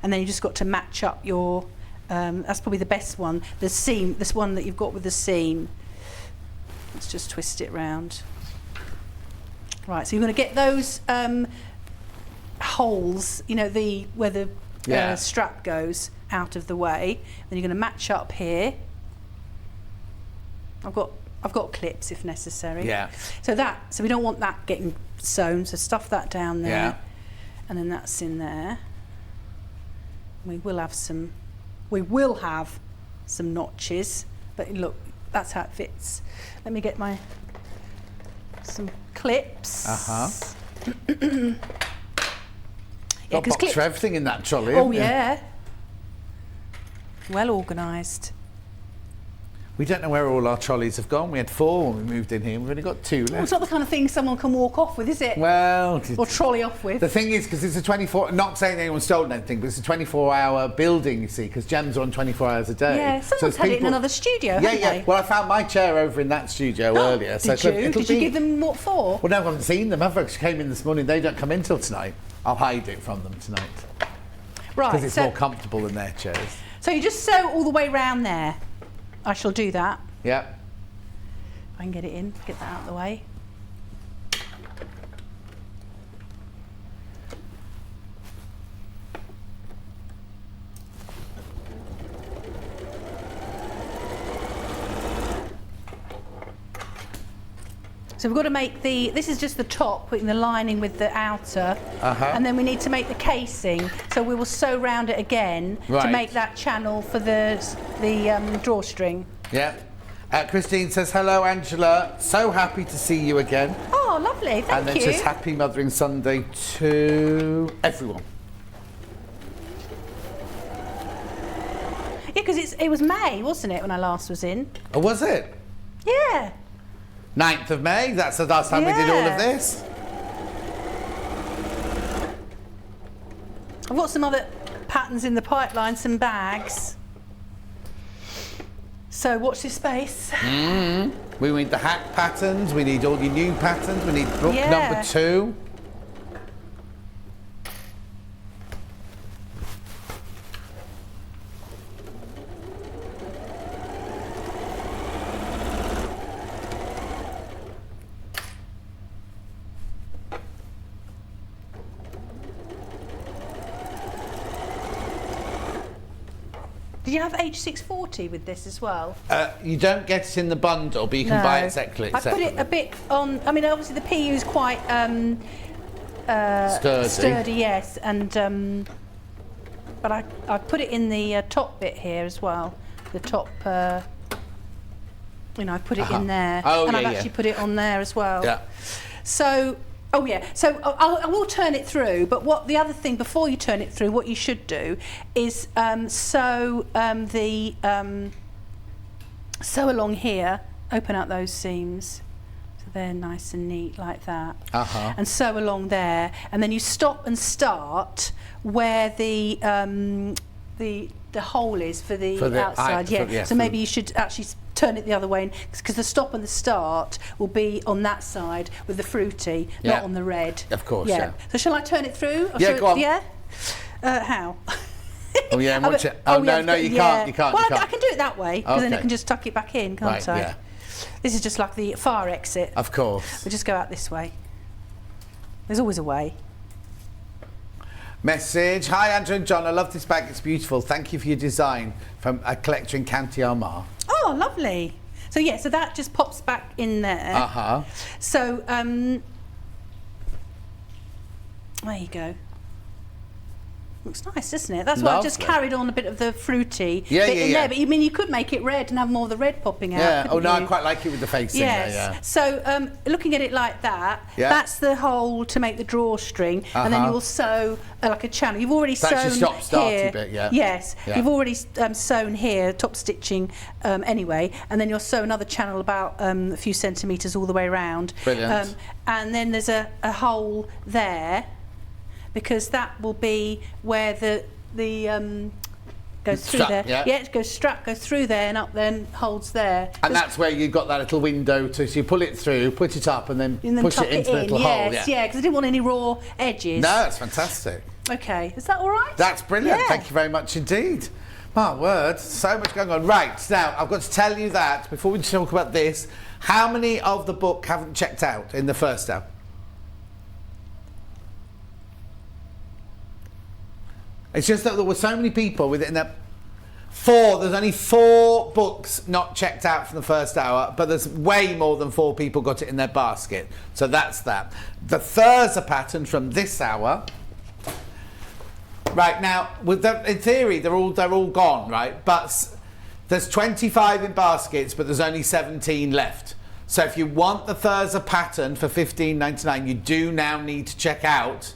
then you just got to match up your. That's probably the best one. The seam. This one that you've got with the seam. Let's just twist it round. Right, so you're going to get those holes, you know, where the strap goes, out of the way. Then you're going to match up here. I've got clips if necessary. Yeah. So we don't want that getting sewn. So stuff that down there. Yeah. And then that's in there. We will have some notches, but look, that's how it fits. Let me get some clips. Got a box for everything in that trolley. Oh yeah. Well organised. We don't know where all our trolleys have gone. We had 4 when we moved in here. We've only got 2 left. Well, it's not the kind of thing someone can walk off with, is it? Well, or trolley off with. The thing is, because it's a 24. Not saying anyone's stolen anything, but it's a 24-hour building. You see, because gems are on 24 hours a day. Yeah, someone's had it in another studio. Yeah, haven't they? Well, I found my chair over in that studio earlier. Did you? Did you give them what for? Well, no, I haven't seen them. She came in this morning. They don't come in till tonight. I'll hide it from them tonight. Right. Because it's more comfortable than their chairs. So you just sew all the way round there. I shall do that. Yeah. If I can get it in, get that out of the way. So we've got to make this is just the top, putting the lining with the outer, and then we need to make the casing. So we will sew round it again to make that channel for the drawstring. Yeah. Christine says, hello, Angela. So happy to see you again. Oh, lovely. Thank you. And then says, happy Mothering Sunday to everyone. Yeah, because it was May, wasn't it, when I last was in? Oh, was it? Yeah. 9th of May, that's the last time we did all of this. I've got some other patterns in the pipeline, some bags. So watch this space. We need the hack patterns, we need all your new patterns, we need book number 2. Did you have H640 with this as well? You don't get it in the bundle, but you can buy it separately. I put it a bit on. I mean, obviously the PU is quite sturdy, yes, and but I put it in the top bit here as well. The top you know, I've put it in there, Oh, and yeah, I've yeah. actually put it on there as well. Yeah. So, oh yeah, so I will turn it through, but what the other thing, before you turn it through, what you should do is sew along here, open out those seams, so they're nice and neat like that, and sew along there, and then you stop and start where the hole is for the outside. So maybe you should actually turn it the other way, because the stop and the start will be on that side with the fruity, not on the red. Of course, yeah. So shall I turn it through? Go on. Yeah? How? Oh yeah, and watch it. Oh no, you can't. You can't. Well, you can't. I can do it that way, because then Okay. I can just tuck it back in, can't Right, I? yeah. This is just like the fire exit. Of course. We'll just go out this way. There's always a way. Message. Hi, Andrew and John. I love this bag. It's beautiful. Thank you for your design, from a collector in County Armagh. Oh, lovely. So yeah, so that just pops back in there. So there you go. Looks nice, doesn't it? That's why I just Lovely. carried on a bit of the fruity Yeah, bit yeah, in yeah. there. But you mean you could make it red and have more of the red popping out? Yeah. Oh couldn't no, you? I quite like it with the facing. Yes. There, yeah. So looking at it like that, that's the hole to make the drawstring, and then you will sew like a channel. You've already That's your sewn stop-starty here. bit, yeah. Yes. Yeah. You've already sewn here, top stitching anyway, and then you'll sew another channel about a few centimetres all the way around. Brilliant. And then there's a hole there, because that will be where the goes through Strap, there. yeah. It goes through there and up, then holds there. And that's where you've got that little window to, so you pull it through, put it up, and then push tuck it into the little hole. Yes, yeah, because I didn't want any raw edges. No, that's fantastic. Okay, is that all right? That's brilliant. Yeah. Thank you very much indeed. My word, so much going on. Right, now I've got to tell you that before we talk about this, how many of the book haven't checked out in the first hour? It's just that there were so many people within that. There's only 4 books not checked out from the first hour, but there's way more than 4 people got it in their basket. So that's that. The Thirza pattern from this hour. Right now, in theory, they're all gone, right? But there's 25 in baskets, but there's only 17 left. So if you want the Thirza pattern for $15.99, you do now need to check out,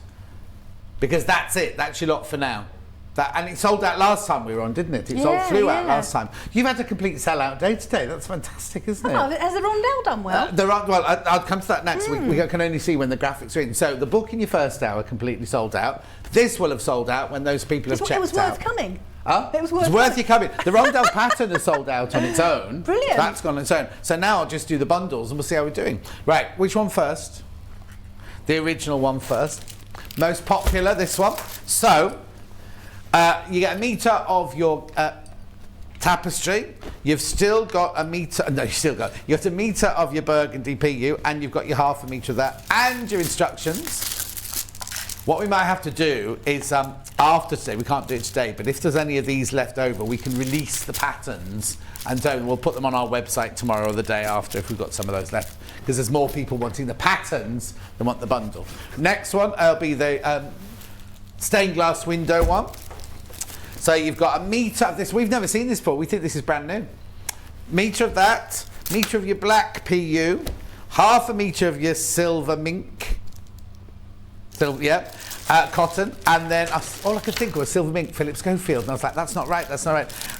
because that's it. That's your lot for now. And it sold out last time we were on, didn't it? It flew out last time. You've had a complete sell-out day today. That's fantastic, isn't it? Oh, has the Rondelle done well? I'll come to that next. We can only see when the graphics are in. So the book in your first hour completely sold out. This will have sold out when those people have checked out. It was worth coming. Huh? It was worth It's worth you coming. The Rondelle pattern has sold out on its own. Brilliant. That's gone on its own. So now I'll just do the bundles and we'll see how we're doing. Right, which one first? The original one first. Most popular, this one. So, you get a metre of your tapestry. You've still got a metre. No, you have a metre of your burgundy PU, and you've got your half a metre of that, and your instructions. What we might have to do is, after today, we can't do it today, but if there's any of these left over, we can release the patterns, and we'll put them on our website tomorrow or the day after if we've got some of those left, because there's more people wanting the patterns than want the bundle. Next one will be the stained glass window one. So you've got a metre of this. We've never seen this before. We think this is brand new. Metre of that, metre of your black PU, half a metre of your silver mink. Cotton, and then all I could think of was silver mink, Philip Schofield, and I was like, that's not right.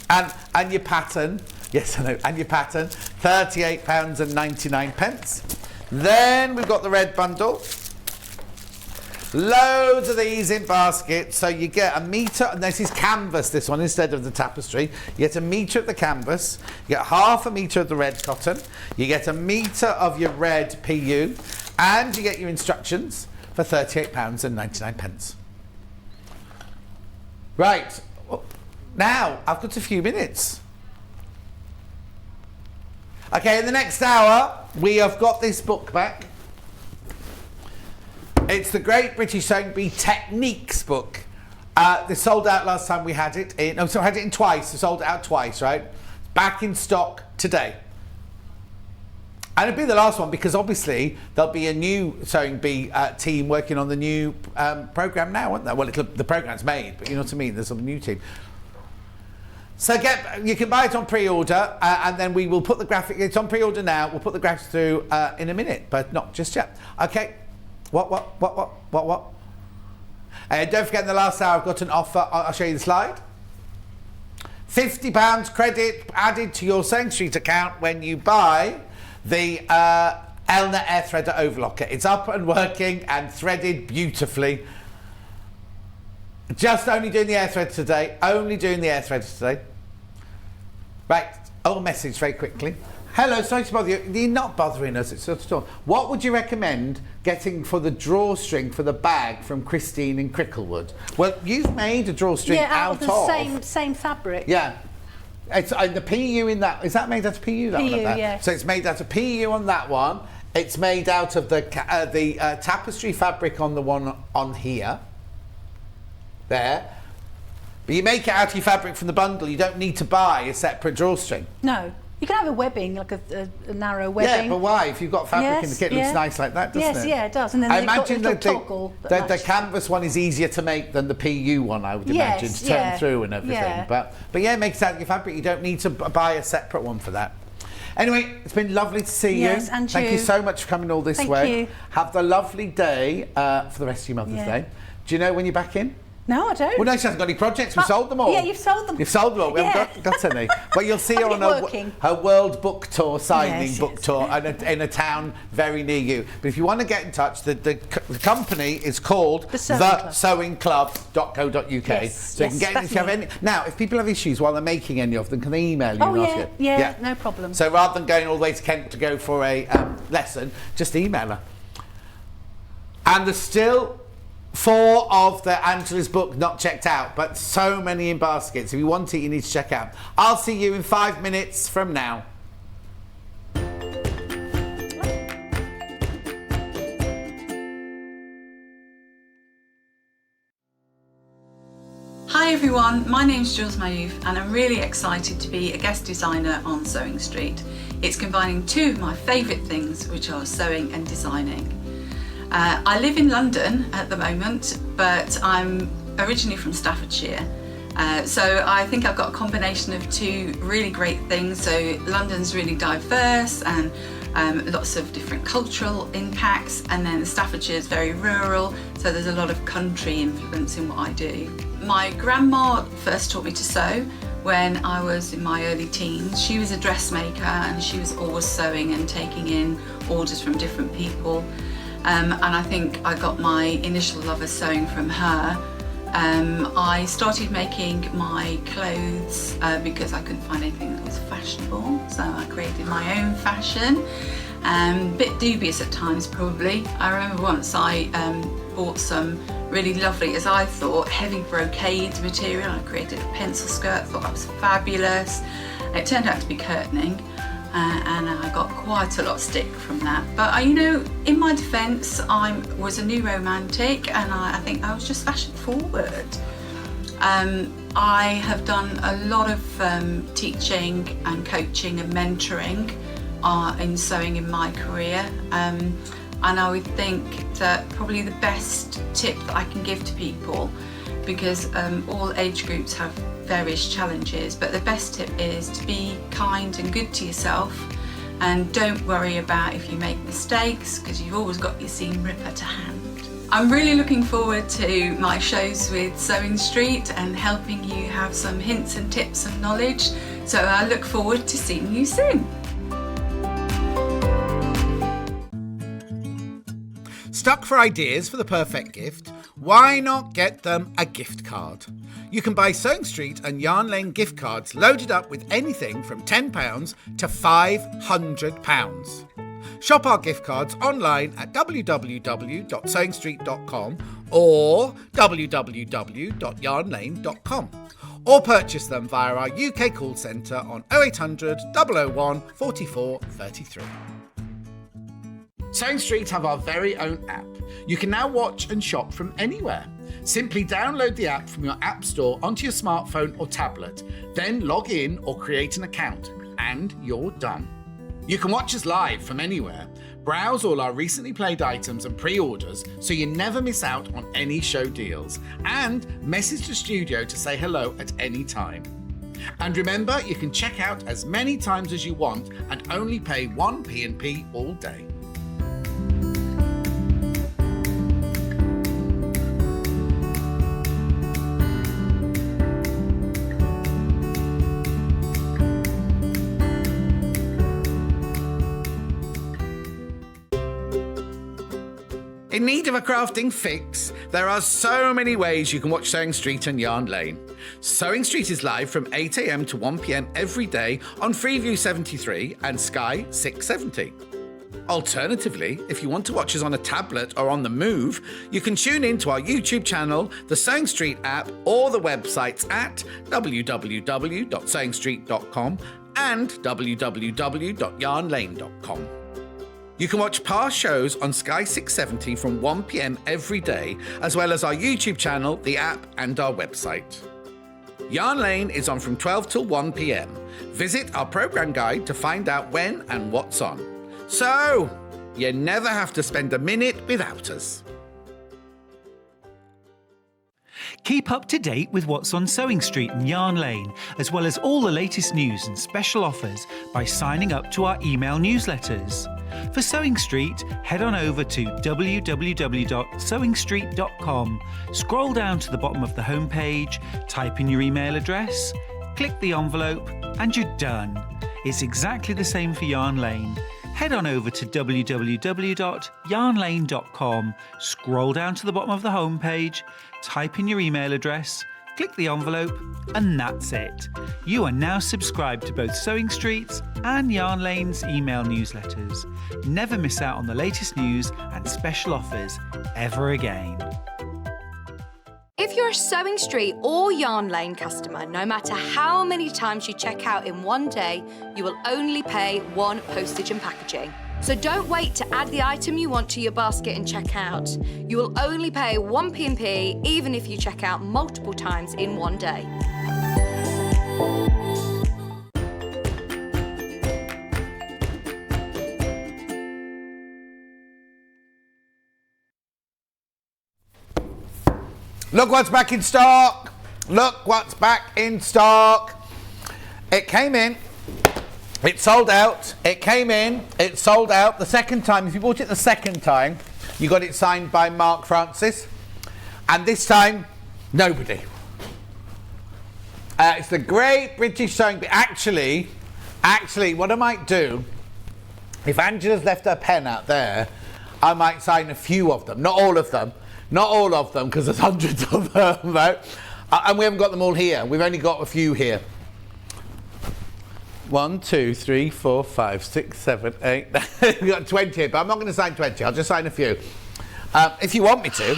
And your pattern, yes I know, and your pattern, £38.99. Then we've got the red bundle. Loads of these in baskets, so you get a metre, and this is canvas, this one, instead of the tapestry. You get a metre of the canvas, you get half a metre of the red cotton, you get a metre of your red PU, and you get your instructions for £38.99. Right, now I've got a few minutes. Okay, in the next hour, we have got this book back. It's the Great British Sewing Bee Techniques book. This sold out last time we had it in. No, so I had it in twice. It sold out twice, right? Back in stock today. And it'll be the last one, because obviously there'll be a new Sewing Bee team working on the new programme now, won't there? Well, the programme's made, but you know what I mean? There's a new team. So you can buy it on pre-order, and then we will put the graphic. It's on pre-order now. We'll put the graphics through in a minute, but not just yet. Okay. What? Don't forget, in the last hour, I've got an offer. I'll show you the slide. £50 credit added to your Sewing Street account when you buy the Elna Air Threader Overlocker. It's up and working and threaded beautifully. Just only doing the air thread today. Only doing the air threads today. Right. Oh, message very quickly. Hello, sorry to bother you. You're not bothering us. It's sort of storm. What would you recommend getting for the drawstring for the bag from Christine in Cricklewood? Well, you've made a drawstring out of the same fabric. Yeah. It's the PU in that. Is that made out of PU? That PU, one up there? yes. So it's made out of PU on that one. It's made out of the tapestry fabric on the one on here. There. But you make it out of your fabric from the bundle. You don't need to buy a separate drawstring. No. You can have a webbing, like a narrow webbing. Yeah, but why? If you've got fabric in the kit, it looks nice like that, doesn't it? Yes, yeah, it does. And then I you've got a imagine little that toggle the canvas one is easier to make than the PU one, I would imagine, to turn through and everything. Yeah. But yeah, make it out of your fabric. You don't need to buy a separate one for that. Anyway, it's been lovely to see you. Yes, and Thank you so much for coming all this way. Thank you. Have the lovely day for the rest of your Mother's Day. Do you know when you're back in? No, I don't. Well, no, she hasn't got any projects. We've sold them all. Yeah, you've sold them. You've sold them all. We haven't got any. But you'll see her on her World Book Tour, signing book tour in a town very near you. But if you want to get in touch, the company is called thesewingclub.co.uk. Yes, so you can get in if you have any. Now, if people have issues while they're making any of them, can they email you and ask you? Yeah, no problem. So rather than going all the way to Kent to go for a lesson, just email her. And there's still 4 of the Angela's book not checked out, but so many in baskets. If you want it, you need to check out. I'll see you in 5 minutes from now. Hi everyone, my name's Jules Mayouf and I'm really excited to be a guest designer on Sewing Street. It's combining 2 of my favourite things, which are sewing and designing. I live in London at the moment, but I'm originally from Staffordshire. So I think I've got a combination of 2 really great things. So London's really diverse and lots of different cultural impacts, and then Staffordshire is very rural, so there's a lot of country influence in what I do. My grandma first taught me to sew when I was in my early teens. She was a dressmaker and she was always sewing and taking in orders from different people. And I think I got my initial love of sewing from her. I started making my clothes because I couldn't find anything that was fashionable, so I created my own fashion. Bit dubious at times probably. I remember once I bought some really lovely, as I thought, heavy brocade material. I created a pencil skirt, thought that was fabulous. It turned out to be curtaining. And I got quite a lot of stick from that. But you know, in my defence, I was a new romantic and I think I was just fashion forward. I have done a lot of teaching and coaching and mentoring in sewing in my career. And I would think that probably the best tip that I can give to people, because all age groups have various challenges, but the best tip is to be kind and good to yourself and don't worry about if you make mistakes, because you've always got your seam ripper to hand. I'm really looking forward to my shows with Sewing Street and helping you have some hints and tips and knowledge, so I look forward to seeing you soon. Stuck for ideas for the perfect gift? Why not get them a gift card? You can buy Sewing Street and Yarn Lane gift cards loaded up with anything from £10 to £500. Shop our gift cards online at www.sewingstreet.com or www.yarnlane.com, or purchase them via our UK call centre on 0800 001 44 33. Sewing Street have our very own app. You can now watch and shop from anywhere. Simply download the app from your app store onto your smartphone or tablet, then log in or create an account, and you're done. You can watch us live from anywhere, browse all our recently played items and pre-orders so you never miss out on any show deals, and message the studio to say hello at any time. And remember, you can check out as many times as you want and only pay 1 P&P all day. In need of a crafting fix? There are so many ways you can watch Sewing Street and Yarn Lane. Sewing Street is live from 8 a.m. to 1 p.m. every day on Freeview 73 and Sky 670. Alternatively, if you want to watch us on a tablet or on the move, you can tune in to our YouTube channel, the Sewing Street app, or the websites at www.sewingstreet.com and www.yarnlane.com. You can watch past shows on Sky 670 from 1 p.m. every day, as well as our YouTube channel, the app, and our website. Yarn Lane is on from 12 till 1 p.m. Visit our programme guide to find out when and what's on. So, you never have to spend a minute without us. Keep up to date with what's on Sewing Street and Yarn Lane, as well as all the latest news and special offers by signing up to our email newsletters. For Sewing Street, head on over to www.sewingstreet.com, scroll down to the bottom of the homepage, type in your email address, click the envelope, and you're done. It's exactly the same for Yarn Lane. Head on over to www.yarnlane.com, scroll down to the bottom of the homepage, type in your email address, click the envelope, and that's it. You are now subscribed to both Sewing Street's and Yarn Lane's email newsletters. Never miss out on the latest news and special offers ever again. If you're a Sewing Street or Yarn Lane customer, no matter how many times you check out in one day, you will only pay 1 postage and packaging. So don't wait to add the item you want to your basket and check out. You will only pay 1 P&P even if you check out multiple times in one day. Look what's back in stock. Look what's back in stock. It came in. It sold out. It came in. It sold out. The second time, if you bought it the second time, you got it signed by Mark Francis. And this time, nobody. It's the Great British Sewing Bee. Actually, what I might do, if Angela's left her pen out there, I might sign a few of them. Not all of them. Not all of them, because there's hundreds of them, right? And we haven't got them all here. We've only got a few here. 1, 2, 3, 4, 5, 6, 7, 8. We've got 20 here, but I'm not going to sign 20. I'll just sign a few. If you want me to.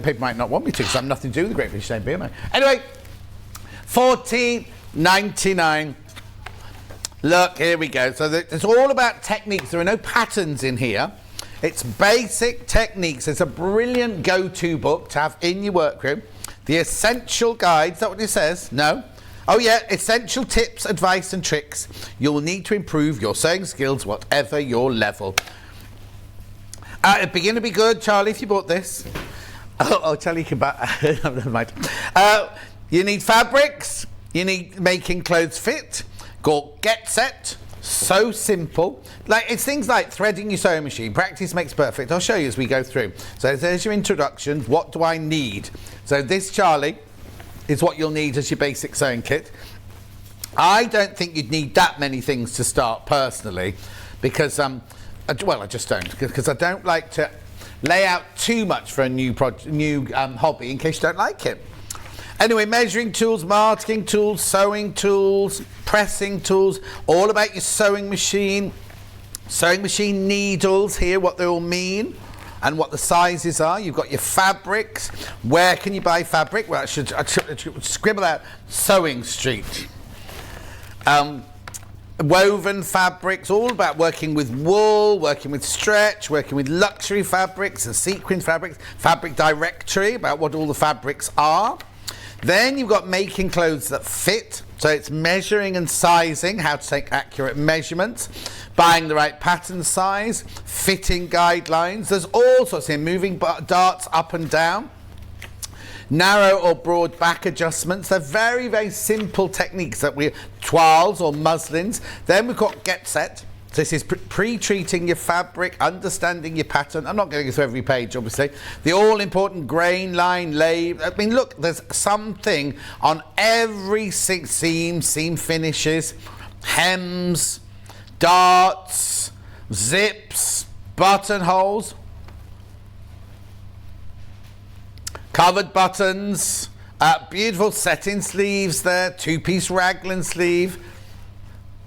People might not want me to, because I'm nothing to do with the Great British Sewing Bee, am I? Anyway, $14.99. Look, here we go. So it's all about techniques. There are no patterns in here. It's basic techniques. It's a brilliant go-to book to have in your workroom. The essential guide, is that what it says? No? Oh yeah, essential tips, advice and tricks you'll need to improve your sewing skills, whatever your level. It'd begin to be good, Charlie, if you bought this. Oh, Charlie, you can buy... Never mind. You need fabrics. You need making clothes fit. Get set. So simple. Like, it's things like threading your sewing machine. Practice makes perfect. I'll show you as we go through. So there's your introduction. What do I need? So this, Charlie, is what you'll need as your basic sewing kit. I don't think you'd need that many things to start personally, because I just don't, because I don't like to lay out too much for a new hobby in case you don't like it. Anyway, measuring tools, marking tools, sewing tools, pressing tools, all about your sewing machine needles here, what they all mean and what the sizes are. You've got your fabrics. Where can you buy fabric? Well, I should scribble out Sewing Street. Woven fabrics, all about working with wool, working with stretch, working with luxury fabrics and sequin fabrics. Fabric directory, about what all the fabrics are. Then you've got making clothes that fit. So it's measuring and sizing, how to take accurate measurements, buying the right pattern size, fitting guidelines. There's all sorts here, moving darts up and down. narrow or broad back adjustments. They're very, very simple techniques that toiles or muslins. Then we've got get set. So this is pre-treating your fabric, understanding your pattern. I'm not going to go through every page, obviously. The all-important grain, line, lay. I mean, look, there's something on every seam finishes, hems, darts, zips, buttonholes, covered buttons, beautiful setting sleeves there, two-piece raglan sleeve,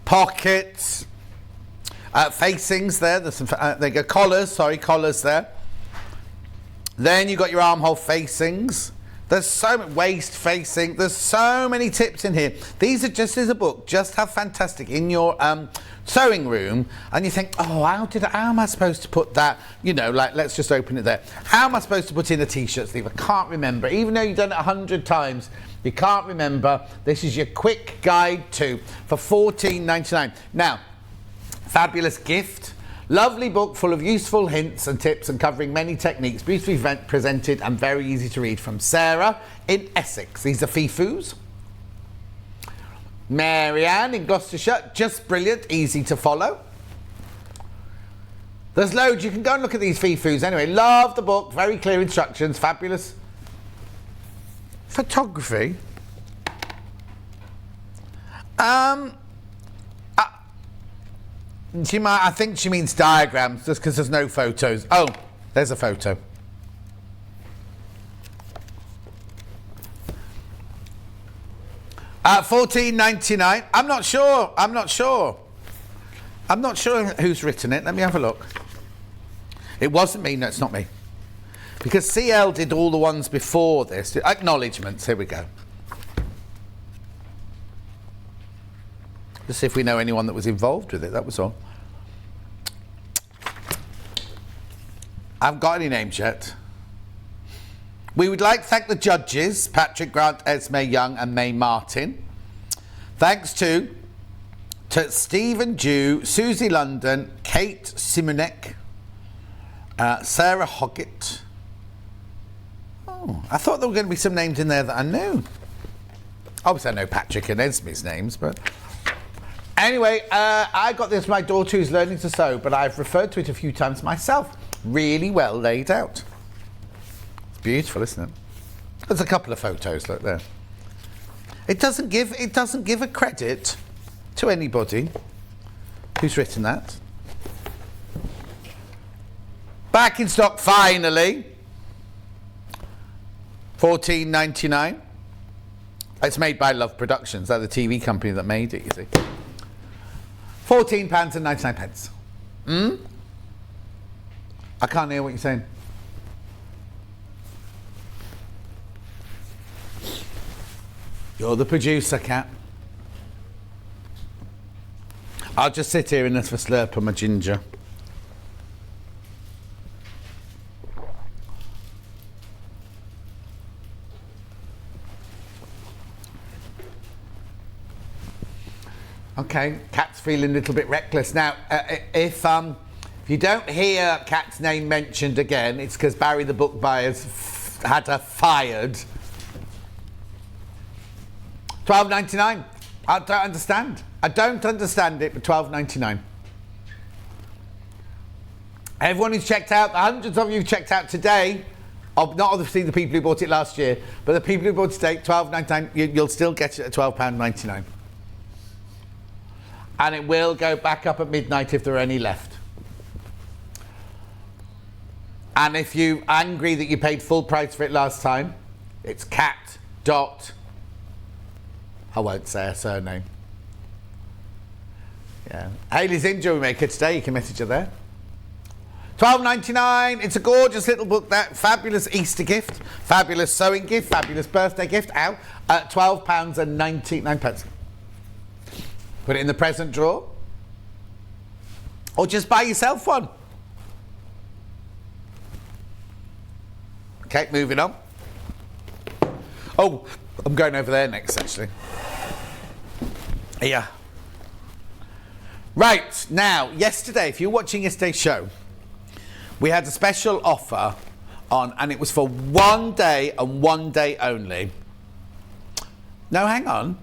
pockets, facings there. There's some, there you go, collars there. Then you've got your armhole facings. There's so much waist facing. There's so many tips in here. These are just as a book, just how fantastic in your sewing room. And you think, oh, how am I supposed to put that? You know, like, let's just open it there. How am I supposed to put in a t-shirt sleeve? I can't remember. Even though you've done it 100 times, you can't remember. This is your quick guide to for $14.99. Now, fabulous gift. Lovely book full of useful hints and tips and covering many techniques, beautifully presented and very easy to read, from Sarah in Essex. These are Fifus. Marianne in Gloucestershire, just brilliant, easy to follow. There's loads. You can go and look at these Fifus anyway. Love the book, very clear instructions, fabulous photography. I think she means diagrams, just because there's no photos. Oh, there's a photo. $14.99. I'm not sure who's written it. Let me have a look. It wasn't me. No, it's not me. Because CL did all the ones before this. Acknowledgements. Here we go. Just see if we know anyone that was involved with it. That was all. I haven't got any names yet. We would like to thank the judges, Patrick Grant, Esme Young and May Martin. Thanks to Stephen Dew, Susie London, Kate Simonek, Sarah Hoggett. Oh, I thought there were going to be some names in there that I knew. Obviously I know Patrick and Esme's names, but... Anyway, I got this from my daughter who's learning to sew, but I've referred to it a few times myself. Really well laid out. It's beautiful, isn't it? There's a couple of photos, look there. It doesn't give a credit to anybody who's written that. Back in stock finally. $14.99. It's made by Love Productions. They're the TV company that made it, you see. £14.99. I can't hear what you're saying. You're the producer, Kat. I'll just sit here and have a slurp of my ginger. Okay, Kat's feeling a little bit reckless. Now, if you don't hear Kat's name mentioned again, it's because Barry the book buyer's had her fired. $12.99. I don't understand. I don't understand it, but $12.99. Everyone who's checked out, the hundreds of you who've checked out today, not obviously the people who bought it last year, but the people who bought it today, $12.99, you'll still get it at £12.99. And it will go back up at midnight if there are any left. And if you're angry that you paid full price for it last time, it's Cat. I won't say her surname. Yeah. Hayley's in Jewelry Maker today. You can message her there. $12.99. It's a gorgeous little book. That fabulous Easter gift, fabulous sewing gift, fabulous birthday gift. Out at £12.99. Put it in the present drawer, or just buy yourself one. Okay, moving on. Oh, I'm going over there next, actually. Yeah. Right, now, yesterday, if you're watching yesterday's show, we had a special offer on, and it was for one day and one day only. No, hang on.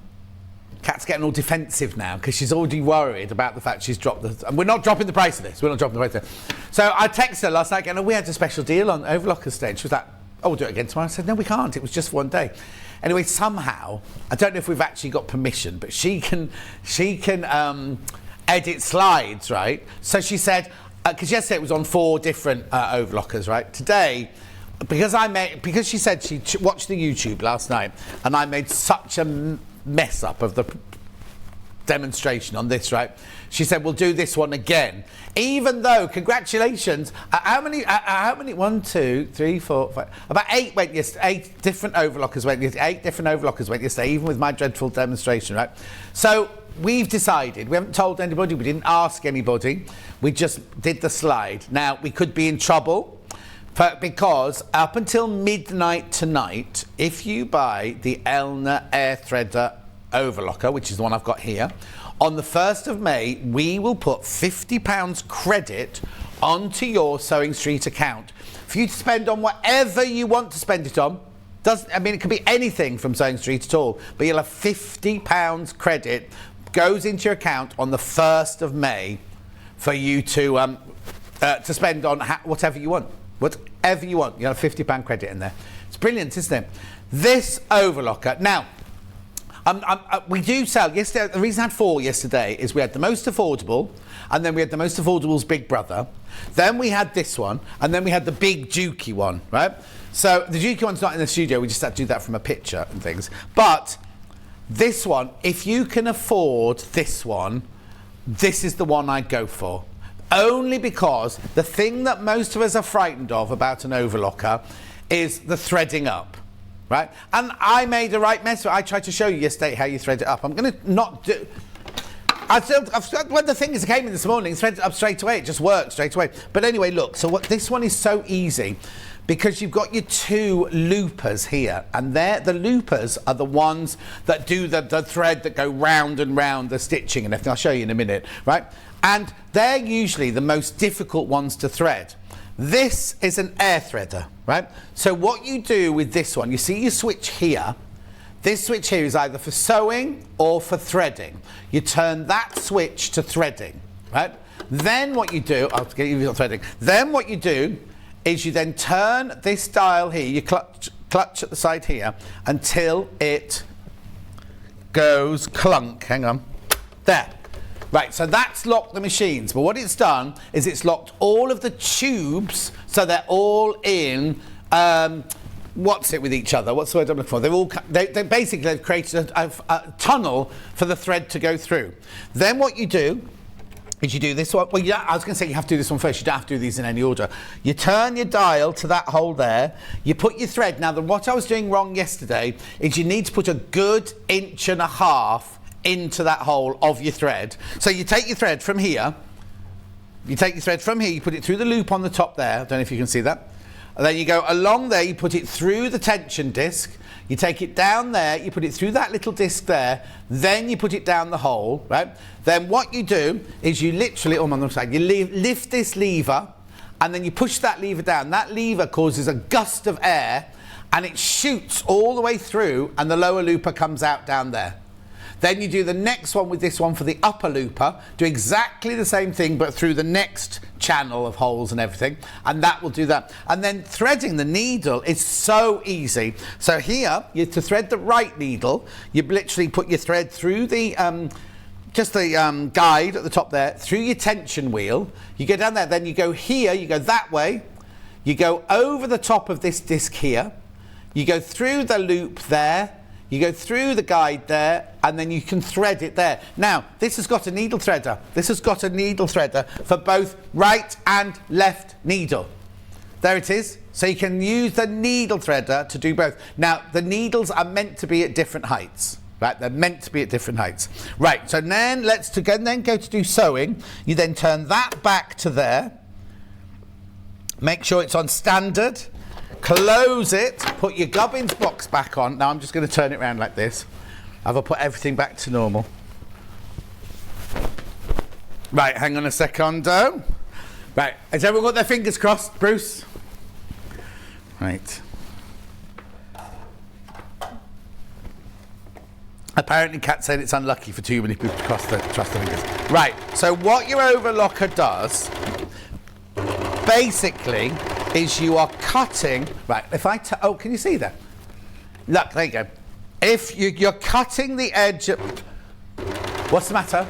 Kat's getting all defensive now because she's already worried about the fact she's dropped the... And we're not dropping the price of this. We're not dropping the price of this. So I texted her last night going, we had a special deal on overlockers today. She was like, we'll do it again tomorrow. I said, no, we can't. It was just one day. Anyway, somehow, I don't know if we've actually got permission, but she can edit slides, right? So she said, because yesterday it was on 4 different overlockers, right? Today, because she said she watched the YouTube last night, and I made such a mess up of the demonstration on this, right? She said, we'll do this one again. Even though, congratulations, how many, 1, 2, 3, 4, 5, about 8 went yesterday, 8 different overlockers went yesterday, 8 different overlockers went yesterday, even with my dreadful demonstration, right? So we've decided, we haven't told anybody, we didn't ask anybody, we just did the slide. Now, we could be in trouble, because up until midnight tonight, if you buy the Elna Air Threader overlocker, which is the one I've got here, on the 1st of May, we will put £50 credit onto your Sewing Street account for you to spend on whatever you want to spend it on. It could be anything from Sewing Street at all, but you'll have £50 credit goes into your account on the 1st of May for you to spend on whatever you want. Whatever you want, you have £50 credit in there. It's brilliant, isn't it? This overlocker. Now, we do sell, yesterday, the reason I had 4 yesterday is we had the most affordable, and then we had the most affordable's big brother, then we had this one, and then we had the big dukey one, right? So the dukey one's not in the studio, we just had to do that from a picture and things. But this one, if you can afford this one, this is the one I'd go for. Only because the thing that most of us are frightened of about an overlocker is the threading up, right? And I made a right mess. I tried to show you yesterday how you thread it up. I'm going to not do... When the thing came in this morning, thread it up straight away. It just works straight away. But anyway, look, so this one is so easy because you've got your 2 loopers here, and the loopers are the ones that do the thread that go round and round the stitching and everything. I'll show you in a minute, right? And they're usually the most difficult ones to thread. This is an air threader, right? So what you do with this one, you see your switch here. This switch here is either for sewing or for threading. You turn that switch to threading, right? Then what you do, I'll get you threading. Then what you do is you then turn this dial here, you clutch at the side here until it goes clunk. Hang on. There. Right, so that's locked the machines, but what it's done is it's locked all of the tubes so they're all in, what's it with each other? What's the word I'm looking for? They basically have created a tunnel for the thread to go through. Then what you do is you do this one. Well, I was going to say you have to do this one first. You don't have to do these in any order. You turn your dial to that hole there. You put your thread. Now, what I was doing wrong yesterday is you need to put a good 1.5 inches into that hole of your thread. So you take your thread from here, you put it through the loop on the top there, I don't know if you can see that, and then you go along there, you put it through the tension disc, you take it down there, you put it through that little disc there, then you put it down the hole, right? Then what you do is you literally, on the other side, you lift this lever, and then you push that lever down. That lever causes a gust of air, and it shoots all the way through, and the lower looper comes out down there. Then you do the next one with this one for the upper looper, do exactly the same thing but through the next channel of holes and everything, and that will do that. And then threading the needle is so easy. So here, to thread the right needle, you literally put your thread through the guide at the top there, through your tension wheel, you go down there, then you go here, you go that way, you go over the top of this disc here, you go through the loop there, you go through the guide there, and then you can thread it there. Now, this has got a needle threader. This has got a needle threader for both right and left needle. There it is. So you can use the needle threader to do both. Now, the needles are meant to be at different heights. Right, they're meant to be at different heights. Right, so then go to do sewing. You then turn that back to there. Make sure it's on standard. Close it, put your gubbins box back on. Now I'm just going to turn it around like this. I've put everything back to normal. Right, hang on a second. Right, has everyone got their fingers crossed, Bruce? Right. Apparently, Kat's saying it's unlucky for too many people to trust the fingers. Right, so what your overlocker does, basically, is you are cutting... Right, if I... Oh, can you see that? Look, there you go. If you're cutting the edge... What's the matter?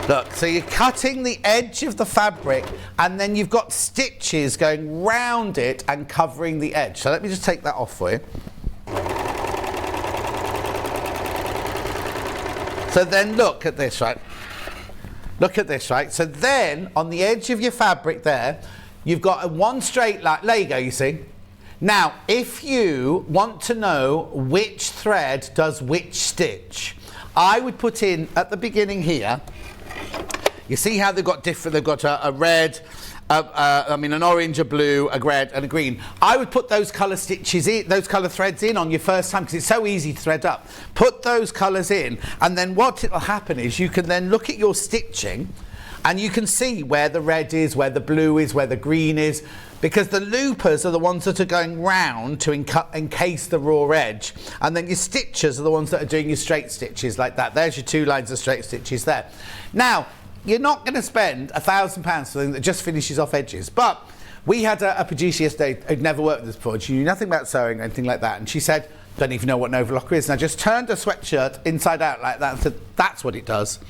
Look, so you're cutting the edge of the fabric, and then you've got stitches going round it and covering the edge. So let me just take that off for you. So then look at this, right? Look at this, right? So then, on the edge of your fabric there, you've got a one straight line. There you go, you see? Now, if you want to know which thread does which stitch, I would put in, at the beginning here, you see how they've got different, they've got a red, an orange, a blue, a red and a green. I would put those colour stitches in, those colour threads in on your first time, because it's so easy to thread up. Put those colours in, and then what will happen is you can then look at your stitching and you can see where the red is, where the blue is, where the green is, because the loopers are the ones that are going round to encase the raw edge, and then your stitches are the ones that are doing your straight stitches like that. There's your 2 lines of straight stitches there. Now, you're not going to spend £1,000 for something that just finishes off edges. But we had a producer yesterday who'd never worked with this before. She knew nothing about sewing or anything like that. And she said, don't even know what an overlocker is. And I just turned a sweatshirt inside out like that and said, that's what it does.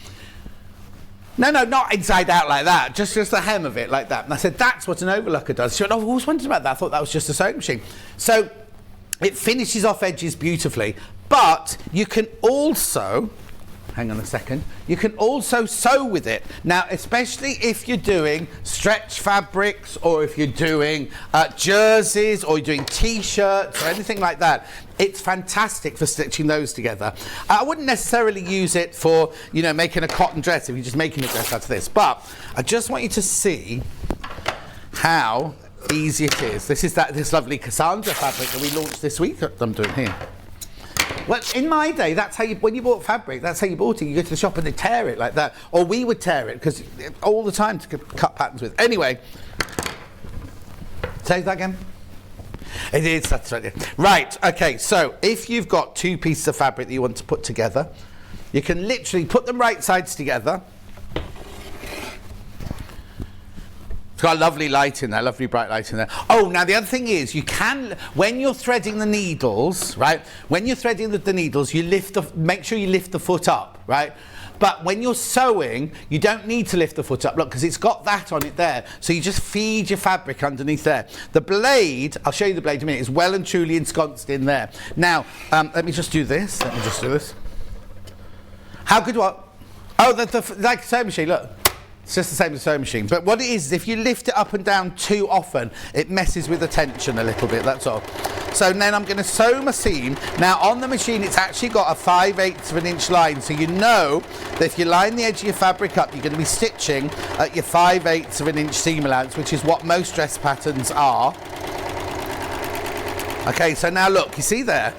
No, not inside out like that. Just the hem of it like that. And I said, that's what an overlocker does. She went, oh, I've always wondered about that. I thought that was just a sewing machine. So it finishes off edges beautifully. But you can also... Hang on a second. You can also sew with it. Now, especially if you're doing stretch fabrics, or if you're doing jerseys, or you're doing t-shirts or anything like that, it's fantastic for stitching those together. I wouldn't necessarily use it for, making a cotton dress if you're just making a dress out of this. But I just want you to see how easy it is. This is this lovely Cassandra fabric that we launched this week that I'm doing here. Well, in my day, that's how when you bought fabric, that's how you bought it. You go to the shop and they tear it like that. Or we would tear it, because all the time to cut patterns with. Anyway, say that again. It is, that's right. Right, okay, so if you've got 2 pieces of fabric that you want to put together, you can literally put them right sides together. It's got a lovely light in there, lovely bright light in there. Oh, now the other thing is, you can, when you're threading the needles, right? When you're threading the needles, make sure you lift the foot up, right? But when you're sewing, you don't need to lift the foot up, look, because it's got that on it there. So you just feed your fabric underneath there. The blade, I'll show you the blade in a minute, is well and truly ensconced in there. Now, let me just do this. How good what? Oh, like a sewing machine, look. It's just the same as a sewing machine. But what it is if you lift it up and down too often, it messes with the tension a little bit, that's all. So then I'm going to sew my seam. Now on the machine, it's actually got a 5/8 of an inch line. So you know that if you line the edge of your fabric up, you're going to be stitching at your 5/8 of an inch seam allowance, which is what most dress patterns are. Okay, so now look, you see there?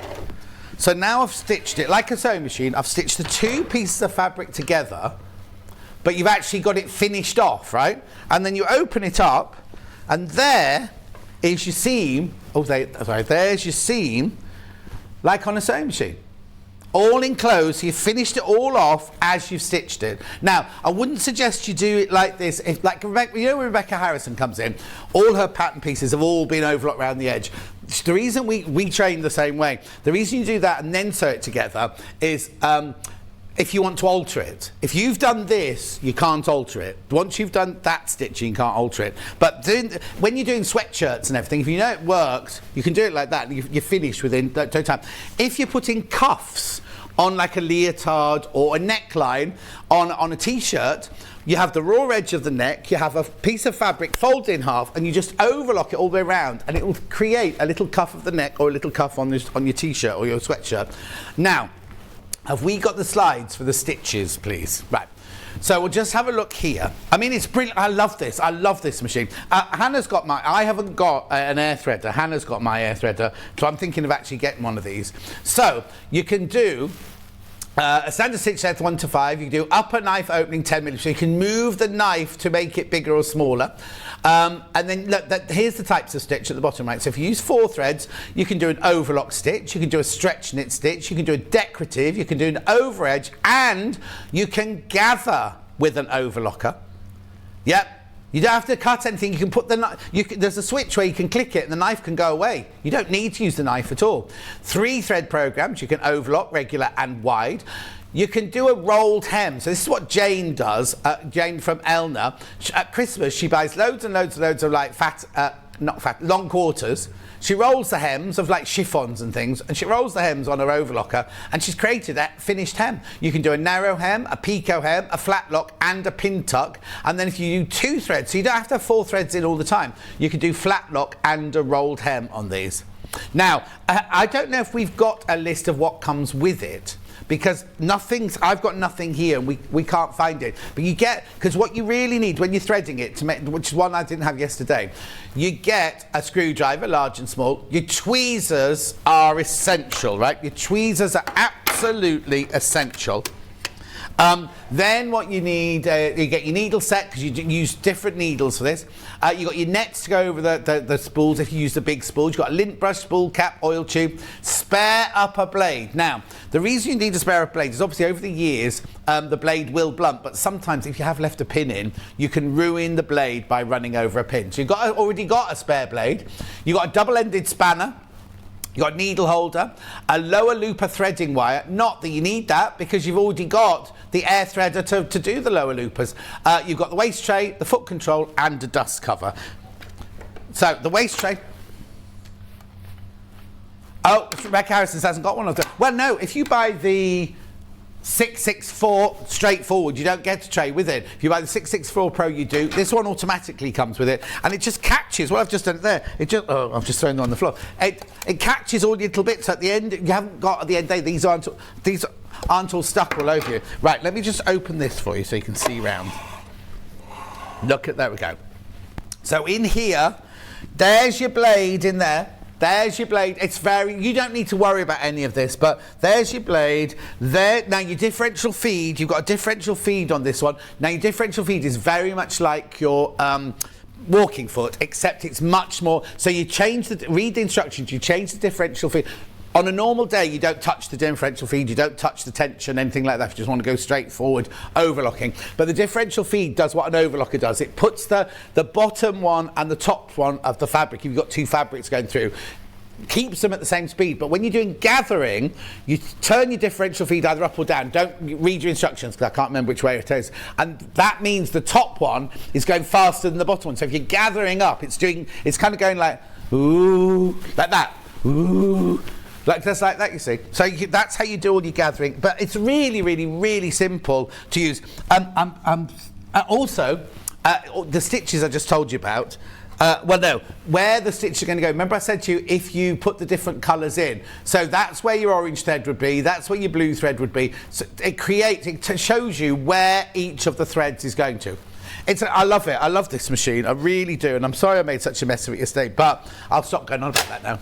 So now I've stitched it like a sewing machine. I've stitched the 2 pieces of fabric together, but you've actually got it finished off, right? And then you open it up, and there is your seam. Oh, there's your seam, like on a sewing machine. All enclosed, so you've finished it all off as you've stitched it. Now, I wouldn't suggest you do it like this. If, like Rebecca, when Rebecca Harrison comes in, all her pattern pieces have all been overlocked around the edge. The reason we train the same way, the reason you do that and then sew it together is if you want to alter it. If you've done this, you can't alter it. Once you've done that stitching, you can't alter it. But when you're doing sweatshirts and everything, if you know it works, you can do it like that, and you're finished within no time. If you're putting cuffs on like a leotard or a neckline on a t-shirt, you have the raw edge of the neck, you have a piece of fabric folded in half, and you just overlock it all the way around, and it will create a little cuff of the neck or a little cuff on your t-shirt or your sweatshirt. Now, have we got the slides for the stitches, please? Right. So we'll just have a look here. I mean, it's brilliant. I love this. I love this machine. Hannah's got I haven't got an air threader. Hannah's got my air threader. So I'm thinking of actually getting one of these. So you can do A standard stitch length 1 to 5. You can do upper knife opening 10mm, so you can move the knife to make it bigger or smaller. And then look, here's the types of stitch at the bottom, right? So if you use 4 threads, you can do an overlock stitch, you can do a stretch knit stitch, you can do a decorative, you can do an over edge, and you can gather with an overlocker. Yep. You don't have to cut anything. You can put the knife. There's a switch where you can click it and the knife can go away. You don't need to use the knife at all. 3 thread programs. You can overlock, regular and wide. You can do a rolled hem. So this is what Jane does. Jane from Elna. At Christmas, she buys loads and loads and loads of like long quarters. She rolls the hems of like chiffons and things, and she rolls the hems on her overlocker, and she's created that finished hem. You can do a narrow hem, a picot hem, a flat lock, and a pin tuck. And then if you do 2 threads, so you don't have to have 4 threads in all the time, you can do flat lock and a rolled hem on these. Now, I don't know if we've got a list of what comes with it, because I've got nothing here and we can't find it. But you get, because what you really need when you're threading it, to make, which is one I didn't have yesterday, you get a screwdriver, large and small. Your tweezers are essential, right? Your tweezers are absolutely essential. Then what you need, you get your needle set, because you use different needles for this. You got your nets to go over the spools if you use the big spools. You've got a lint brush, spool cap, oil tube, spare upper blade. Now, the reason you need a spare upper blade is obviously over the years the blade will blunt, but sometimes if you have left a pin in, you can ruin the blade by running over a pin. So you've already got a spare blade. You've got a double-ended spanner. You've got a needle holder, a lower looper threading wire. Not that you need that, because you've already got the air threader to do the lower loopers. You've got the waist tray, the foot control, and a dust cover. So the waist tray. Oh, Rebecca Harrison hasn't got one of them. Well, no, if you buy the 664 straightforward, you don't get a tray with it. If you buy the 664 Pro, you do. This one automatically comes with it, and it just catches. Well, I've just done it there. I've just thrown them on the floor. It catches all your little bits at the end. You haven't got at the end of the day. These aren't all stuck all over you. Right, let me just open this for you so you can see round. Look at, there we go. So in here, there's your blade in there. There's your blade. You don't need to worry about any of this, but there's your blade. There. Now your differential feed, you've got a differential feed on this one. Now your differential feed is very much like your walking foot, except it's much more. So you read the instructions, you change the differential feed. On a normal day, you don't touch the differential feed, you don't touch the tension, anything like that. If you just want to go straight forward, overlocking. But the differential feed does what an overlocker does. It puts the bottom one and the top one of the fabric, if you've got 2 fabrics going through, keeps them at the same speed. But when you're doing gathering, you turn your differential feed either up or down. Don't read your instructions, because I can't remember which way it is. And that means the top one is going faster than the bottom one. So if you're gathering up, it's kind of going like, ooh, like that, ooh. Like that, you see. So that's how you do all your gathering. But it's really, really, really simple to use. Also, the stitches I just told you about, where the stitches are going to go. Remember I said to you, if you put the different colours in. So that's where your orange thread would be. That's where your blue thread would be. So it shows you where each of the threads is going to. I love it. I love this machine. I really do. And I'm sorry I made such a mess of it yesterday, but I'll stop going on about that now.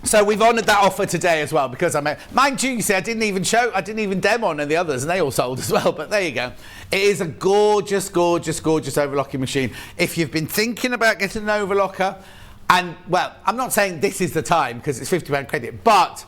So we've honoured that offer today as well, because mind you see, I didn't even demo on the others, and they all sold as well, but there you go. It is a gorgeous, gorgeous, gorgeous overlocking machine. If you've been thinking about getting an overlocker, and well, I'm not saying this is the time because it's £50 credit, but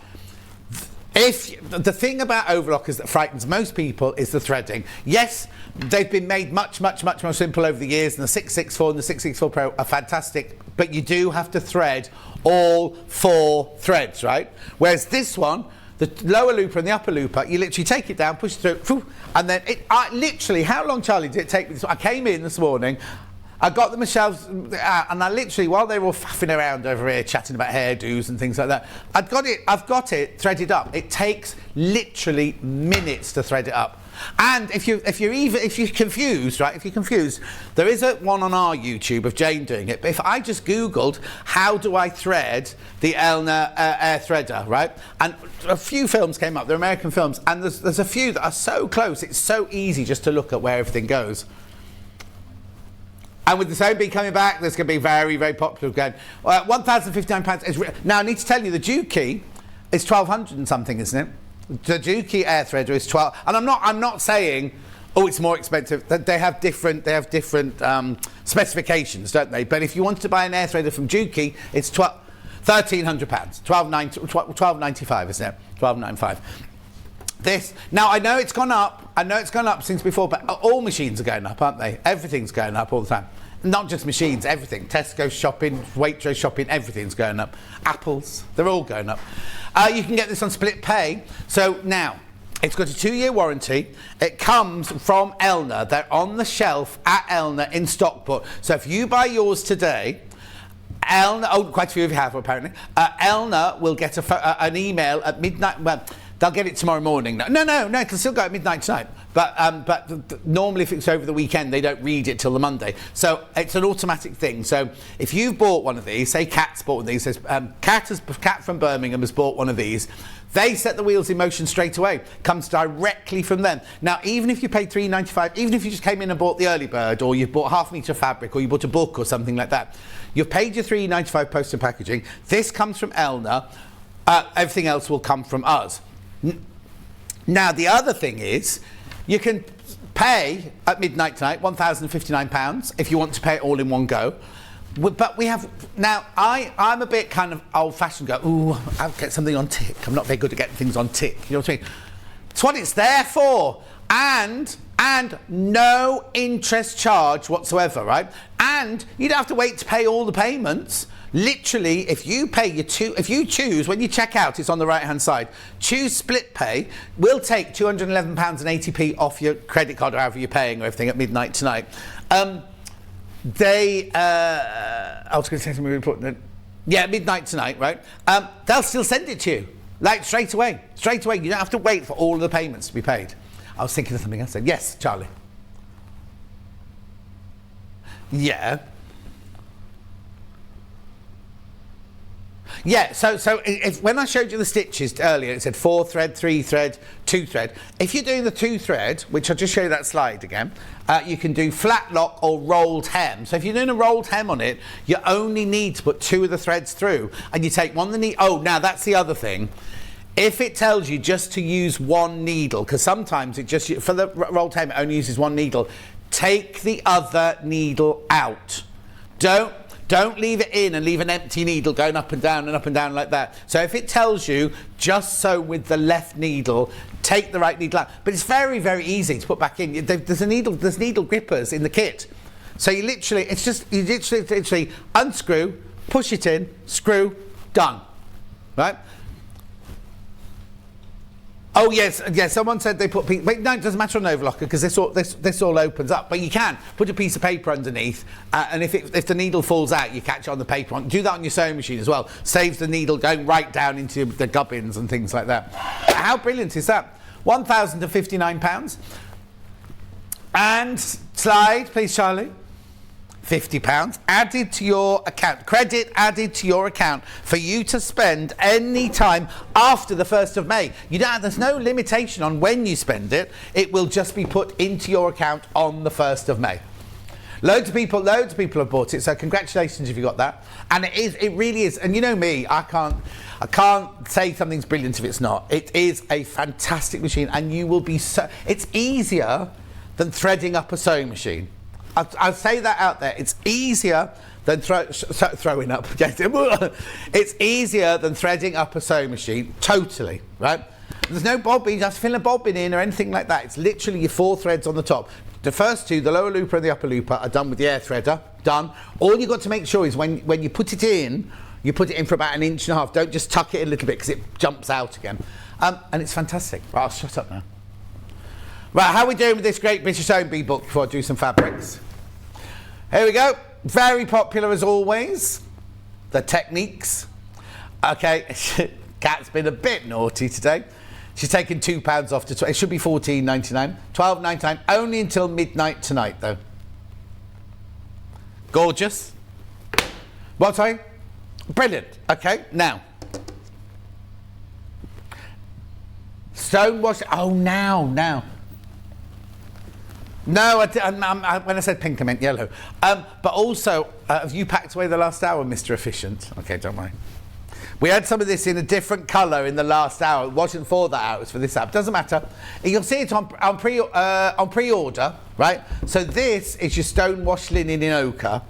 the thing about overlockers that frightens most people is the threading. Yes, they've been made much, much, much more simple over the years, and the 664 and the 664 Pro are fantastic, but you do have to thread all 4 threads, right? Whereas this one, the lower looper and the upper looper, you literally take it down, push it through, and then literally, how long, Charlie, did it take me? I came in this morning, I got the shelves out, and I literally, while they were all faffing around over here, chatting about hairdos and things like that, I've got it threaded up. It takes literally minutes to thread it up. And if you're confused, right? If you're confused, there is one on our YouTube of Jane doing it. But if I just Googled how do I thread the Elna air threader, right? And a few films came up. They're American films, and there's a few that are so close. It's so easy just to look at where everything goes. And with the same bee coming back, there's going to be very, very popular again. £1,059. Now I need to tell you, the Dukey is 1,200 and something, isn't it? The Juki air threader is 12, and I'm not saying, oh, it's more expensive. They have different specifications, don't they? But if you wanted to buy an air threader from Juki, it's £1,300, £12.95, isn't it? £12.95. This now, I know it's gone up. I know it's gone up since before, but all machines are going up, aren't they? Everything's going up all the time. Not just machines, everything. Tesco shopping, Waitrose shopping, everything's going up. Apples, they're all going up. You can get this on split pay. So now, it's got a 2-year warranty. It comes from Elna. They're on the shelf at Elna in Stockport. So if you buy yours today, Elna, quite a few of you have apparently, Elna will get an email at midnight. Well, they'll get it tomorrow morning. No, it can still go at midnight tonight. But normally if it's over the weekend, they don't read it till the Monday. So it's an automatic thing. So if you've bought one of these, say Kat's bought one of these, says Kat from Birmingham has bought one of these, they set the wheels in motion straight away. Comes directly from them. Now, even if you paid £3.95, even if you just came in and bought the early bird, or you've bought half a metre of fabric, or you bought a book or something like that, you've paid your £3.95 post and packaging. This comes from Elna. Everything else will come from us. Now, the other thing is, you can pay at midnight tonight £1,059 if you want to pay it all in one go. But we have now. I'm a bit kind of old-fashioned. Go, ooh, I'll get something on tick. I'm not very good at getting things on tick. You know what I mean? It's what it's there for, and no interest charge whatsoever, right? And you don't have to wait to pay all the payments. Literally, if you pay if you choose when you check out, it's on the right-hand side. Choose split pay. We'll take £211.80 off your credit card or however you're paying or everything at midnight tonight. I was going to say something really important. Yeah, midnight tonight, right? They'll still send it to you, like straight away. Straight away. You don't have to wait for all of the payments to be paid. I was thinking of something else. Yes, Charlie. Yeah. Yeah, so when I showed you the stitches earlier, it said 4 thread, 3 thread, 2 thread. If you're doing the 2 thread, which I'll just show you that slide again, you can do flat lock or rolled hem. So if you're doing a rolled hem on it, you only need to put 2 of the threads through, and you take one now that's the other thing. If it tells you just to use one needle, because sometimes it just, for the rolled hem, it only uses one needle, take the other needle out. Don't leave it in and leave an empty needle going up and down like that. So if it tells you just so with the left needle, take the right needle out. But it's very, very easy to put back in. There's needle grippers in the kit. So you literally unscrew, push it in, screw, done. Right? Oh yes. Someone said they put. But no, it doesn't matter on an overlocker because this all opens up. But you can put a piece of paper underneath, and if the needle falls out, you catch it on the paper. Do that on your sewing machine as well. Saves the needle going right down into the gubbins and things like that. How brilliant is that? £1,059. And slide, please, Charlie. £50 added to your account, credit added to your account for you to spend any time after the 1st of May. There's no limitation on when you spend it. It will just be put into your account on the 1st of May. Loads of people have bought it, so congratulations if you got that. And it really is. And you know me, I can't say something's brilliant if it's not. It is a fantastic machine, and you will be it's easier than threading up a sewing machine. I'll say that out there. It's easier than throwing up. It's easier than threading up a sewing machine, totally, right? There's no bobbin, you have to fill a bobbin in or anything like that. It's literally your 4 threads on the top. The first 2, the lower looper and the upper looper, are done with the air threader, done. All you've got to make sure is when you put it in, you put it in for about 1.5 inches. Don't just tuck it in a little bit because it jumps out again. And it's fantastic. Right, I'll shut up now. Right, how are we doing with this Great British Sewing Bee book before I do some fabrics? Here we go. Very popular as always. The techniques. Okay, Kat's been a bit naughty today. She's taken £2 off to it should be $14.99. $12.99 only until midnight tonight though. Gorgeous. What, sorry? Brilliant. Okay, now. Stonewash. Oh, now. No, when I said pink, I meant yellow. But also, have you packed away the last hour, Mr. Efficient? Okay, don't worry. We had some of this in a different colour in the last hour. It wasn't for that hour, it was for this hour. Doesn't matter. You'll see it on pre-order, right? So this is your stone wash linen in ochre.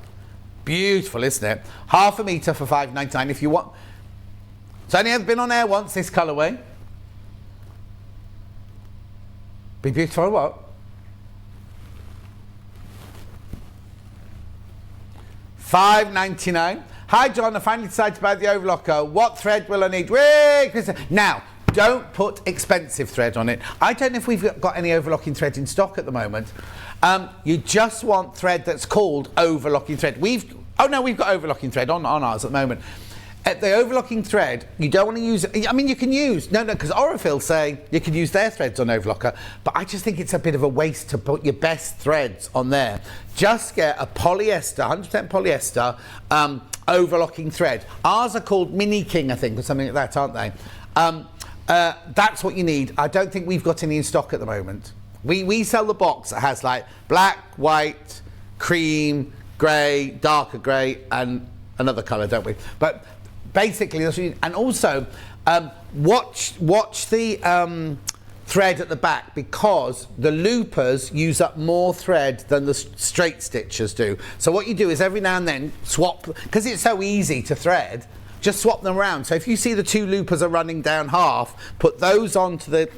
Beautiful, isn't it? Half a metre for £5.99 if you want. It's only ever been on air once, this colourway. Be beautiful or what? £5.99. Hi John, I finally decided to buy the overlocker. What thread will I need? Now, don't put expensive thread on it. I don't know if we've got any overlocking thread in stock at the moment. You just want thread that's called overlocking thread. We've got overlocking thread on ours at the moment. At the overlocking thread, you don't want to use it. I mean, you can use, because Orifil say you can use their threads on overlocker, but I just think it's a bit of a waste to put your best threads on there. Just get a polyester, 100% polyester, overlocking thread. Ours are called Mini King, I think, or something like that, aren't they? That's what you need. I don't think we've got any in stock at the moment. We sell the box that has like black, white, cream, grey, darker grey, and another colour, don't we? But basically, that's what you need. And also, watch the thread at the back, because the loopers use up more thread than the straight stitchers do. So what you do is every now and then swap, because it's so easy to thread, just swap them around. So if you see the two loopers are running down half, put those onto the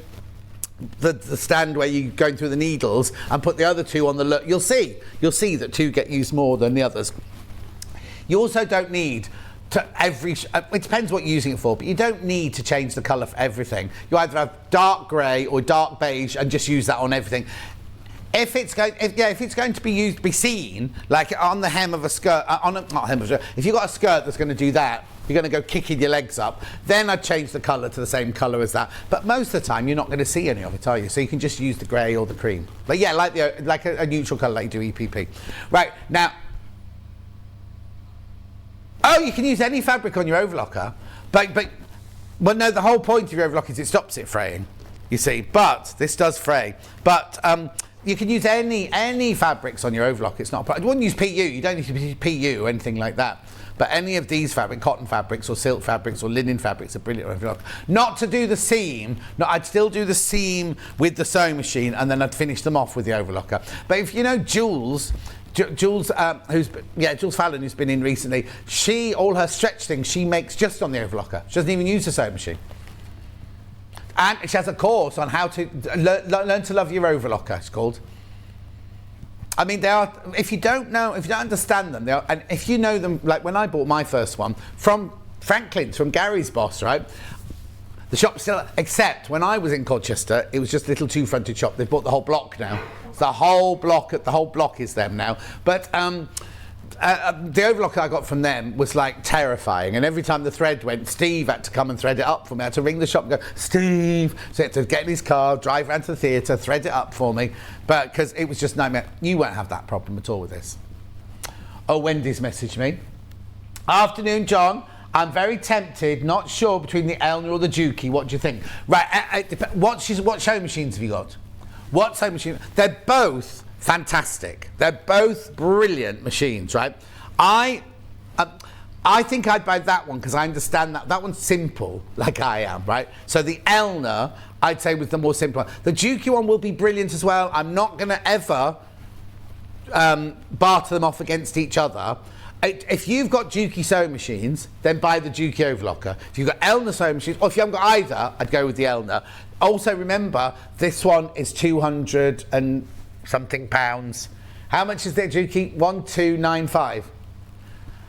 stand where you're going through the needles and put the other two on the you'll see that two get used more than the others. You also don't need to it depends what you're using it for, but you don't need to change the colour for everything. You either have dark grey or dark beige and just use that on everything. If it's going to be seen, like on the hem of a skirt, if you've got a skirt that's going to do that, you're going to go kicking your legs up, then I'd change the colour to the same colour as that. But most of the time, you're not going to see any of it, are you? So you can just use the grey or the cream. But yeah, like a neutral colour like you do EPP. Right, now, you can use any fabric on your overlocker, well, no, the whole point of your overlock is it stops it fraying, you see. But this does fray. But you can use any fabrics on your overlock. It's not a problem. You wouldn't use PU. You don't need to use PU or anything like that. But any of these cotton fabrics or silk fabrics or linen fabrics are brilliant on overlock. Not to do the seam. No, I'd still do the seam with the sewing machine, and then I'd finish them off with the overlocker. But if you know Jules Fallon, who's been in recently, all her stretch things she makes just on the overlocker. She doesn't even use the sewing machine. And she has a course on how to learn to love your overlocker, it's called. I mean, if you don't understand them, and if you know them, like when I bought my first one from Franklin's, from Gary's boss, right? The shop's still, except when I was in Colchester, it was just a little two-fronted shop. They've bought the whole block now. The whole block is them now. But the overlock I got from them was like terrifying, and every time the thread went, Steve had to come and thread it up for me. I had to ring the shop and go, Steve, so he had to get in his car, drive around to the theatre, thread it up for me, but because it was just nightmare. You won't have that problem at all with this. Oh, Wendy's messaged me. Afternoon, John. I'm very tempted, not sure between the Elna or the Juki. What do you think? Right, what sewing machines have you got? What sewing machine? They're both fantastic. They're both brilliant machines, right? I think I'd buy that one because I understand that one's simple, like I am, right? So the Elna, I'd say, was the more simple one. The Juki one will be brilliant as well. I'm not going to ever barter them off against each other. If you've got Juki sewing machines, then buy the Juki overlocker. If you've got Elna sewing machines, or if you haven't got either, I'd go with the Elna. Also remember, this one is 200 and something pounds. How much is their Juki? 1295.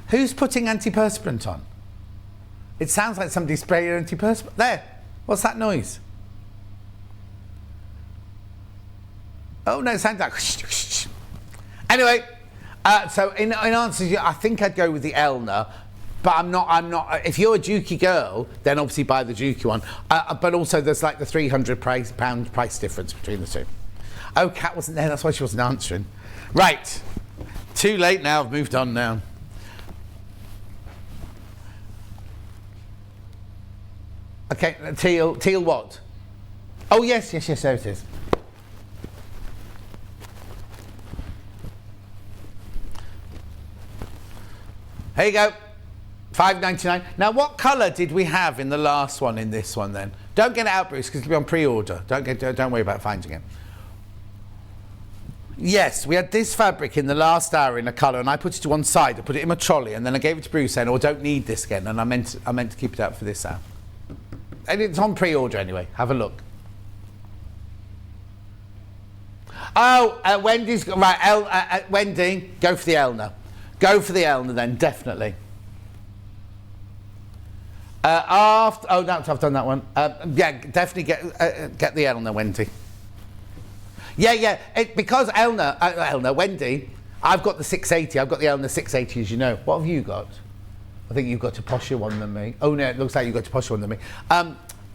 Who's putting antiperspirant on? It sounds like somebody spraying antiperspirant. There. What's that noise? Oh no, it sounds like. Anyway. So in answer to you, I think I'd go with the Elna, but I'm not. If you're a Juki girl, then obviously buy the Juki one. But also there's like the £300 price difference between the two. Oh, Kat wasn't there. That's why she wasn't answering. Right. Too late now. I've moved on now. Okay, teal what? Oh yes, there it is. Here you go. $5.99. Now, what colour did we have in the last one in this one then? Don't get it out, Bruce, because it'll be on pre-order. Don't worry about finding it. Yes, we had this fabric in the last hour in a colour, and I put it to one side. I put it in my trolley, and then I gave it to Bruce saying, "Oh, I don't need this again," and I meant to keep it out for this hour. And it's on pre-order anyway. Have a look. Oh, Wendy's right. Wendy, go for the Elna. Go for the Elna then, definitely. Oh, no, I've done that one. Yeah, definitely get the Elna, Wendy. Yeah. Because Elna, Wendy, I've got the 680. I've got the Elna 680, as you know. What have you got? I think you've got a posher one than me. Oh no, it looks like you've got a posher one than me.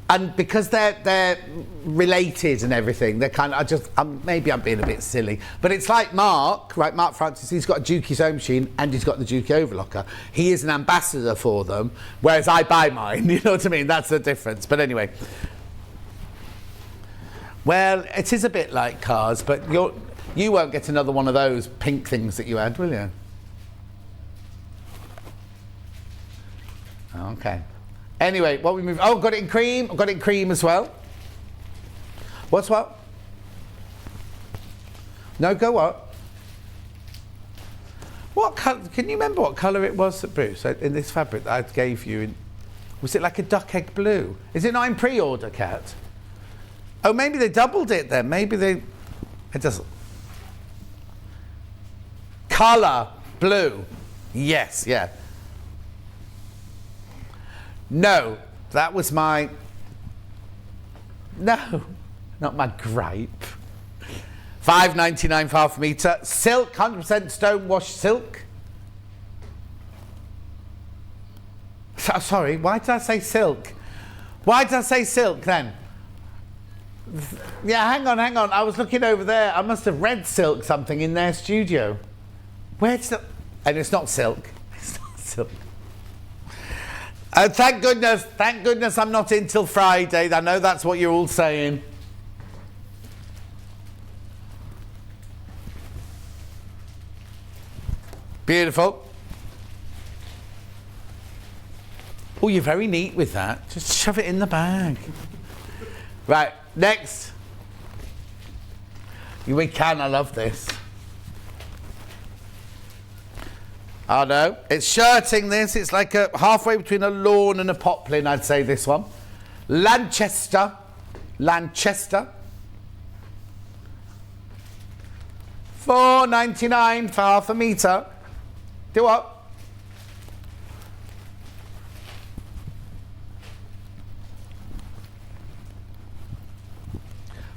And because they're related and everything, they're kind of, maybe I'm being a bit silly, but it's like Mark, right? Mark Francis, he's got a Juki sewing machine and he's got the Juki overlocker. He is an ambassador for them, whereas I buy mine, you know what I mean? That's the difference. But anyway, well, it is a bit like cars, but you won't get another one of those pink things that you had, will you? Okay. Anyway, what we move? Oh, got it in cream. I've got it in cream as well. What's what? No, go what? What colour? Can you remember what colour it was, Bruce, in this fabric that I gave you? Was it like a duck egg blue? Is it not in pre-order, Kat? Oh, maybe they doubled it then. Maybe they. It doesn't. Colour blue. Yes, yeah. No, that was my... No, not my gripe. $5.99 for half a metre. Silk, 100% stone wash silk. Sorry, why did I say silk? Why did I say silk then? Yeah, hang on. I was looking over there. I must have read silk something in their studio. Where's the... And it's not silk. It's not silk. Thank goodness I'm not in till Friday. I know that's what you're all saying. Beautiful. Oh, you're very neat with that. Just shove it in the bag. Right, next. We can, I love this. Oh no, it's shirting this. It's like a halfway between a lawn and a poplin, I'd say this one. Lanchester. $4.99 for half a metre. Do what?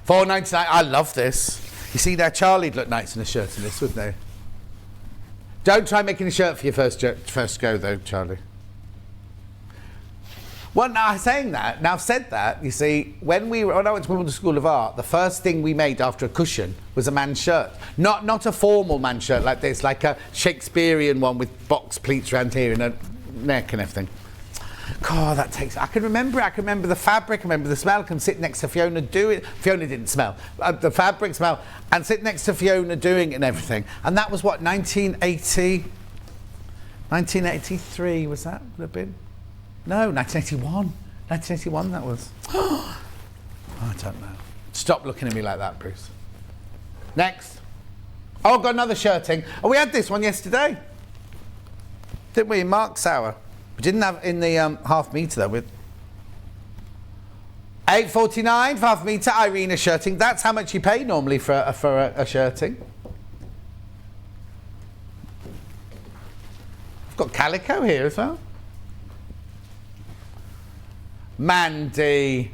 $4.99. I love this. You see, now Charlie'd look nice in a shirt in this, wouldn't they? Don't try making a shirt for your first go, though, Charlie. Well, now saying that, now I've said that, you see, when I went to Wimbledon School of Art, the first thing we made after a cushion was a man's shirt. Not a formal man's shirt like this, like a Shakespearean one with box pleats around here and a neck and everything. God, that takes... I can remember the fabric, I remember the smell. I can sit next to Fiona do it. Fiona didn't smell. The fabric smell. And sit next to Fiona doing it and everything. And that was what, 1980? 1983, was that? Would have been? No, 1981. 1981 that was. I don't know. Stop looking at me like that, Bruce. Next. Oh, I've got another shirting. Oh, we had this one yesterday. Didn't we? Mark Sauer. We didn't have in the half metre though. With $8.49 for half metre. Irina shirting. That's how much you pay normally for a shirting. I've got calico here as well. Mandy.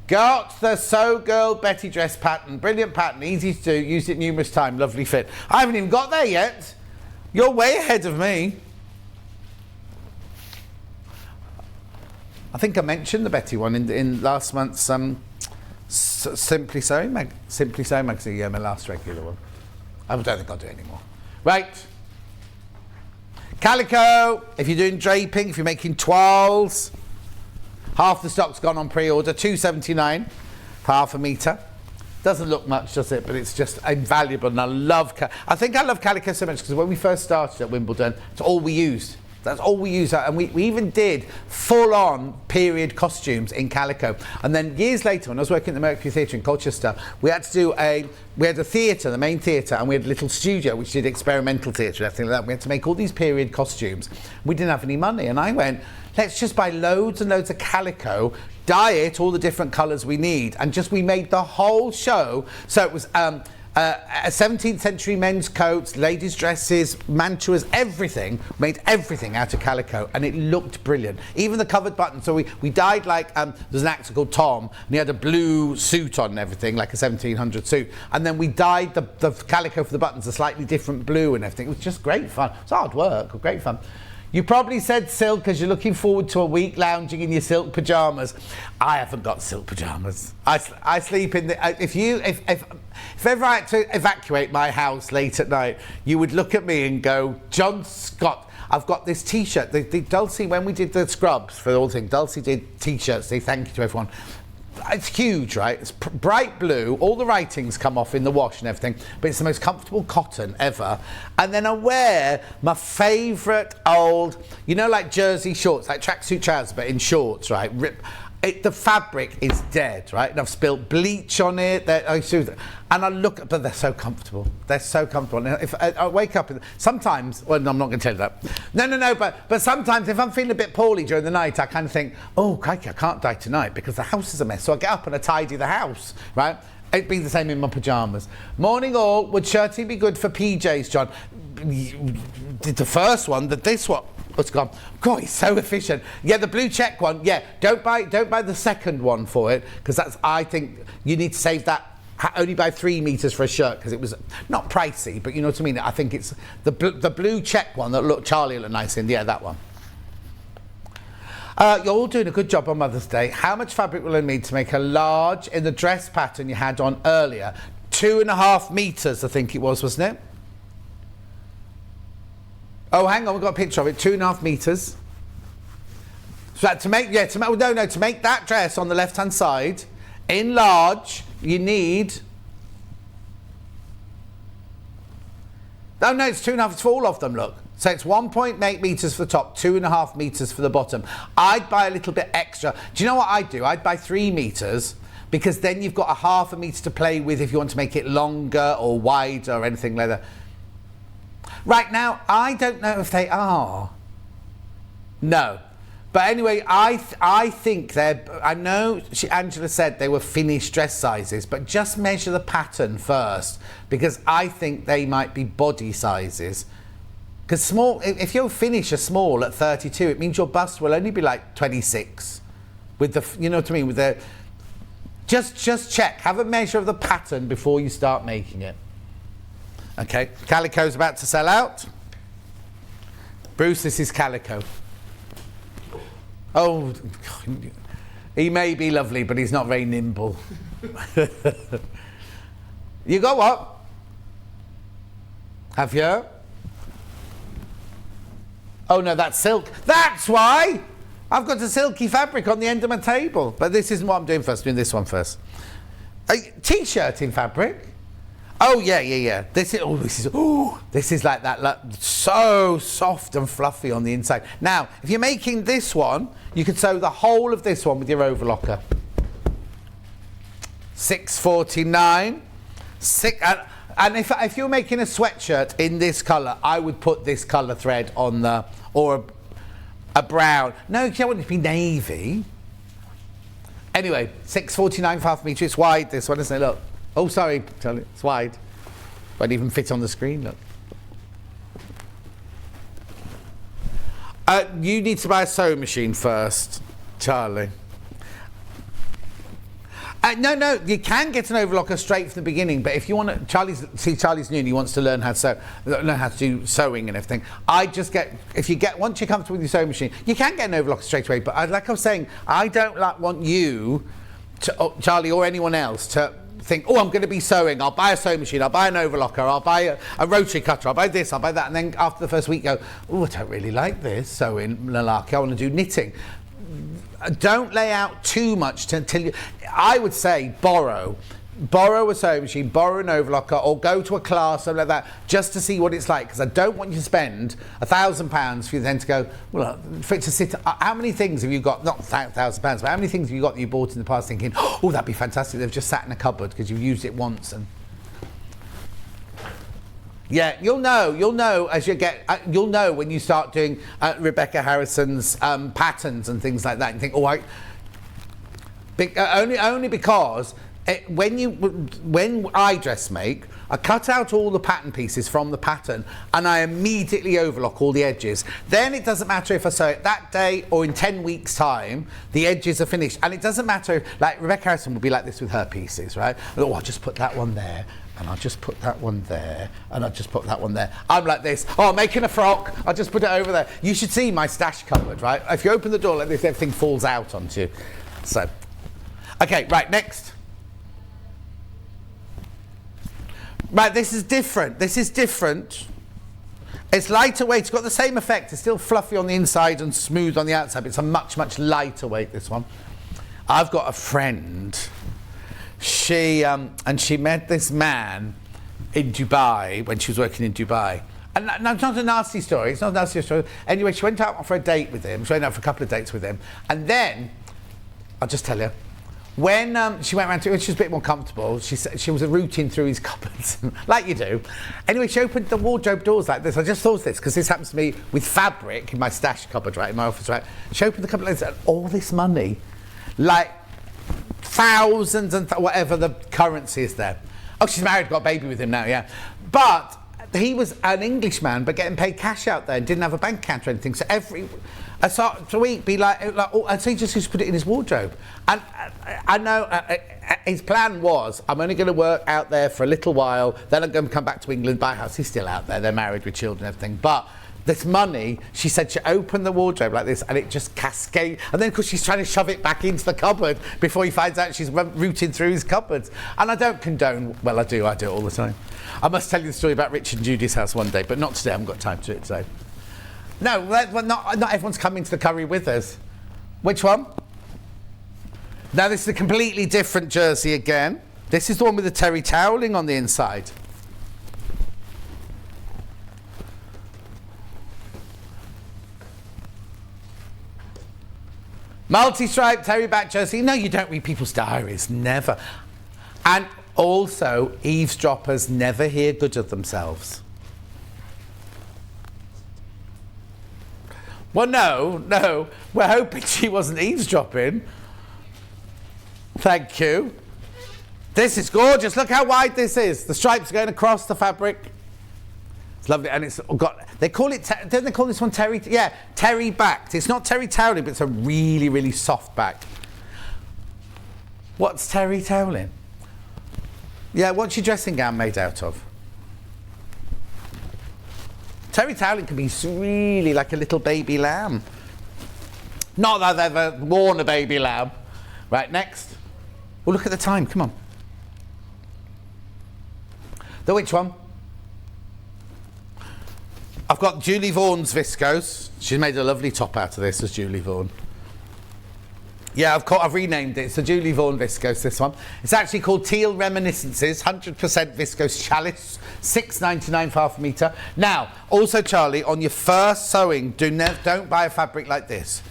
Got the Sew Girl Betty dress pattern. Brilliant pattern. Easy to do. Used it numerous times. Lovely fit. I haven't even got there yet. You're way ahead of me. I think I mentioned the Betty one in last month's Simply Sewing magazine. Yeah, my last regular one. I don't think I'll do it anymore. Right. Calico. If you're doing draping, if you're making toiles, half the stock's gone on pre-order. $2.79 for half a metre. Doesn't look much, does it? But it's just invaluable, and I love. I think I love calico so much because when we first started at Wimbledon, it's all we used. That's all we use. And we even did full-on period costumes in calico. And then years later, when I was working at the Mercury Theatre in Colchester, we had a theatre, the main theatre, and we had a little studio which did experimental theatre and everything like that. We had to make all these period costumes. We didn't have any money, and I went, let's just buy loads and loads of calico, dye it all the different colours we need, and we made the whole show. So it was 17th century men's coats, ladies' dresses, mantuas, everything, made everything out of calico, and it looked brilliant. Even the covered buttons. So we dyed like, there's an actor called Tom, and he had a blue suit on and everything, like a 1700 suit, and then we dyed the calico for the buttons a slightly different blue and everything. It was just great fun. It was hard work, but great fun. You probably said silk because you're looking forward to a week lounging in your silk pyjamas. I haven't got silk pyjamas. I sleep in the... If ever I had to evacuate my house late at night, you would look at me and go, John Scott, I've got this T-shirt. Dulcie, when we did the scrubs for the whole thing, Dulcie did T-shirts. They thank you to everyone. It's huge, right? It's bright blue. All the writings come off in the wash and everything, but it's the most comfortable cotton ever. And then I wear my favourite old, like jersey shorts, like tracksuit trousers, but in shorts, right? The fabric is dead, right? And I've spilled bleach on it. And I look, but they're so comfortable. They're so comfortable. And if I wake up, sometimes, well, no, I'm not going to tell you that. No, but sometimes if I'm feeling a bit poorly during the night, I kind of think, oh, crikey, I can't die tonight because the house is a mess. So I get up and I tidy the house, right? It'd be the same in my pyjamas. Morning all, would shirting be good for PJs, John? Did the first one, this one. What's gone? God, he's so efficient. Yeah, the blue check one. Yeah, don't buy the second one for it because I think you need to save that. Only buy 3 meters for a shirt because it was not pricey, but you know what I mean. I think it's the blue check one that Charlie looked nice in. Yeah, that one. You're all doing a good job on Mother's Day. How much fabric will I need to make a large in the dress pattern you had on earlier? 2.5 meters, I think it was, wasn't it? Oh, hang on, we've got a picture of it. 2.5 meters. So to make that dress on the left-hand side in large, you need. Oh no, it's 2.5. It's for all of them. Look, so it's 1.8 meters for the top, 2.5 meters for the bottom. I'd buy a little bit extra. Do you know what I'd do? I'd buy 3 meters because then you've got a 0.5 meter to play with if you want to make it longer or wider or anything like that. Right now, I don't know if they are. No. But anyway, I think I know Angela said they were finished dress sizes, but just measure the pattern first because I think they might be body sizes. Because small, if you finish a small at 32, it means your bust will only be like 26. With the, you know what I mean? With the, just check, have a measure of the pattern before you start making it. Okay, calico's about to sell out. Bruce, this is calico. Oh, he may be lovely, but he's not very nimble. You got what? Have you? Oh no, that's silk. That's why! I've got a silky fabric on the end of my table. But this isn't what I'm doing first. I'm doing this one first. T-shirt in fabric. Oh yeah. This is like that, so soft and fluffy on the inside. Now, if you're making this one, you could sew the whole of this one with your overlocker. $6.49. And if you're making a sweatshirt in this colour, I would put this colour thread on the, or a brown. No, you don't want it to be navy. Anyway, $6.49 for 1/2 metre. It's wide, this one, isn't it? Look. Oh, sorry, Charlie, it's wide. Won't even fit on the screen, look. You need to buy a sewing machine first, Charlie. No, you can get an overlocker straight from the beginning, but if you want to, Charlie's new and he wants to learn how to do sewing and everything. Once you're comfortable with your sewing machine, you can get an overlocker straight away, but like I was saying, I don't want you to, Charlie or anyone else, to think, oh, I'm going to be sewing, I'll buy a sewing machine, I'll buy an overlocker, I'll buy a rotary cutter, I'll buy this, I'll buy that, and then after the first week go, oh, I don't really like this sewing malarkey, I want to do knitting. Don't lay out too much until you, I would say borrow. borrow a sewing machine, borrow an overlocker, or go to a class, something like that, just to see what it's like, because I don't want you to spend £1,000 for you then to go, well, for it to sit, how many things have you got, not £1,000, but how many things have you got that you bought in the past thinking, oh, that'd be fantastic, they've just sat in a cupboard because you've used it once, and yeah, you'll know as you get, you'll know when you start doing Rebecca Harrison's patterns and things like that, and think, oh, only because when I dressmake, I cut out all the pattern pieces from the pattern and I immediately overlock all the edges. Then it doesn't matter if I sew it that day or in 10 weeks time, the edges are finished. And it doesn't matter if, like Rebecca Harrison will be like this with her pieces, right? Oh, I'll just put that one there, and I'll just put that one there, and I'll just put that one there. I'm like this, oh, I'm making a frock, I'll just put it over there. You should see my stash cupboard, right? If you open the door like this, everything falls out onto you. So, okay, right, next. Right, this is different. This is different. It's lighter weight. It's got the same effect. It's still fluffy on the inside and smooth on the outside, but it's a much, much lighter weight, this one. I've got a friend. She met this man in Dubai when she was working in Dubai. And it's not a nasty story. It's not a nasty story. Anyway, she went out for a date with him. She went out for a couple of dates with him. And then, I'll just tell you, when she went around to, she was a bit more comfortable, she was rooting through his cupboards, like you do. Anyway, she opened the wardrobe doors like this. I just thought of this, because this happens to me with fabric in my stash cupboard, right, in my office, right? She opened the cupboard and all this money, like thousands and whatever the currency is there. Oh, she's married, got a baby with him now, yeah. But he was an Englishman, but getting paid cash out there and didn't have a bank account or anything. So every week, be like oh, and so he just used to put it in his wardrobe. And I know his plan was, I'm only going to work out there for a little while, then I'm going to come back to England, buy a house. He's still out there, they're married with children and everything. But this money, she said she opened the wardrobe like this and it just cascades. And then, of course, she's trying to shove it back into the cupboard before he finds out she's rooting through his cupboards. And I don't condone, well, I do it all the time. I must tell you the story about Richard and Judy's house one day, but not today, I haven't got time to do it today. No, not everyone's coming to the curry with us. Which one? Now, this is a completely different jersey again. This is the one with the terry toweling on the inside. Multi-stripe terry back jersey. No, you don't read people's diaries, never. And also, eavesdroppers never hear good of themselves. Well, no, we're hoping she wasn't eavesdropping. Thank you. This is gorgeous. Look how wide this is. The stripes are going across the fabric. It's lovely, and it's got, they call it, don't they call this one terry? Yeah, terry backed. It's not terry toweling, but it's a really, really soft back. What's terry toweling? Yeah, what's your dressing gown made out of? Terry toweling can be really like a little baby lamb. Not that I've ever worn a baby lamb. Right, next. Well, look at the time, come on. The which one? I've got Julie Vaughan's viscose. She's made a lovely top out of this as Julie Vaughan. Yeah, I've renamed it. It's the Julie Vaughan viscose, this one. It's actually called Teal Reminiscences, 100% viscose chalice, $6.99 for half a metre. Now, also, Charlie, on your first sewing, don't buy a fabric like this,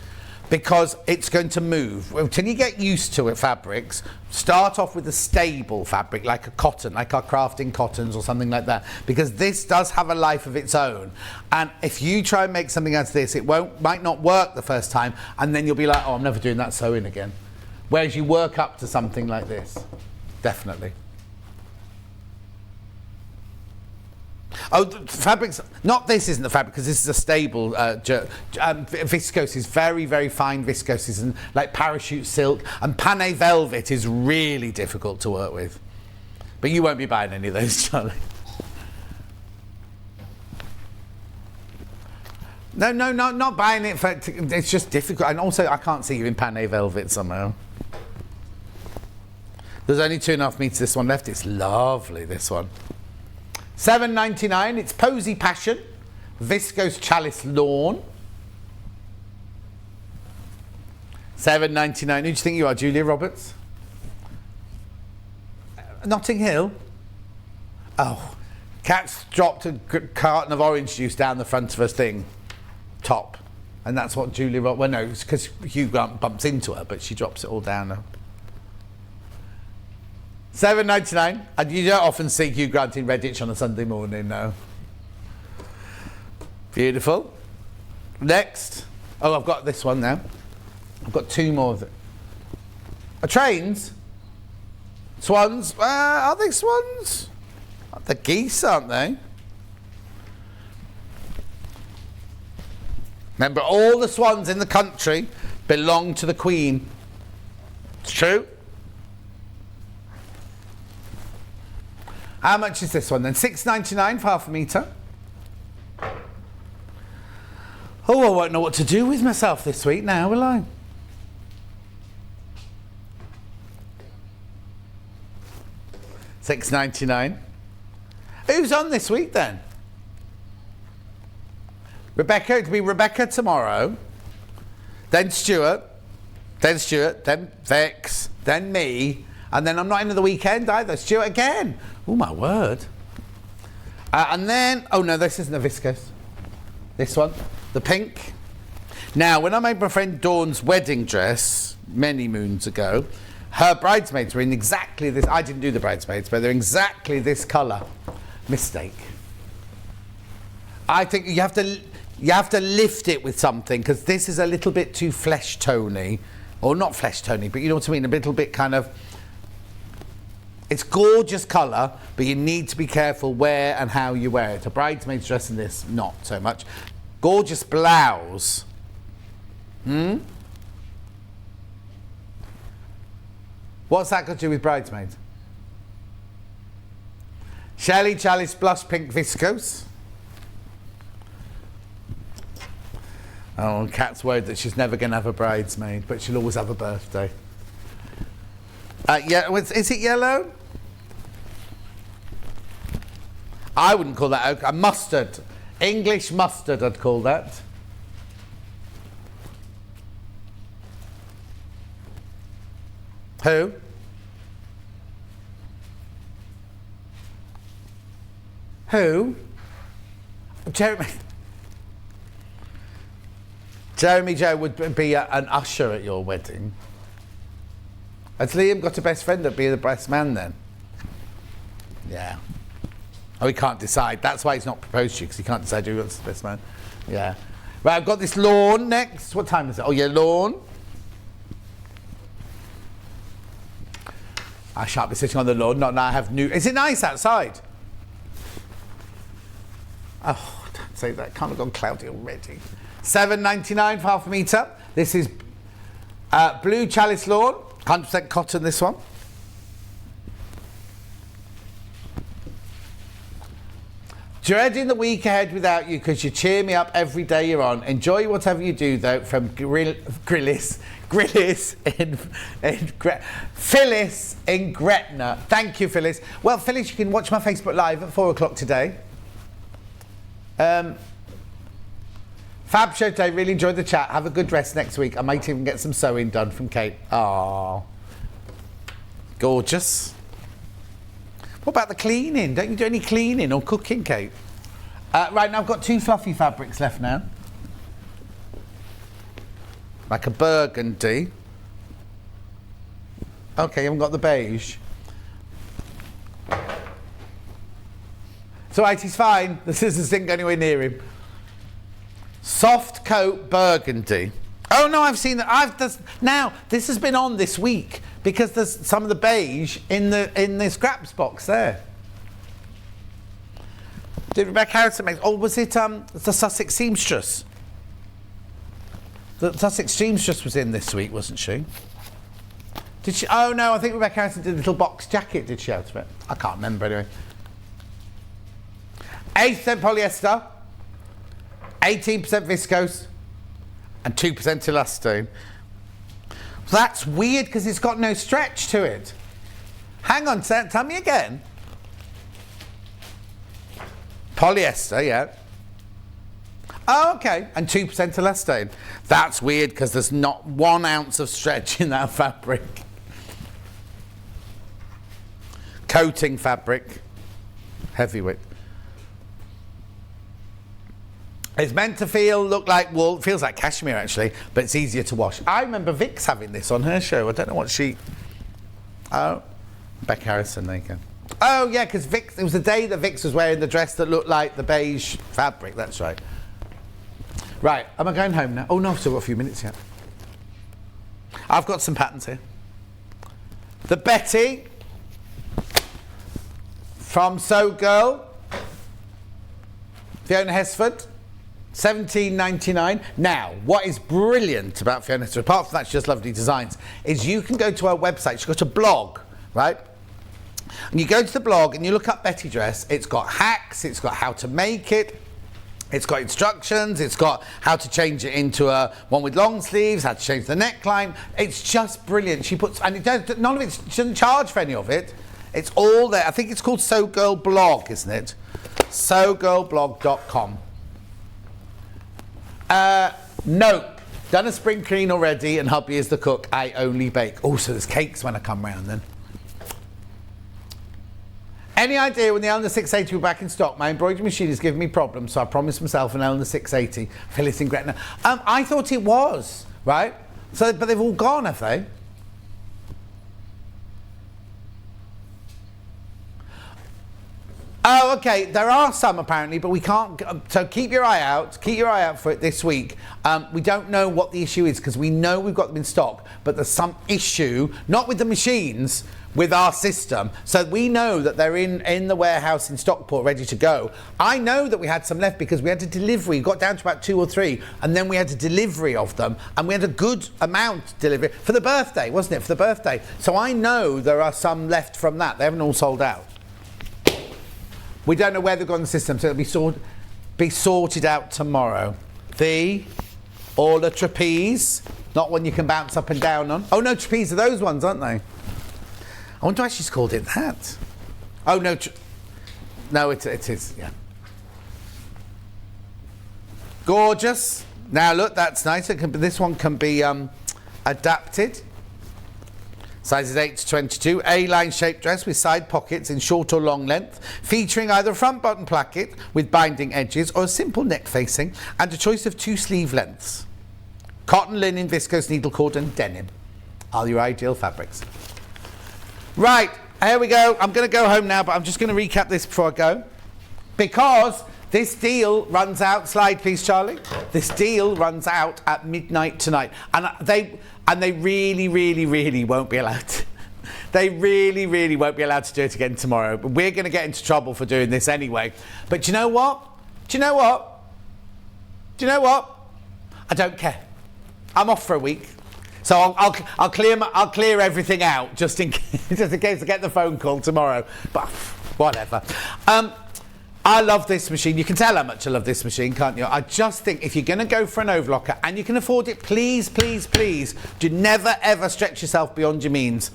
because it's going to move. Until you get used to it, fabrics, start off with a stable fabric, like a cotton, like our crafting cottons or something like that, because this does have a life of its own. And if you try and make something out of this, it might not work the first time, and then you'll be like, oh, I'm never doing that sewing again. Whereas you work up to something like this, definitely. Oh, the fabrics, not this isn't the fabric, because this is a stable viscose is very, very fine viscoses, and like parachute silk, and panne velvet is really difficult to work with. But you won't be buying any of those, Charlie. No, not buying it for, it's just difficult. And also, I can't see you in panne velvet somehow. There's only 2.5 meters this one left. It's lovely, this one. $7.99, it's Posy Passion, viscose chalice lawn. $7.99, who do you think you are, Julia Roberts? Notting Hill? Oh, Kat's dropped a carton of orange juice down the front of her thing, top. And that's what Julie wrote. Well, no, it's because Hugh Grant bumps into her, but she drops it all down now. $7.99. And you don't often see Hugh Grant in Redditch on a Sunday morning, no. Beautiful. Next. Oh, I've got this one now. I've got two more of it. Trains? Swans? Are they swans? They're geese, aren't they? Remember, all the swans in the country belong to the Queen. It's true. How much is this one then? $6.99 for half a metre. Oh, I won't know what to do with myself this week now, will I? $6.99. Who's on this week then? Rebecca, it'll be Rebecca tomorrow, then Stuart, then Vix, then me, and then I'm not into the weekend either. Stuart again. Oh my word. And then, oh no, this isn't a viscose. This one, the pink. Now, when I made my friend Dawn's wedding dress many moons ago, her bridesmaids were in exactly this. I didn't do the bridesmaids, but they're exactly this colour. Mistake. I think you have to lift it with something, because this is a little bit too flesh tony, or not flesh tony, but you know what I mean, a little bit kind of. It's gorgeous colour, but you need to be careful where and how you wear it. A bridesmaid's dress in this, not so much. Gorgeous blouse. What's that got to do with bridesmaids? Shelley Chalice blush pink viscose. Oh, Kat's worried that she's never going to have a bridesmaid, but she'll always have a birthday. Yeah, is it yellow? I wouldn't call that oak. A mustard. English mustard, I'd call that. Who? Who? Jeremy Joe would be an usher at your wedding. Has Liam got a best friend that'd be the best man then? Yeah. Oh, he can't decide. That's why he's not proposed to you, because he can't decide who wants the best man. Yeah. Right, I've got this lawn next. What time is it? Oh, yeah, lawn. I shan't be sitting on the lawn. Not now. I have new. Is it nice outside? Oh, don't say that. Can't have gone cloudy already. $7.99 for half a metre. This is blue chalice lawn. 100% cotton, this one. Dreading the week ahead without you, because you cheer me up every day you're on. Enjoy whatever you do, though, from Phyllis in Gretna. Thank you, Phyllis. Well, Phyllis, you can watch my Facebook Live at 4 o'clock today. Fab show today. Really enjoyed the chat. Have a good rest next week. I might even get some sewing done from Kate. Oh, gorgeous. What about the cleaning? Don't you do any cleaning or cooking, Kate? Right, now I've got 2 fluffy fabrics left now. Like a burgundy. Okay, you haven't got the beige. It's all right, he's fine. The scissors didn't go anywhere near him. Soft coat burgundy. Oh no, I've seen that. Now this has been on this week because there's some of the beige in the scraps box there. Did Rebecca Harrison make? Oh, was it the Sussex seamstress? The Sussex seamstress was in this week, wasn't she? Did she? Oh no, I think Rebecca Harrison did a little box jacket. Did she out of it? I can't remember anyway. 8% polyester. 18% viscose and 2% elastane. That's weird because it's got no stretch to it. Hang on, tell me again. Polyester, yeah. Oh, okay, and 2% elastane. That's weird because there's not 1 ounce of stretch in that fabric. coating fabric. Heavyweight. It's meant to look like wool. It feels like cashmere, actually, but it's easier to wash. I remember Vix having this on her show. I don't know what she... Oh, Beck Harrison, there you go. Oh, yeah, because Vix... It was the day that Vix was wearing the dress that looked like the beige fabric. That's right. Right, am I going home now? Oh, no, I've still got a few minutes yet. I've got some patterns here. The Betty from Sew Girl. Fiona Hesford. $17.99. Now, what is brilliant about Fiona Hesford, apart from that she does lovely designs, is you can go to her website. She's got a blog, right? And you go to the blog and you look up Betty dress. It's got hacks. It's got how to make it. It's got instructions. It's got how to change it into a one with long sleeves, how to change the neckline. It's just brilliant. She puts, and it does, none of it, she doesn't charge for any of it. It's all there. I think it's called Sew Girl Blog, isn't it? sewgirlblog.com. Nope. Done a spring clean already and hubby is the cook. I only bake. Oh, so there's cakes when I come round then. Any idea when the Eleanor 680 will be back in stock? My embroidery machine is giving me problems, so I promised myself an Eleanor 680. Phyllis in Gretna. I thought it was, right? So, but they've all gone, have they? Oh, okay. There are some apparently, but we can't. So keep your eye out. Keep your eye out for it this week. We don't know what the issue is because we know we've got them in stock, but there's some issue, not with the machines, with our system. So we know that they're in the warehouse in Stockport, ready to go. I know that we had some left because we had a delivery. Got down to about 2 or 3, and then we had a delivery of them, and we had a good amount delivery for the birthday, wasn't it? For the birthday. So I know there are some left from that. They haven't all sold out. We don't know where they've gone in the system, so it'll be sorted out tomorrow. The Orla trapeze, not one you can bounce up and down on. Oh no, trapeze are those ones, aren't they? I wonder why she's called it that. Oh no, no, it is, yeah. Gorgeous. Now look, that's nice. This one can be adapted. Sizes 8 to 22, A-line shaped dress with side pockets in short or long length, featuring either a front button placket with binding edges or a simple neck facing, and a choice of 2 sleeve lengths. Cotton, linen, viscose, needle cord and denim are your ideal fabrics. Right, here we go. I'm going to go home now, but I'm just going to recap this before I go. Because this deal runs out, slide please Charlie, this deal runs out at midnight tonight. And they really, really, really won't be allowed to. They really, really won't be allowed to do it again tomorrow. But we're going to get into trouble for doing this anyway. But do you know what? Do you know what? Do you know what? I don't care. I'm off for a week. So I'll clear everything out just in case I get the phone call tomorrow. But whatever. I love this machine. You can tell how much I love this machine, can't you? I just think if you're going to go for an overlocker and you can afford it, please, please, please, do never, ever stretch yourself beyond your means.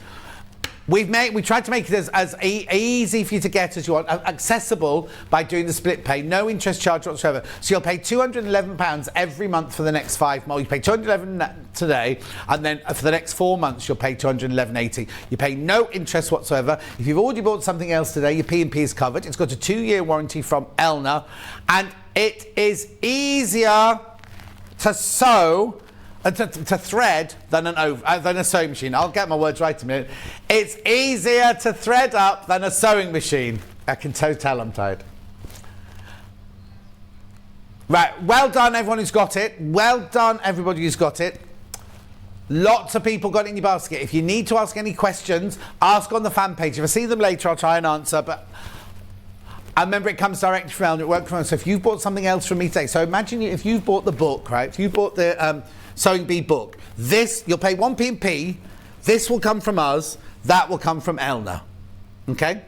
We tried to make it as easy for you to get as you want, accessible by doing the split pay, no interest charge whatsoever. So you'll pay £211 every month for the next 5 months. You pay £211 today, and then for the next 4 months you'll pay £211.80. You pay no interest whatsoever. If you've already bought something else today, your P&P is covered. It's got a 2-year warranty from Elna, and it is easier to sew. To thread than a sewing machine. I'll get my words right in a minute. It's easier to thread up than a sewing machine. I can tell I'm tired. Right, well done everyone who's got it. Well done everybody who's got it. Lots of people got it in your basket. If you need to ask any questions, ask on the fan page. If I see them later, I'll try and answer. But I remember it comes directly from Elna. It worked from Elna. So if you've bought something else from me today, so imagine if you've bought the book, right? If you bought the Sewing Bee book, this you'll pay 1 P&P. This will come from us. That will come from Elna. Okay.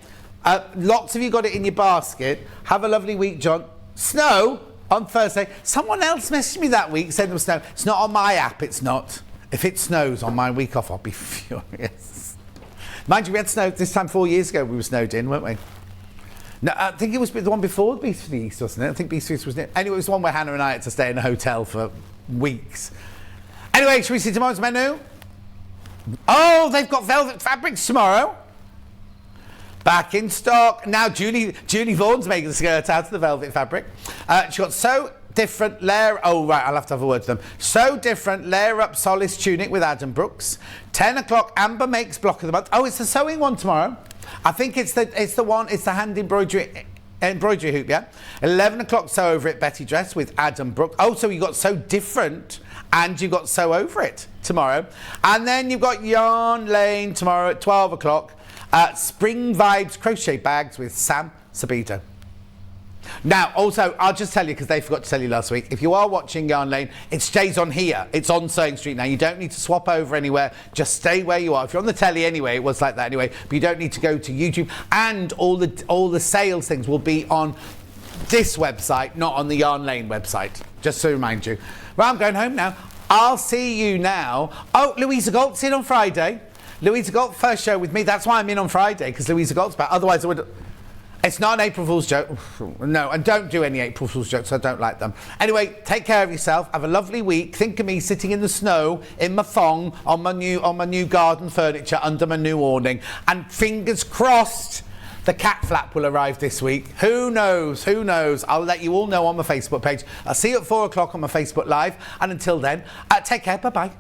Lots of you got it in your basket. Have a lovely week, John. Snow on Thursday. Someone else messaged me that week saying there was snow. It's not on my app. It's not. If it snows on my week off, I'll be furious. Mind you, we had snow this time 4 years ago. We were snowed in, weren't we? No, I think it was the one before Beast Feast, wasn't it? I think Beast Feast was it. Anyway, it was the one where Hannah and I had to stay in a hotel for weeks. Anyway, shall we see tomorrow's menu? Oh, they've got velvet fabrics tomorrow. Back in stock. Now Julie Vaughan's making the skirt out of the velvet fabric. She got So Different layer... Oh, right, I'll have to have a word to them. So Different layer up Solace tunic with Adam Brooks. 10 o'clock, Amber makes block of the month. Oh, it's the sewing one tomorrow. I think it's the hand embroidery hoop, yeah? 11 o'clock, Sew Over It Betty Dress with Adam Brooks. Oh, so you got So Different and you got Sew Over It tomorrow. And then you've got Yarn Lane tomorrow at 12 o'clock. Spring Vibes crochet bags with Sam Sabito. Now, also, I'll just tell you, because they forgot to tell you last week, if you are watching Yarn Lane, it stays on here. It's on Sewing Street now. You don't need to swap over anywhere. Just stay where you are. If you're on the telly anyway, it was like that anyway, but you don't need to go to YouTube. And all the sales things will be on this website, not on the Yarn Lane website, just to remind you. Well, I'm going home now. I'll see you now. Oh, Louisa Galt's in on Friday. Louisa Galt, first show with me. That's why I'm in on Friday, because Louisa Galt's back. Otherwise, I would... It's not an April Fool's joke. No, and don't do any April Fool's jokes. I don't like them. Anyway, take care of yourself. Have a lovely week. Think of me sitting in the snow in my thong on my new garden furniture under my new awning. And fingers crossed, the cat flap will arrive this week. Who knows? Who knows? I'll let you all know on my Facebook page. I'll see you at 4 o'clock on my Facebook Live. And until then, take care. Bye-bye.